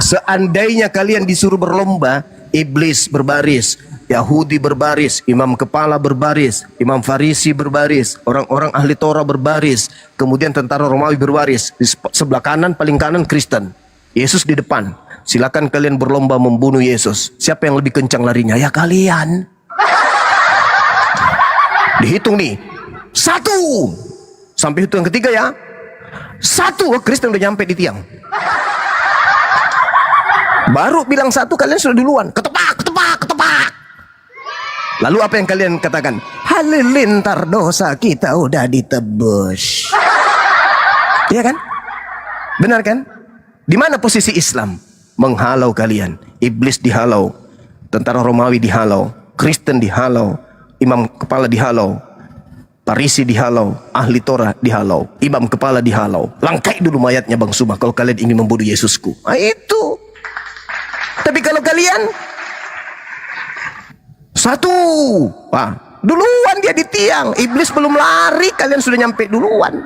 Seandainya kalian disuruh berlomba, iblis berbaris, Yahudi berbaris, imam kepala berbaris, imam Farisi berbaris, orang-orang ahli Torah berbaris, kemudian tentara Romawi berbaris, di sebelah kanan, paling kanan Kristen, Yesus di depan. Silakan kalian berlomba membunuh Yesus. Siapa yang lebih kencang larinya? Ya kalian. Dihitung nih, 1 sampai hitung yang ketiga ya. 1, Kristen udah nyampe di tiang. Baru bilang 1, kalian sudah duluan. Ketepak. Lalu apa yang kalian katakan? Halilintar dosa kita udah ditebus. Iya kan? Benar kan? Di mana posisi Islam? Menghalau kalian. Iblis dihalau, tentara Romawi dihalau, Kristen dihalau, imam kepala dihalau, Farisi dihalau, ahli Torah dihalau, imam kepala dihalau. Langkai dulu mayatnya Bang Suma kalau kalian ingin membunuh Yesusku. Nah, itu. Tapi kalau kalian 1, duluan dia di tiang, iblis belum lari, kalian sudah nyampe duluan.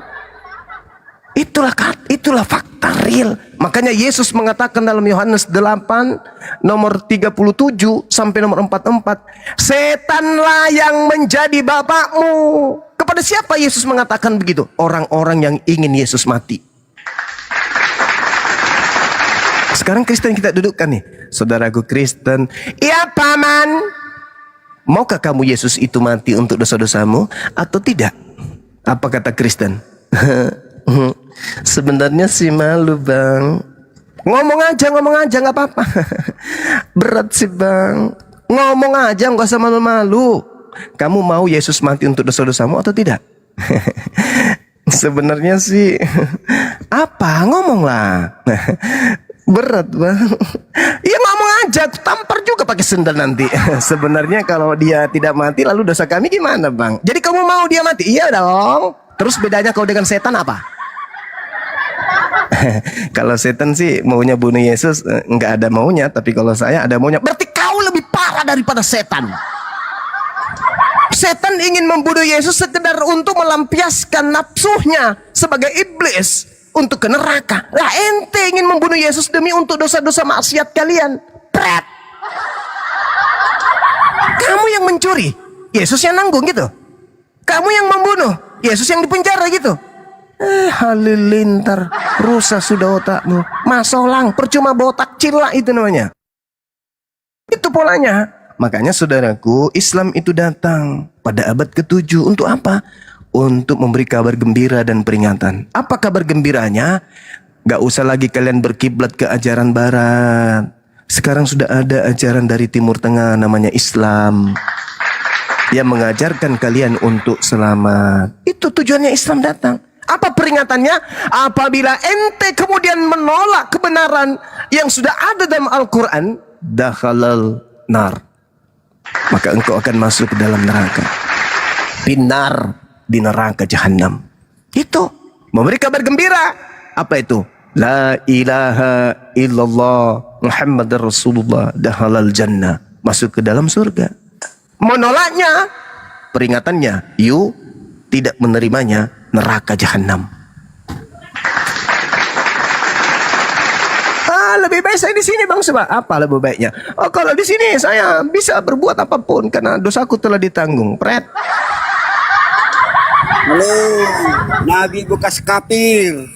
Itulah fakta real. Makanya Yesus mengatakan dalam Yohanes 8 nomor 37 sampai nomor 44, setanlah yang menjadi bapakmu. Kepada siapa Yesus mengatakan begitu? Orang-orang yang ingin Yesus mati. Sekarang Kristen kita dudukkan nih, saudaraku Kristen, ya paman, maukah kamu Yesus itu mati untuk dosa-dosamu atau tidak? Apa kata Kristen? Sebenarnya sih malu Bang. Ngomong aja nggak apa-apa. Berat sih Bang. Ngomong aja nggak usah malu-malu. Kamu mau Yesus mati untuk dosa-dosamu atau tidak? Sebenarnya sih apa? Ngomonglah. Berat Bang. Ya ngomong aja, tampar juga pakai sendal nanti. Sebenarnya kalau dia tidak mati lalu dosa kami gimana Bang? Jadi kamu mau dia mati? Iya dong. Terus bedanya kau dengan setan apa? Kalau setan sih maunya bunuh Yesus, nggak ada maunya. Tapi kalau saya ada maunya. Berarti kau lebih parah daripada setan. Setan ingin membunuh Yesus sekedar untuk melampiaskan nafsunya sebagai iblis untuk ke neraka. Lah ente ingin membunuh Yesus demi untuk dosa-dosa maksiat kalian. Pret. Kamu yang mencuri, Yesus yang nanggung gitu. Kamu yang membunuh, Yesus yang dipenjara gitu. Halilintar, rusak sudah otakmu. Masolang, percuma botak cila itu namanya. Itu polanya. Makanya saudaraku, Islam itu datang pada abad ke-7 untuk apa? Untuk memberi kabar gembira dan peringatan. Apa kabar gembiranya? Gak usah lagi kalian berkiblat ke ajaran barat. Sekarang sudah ada ajaran dari Timur Tengah namanya Islam, yang mengajarkan kalian untuk selamat. Itu tujuannya Islam datang. Apa peringatannya? Apabila ente kemudian menolak kebenaran yang sudah ada dalam Al-Quran, dakhalal nar, maka engkau akan masuk ke dalam neraka. Binar, di neraka jahanam. Itu memberi kabar gembira. Apa itu? La ilaha illallah Muhammadar Rasulullah dakhalal jannah, masuk ke dalam surga. Menolaknya, peringatannya, you tidak menerimanya, neraka jahanam. Lebih baik saya di sini Bang Suma. Apa lebih baiknya? Oh, kalau di sini saya bisa berbuat apapun karena dosaku telah ditanggung. Pret. Halo, Nabi bekas kafir.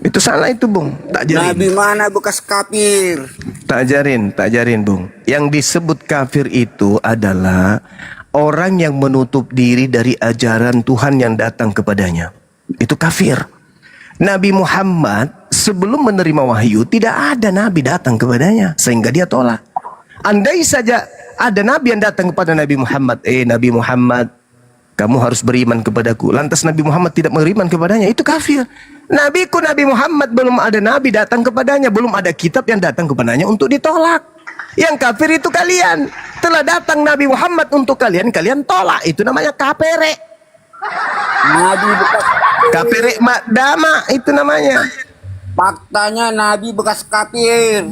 Itu salah itu, Bung. Tak ajarin. Nabi mana bekas kafir? Tak ajarin, Bung. Yang disebut kafir itu adalah orang yang menutup diri dari ajaran Tuhan yang datang kepadanya. Itu kafir. Nabi Muhammad sebelum menerima wahyu tidak ada nabi datang kepadanya sehingga dia tolak. Andai saja ada nabi yang datang kepada Nabi Muhammad, Nabi Muhammad, kamu harus beriman kepadaku. Lantas Nabi Muhammad tidak beriman kepadanya, itu kafir. Nabiku Nabi Muhammad belum ada nabi datang kepadanya, belum ada kitab yang datang kepadanya untuk ditolak. Yang kafir itu kalian. Telah datang Nabi Muhammad untuk kalian, kalian tolak. Itu namanya kafire. Nabi bekas kafire makdama itu namanya. Faktanya Nabi bekas kafir.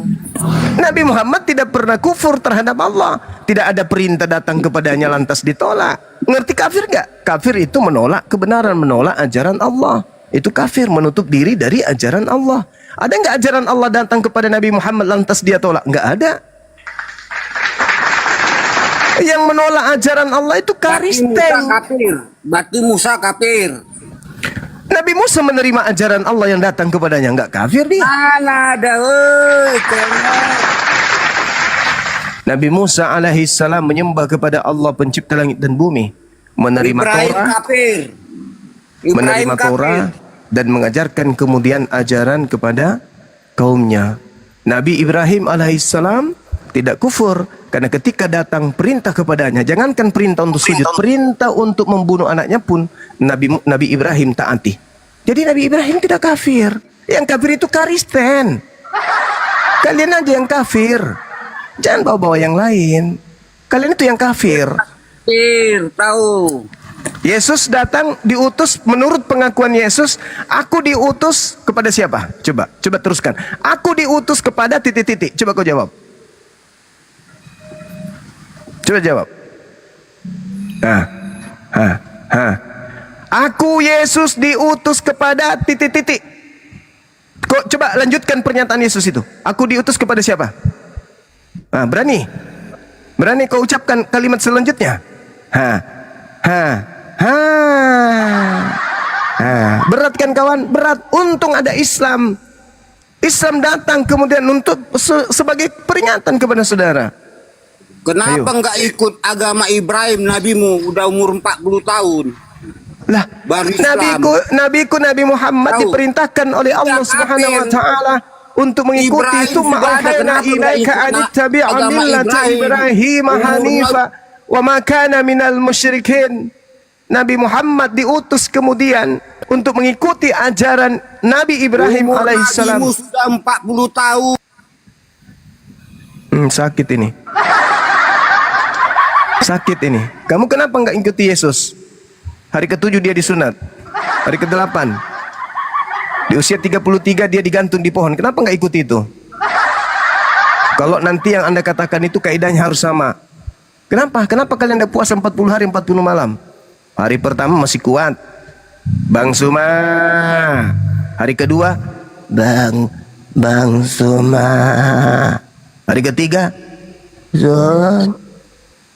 Nabi Muhammad tidak pernah kufur terhadap Allah. Tidak ada perintah datang kepadanya lantas ditolak. Ngerti kafir nggak? Kafir itu menolak kebenaran, menolak ajaran Allah. Itu kafir, menutup diri dari ajaran Allah. Ada nggak ajaran Allah datang kepada Nabi Muhammad lantas dia tolak? Nggak ada. Yang menolak ajaran Allah itu Kristen. Berarti Musa kafir. Nabi Musa menerima ajaran Allah yang datang kepadanya, nggak kafir dia. Mana ada, Nabi Musa alaihissalam menyembah kepada Allah pencipta langit dan bumi, menerima Ibrahim Torah, kafir. menerima Torah dan mengajarkan kemudian ajaran kepada kaumnya. Nabi Ibrahim alaihissalam tidak kufur karena ketika datang perintah kepadanya, jangankan perintah untuk sujud, perintah untuk membunuh anaknya pun Nabi Ibrahim taati. Jadi Nabi Ibrahim tidak kafir. Yang kafir itu Kristen. Kalian aja yang kafir. Jangan bawa-bawa yang lain. Kalian itu yang kafir. Kafir, tahu. Yesus datang diutus menurut pengakuan Yesus, aku diutus kepada siapa? Coba teruskan. Aku diutus kepada titik-titik. Coba kau jawab. Coba jawab. Aku Yesus diutus kepada titik-titik. Kok coba lanjutkan pernyataan Yesus itu. Aku diutus kepada siapa? Berani kau ucapkan kalimat selanjutnya. Berat kan kawan? Berat. Untung ada Islam. Islam datang kemudian untuk sebagai peringatan kepada saudara. Kenapa nggak ikut agama Ibrahim, nabimu udah umur 40 tahun? Lah, nabiku Nabi Muhammad diperintahkan oleh Allah Subhanahu wa taala untuk mengikuti itu ma'ahana ilaika anittabi'a millata Ibrahim hanifa wa ma kana minal musyrikin. Nabi Muhammad diutus kemudian untuk mengikuti ajaran Nabi Ibrahim alaihissalam. Nabimu sudah 40 tahun. Sakit ini. Sakit ini. Kamu kenapa nggak ikuti Yesus? Hari ke-7 dia disunat. Hari ke-8 di usia 33 dia digantung di pohon. Kenapa nggak ikuti itu? Kalau nanti yang Anda katakan itu kaidahnya harus sama. Kenapa? Kenapa kalian tidak puasa 40 hari 40 malam? Hari pertama masih kuat, Bang Suma. Hari kedua, Bang Suma. Hari ketiga, Zon.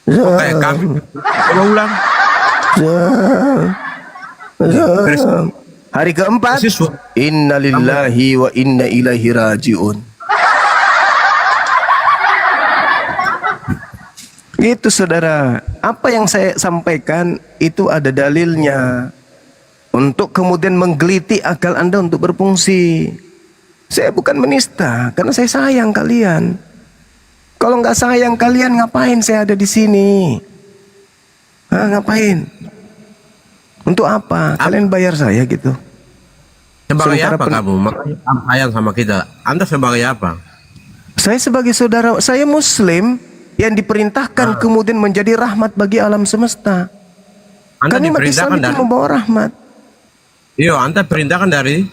Coba ulang. Hari keempat, Inna lillahi wa inna ilaihi raji'un. Itu saudara, apa yang saya sampaikan itu ada dalilnya untuk kemudian menggeliti akal Anda untuk berfungsi. Saya bukan menista karena saya sayang kalian. Kalau nggak sayang kalian, ngapain saya ada di sini? Ngapain? Untuk apa? Kalian bayar saya gitu. Sebagai apa kamu? Makanya sayang sama kita. Anda sebagai apa? Saya sebagai saudara, saya Muslim yang diperintahkan kemudian menjadi rahmat bagi alam semesta. Anda Kami umat Islam itu membawa rahmat. Iya, Anda perintahkan dari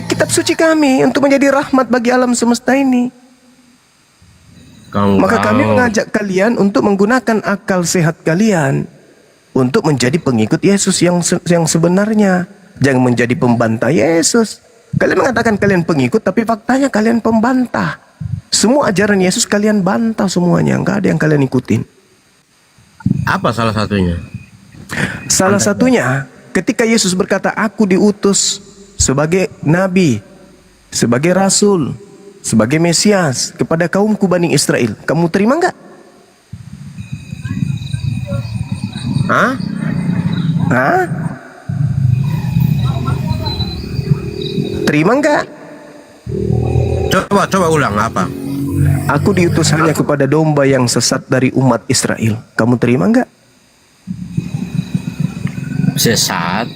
kitab suci kami untuk menjadi rahmat bagi alam semesta ini. Maka kami mengajak kalian untuk menggunakan akal sehat kalian untuk menjadi pengikut Yesus yang sebenarnya. Jangan menjadi pembantah Yesus. Kalian mengatakan kalian pengikut, tapi faktanya kalian pembantah. Semua ajaran Yesus kalian bantah semuanya, nggak ada yang kalian ikutin. Apa salah satunya? Salah satunya ketika Yesus berkata, aku diutus sebagai nabi, sebagai rasul, sebagai Mesias kepada kaumku Bani Israel. Kamu terima enggak? Hah? Hah? Terima enggak? Coba ulang apa? Aku diutus hanya kepada domba yang sesat dari umat Israel. Kamu terima enggak? Sesat.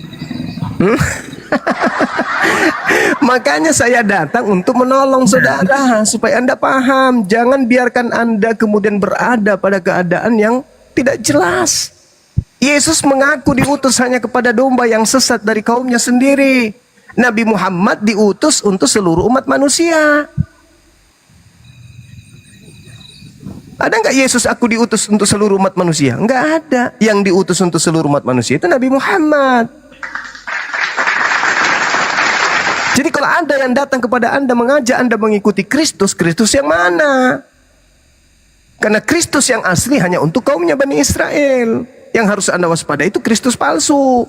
Makanya saya datang untuk menolong saudara supaya Anda paham. Jangan biarkan Anda kemudian berada pada keadaan yang tidak jelas. Yesus mengaku diutus hanya kepada domba yang sesat dari kaumnya sendiri. Nabi Muhammad diutus untuk seluruh umat manusia. Ada nggak Yesus aku diutus untuk seluruh umat manusia? Nggak ada. Yang diutus untuk seluruh umat manusia itu Nabi Muhammad. Jadi kalau ada yang datang kepada Anda mengajak Anda mengikuti Kristus, Kristus yang mana? Karena Kristus yang asli hanya untuk kaumnya Bani Israel. Yang harus Anda waspada itu Kristus palsu.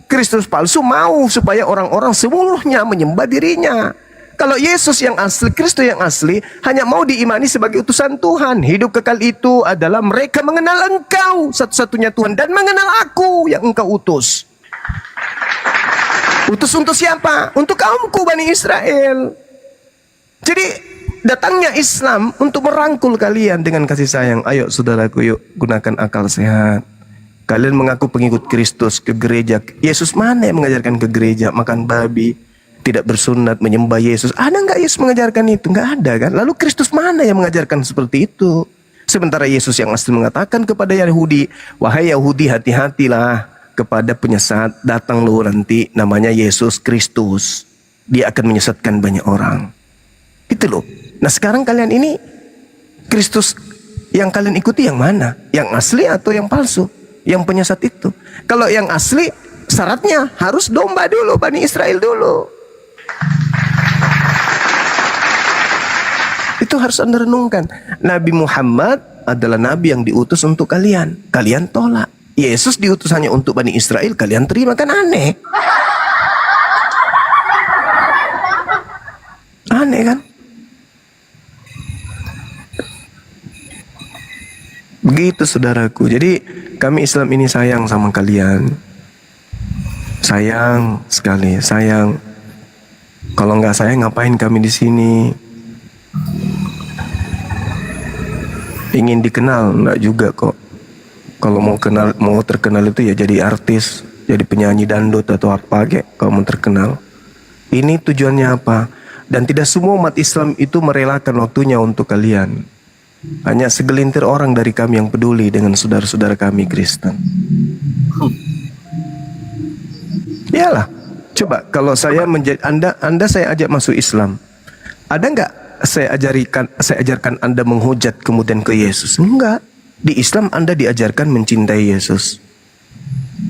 Kristus palsu mau supaya orang-orang seluruhnya menyembah dirinya. Kalau Yesus yang asli, Kristus yang asli, hanya mau diimani sebagai utusan Tuhan. Hidup kekal itu adalah mereka mengenal Engkau, satu-satunya Tuhan, dan mengenal Aku yang Engkau utus. Utus untuk siapa? Untuk kaumku Bani Israel. Jadi datangnya Islam untuk merangkul kalian dengan kasih sayang. Ayo saudaraku, yuk gunakan akal sehat. Kalian mengaku pengikut Kristus, ke gereja. Yesus mana yang mengajarkan ke gereja makan babi, tidak bersunat, menyembah Yesus? Ada nggak Yesus mengajarkan itu? Nggak ada kan? Lalu Kristus mana yang mengajarkan seperti itu? Sementara Yesus yang asli mengatakan kepada Yahudi, wahai Yahudi, hati-hatilah kepada penyesat, datang loh nanti namanya Yesus Kristus. Dia akan menyesatkan banyak orang. Itu loh. Nah sekarang kalian ini, Kristus yang kalian ikuti yang mana? Yang asli atau yang palsu? Yang penyesat itu. Kalau yang asli, syaratnya harus domba dulu, Bani Israel dulu. Itu harus Anda renungkan. Nabi Muhammad adalah Nabi yang diutus untuk kalian. Kalian tolak. Yesus diutus hanya untuk Bani Israel. Kalian terima, kan aneh. Aneh kan? Begitu saudaraku. Jadi kami Islam ini sayang sama kalian. Sayang sekali, sayang. Kalau nggak sayang ngapain kami di sini? Ingin dikenal nggak juga kok. Kalau mau terkenal itu ya jadi artis, jadi penyanyi dangdut atau apa kayak kalau mau terkenal. Ini tujuannya apa? Dan tidak semua umat Islam itu merelakan waktunya untuk kalian. Hanya segelintir orang dari kami yang peduli dengan saudara-saudara kami Kristen. Iyalah, coba kalau saya menjadi Anda saya ajak masuk Islam, ada nggak saya ajarkan Anda menghujat kemudian ke Yesus? Enggak. Di Islam Anda diajarkan mencintai Yesus.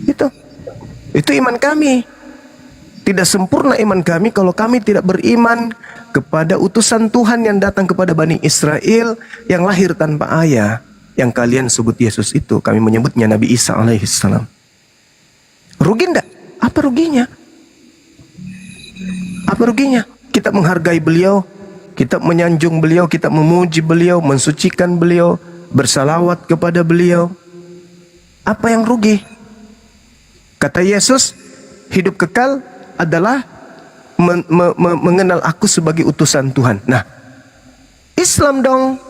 Itu iman kami. Tidak sempurna iman kami kalau kami tidak beriman kepada utusan Tuhan yang datang kepada Bani Israel yang lahir tanpa ayah, yang kalian sebut Yesus itu. Kami menyebutnya Nabi Isa alaihissalam. Rugi enggak? Apa ruginya? Apa ruginya? Kita menghargai beliau, kita menyanjung beliau, kita memuji beliau, mensucikan beliau, bersalawat kepada beliau. Apa yang rugi? Kata Yesus, hidup kekal adalah mengenal aku sebagai utusan Tuhan. Nah, Islam dong.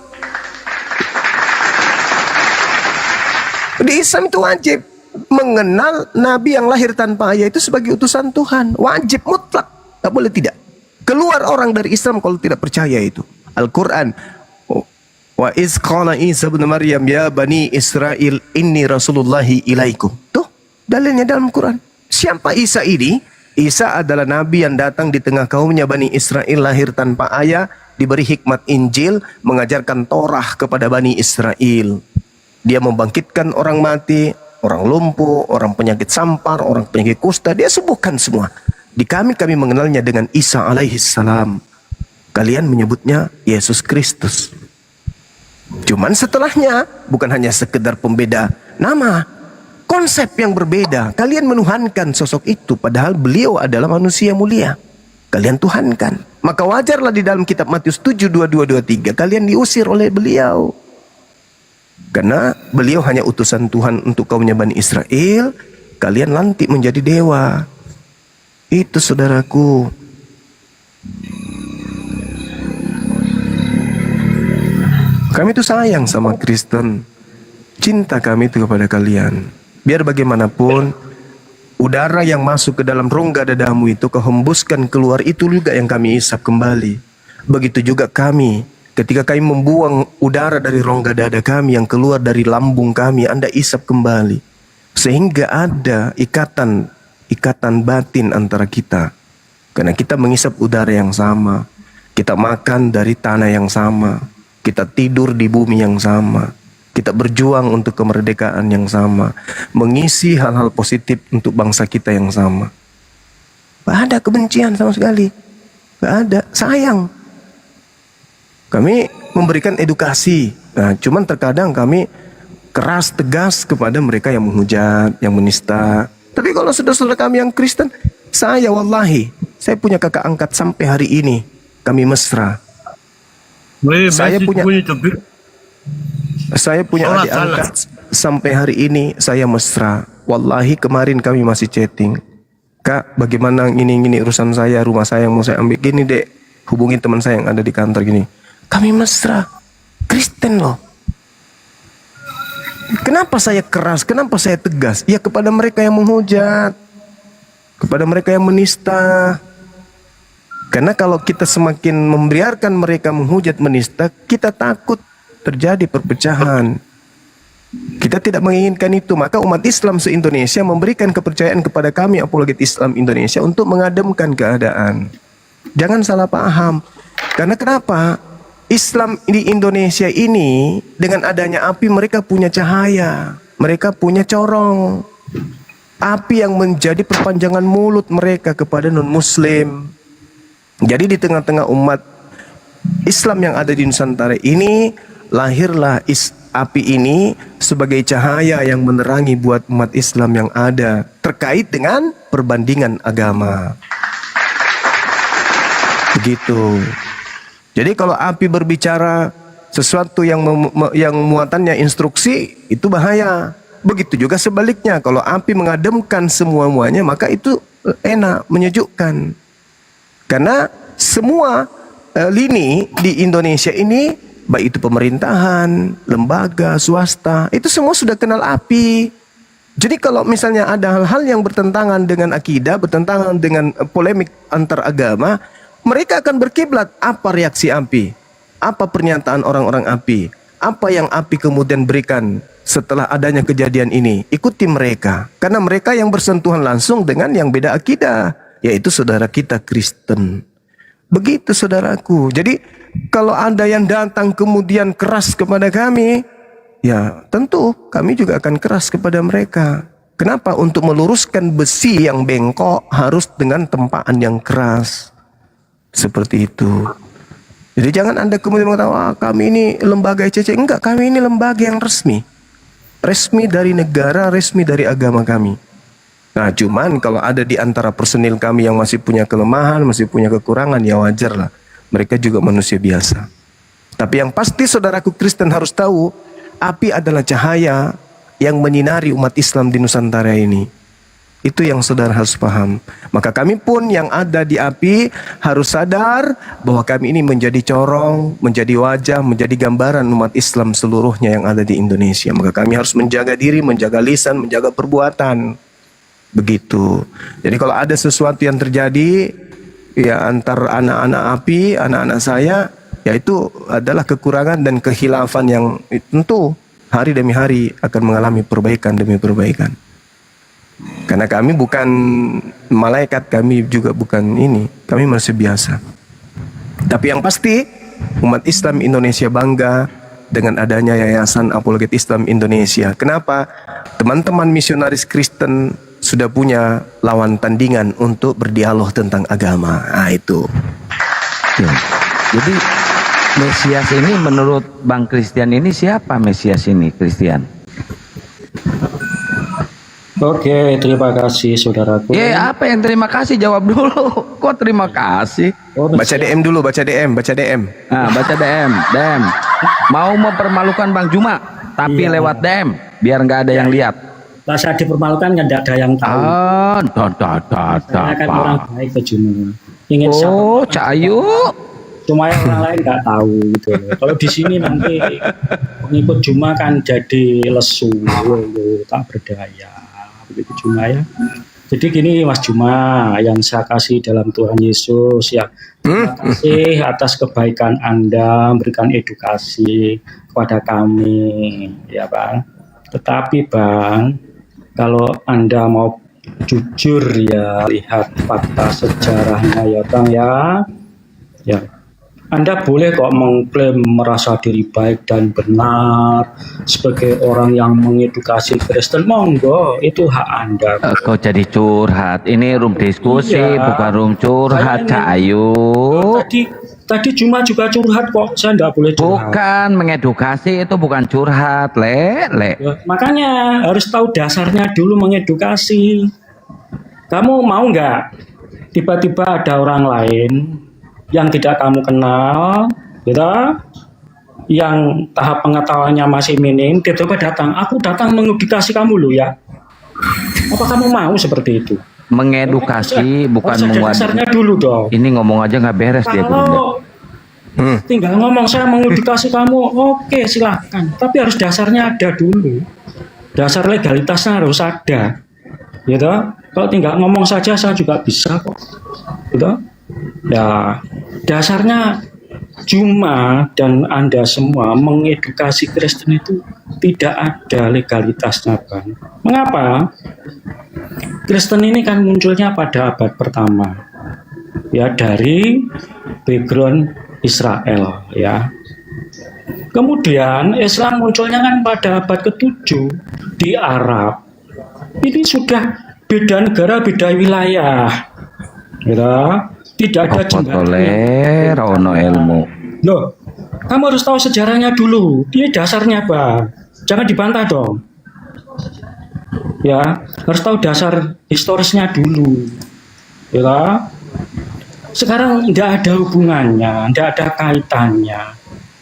Di Islam itu wajib mengenal Nabi yang lahir tanpa ayah itu sebagai utusan Tuhan. Wajib mutlak, tak boleh tidak. Keluar orang dari Islam kalau tidak percaya itu. Al-Quran, wa iz qala Isa bin Maryam ya Bani Israel inni rasulullahi ilaikum. Tuh dalilnya dalam Quran. Siapa Isa ini? Isa adalah Nabi yang datang di tengah kaumnya Bani Israel lahir tanpa ayah, diberi hikmat Injil, mengajarkan Torah kepada Bani Israel. Dia membangkitkan orang mati, orang lumpuh, orang penyakit sampar, orang penyakit kusta, dia sembuhkan semua. Di kami mengenalnya dengan Isa alaihissalam. Kalian menyebutnya Yesus Kristus. Cuman setelahnya bukan hanya sekedar pembeda nama, konsep yang berbeda. Kalian menuhankan sosok itu padahal beliau adalah manusia mulia. Kalian tuhankan. Maka wajarlah di dalam kitab Matius 7, 22, 23 kalian diusir oleh beliau. Karena beliau hanya utusan Tuhan untuk kaumnya Bani Israel. Kalian lantik menjadi dewa. Itu saudaraku. Kami itu sayang sama Kristen. Cinta kami itu kepada kalian. Biar bagaimanapun, udara yang masuk ke dalam rongga dadamu itu kau hembuskan keluar, itu juga yang kami isap kembali. Begitu juga kami, ketika kami membuang udara dari rongga dada kami yang keluar dari lambung kami, Anda isap kembali. Sehingga ada ikatan batin antara kita. Karena kita mengisap udara yang sama. Kita makan dari tanah yang sama. Kita tidur di bumi yang sama. Kita berjuang untuk kemerdekaan yang sama. Mengisi hal-hal positif untuk bangsa kita yang sama. Gak ada kebencian sama sekali. Gak ada. Sayang. Kami memberikan edukasi. Nah, cuman terkadang kami keras, tegas kepada mereka yang menghujat, yang menista. Tapi kalau saudara-saudara kami yang Kristen, saya wallahi, saya punya kakak angkat sampai hari ini. Kami mesra. Saya punya adik angkat sampai hari ini saya mesra. Wallahi kemarin kami masih chatting. Kak, bagaimana ini urusan saya, rumah saya yang mau saya ambil. Gini dek, hubungi teman saya yang ada di kantor gini. Kami mesra. Kristen loh. Kenapa saya keras? Kenapa saya tegas? Ya kepada mereka yang menghujat. Kepada mereka yang menista. Karena kalau kita semakin membiarkan mereka menghujat, menista, kita takut terjadi perpecahan. Kita tidak menginginkan itu. Maka umat Islam se-Indonesia memberikan kepercayaan kepada kami, Apologet Islam Indonesia, untuk mengademkan keadaan. Jangan salah paham. Karena kenapa? Islam di Indonesia ini, dengan adanya api, mereka punya cahaya. Mereka punya corong. Api yang menjadi perpanjangan mulut mereka kepada non-Muslim. Jadi di tengah-tengah umat Islam yang ada di Nusantara ini, lahirlah api ini sebagai cahaya yang menerangi buat umat Islam yang ada terkait dengan perbandingan agama. Begitu. Jadi kalau api berbicara sesuatu yang muatannya instruksi, itu bahaya. Begitu juga sebaliknya, kalau api mengademkan semua-muanya, maka itu enak, menyejukkan. Karena semua lini di Indonesia ini, baik itu pemerintahan, lembaga, swasta, itu semua sudah kenal api. Jadi kalau misalnya ada hal-hal yang bertentangan dengan akidah, bertentangan dengan polemik antar agama, mereka akan berkiblat. Apa reaksi api? Apa pernyataan orang-orang api? Apa yang api kemudian berikan setelah adanya kejadian ini? Ikuti mereka. Karena mereka yang bersentuhan langsung dengan yang beda akidah, yaitu saudara kita Kristen. Begitu saudaraku. Jadi kalau ada yang datang kemudian keras kepada kami, ya tentu kami juga akan keras kepada mereka. Kenapa? Untuk meluruskan besi yang bengkok harus dengan tempaan yang keras. Seperti itu. Jadi jangan Anda kemudian mengatakan, wah kami ini lembaga ECC. Enggak, kami ini lembaga yang resmi. Resmi dari negara, resmi dari agama kami. Nah cuman kalau ada di antara personil kami yang masih punya kelemahan, masih punya kekurangan, ya wajar lah. Mereka juga manusia biasa. Tapi yang pasti saudaraku Kristen harus tahu, api adalah cahaya yang menyinari umat Islam di Nusantara ini. Itu yang saudara harus paham. Maka kami pun yang ada di api harus sadar bahwa kami ini menjadi corong, menjadi wajah, menjadi gambaran umat Islam seluruhnya yang ada di Indonesia. Maka kami harus menjaga diri, menjaga lisan, menjaga perbuatan. Begitu. Jadi kalau ada sesuatu yang terjadi ya antar anak-anak api, anak-anak saya, ya itu adalah kekurangan dan kehilafan yang tentu hari demi hari akan mengalami perbaikan demi perbaikan. Karena kami bukan malaikat, kami juga bukan ini, kami manusia biasa. Tapi yang pasti umat Islam Indonesia bangga dengan adanya Yayasan Apologet Islam Indonesia. Kenapa? Teman-teman misionaris Kristen sudah punya lawan tandingan untuk berdialog tentang agama. Nah itu. Jadi Mesias ini menurut Bang Christian ini siapa Mesias ini, Christian? Oke, terima kasih saudaraku. Apa yang terima kasih? Jawab dulu. Kok terima kasih? Baca DM dulu, baca DM. Nah, baca DM. Mau mempermalukan Bang Juma, tapi lewat DM, biar nggak ada yang lihat. Rasa dipermalukan kan tidak ada yang tahu. Saya kan orang baik ke Juma. Ingin Cak Ayu. Cuma orang lain nggak tahu gitu loh. Kalau di sini nanti pengikut Juma kan jadi lesu, tak berdaya. Begitu Juma ya. Jadi gini Mas Juma, yang saya kasih dalam Tuhan Yesus ya. Terima kasih atas kebaikan Anda memberikan edukasi kepada kami, ya Bang. Tetapi Bang, kalau Anda mau jujur ya, lihat fakta sejarahnya ya Bang ya. Anda boleh kok mengklaim merasa diri baik dan benar sebagai orang yang mengedukasi Kristen, monggo, itu hak Anda. Kok jadi curhat? Ini room diskusi, bukan room curhat, Cak Ayu. Tadi Juma juga curhat kok, saya nggak boleh curhat. Bukan, mengedukasi itu bukan curhat, Le. Ya, makanya harus tahu dasarnya dulu mengedukasi. Kamu mau nggak tiba-tiba ada orang lain yang tidak kamu kenal, gitu, yang tahap pengetahuannya masih minim, tiba-tiba datang, aku datang mengedukasi kamu loh ya. Apa kamu mau seperti itu? Mengedukasi bukan dasarnya dulu dong. Ini ngomong aja nggak beres dia. Kalau tinggal ngomong saya mengedukasi kamu, oke silahkan. Tapi harus dasarnya ada dulu. Dasar legalitasnya harus ada, gitu. Kalau tinggal ngomong saja saya juga bisa kok, gitu. Ya, dasarnya Juma dan Anda semua mengedukasi Kristen itu tidak ada legalitasnya, Bang. Mengapa? Kristen ini kan munculnya pada abad pertama, ya, dari background Israel, ya. Kemudian Islam munculnya kan pada abad ke-7 di Arab. Ini sudah beda negara, beda wilayah, ya. Tidak ada jembatan. Ilmu. Loh, kamu harus tahu sejarahnya dulu. Dia dasarnya apa? Jangan dibantah dong. Ya, harus tahu dasar historisnya dulu. Ya. Sekarang tidak ada hubungannya, tidak ada kaitannya.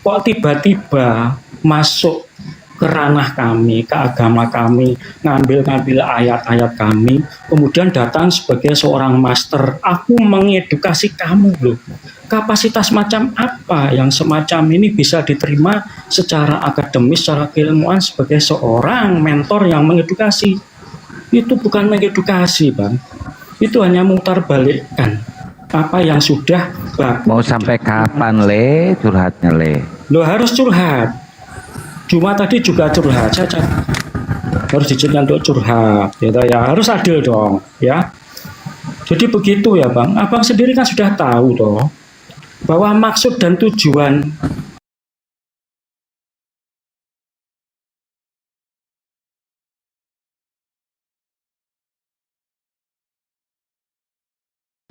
Kok tiba-tiba masuk ke ranah kami, ke agama kami, ngambil ayat-ayat kami, kemudian datang sebagai seorang master, aku mengedukasi kamu loh. Kapasitas macam apa yang semacam ini bisa diterima secara akademis, secara keilmuan sebagai seorang mentor yang mengedukasi? Itu bukan mengedukasi, Bang. Itu hanya mutar balikkan apa yang sudah bagus. Mau sampai kapan, Le, curhatnya, Le? Lo harus curhat. Cuma tadi juga curhat saja, harus diizinkan untuk curhat, ya harus adil dong, ya. Jadi begitu ya Bang, Abang sendiri kan sudah tahu toh bahwa maksud dan tujuan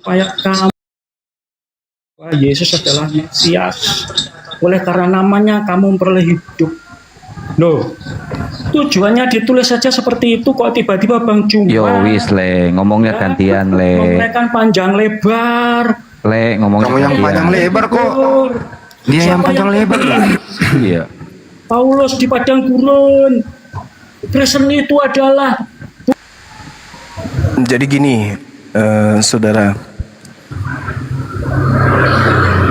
supaya kamu, Yesus adalah Mesias, oleh karena namanya kamu memperoleh hidup. Loh, tujuannya ditulis saja seperti itu, kok tiba-tiba Bang Juma Yo wis, Le, ngomongnya gantian, Le. Ngomongnya panjang lebar. Le, ngomongnya kamu yang panjang lebar kok. Dia yang panjang lebar. Iya. Paulus di padang gurun. Kristen itu adalah. Jadi gini, saudara,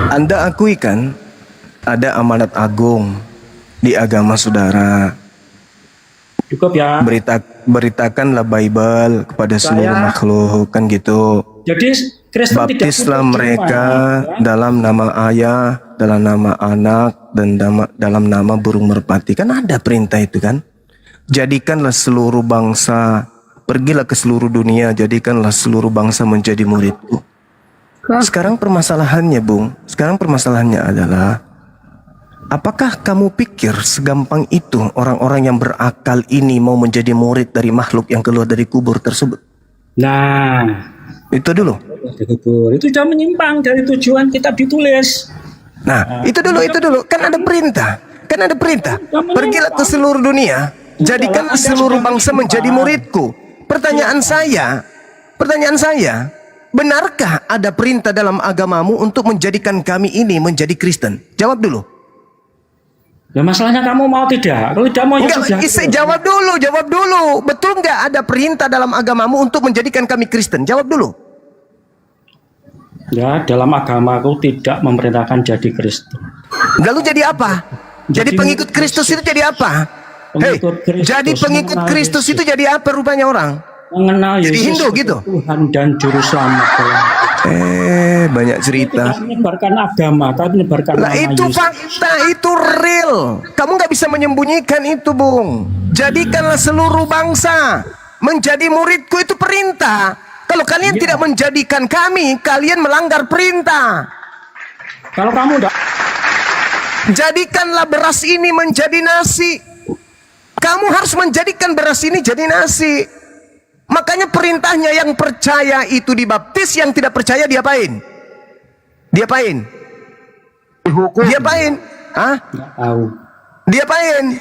Anda akui kan ada amanat agung di agama saudara. Cukup ya. Beritakanlah Bible kepada seluruh makhluk, kan gitu. Jadi Kristen baptislah mereka dalam nama Ayah, dalam nama Anak, dan dalam nama burung merpati. Kan ada perintah itu kan. Jadikanlah seluruh bangsa, pergilah ke seluruh dunia, jadikanlah seluruh bangsa menjadi muridku. Sekarang permasalahannya, Bung. Sekarang permasalahannya adalah, apakah kamu pikir segampang itu orang-orang yang berakal ini mau menjadi murid dari makhluk yang keluar dari kubur tersebut? Nah, itu dulu. Itu sudah menyimpang dari tujuan kitab ditulis. Nah, itu dulu. Kan ada perintah. Pergilah ke seluruh dunia, jadikanlah seluruh bangsa menjadi muridku. pertanyaan saya, benarkah ada perintah dalam agamamu untuk menjadikan kami ini menjadi Kristen? Jawab dulu. Ya masalahnya kamu mau tidak? Kalau tidak mau ya sudah. Jawab dulu. Betul nggak ada perintah dalam agamamu untuk menjadikan kami Kristen? Jawab dulu. Ya, dalam agamaku tidak memerintahkan jadi Kristen. Lalu jadi apa? Jadi pengikut Kristus itu jadi apa? Jadi pengikut Kristus itu jadi apa rupanya orang? Mengenal jadi Yesus Hindu gitu. Tuhan dan Juru Selamat. Banyak cerita. Tidak menyebarkan agama, tapi menyebarkan nama itu Yesus. fakta, itu real. Kamu nggak bisa menyembunyikan itu, Bung. Jadikanlah seluruh bangsa menjadi muridku, itu perintah. Kalau kalian tidak menjadikan kami, kalian melanggar perintah. Kalau kamu tidak, jadikanlah beras ini menjadi nasi. Kamu harus menjadikan beras ini jadi nasi. Makanya perintahnya yang percaya itu dibaptis, yang tidak percaya diapain? Diapain? Dihukum. Diapain? Hah? nggak tahu. Diapain?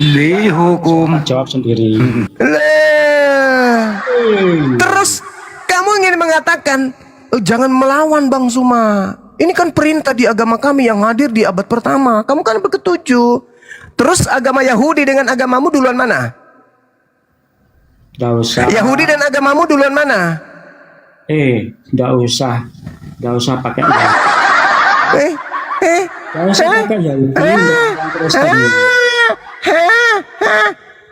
Dihukum. Jawab sendiri. Terus kamu ingin mengatakan, jangan melawan Bang Suma. Ini kan perintah di agama kami yang hadir di abad pertama. Kamu kan berketujuh. Terus agama Yahudi dengan agamamu duluan mana? Nggak usah. Yahudi dan agamamu duluan mana? Nggak usah pakai Nggak usah pakai Yahudi.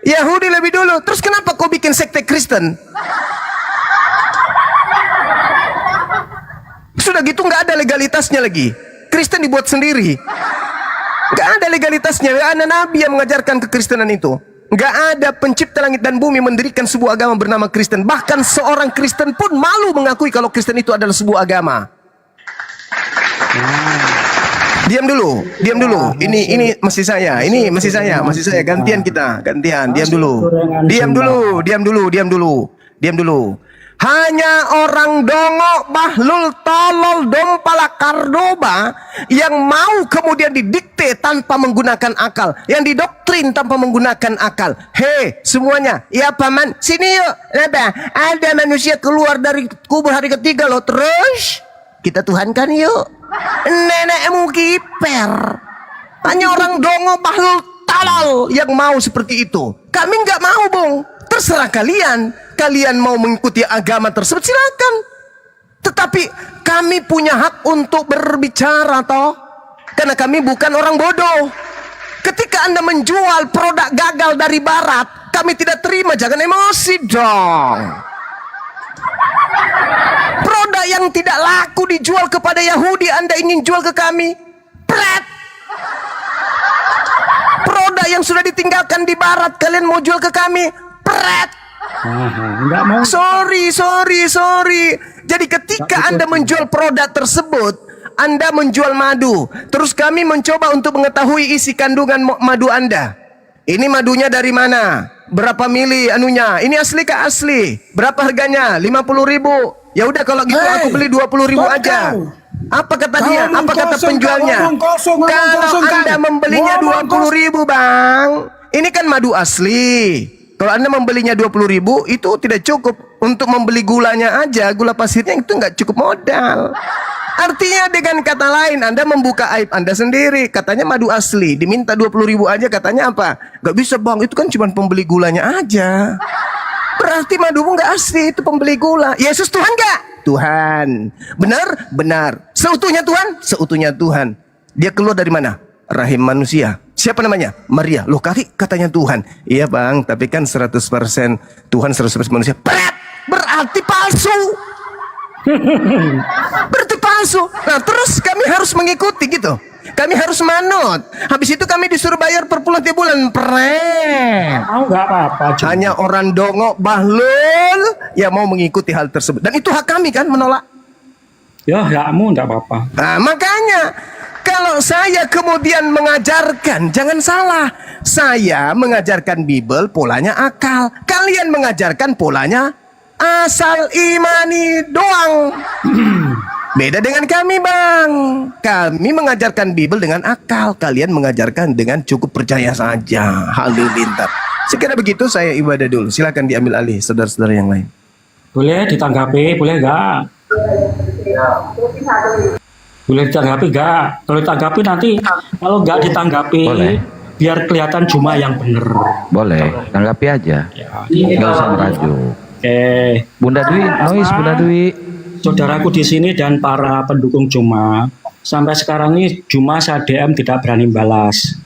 Yahudi lebih dulu. Terus kenapa kau bikin sekte Kristen? Sudah gitu nggak ada legalitasnya lagi. Kristen dibuat sendiri. Nggak ada legalitasnya. Nggak ada nabi yang mengajarkan kekristenan itu. Nggak ada pencipta langit dan bumi mendirikan sebuah agama bernama Kristen. Bahkan seorang Kristen pun malu mengakui kalau Kristen itu adalah sebuah agama. Diam dulu. Ini masih saya. Gantian kita. Diam dulu. Hanya orang dongok, bahlul, tolol, dompala, kardoba yang mau kemudian didikte tanpa menggunakan akal, yang didoktrin tanpa menggunakan akal. Semuanya, ya paman, sini yuk. Ada manusia keluar dari kubur hari ketiga loh. Terus kita tuhankan yuk. Nenekmu kiper. Hanya orang dongok, bahlul, tolol yang mau seperti itu. Kami nggak mau, Bung. Terserah kalian. Kalian mau mengikuti agama tersebut, silakan. Tetapi kami punya hak untuk berbicara toh. Karena kami bukan orang bodoh. Ketika Anda menjual produk gagal dari barat, kami tidak terima, jangan emosi dong. Produk yang tidak laku dijual kepada Yahudi, Anda ingin jual ke kami? Pret. Produk yang sudah ditinggalkan di barat, kalian mau jual ke kami? Pret. Enggak mau. Sorry. Jadi ketika Anda menjual produk tersebut, Anda menjual madu. Terus kami mencoba untuk mengetahui isi kandungan madu Anda. Ini madunya dari mana? Berapa mili anunya? Ini asli kah asli? Berapa harganya? 50.000. Ya udah kalau gitu aku beli 20.000 aja. Apa kata dia? Apa kata penjualnya? Kalau Anda membelinya 20.000, Bang, ini kan madu asli. Kalau Anda membelinya 20.000, itu tidak cukup untuk membeli gulanya aja. Gula pasirnya itu nggak cukup modal. Artinya dengan kata lain, Anda membuka aib Anda sendiri. Katanya madu asli, diminta 20.000 aja, katanya apa? Nggak bisa, Bang, itu kan cuma pembeli gulanya aja. Berarti madumu nggak asli, itu pembeli gula. Yesus Tuhan nggak? Tuhan. Benar. Seutuhnya Tuhan? Seutuhnya Tuhan. Dia keluar dari mana? Rahim manusia. Siapa namanya? Maria. Loh, katanya Tuhan. Iya, Bang, tapi kan 100% Tuhan, 100% manusia. Berarti palsu. Berarti palsu. Nah, terus kami harus mengikuti gitu. Kami harus manut. Habis itu kami disuruh bayar per bulan tiap bulan. Enggak apa-apa. Hanya orang dongok, bahlul yang mau mengikuti hal tersebut. Dan itu hak kami kan menolak. Ya, kamu enggak apa-apa. Nah, makanya kalau saya kemudian mengajarkan, jangan salah, saya mengajarkan Bible polanya akal. Kalian mengajarkan polanya asal imani doang. Beda dengan kami, Bang. Kami mengajarkan Bible dengan akal. Kalian mengajarkan dengan cukup percaya saja. Halilintar. Sekira begitu saya ibadah dulu. Silakan diambil alih saudara-saudara yang lain. Boleh ditanggapi, boleh enggak? Boleh ditanggapi enggak? Kalau ditanggapi nanti, kalau enggak ditanggapi, Boleh. biar kelihatan cuma yang benar. Boleh, tanggapi aja. Nggak usah merajuk. Oke. Bunda Dwi, noise Bunda Dwi. Saudaraku di sini dan para pendukung Juma, sampai sekarang ini Juma saya DM tidak berani balas.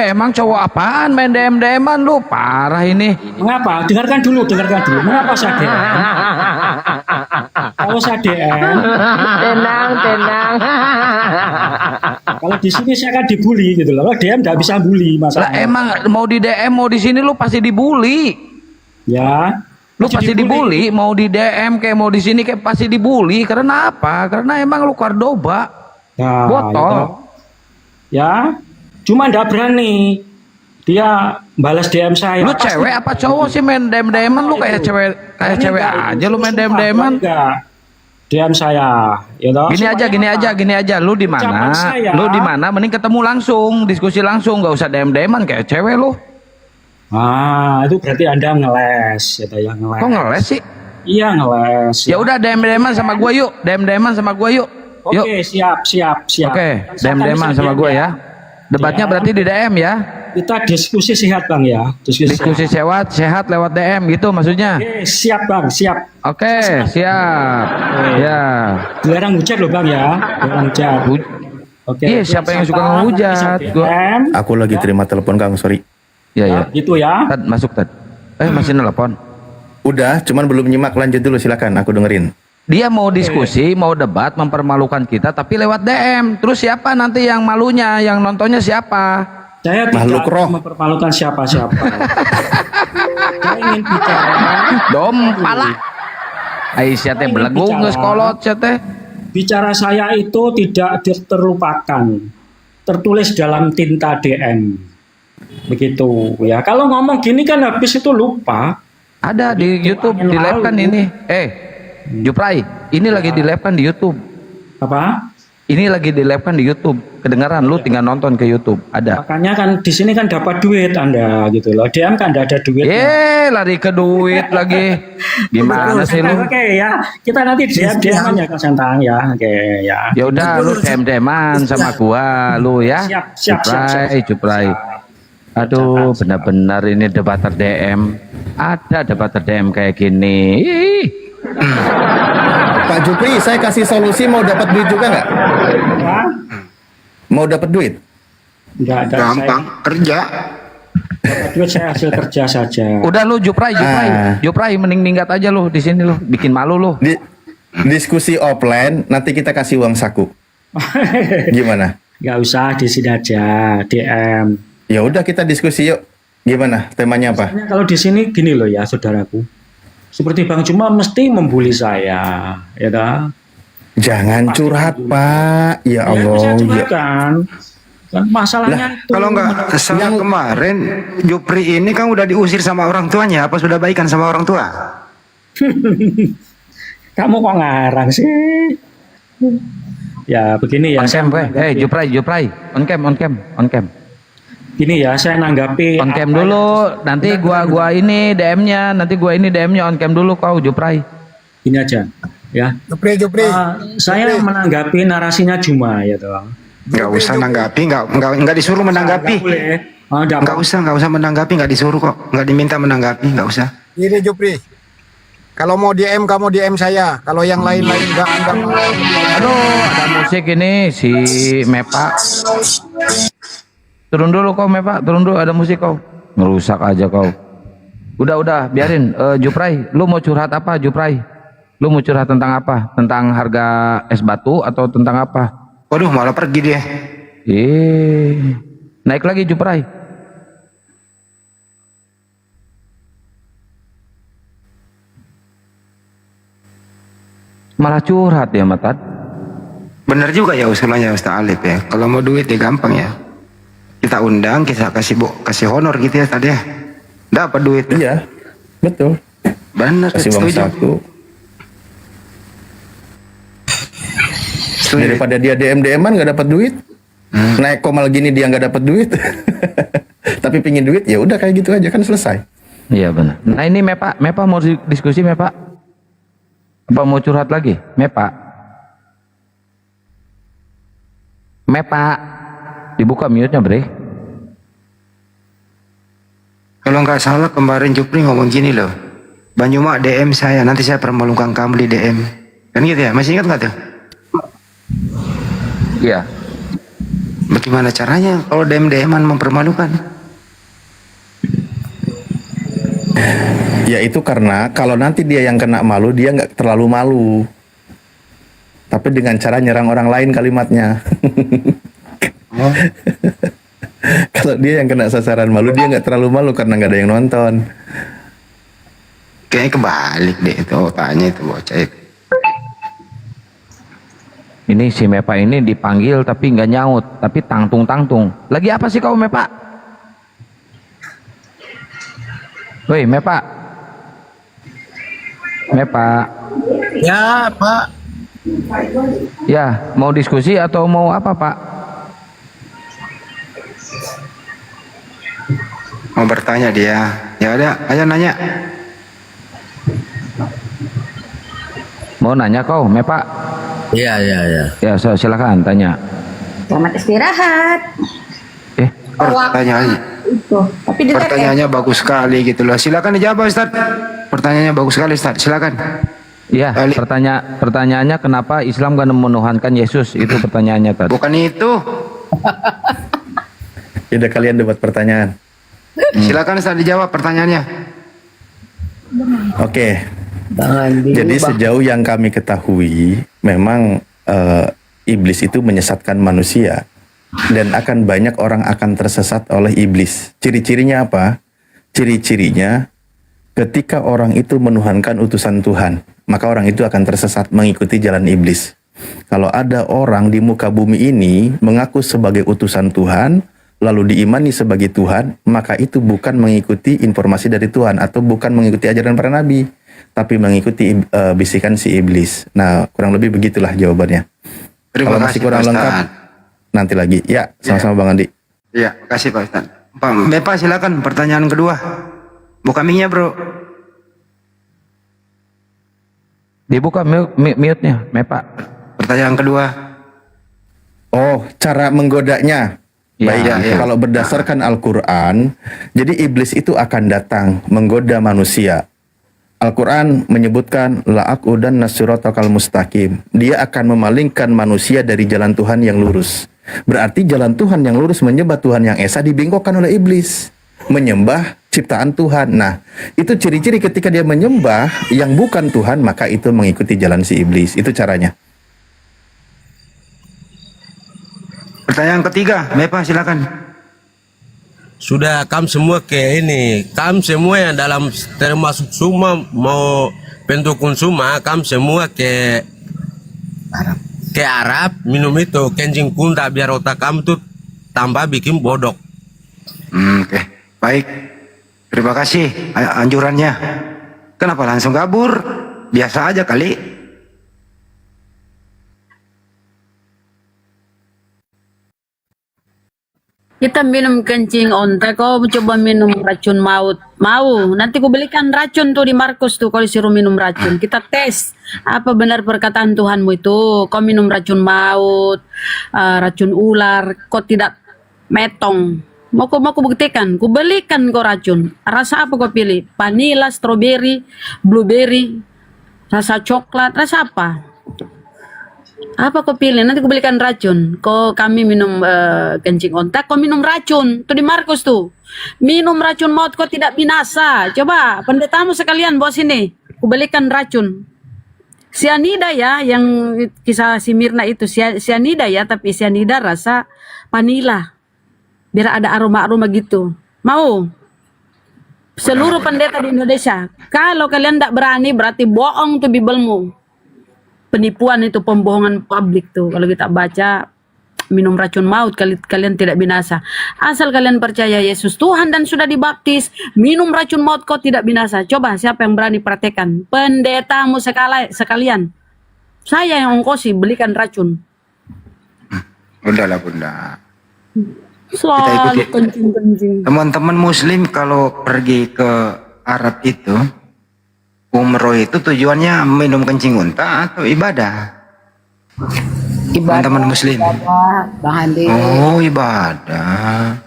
Emang cowok apaan main DM-DM-an lu? Parah ini. Mengapa? Dengarkan dulu. Mengapa saya DM? Kalau saya DM, Tenang. kalau di sini saya akan dibully gitu loh. Kalau DM nggak bisa bully Lah masalahnya. emang mau di DM mau di sini lu pasti dibully. Ya. Lu pasti dibully, mau di DM kayak mau di sini kayak pasti dibully. Karena apa? Karena emang lu Cordoba. Nah, Botol. gitu. Ya. Cuma nggak berani. Dia balas DM saya. Lu cewek apa cowok sih main DM-DM-an lu kayak cewek aja lu main DM-DM-an. DM saya, ya toh. Gini aja, lu di mana? Ucapan saya. Lu di mana? Mending ketemu langsung, diskusi langsung, nggak usah DM-DM-an kayak cewek lu. Ah, itu berarti Anda ngeles, ya ngeles. Kok ngeles sih? Iya ngeles. Ya udah DM-DM-an sama gua yuk, DM-DM-an sama gua yuk. Oke, siap. Oke, DM-DM-an sama gua ya. Debatnya berarti di DM ya. Kita diskusi sehat Bang ya. Diskusi sehat lewat DM gitu maksudnya. Oke, siap Bang, siap. Oke, siap. Ya. Dilarang hujat loh Bang ya. Dilarang hujat. Oke. Iya, siapa yang suka ngehujat? Aku lagi terima telepon Kang, sorry. Iya. Gitu ya. Tad, masuk Tad. Masih nelpon. Udah, cuman belum nyimak, lanjut dulu silakan, aku dengerin. Dia mau diskusi, mau debat, mempermalukan kita, tapi lewat DM. Terus siapa nanti yang malunya, yang nontonnya siapa? Saya Makhluk tidak roh. mempermalukan siapa-siapa. Saya ingin bicara. Dompala. Aisyah teh belegung geus kolot teh. Bicara saya itu tidak terlupakan. Tertulis dalam tinta DM. Begitu ya. Kalau ngomong gini kan habis itu lupa. Ada di YouTube, di live kan ini. Juprai, ini lagi di live kan di YouTube. Apa? Ini lagi di live kan di YouTube. Kedengaran lu tinggal nonton ke YouTube. Ada. Makanya kan di sini kan dapat duit Anda gitu loh. DM kan enggak ada duit. Lari ke duit lagi. Gimana sih lu? Oke ya, kita nanti DM-an ya Kang Santang ya. Oke ya. Ya udah lu DM-DM-an sama gua lu ya. Siap. Juprai. Aduh, benar-benar ini debater DM. Ada debater DM kayak gini. Ih. Pak Jupri, saya kasih solusi, mau dapat duit juga nggak? Mau dapat duit? Enggak ada. Gampang, kerja. Dapat duit saya hasil kerja saja. Udah lu Juprai, mending minggat aja lu di sini lu, bikin malu lu. Diskusi offline, nanti kita kasih uang saku. Gimana? Enggak usah di sini aja, DM. Ya udah kita diskusi yuk. Gimana? Temanya apa? Misalnya kalau di sini gini loh ya, saudaraku. Seperti Bang Juma mesti membuli saya, ya dah. Jangan curhat, Pak. Ya Allah. Saya curhatkan. Kan masalahnya itu. Kalau nggak salah kemarin, Jupri ini kan udah diusir sama orang tuanya. Apa sudah baikan sama orang tua? Kamu kok ngarang sih? Ya begini ya. On cam, Juprai. On cam. Gini ya, saya nanggapi on cam dulu, nanti gua ini DM-nya, on cam dulu kau Juprai. Ini aja, ya. Jupri. Saya menanggapi narasinya Juma ya toh. Nggak usah nanggapi, nggak disuruh menanggapi. Nggak usah menanggapi, nggak disuruh kok, nggak diminta menanggapi, nggak usah. Gini Jupri, kalau mau DM kamu DM saya, kalau yang lain-lain nggak. Aduh, ada musik ini si Mepa. Turun dulu kau Mepa, ada musik kau. Ngerusak aja kau. Udah, biarin. Juprai, lu mau curhat apa Juprai? Lu mau curhat tentang apa? Tentang harga es batu atau tentang apa? Waduh, malah pergi dia. Naik lagi Juprai. Malah curhat ya Matat. Bener juga ya usulannya Ustaz Alif ya. Kalau mau duit ya gampang ya. Kita undang, kita kasih honor gitu ya tadi ya. Dapat duit. Iya, betul. Benar, kasih uang saku. Daripada dia DM-DM-an nggak dapat duit. Naik komal gini dia nggak dapat duit. Tapi tapi pingin duit, ya udah kayak gitu aja kan selesai. Iya benar. Nah ini Mepa mau diskusi Mepa? Apa mau curhat lagi? Mepa, dibuka mute-nya Bre. Kalau nggak salah kemarin Jupri ngomong gini loh, Bang Juma DM saya, nanti saya permalukan kamu di DM. Kan gitu ya, masih ingat nggak tuh? Iya. Bagaimana caranya kalau DM-an mempermalukan? Ya itu karena kalau nanti dia yang kena malu, dia nggak terlalu malu. Tapi dengan cara nyerang orang lain kalimatnya. Kalau dia yang kena sasaran malu, dia nggak terlalu malu karena nggak ada yang nonton. Kayaknya kebalik deh itu otaknya itu bocah itu. Ini si Mepa ini dipanggil tapi nggak nyaut, tapi tangtung. Lagi apa sih kau Mepa? Woi Mepa. Ya Pak. Ya mau diskusi atau mau apa Pak? Mau bertanya dia. Ya ada, ayo nanya. Mau nanya kau Mepa? Iya. Ya silakan tanya. Selamat istirahat. Pertanyaannya. Itu. Tapi Pertanyaannya bagus sekali gitu loh. Silakan dijawab Ustaz. Pertanyaannya bagus sekali Ustaz. Silakan. Iya, pertanyaannya kenapa Islam gak menuhankan Yesus? Itu pertanyaannya tadi. Bukan itu. Udah kalian debat pertanyaan. Silakan Ustaz dijawab pertanyaannya. Oke. Jadi sejauh yang kami ketahui, memang iblis itu menyesatkan manusia dan akan banyak orang akan tersesat oleh iblis. Ciri-cirinya apa? Ciri-cirinya ketika orang itu menuhankan utusan Tuhan, maka orang itu akan tersesat mengikuti jalan iblis. Kalau ada orang di muka bumi ini mengaku sebagai utusan Tuhan, lalu diimani sebagai Tuhan, maka itu bukan mengikuti informasi dari Tuhan atau bukan mengikuti ajaran para nabi, tapi mengikuti bisikan si iblis. Nah, kurang lebih begitulah jawabannya. Kalau masih kurang lengkap, nanti lagi. Ya, sama-sama Bang Andi. Iya, makasih Pak Ustaz. Pak Mepa silakan pertanyaan kedua. Buka mic-nya bro. Dibuka mute-nya Mepa. Pertanyaan kedua. Oh, cara menggodanya. Baik, kalau berdasarkan Al-Quran, jadi iblis itu akan datang menggoda manusia. Al-Quran menyebutkan la'aqudanna siratal mustaqim. Dia akan memalingkan manusia dari jalan Tuhan yang lurus. Berarti jalan Tuhan yang lurus menyembah Tuhan yang esa dibengkokkan oleh iblis, menyembah ciptaan Tuhan. Nah, itu ciri-ciri ketika dia menyembah yang bukan Tuhan, maka itu mengikuti jalan si iblis. Itu caranya. Pertanyaan ketiga, Mepa silakan. Sudah kam semua ke ini, kam semua yang dalam termasuk semua mau bentukun semua, kam semua ke Arab minum itu kencing kunta biar otak kamu tuh tambah bikin bodok. Oke. Baik. Terima kasih anjurannya. Kenapa langsung kabur? Biasa aja kali. Kita minum kencing onta, kau coba minum racun maut. Mau, nanti ku belikan racun tuh di Markus tuh, kalau disuruh minum racun. Kita tes, apa benar perkataan Tuhanmu itu. Kau minum racun maut, racun ular, kau tidak metong. Mau ku buktikan, ku belikan kau racun. Rasa apa kau pilih? Vanilla, strawberry, blueberry, rasa coklat, rasa apa? Apa kau pilih? Nanti kau belikan racun. Kami minum kencing onta, kau minum racun. Tuh di Markus tuh. Minum racun maut kau tidak binasa. Coba pendetamu sekalian bawa sini. Kau belikan racun. Sianida ya, yang kisah si Mirna itu. Sianida ya, tapi sianida rasa vanila. Biar ada aroma-aroma gitu. Mau? Seluruh pendeta di Indonesia. Kalau kalian tidak berani, berarti bohong tuh Bibelmu. Penipuan itu, pembohongan publik tuh. Kalau kita baca, minum racun maut, kalian tidak binasa. Asal kalian percaya Yesus Tuhan dan sudah dibaptis, minum racun maut kau tidak binasa. Coba siapa yang berani praktekkan? Pendetamu sekalian. Saya yang ongkosi belikan racun. Udahlah bunda. Selalu kencing-kencing. Teman-teman Muslim kalau pergi ke Arab itu, umroh itu tujuannya minum kencing unta atau ibadah? Teman-teman Muslim. Ibadah, Bang Andi. Oh, ibadah.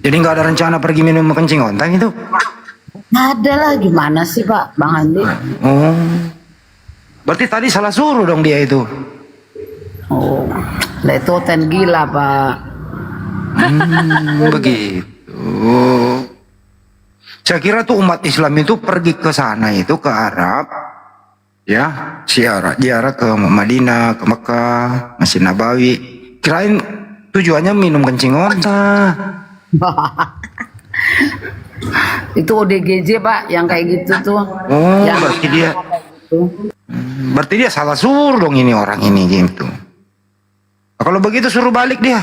Jadi nggak ada rencana pergi minum kencing unta gitu? Ada lah, gimana sih Pak, Bang Andi? Oh, berarti tadi salah suruh dong dia itu. Oh, lah itu ten gila Pak. Begitu. Saya kira tuh umat Islam itu pergi ke sana itu ke Arab, ya, ziarah ke Madinah, ke Mekah, Masjid Nabawi. Kirain tujuannya minum kencing onta. Itu ODGJ Pak, yang kayak gitu tuh. Oh, yang berarti dia salah suruh dong ini orang ini gitu. Nah, kalau begitu suruh balik dia.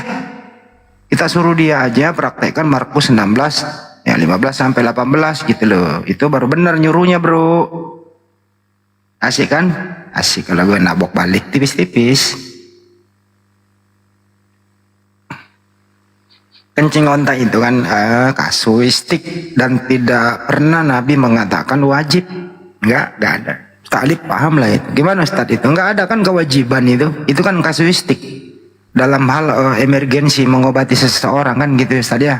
Kita suruh dia aja praktekkan Markus 16 ya 15 sampai 18 gitu loh. Itu baru benar nyuruhnya, Bro. Asik kan? Asik kalau gue nabok balik tipis-tipis. Kencing onta itu kan kasuistik dan tidak pernah Nabi mengatakan wajib. Enggak ada. Talib paham lah itu. Gimana Ustaz itu? Enggak ada kan kewajiban itu. Itu kan kasuistik. Dalam hal emergensi mengobati seseorang kan gitu Ustaz ya.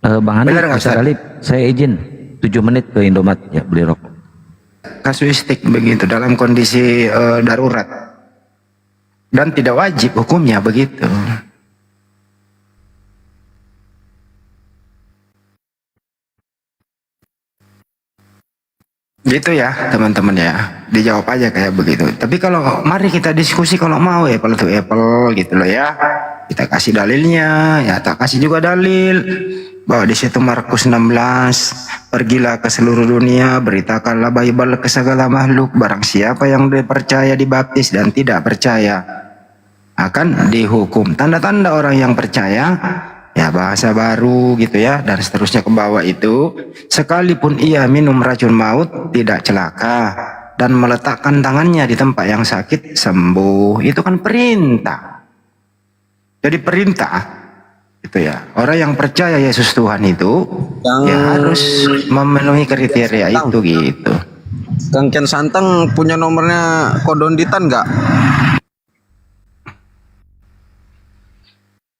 Bang Andi, Benar nggak, Ustaz? Talib, saya izin 7 menit ke Indomaret ya beli rokok. Kasuistik begitu dalam kondisi darurat. Dan tidak wajib hukumnya begitu. Gitu ya teman-teman ya, dijawab aja kayak begitu. Tapi kalau mari kita diskusi kalau mau apple to apple gitu loh ya. Kita kasih dalilnya, ya tak kasih juga dalil bahwa di situ Markus 16, pergilah ke seluruh dunia, beritakanlah Bible ke segala makhluk, barang siapa yang percaya dibaptis dan tidak percaya akan dihukum. Tanda-tanda orang yang percaya ya bahasa baru gitu ya dan seterusnya ke bawah itu, sekalipun ia minum racun maut tidak celaka dan meletakkan tangannya di tempat yang sakit sembuh. Itu kan perintah. Jadi perintah itu ya, orang yang percaya Yesus Tuhan itu ya harus memenuhi kriteria itu gitu. Kang Ken Santang punya nomornya Kodonditan nggak?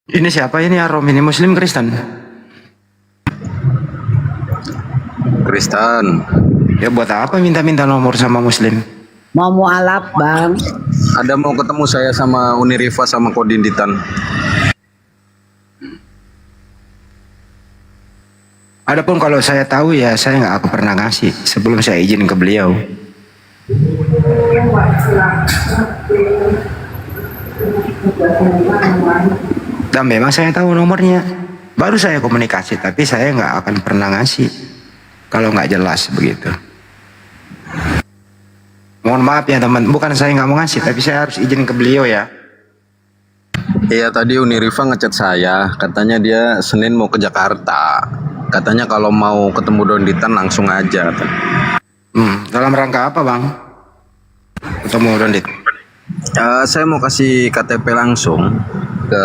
Ini siapa ini Arom? Ini Muslim Kristen? Kristen. Ya buat apa minta-minta nomor sama Muslim? Mau mualaf Bang. Ada mau ketemu saya sama Unirifa sama Kodinditan. Adapun kalau saya tahu ya saya nggak aku pernah ngasih sebelum saya izin ke beliau. Dan memang saya tahu nomornya. Baru saya komunikasi tapi saya nggak akan pernah ngasih kalau nggak jelas begitu. Mohon maaf ya teman, bukan saya nggak mau ngasih tapi saya harus izin ke beliau ya. Iya tadi Unirifa ngechat saya, katanya dia Senin mau ke Jakarta. Katanya kalau mau ketemu Donditan langsung aja. Dalam rangka apa bang? Ketemu Dondit? Saya mau kasih KTP langsung ke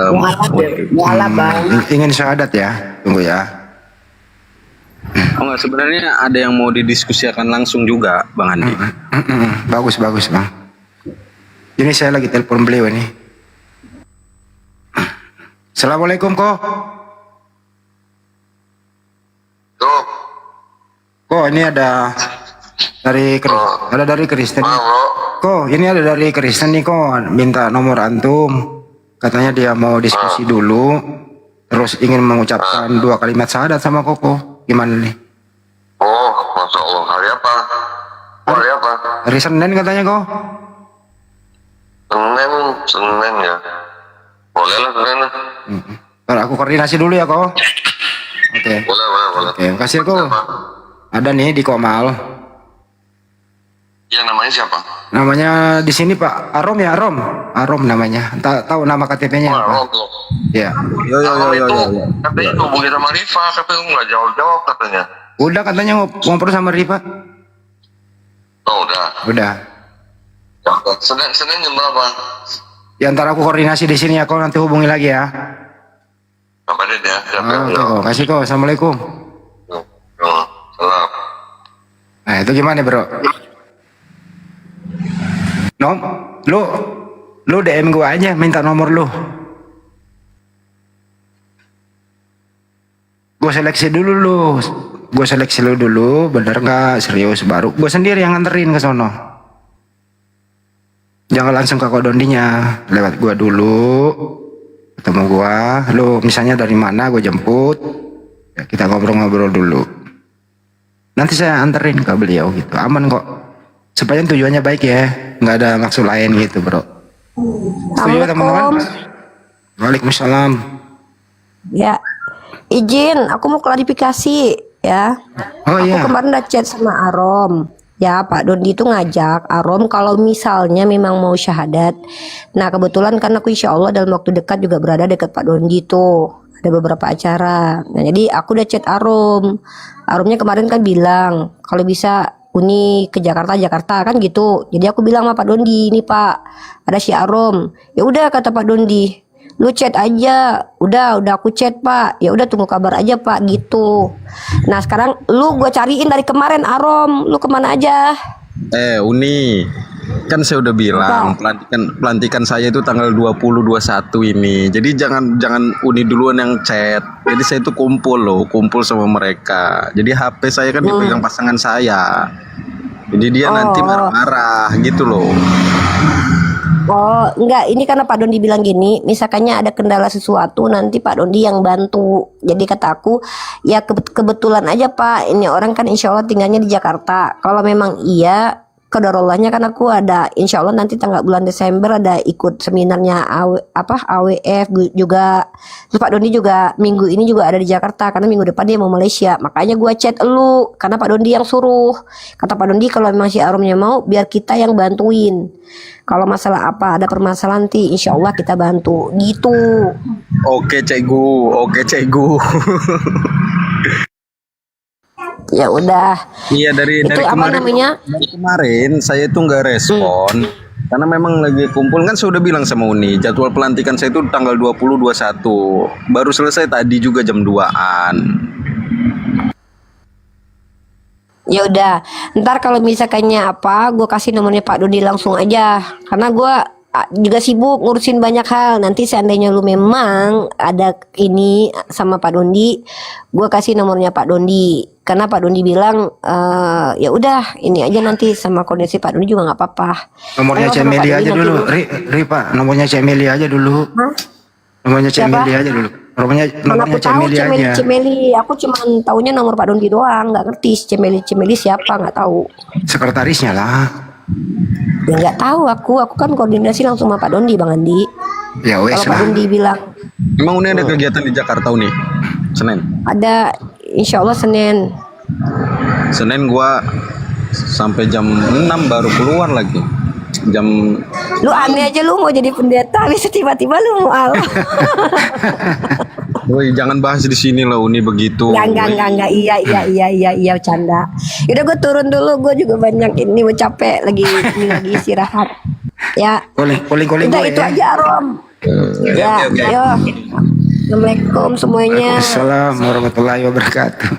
Mualaf Bang. Ingin syahadat ya? Tunggu ya. Oh enggak, sebenarnya ada yang mau didiskusikan langsung juga Bang Andi. Bagus bang. Ini saya lagi telepon beliau ini. Assalamualaikum kok. Kok ini ada dari Kristen. Kok ini ada dari Kristen nih kok minta nomor antum. Katanya dia mau diskusi dulu. Terus ingin mengucapkan 2 kalimat syahadat sama Koko. Gimana nih? Oh, Masya Allah. Hari apa? Hari apa? Hari Senin katanya kok. Senin ya. Boleh lah Senin lah. Ntar aku koordinasi dulu ya kok. Oke. Boleh. Oke, makasih ya kok. Ada nih di Komal. Ya namanya siapa? Namanya di sini Pak Arom ya Arom namanya. Tahu nama KTP-nya apa? Ya. Yo. Katanya hubungi sama Rifa, tapi nggak jawab katanya. Udah katanya ngobrol sama Rifa. Oh udah. Senin jam berapa? Ya ntar aku koordinasi di sini ya kok nanti hubungi lagi ya. Kabarin ya. Oke kok, kasih kok. Assalamualaikum. Salam. Nah itu gimana bro? Nom, lu DM gua aja, minta nomor lu. Gue seleksi dulu lu dulu, bener nggak serius, baru gue sendiri yang nganterin ke sono. Jangan langsung ke kodondinya, lewat gua dulu, ketemu gua, lu misalnya dari mana, gue jemput, ya, kita ngobrol-ngobrol dulu. Nanti saya anterin ke beliau gitu, aman kok. Supaya tujuannya baik ya, nggak ada maksud lain gitu bro. Setuju teman-teman? Waalaikumsalam. Ya, izin, aku mau klarifikasi ya. Oh aku iya. kemarin udah chat sama Arom. Ya, Pak Dondi itu ngajak Arom kalau misalnya memang mau syahadat. Nah, kebetulan kan aku insya Allah dalam waktu dekat juga berada dekat Pak Dondi tuh. Ada beberapa acara. Nah, jadi aku udah chat Arom. Aromnya kemarin kan bilang kalau bisa Uni ke Jakarta kan gitu. Jadi aku bilang sama Pak Dondi, ini Pak, ada si Arom. Ya udah kata Pak Dondi, lu chat aja. Udah aku chat Pak. Ya udah tunggu kabar aja Pak gitu. Nah sekarang lu gue cariin dari kemarin Arom, lu kemana aja? Uni, kan saya udah bilang pelantikan saya itu tanggal 20-21 ini. Jadi jangan Uni duluan yang chat. Jadi saya itu kumpul sama mereka. Jadi HP saya kan dipegang pasangan saya. Jadi dia nanti marah-marah gitu loh. Oh enggak, ini karena Pak Dondi bilang gini, misalkannya ada kendala sesuatu nanti Pak Dondi yang bantu. Jadi kata aku, ya kebetulan aja Pak, ini orang kan insya Allah tinggalnya di Jakarta. Kalau memang iya, kedarollahnya kan aku ada, insya Allah nanti tanggal bulan Desember ada ikut seminarnya AWF juga. Terus Pak Dondi juga minggu ini juga ada di Jakarta, karena minggu depan dia mau Malaysia. Makanya gua chat elu, karena Pak Dondi yang suruh. Kata Pak Dondi kalau memang si Aromnya mau, biar kita yang bantuin. Kalau masalah apa, ada permasalahan nanti insya Allah kita bantu gitu. Oke Cegu. Ya udah. Iya dari kemarin saya itu nggak respon karena memang lagi kumpul kan. Saya udah bilang sama Uni jadwal pelantikan saya itu tanggal 20-21, baru selesai tadi juga jam 2-an. Ya udah, ntar kalau misalkannya apa, gue kasih nomornya Pak Dondi langsung aja, karena gue juga sibuk ngurusin banyak hal. Nanti seandainya lu memang ada ini sama Pak Dondi, gue kasih nomornya Pak Dondi, karena Pak Dondi bilang ya udah ini aja nanti sama kondisi Pak Dondi juga nggak apa-apa. Nomornya Cek Meli aja dulu, Pak, nomornya Cek Meli aja dulu. Nomornya Cek Meli aja dulu. Nomornya Cek Meli aja. Cemeli, aku cuma taunya nomor Pak Dondi doang, nggak ngerti Cemeli siapa, nggak tahu. Sekretarisnya lah. Ya nggak tahu aku kan koordinasi langsung sama Pak Dondi, Bang Andi. Ya wes lah. Kalau Pak Dondi bilang. Emang Uni ada kegiatan di Jakarta Uni? Senin? Ada, insya Allah Senin. Senin gua sampai jam 6 baru keluar lagi. Lu aneh aja, lu mau jadi pendeta, bisa tiba-tiba lu mau Woi, jangan bahas di sini lah Uni begitu. Enggak. Iya, canda. Yaudah gue turun dulu, gue juga banyak ini, gue capek lagi istirahat. Ya. Calling udah itu ya. aja Rom. Ya, yo. Assalamualaikum semuanya. Assalamualaikum warahmatullahi wabarakatuh.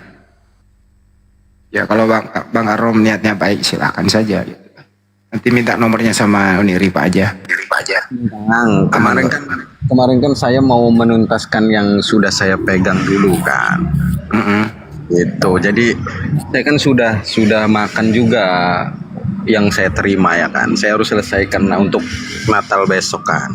Ya kalau Bang Arom niatnya baik silakan saja. Nanti minta nomornya sama Uni Rifa aja. Kemarin kan saya mau menuntaskan yang sudah saya pegang dulu kan. Gitu. Jadi saya kan sudah makan juga yang saya terima ya kan. Saya harus selesaikan untuk Natal besok kan.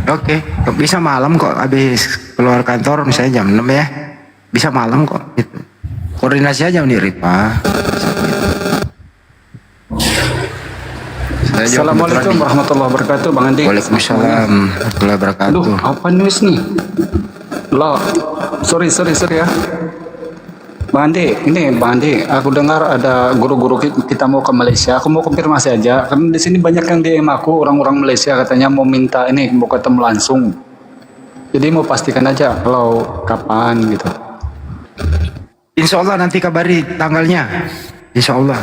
Oke, bisa malam kok habis keluar kantor misalnya jam 6 ya. Bisa malam kok gitu. Koordinasi aja Uni Rifa. Assalamualaikum warahmatullahi wabarakatuh, Bang Andi. Waalaikumsalam warahmatullahi wabarakatuh. Aduh, apa news nih? Loh, sorry ya. Bang Andi, aku dengar ada guru-guru kita mau ke Malaysia. Aku mau konfirmasi aja, karena di sini banyak yang DM aku, orang-orang Malaysia katanya mau minta ini, mau ketemu langsung. Jadi mau pastikan aja kalau kapan gitu. Insya Allah nanti kabari tanggalnya. Insya Allah.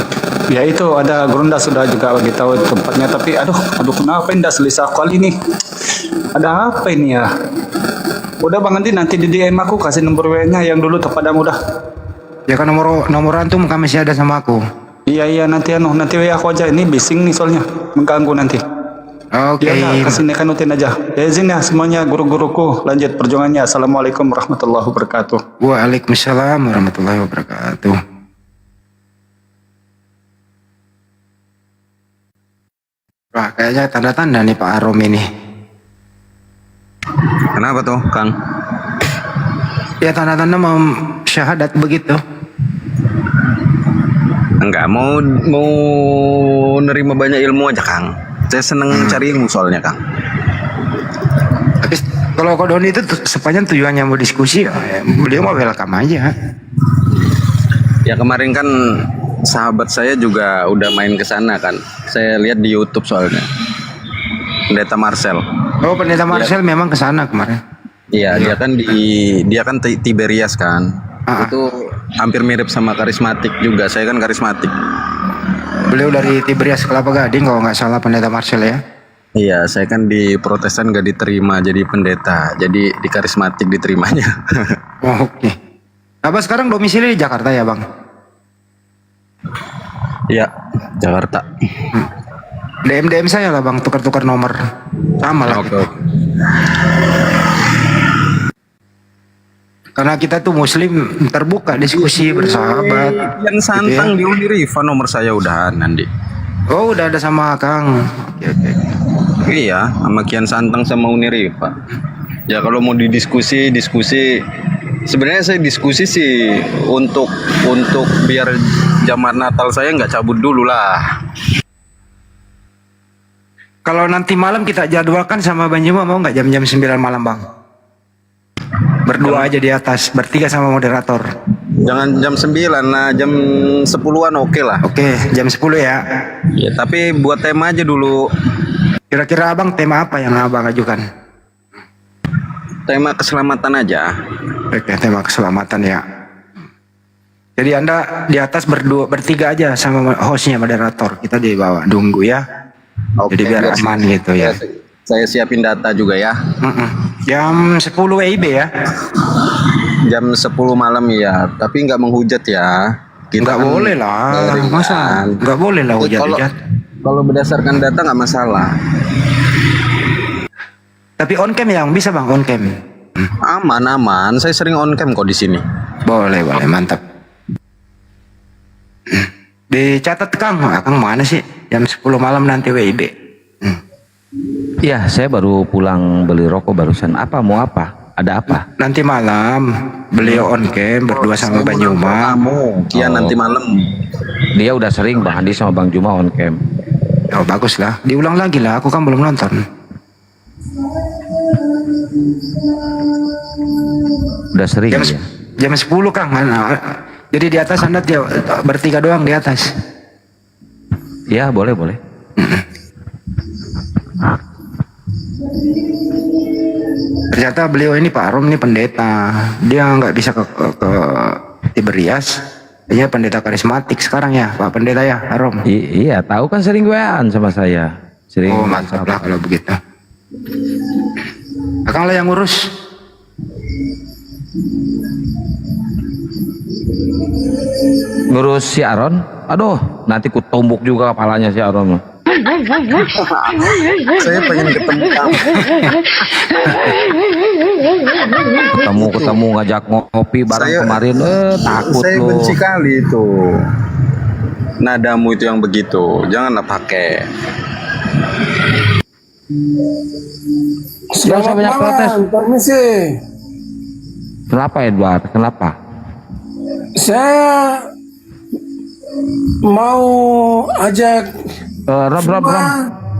Ya itu ada Gronda sudah juga bagi tahu tempatnya, tapi aduh kenapa ini selesai kali ini? Ada apa ini ya? Udah Bang Andi, nanti di DM aku kasih nomor WA-nya yang dulu terpadamu dah. Ya kan nomor antum kami masih ada sama aku. Iya nanti WA aku aja, ini bising nih soalnya mengganggu nanti. Oke. Ya kasih nekanutin aja. Ya izin ya semuanya guru-guruku, lanjut perjuangannya. Assalamualaikum warahmatullahi wabarakatuh. Waalaikumsalam warahmatullahi wabarakatuh. Wah, kayaknya tanda-tanda nih Pak Arom ini. Kenapa tuh, Kang? Ya tanda-tanda mau syahadat begitu. Enggak, mau nerima banyak ilmu aja, Kang. Saya seneng cari ilmu soalnya, Kang. Tapi kalau Kodoni itu sepanjang tujuannya mau diskusi, ya, beliau mau welcome aja. Ya kemarin kan sahabat saya juga udah main ke sana kan. Saya lihat di YouTube soalnya. Pendeta Marcel. Oh, Pendeta Marcel memang ke sana kemarin. Iya, dia kan Tiberias kan. Itu hampir mirip sama karismatik juga. Saya kan karismatik. Beliau dari Tiberias Kelapa Gading kalau nggak salah Pendeta Marcel ya. Iya, saya kan di Protestan gak diterima jadi pendeta. Jadi di karismatik diterimanya. Oh, oke. Apa sekarang domisili di Jakarta ya, Bang? Iya, Jakarta. DM saya lah Bang, tukar-tukar nomor. Sama lah. Oke. Karena kita tuh muslim terbuka diskusi bersahabat. Yang santang di Uniriva nomor saya udahan Nandi. Oh, udah ada sama Kang. Oke. Iya, sama Kian Santang sama Uniriva. Ya kalau mau diskusi. Sebenarnya saya diskusi sih untuk biar jamaah Natal saya nggak cabut dulu lah. Kalau nanti malam kita jadwalkan sama Bang Juma, mau nggak jam-jam 9 malam Bang? Berdua aja di atas, bertiga sama moderator. Jangan jam 9 lah, jam 10-an oke lah. Oke, jam 10 ya. Ya, tapi buat tema aja dulu. Kira-kira Abang tema apa yang Abang ajukan? Tema keselamatan aja. Oke, tema keselamatan ya. Jadi Anda di atas bertiga aja sama hostnya moderator. Kita di bawah nunggu ya. Oke, jadi biar aman gitu ya. Saya siapin data juga ya. Jam 10 WIB ya. Jam 10 malam ya, tapi nggak menghujat ya. Kita nggak boleh lah, masa nggak boleh lah hujat-hujat. Kalau berdasarkan data nggak masalah. Tapi on cam yang bisa Bang, on cam. Aman. Saya sering on cam kok di sini. Boleh, mantap. Dicatat Kang mana sih? Jam 10 malam nanti WIB. Ya, saya baru pulang beli rokok barusan. Mau apa? Ada apa? Nanti malam beliau on cam berdua sama Bang Juma. Kian nanti malam. Dia udah sering Bang Andi sama Bang Juma on cam. Oh bagus lah, diulang lagi lah. Aku kan belum nonton. Udah sering ya? Jam 10 Kang. Jadi di atas Anda bertiga doang di atas. Ya boleh. Ternyata beliau ini Pak Arom ini pendeta. Dia nggak bisa ke Tiberias. Dia pendeta karismatik sekarang ya Pak Pendeta ya Arom. Iya tahu kan sering WA-an sama saya. Sering. Oh mantap lah kalau begitu. Akang lah yang ngurus. Ngurus si Aron, aduh nanti ku tumbuk juga kepalanya si Aron. Saya pengen ketemu ketemu ngajak ngopi bareng kemarin, takut saya lu. Benci kali itu nadamu itu yang begitu, janganlah pakai. Selamat banyak protes. Permisi. Kenapa Edward? Kenapa? Saya mau ajak Ram.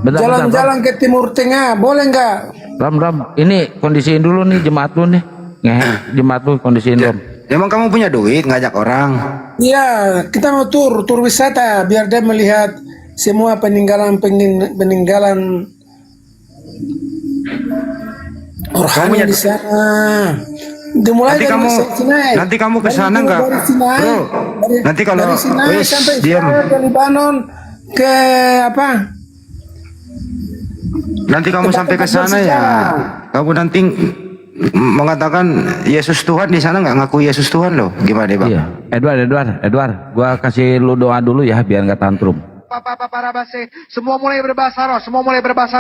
Bentar, jalan-jalan ke Timur Tengah, boleh nggak? Ram, ini kondisiin dulu nih jemaat lu nih. Jemaat lu kondisiin Ram. Emang kamu punya duit ngajak orang? Iya, kita mau tur wisata biar dia melihat semua peninggalan rohani di sana. Dimulai Nanti kamu ke sana nggak, bro? Nanti kalau dari Sinai wis sampai diam. Israel, ke Lebanon, ke apa? Nanti kamu sampai ke sana ya, kamu nanti mengatakan Yesus Tuhan, di sana nggak ngaku Yesus Tuhan loh. Gimana Bang? Iya. Edward, gua kasih lu doa dulu ya biar nggak tantrum. Semua mulai berbahasa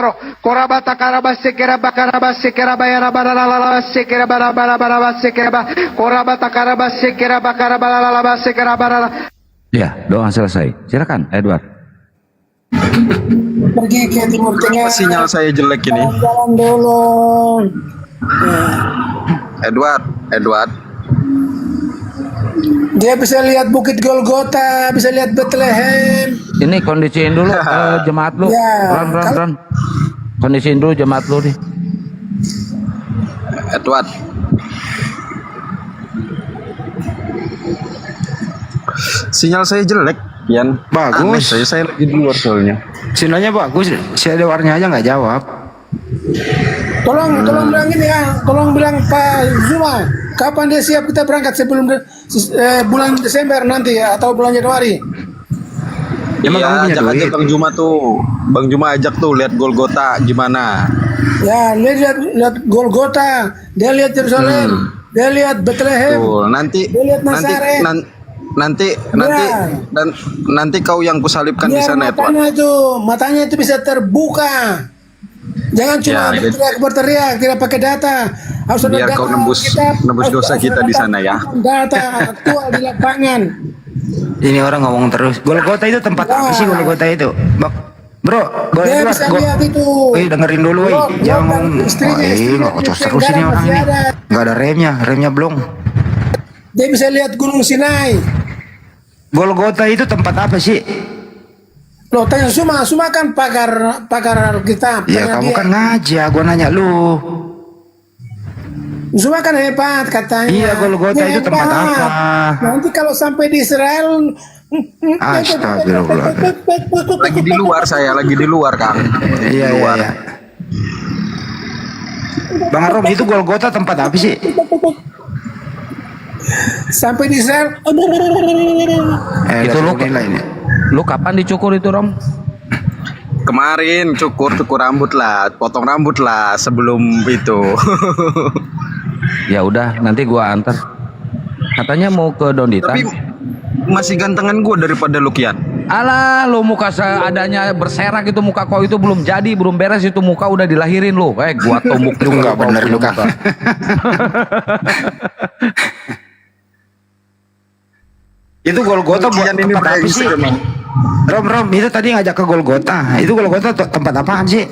roh, Korabata karabase keraba karabase keraba ya rabaralabase keraba rabarabase keraba. Korabata karabase keraba karabalalabase keraba. Ya, doa selesai. Silakan, Edward. Pergi ke Timur Tengah. Sinyal saya jelek ini. Jalan dulu. Edward. Dia bisa lihat Bukit Golgota, bisa lihat Bethlehem. Ini kondisiin dulu jemaat lu. Ya, Ron. Kondisiin dulu jemaat lu nih. Edward. Sinyal saya jelek, Yan. Bagus. Saya lagi di luar soalnya. Sinyalnya bagus, si Edwardnya aja nggak jawab. Tolong bilang ini ya, tolong bilang Pak Zuma, kapan dia siap kita berangkat sebelum bulan Desember nanti ya, atau bulan Januari? Emang kamu punya ajak aja duit? Bang Juma tuh. Bang Juma ajak tuh lihat Golgota gimana. Ya, dia lihat Golgota, dia lihat Yerusalem, dia lihat Bethlehem, Tuh, nanti dia lihat Nazaret. nanti kau yang kusalibkan di Biar sana, Edward. matanya itu bisa terbuka. Jangan cuma Ya, berteriak, tidak pakai data. Harus ada Biar data kau nembus dosa kita di sana ya. Data aktual di lapangan. Ini orang ngomong terus. Golgota itu tempat apa sih Golgota itu? Bro, boleh Dia Edward, bisa lihat itu. dengerin dulu, jangan ngomong. Nggak kocok terus ini orang ini. Nggak ada remnya belum. Dia bisa lihat Gunung Sinai. Golgota itu tempat apa sih? Loh, tanya Suma kan pakar kita. Ya kamu kan ngajak, gua nanya lu. Suma kan hebat katanya. Iya, Golgota Dia itu tempat hebat. apa? Nanti kalau sampai di Israel, Astagfirullah. Lagi di luar saya, lagi di luar, Kang. Iya. Bang Arom, itu Golgota tempat apa sih? sampai di Israel. Itu lu kapan dicukur itu, Rom? Kemarin cukur rambut lah, potong rambut lah sebelum itu. Ya udah, nanti gua antar. Katanya mau ke Dondita. Tapi masih gantengan gua daripada lu, Kian. Alah, lu muka seadanya berserak itu, muka kau itu belum jadi, belum beres itu, muka udah dilahirin lu. Gua tumbuk Itu nggak bener lu, Kang. Itu Golgota buat tempat apa sih? Rom, itu tadi ngajak ke Golgota. Itu Golgota tempat apaan sih?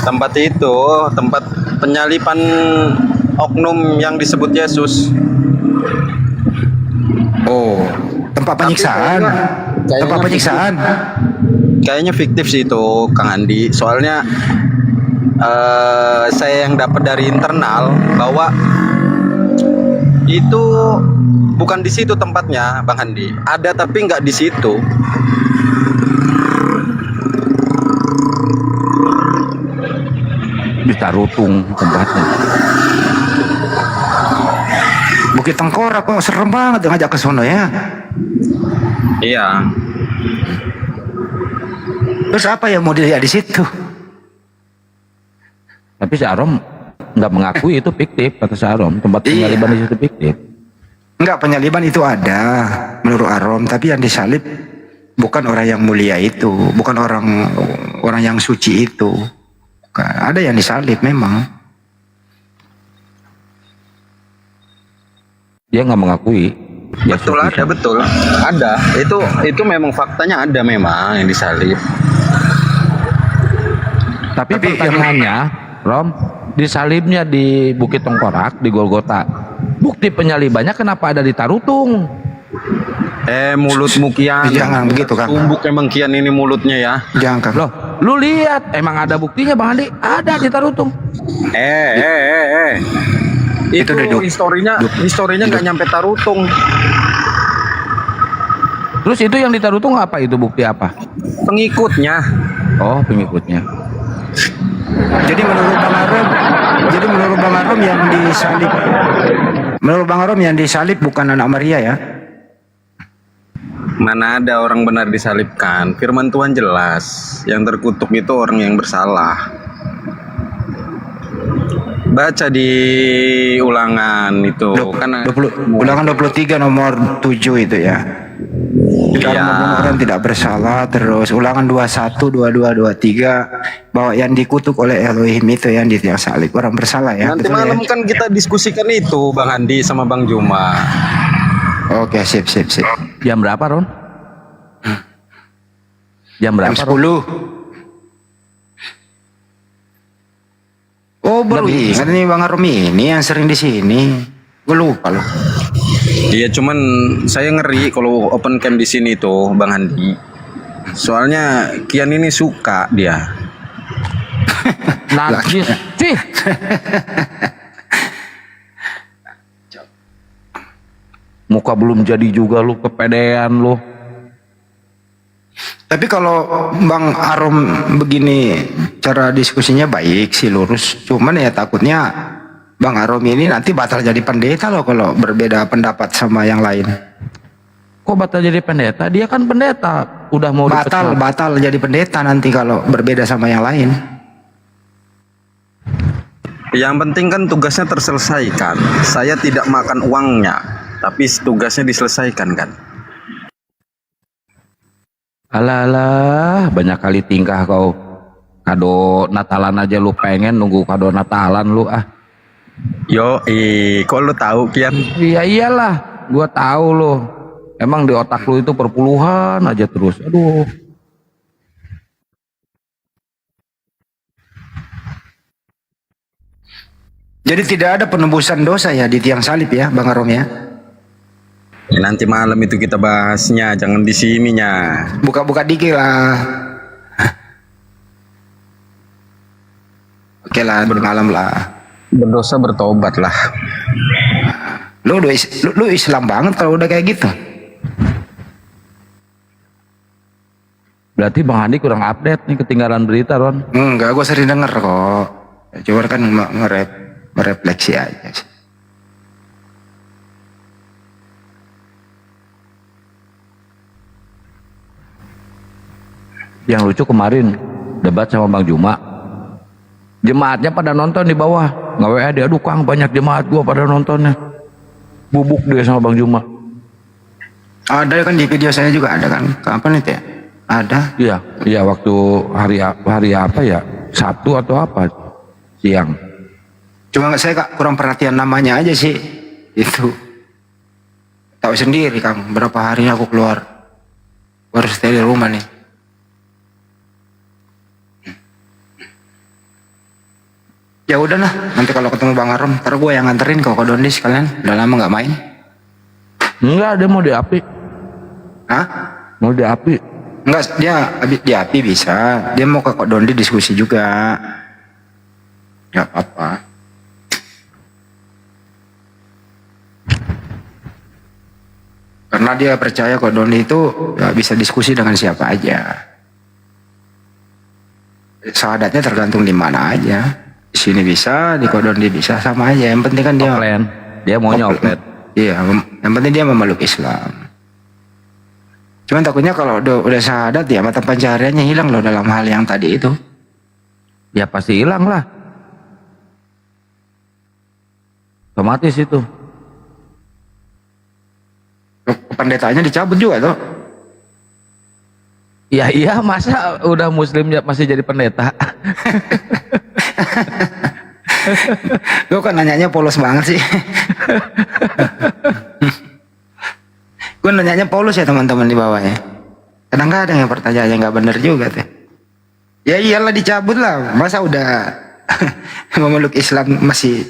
Tempat itu, tempat penyalipan oknum yang disebut Yesus. Oh, tempat penyiksaan. Tempat penyiksaan. Kayaknya fiktif sih itu, Kang Andi. Soalnya saya yang dapat dari internal bahwa itu bukan di situ tempatnya, Bang Andi. Ada tapi nggak di situ. Di Tarutung tempatnya. Bukit Tengkorak kok serem banget ngajak ke sono ya. Iya. Terus apa yang mau dilihat di situ? Tapi si Arom nggak mengakui itu fiktif, kata si Arom. Tempat penyaliban di situ fiktif. Enggak, penyaliban itu ada menurut Arom, tapi yang disalib bukan orang yang mulia itu, bukan orang yang suci itu. Ada yang disalib memang. Dia nggak mengakui. Betul, ada, betul. Ada. Itu memang faktanya, ada memang yang disalib. Tapi pertanyaannya, Rom, disalibnya di Bukit Tengkorak, di Golgota. Bukti penyalibannya kenapa ada di Tarutung? Mulutmu Kian. Jangan begitu, Kang. Tumbuk emang Kian ini mulutnya ya. Jangan, Kang. Loh, lu lihat, emang ada buktinya, Bang Andi? Ada di Tarutung. Itu historinya nggak nyampe Tarutung. Terus itu yang di Tarutung apa, itu bukti apa? Pengikutnya. Oh, pengikutnya. Jadi menurut Bang Arom yang disalib bukan anak Maria ya? Mana ada orang benar disalibkan? Firman Tuhan jelas, yang terkutuk itu orang yang bersalah. Baca di ulangan itu kan Ulangan 23 nomor 7 itu ya. Kalau membunuh orang tidak bersalah, terus ulangan 21, 22, 23 bahwa yang dikutuk oleh Elohim itu yang di tiang salib orang bersalah ya. Nanti betul malam ya? kan kita diskusikan itu Bang Andi sama Bang Juma. Oke, sip. Jam berapa, Ron? Jam berapa? Jam 10. Oh, baru ingat nih Bang Armi ini yang sering di sini. Gue lupa loh. Iya, cuman saya ngeri kalau open camp di sini tuh Bang Andi. Soalnya Kian ini suka dia. Najis. Cih. Muka belum jadi juga lu, kepedean lu. Tapi kalau Bang Arom begini cara diskusinya baik sih, lurus. Cuman ya takutnya Bang Arom ini nanti batal jadi pendeta loh kalau berbeda pendapat sama yang lain. Kok batal jadi pendeta? Dia kan pendeta. Udah mau batal jadi pendeta nanti kalau berbeda sama yang lain. Yang penting kan tugasnya terselesaikan. Saya tidak makan uangnya, tapi tugasnya diselesaikan kan. Alah, banyak kali tingkah kau. Kado Natalan aja lu pengen, nunggu kado Natalan lu ah. Kok lu tahu Kian? Iya iyalah, gua tahu lo. Emang di otak lu itu perpuluhan aja terus. Aduh. Jadi tidak ada penebusan dosa ya di tiang salib ya, Bang Arom ya? Ya, nanti malam itu kita bahasnya, jangan di sininya. Buka-buka dikit lah. Oke lah, bermalam lah. Berdosa bertobat lah. Lu Islam banget kalau udah kayak gitu. Berarti Bang Andi kurang update nih, ketinggalan berita, Ron. Enggak, gue sering denger kok. Cuma kan ngerefleksi aja sih. Yang lucu kemarin debat sama Bang Juma, jemaatnya pada nonton di bawah, nggak WA dia, aduh Kang banyak jemaat gua pada nontonnya, bubuk dia sama Bang Juma. Ada kan di video saya juga ada kan, kapan itu ya? Ada. Iya waktu hari apa ya, Sabtu atau apa siang. Cuma saya kurang perhatian namanya aja sih, itu. Tahu sendiri Kang, berapa hari aku keluar, harus stay di rumah nih. Ya udahlah, nanti kalau ketemu Bang Arom, ntar gue yang nganterin ke Dondi sekalian. Udah lama nggak main. Enggak, dia mau diapi. Hah? Mau diapi? Enggak, dia diapi bisa. Dia mau ke Dondi diskusi juga. Gak apa-apa. Karena dia percaya Dondi itu ya, bisa diskusi dengan siapa aja. Sahadatnya tergantung di mana aja. Di sini bisa, di Dondi bisa, sama aja. Yang penting kan dia offline. Dia maunya offline. Iya, yang penting dia memeluk Islam. Cuman takutnya kalau udah syahadat ya mata pencahariannya hilang loh dalam hal yang tadi itu. Ya pasti hilang lah. Otomatis itu. Pendetanya dicabut juga tuh. Ya iya, masa udah muslim masih jadi pendeta. Gue kan nanyanya polos banget sih. Gue nanyanya polos ya teman-teman di bawah ya. Kadang-kadang yang pertanyaannya nggak bener juga tuh. Ya iyalah dicabut lah. Masa udah memeluk Islam masih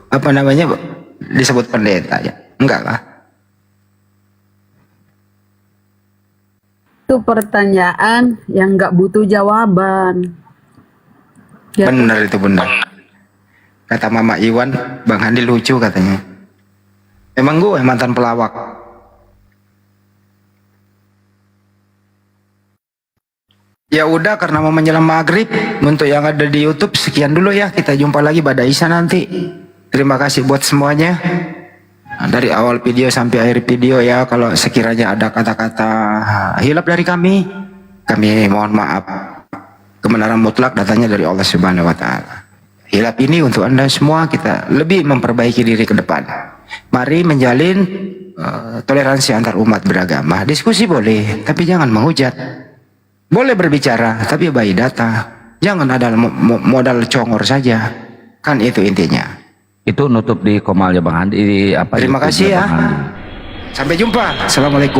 apa namanya disebut pendeta ya? Enggak lah. Itu pertanyaan yang nggak butuh jawaban. Ya. Bener itu bener. Kata Mama Iwan, Bang Handi lucu katanya. Emang gue mantan pelawak. Ya udah, karena mau menjelang maghrib, untuk yang ada di YouTube sekian dulu ya. Kita jumpa lagi pada Isya nanti. Terima kasih buat semuanya. dari awal video sampai akhir video ya, kalau sekiranya ada kata-kata hilaf dari kami mohon maaf. Kebenaran mutlak datangnya dari Allah Subhanahu wa taala. Hilaf ini untuk Anda semua, kita lebih memperbaiki diri ke depan. Mari menjalin toleransi antar umat beragama. Diskusi boleh, tapi jangan menghujat. Boleh berbicara, tapi bayi data. Jangan ada modal congor saja. Kan itu intinya. Itu nutup di Komalnya Bang Andi. Terima kasih ya. Sampai jumpa. Assalamualaikum.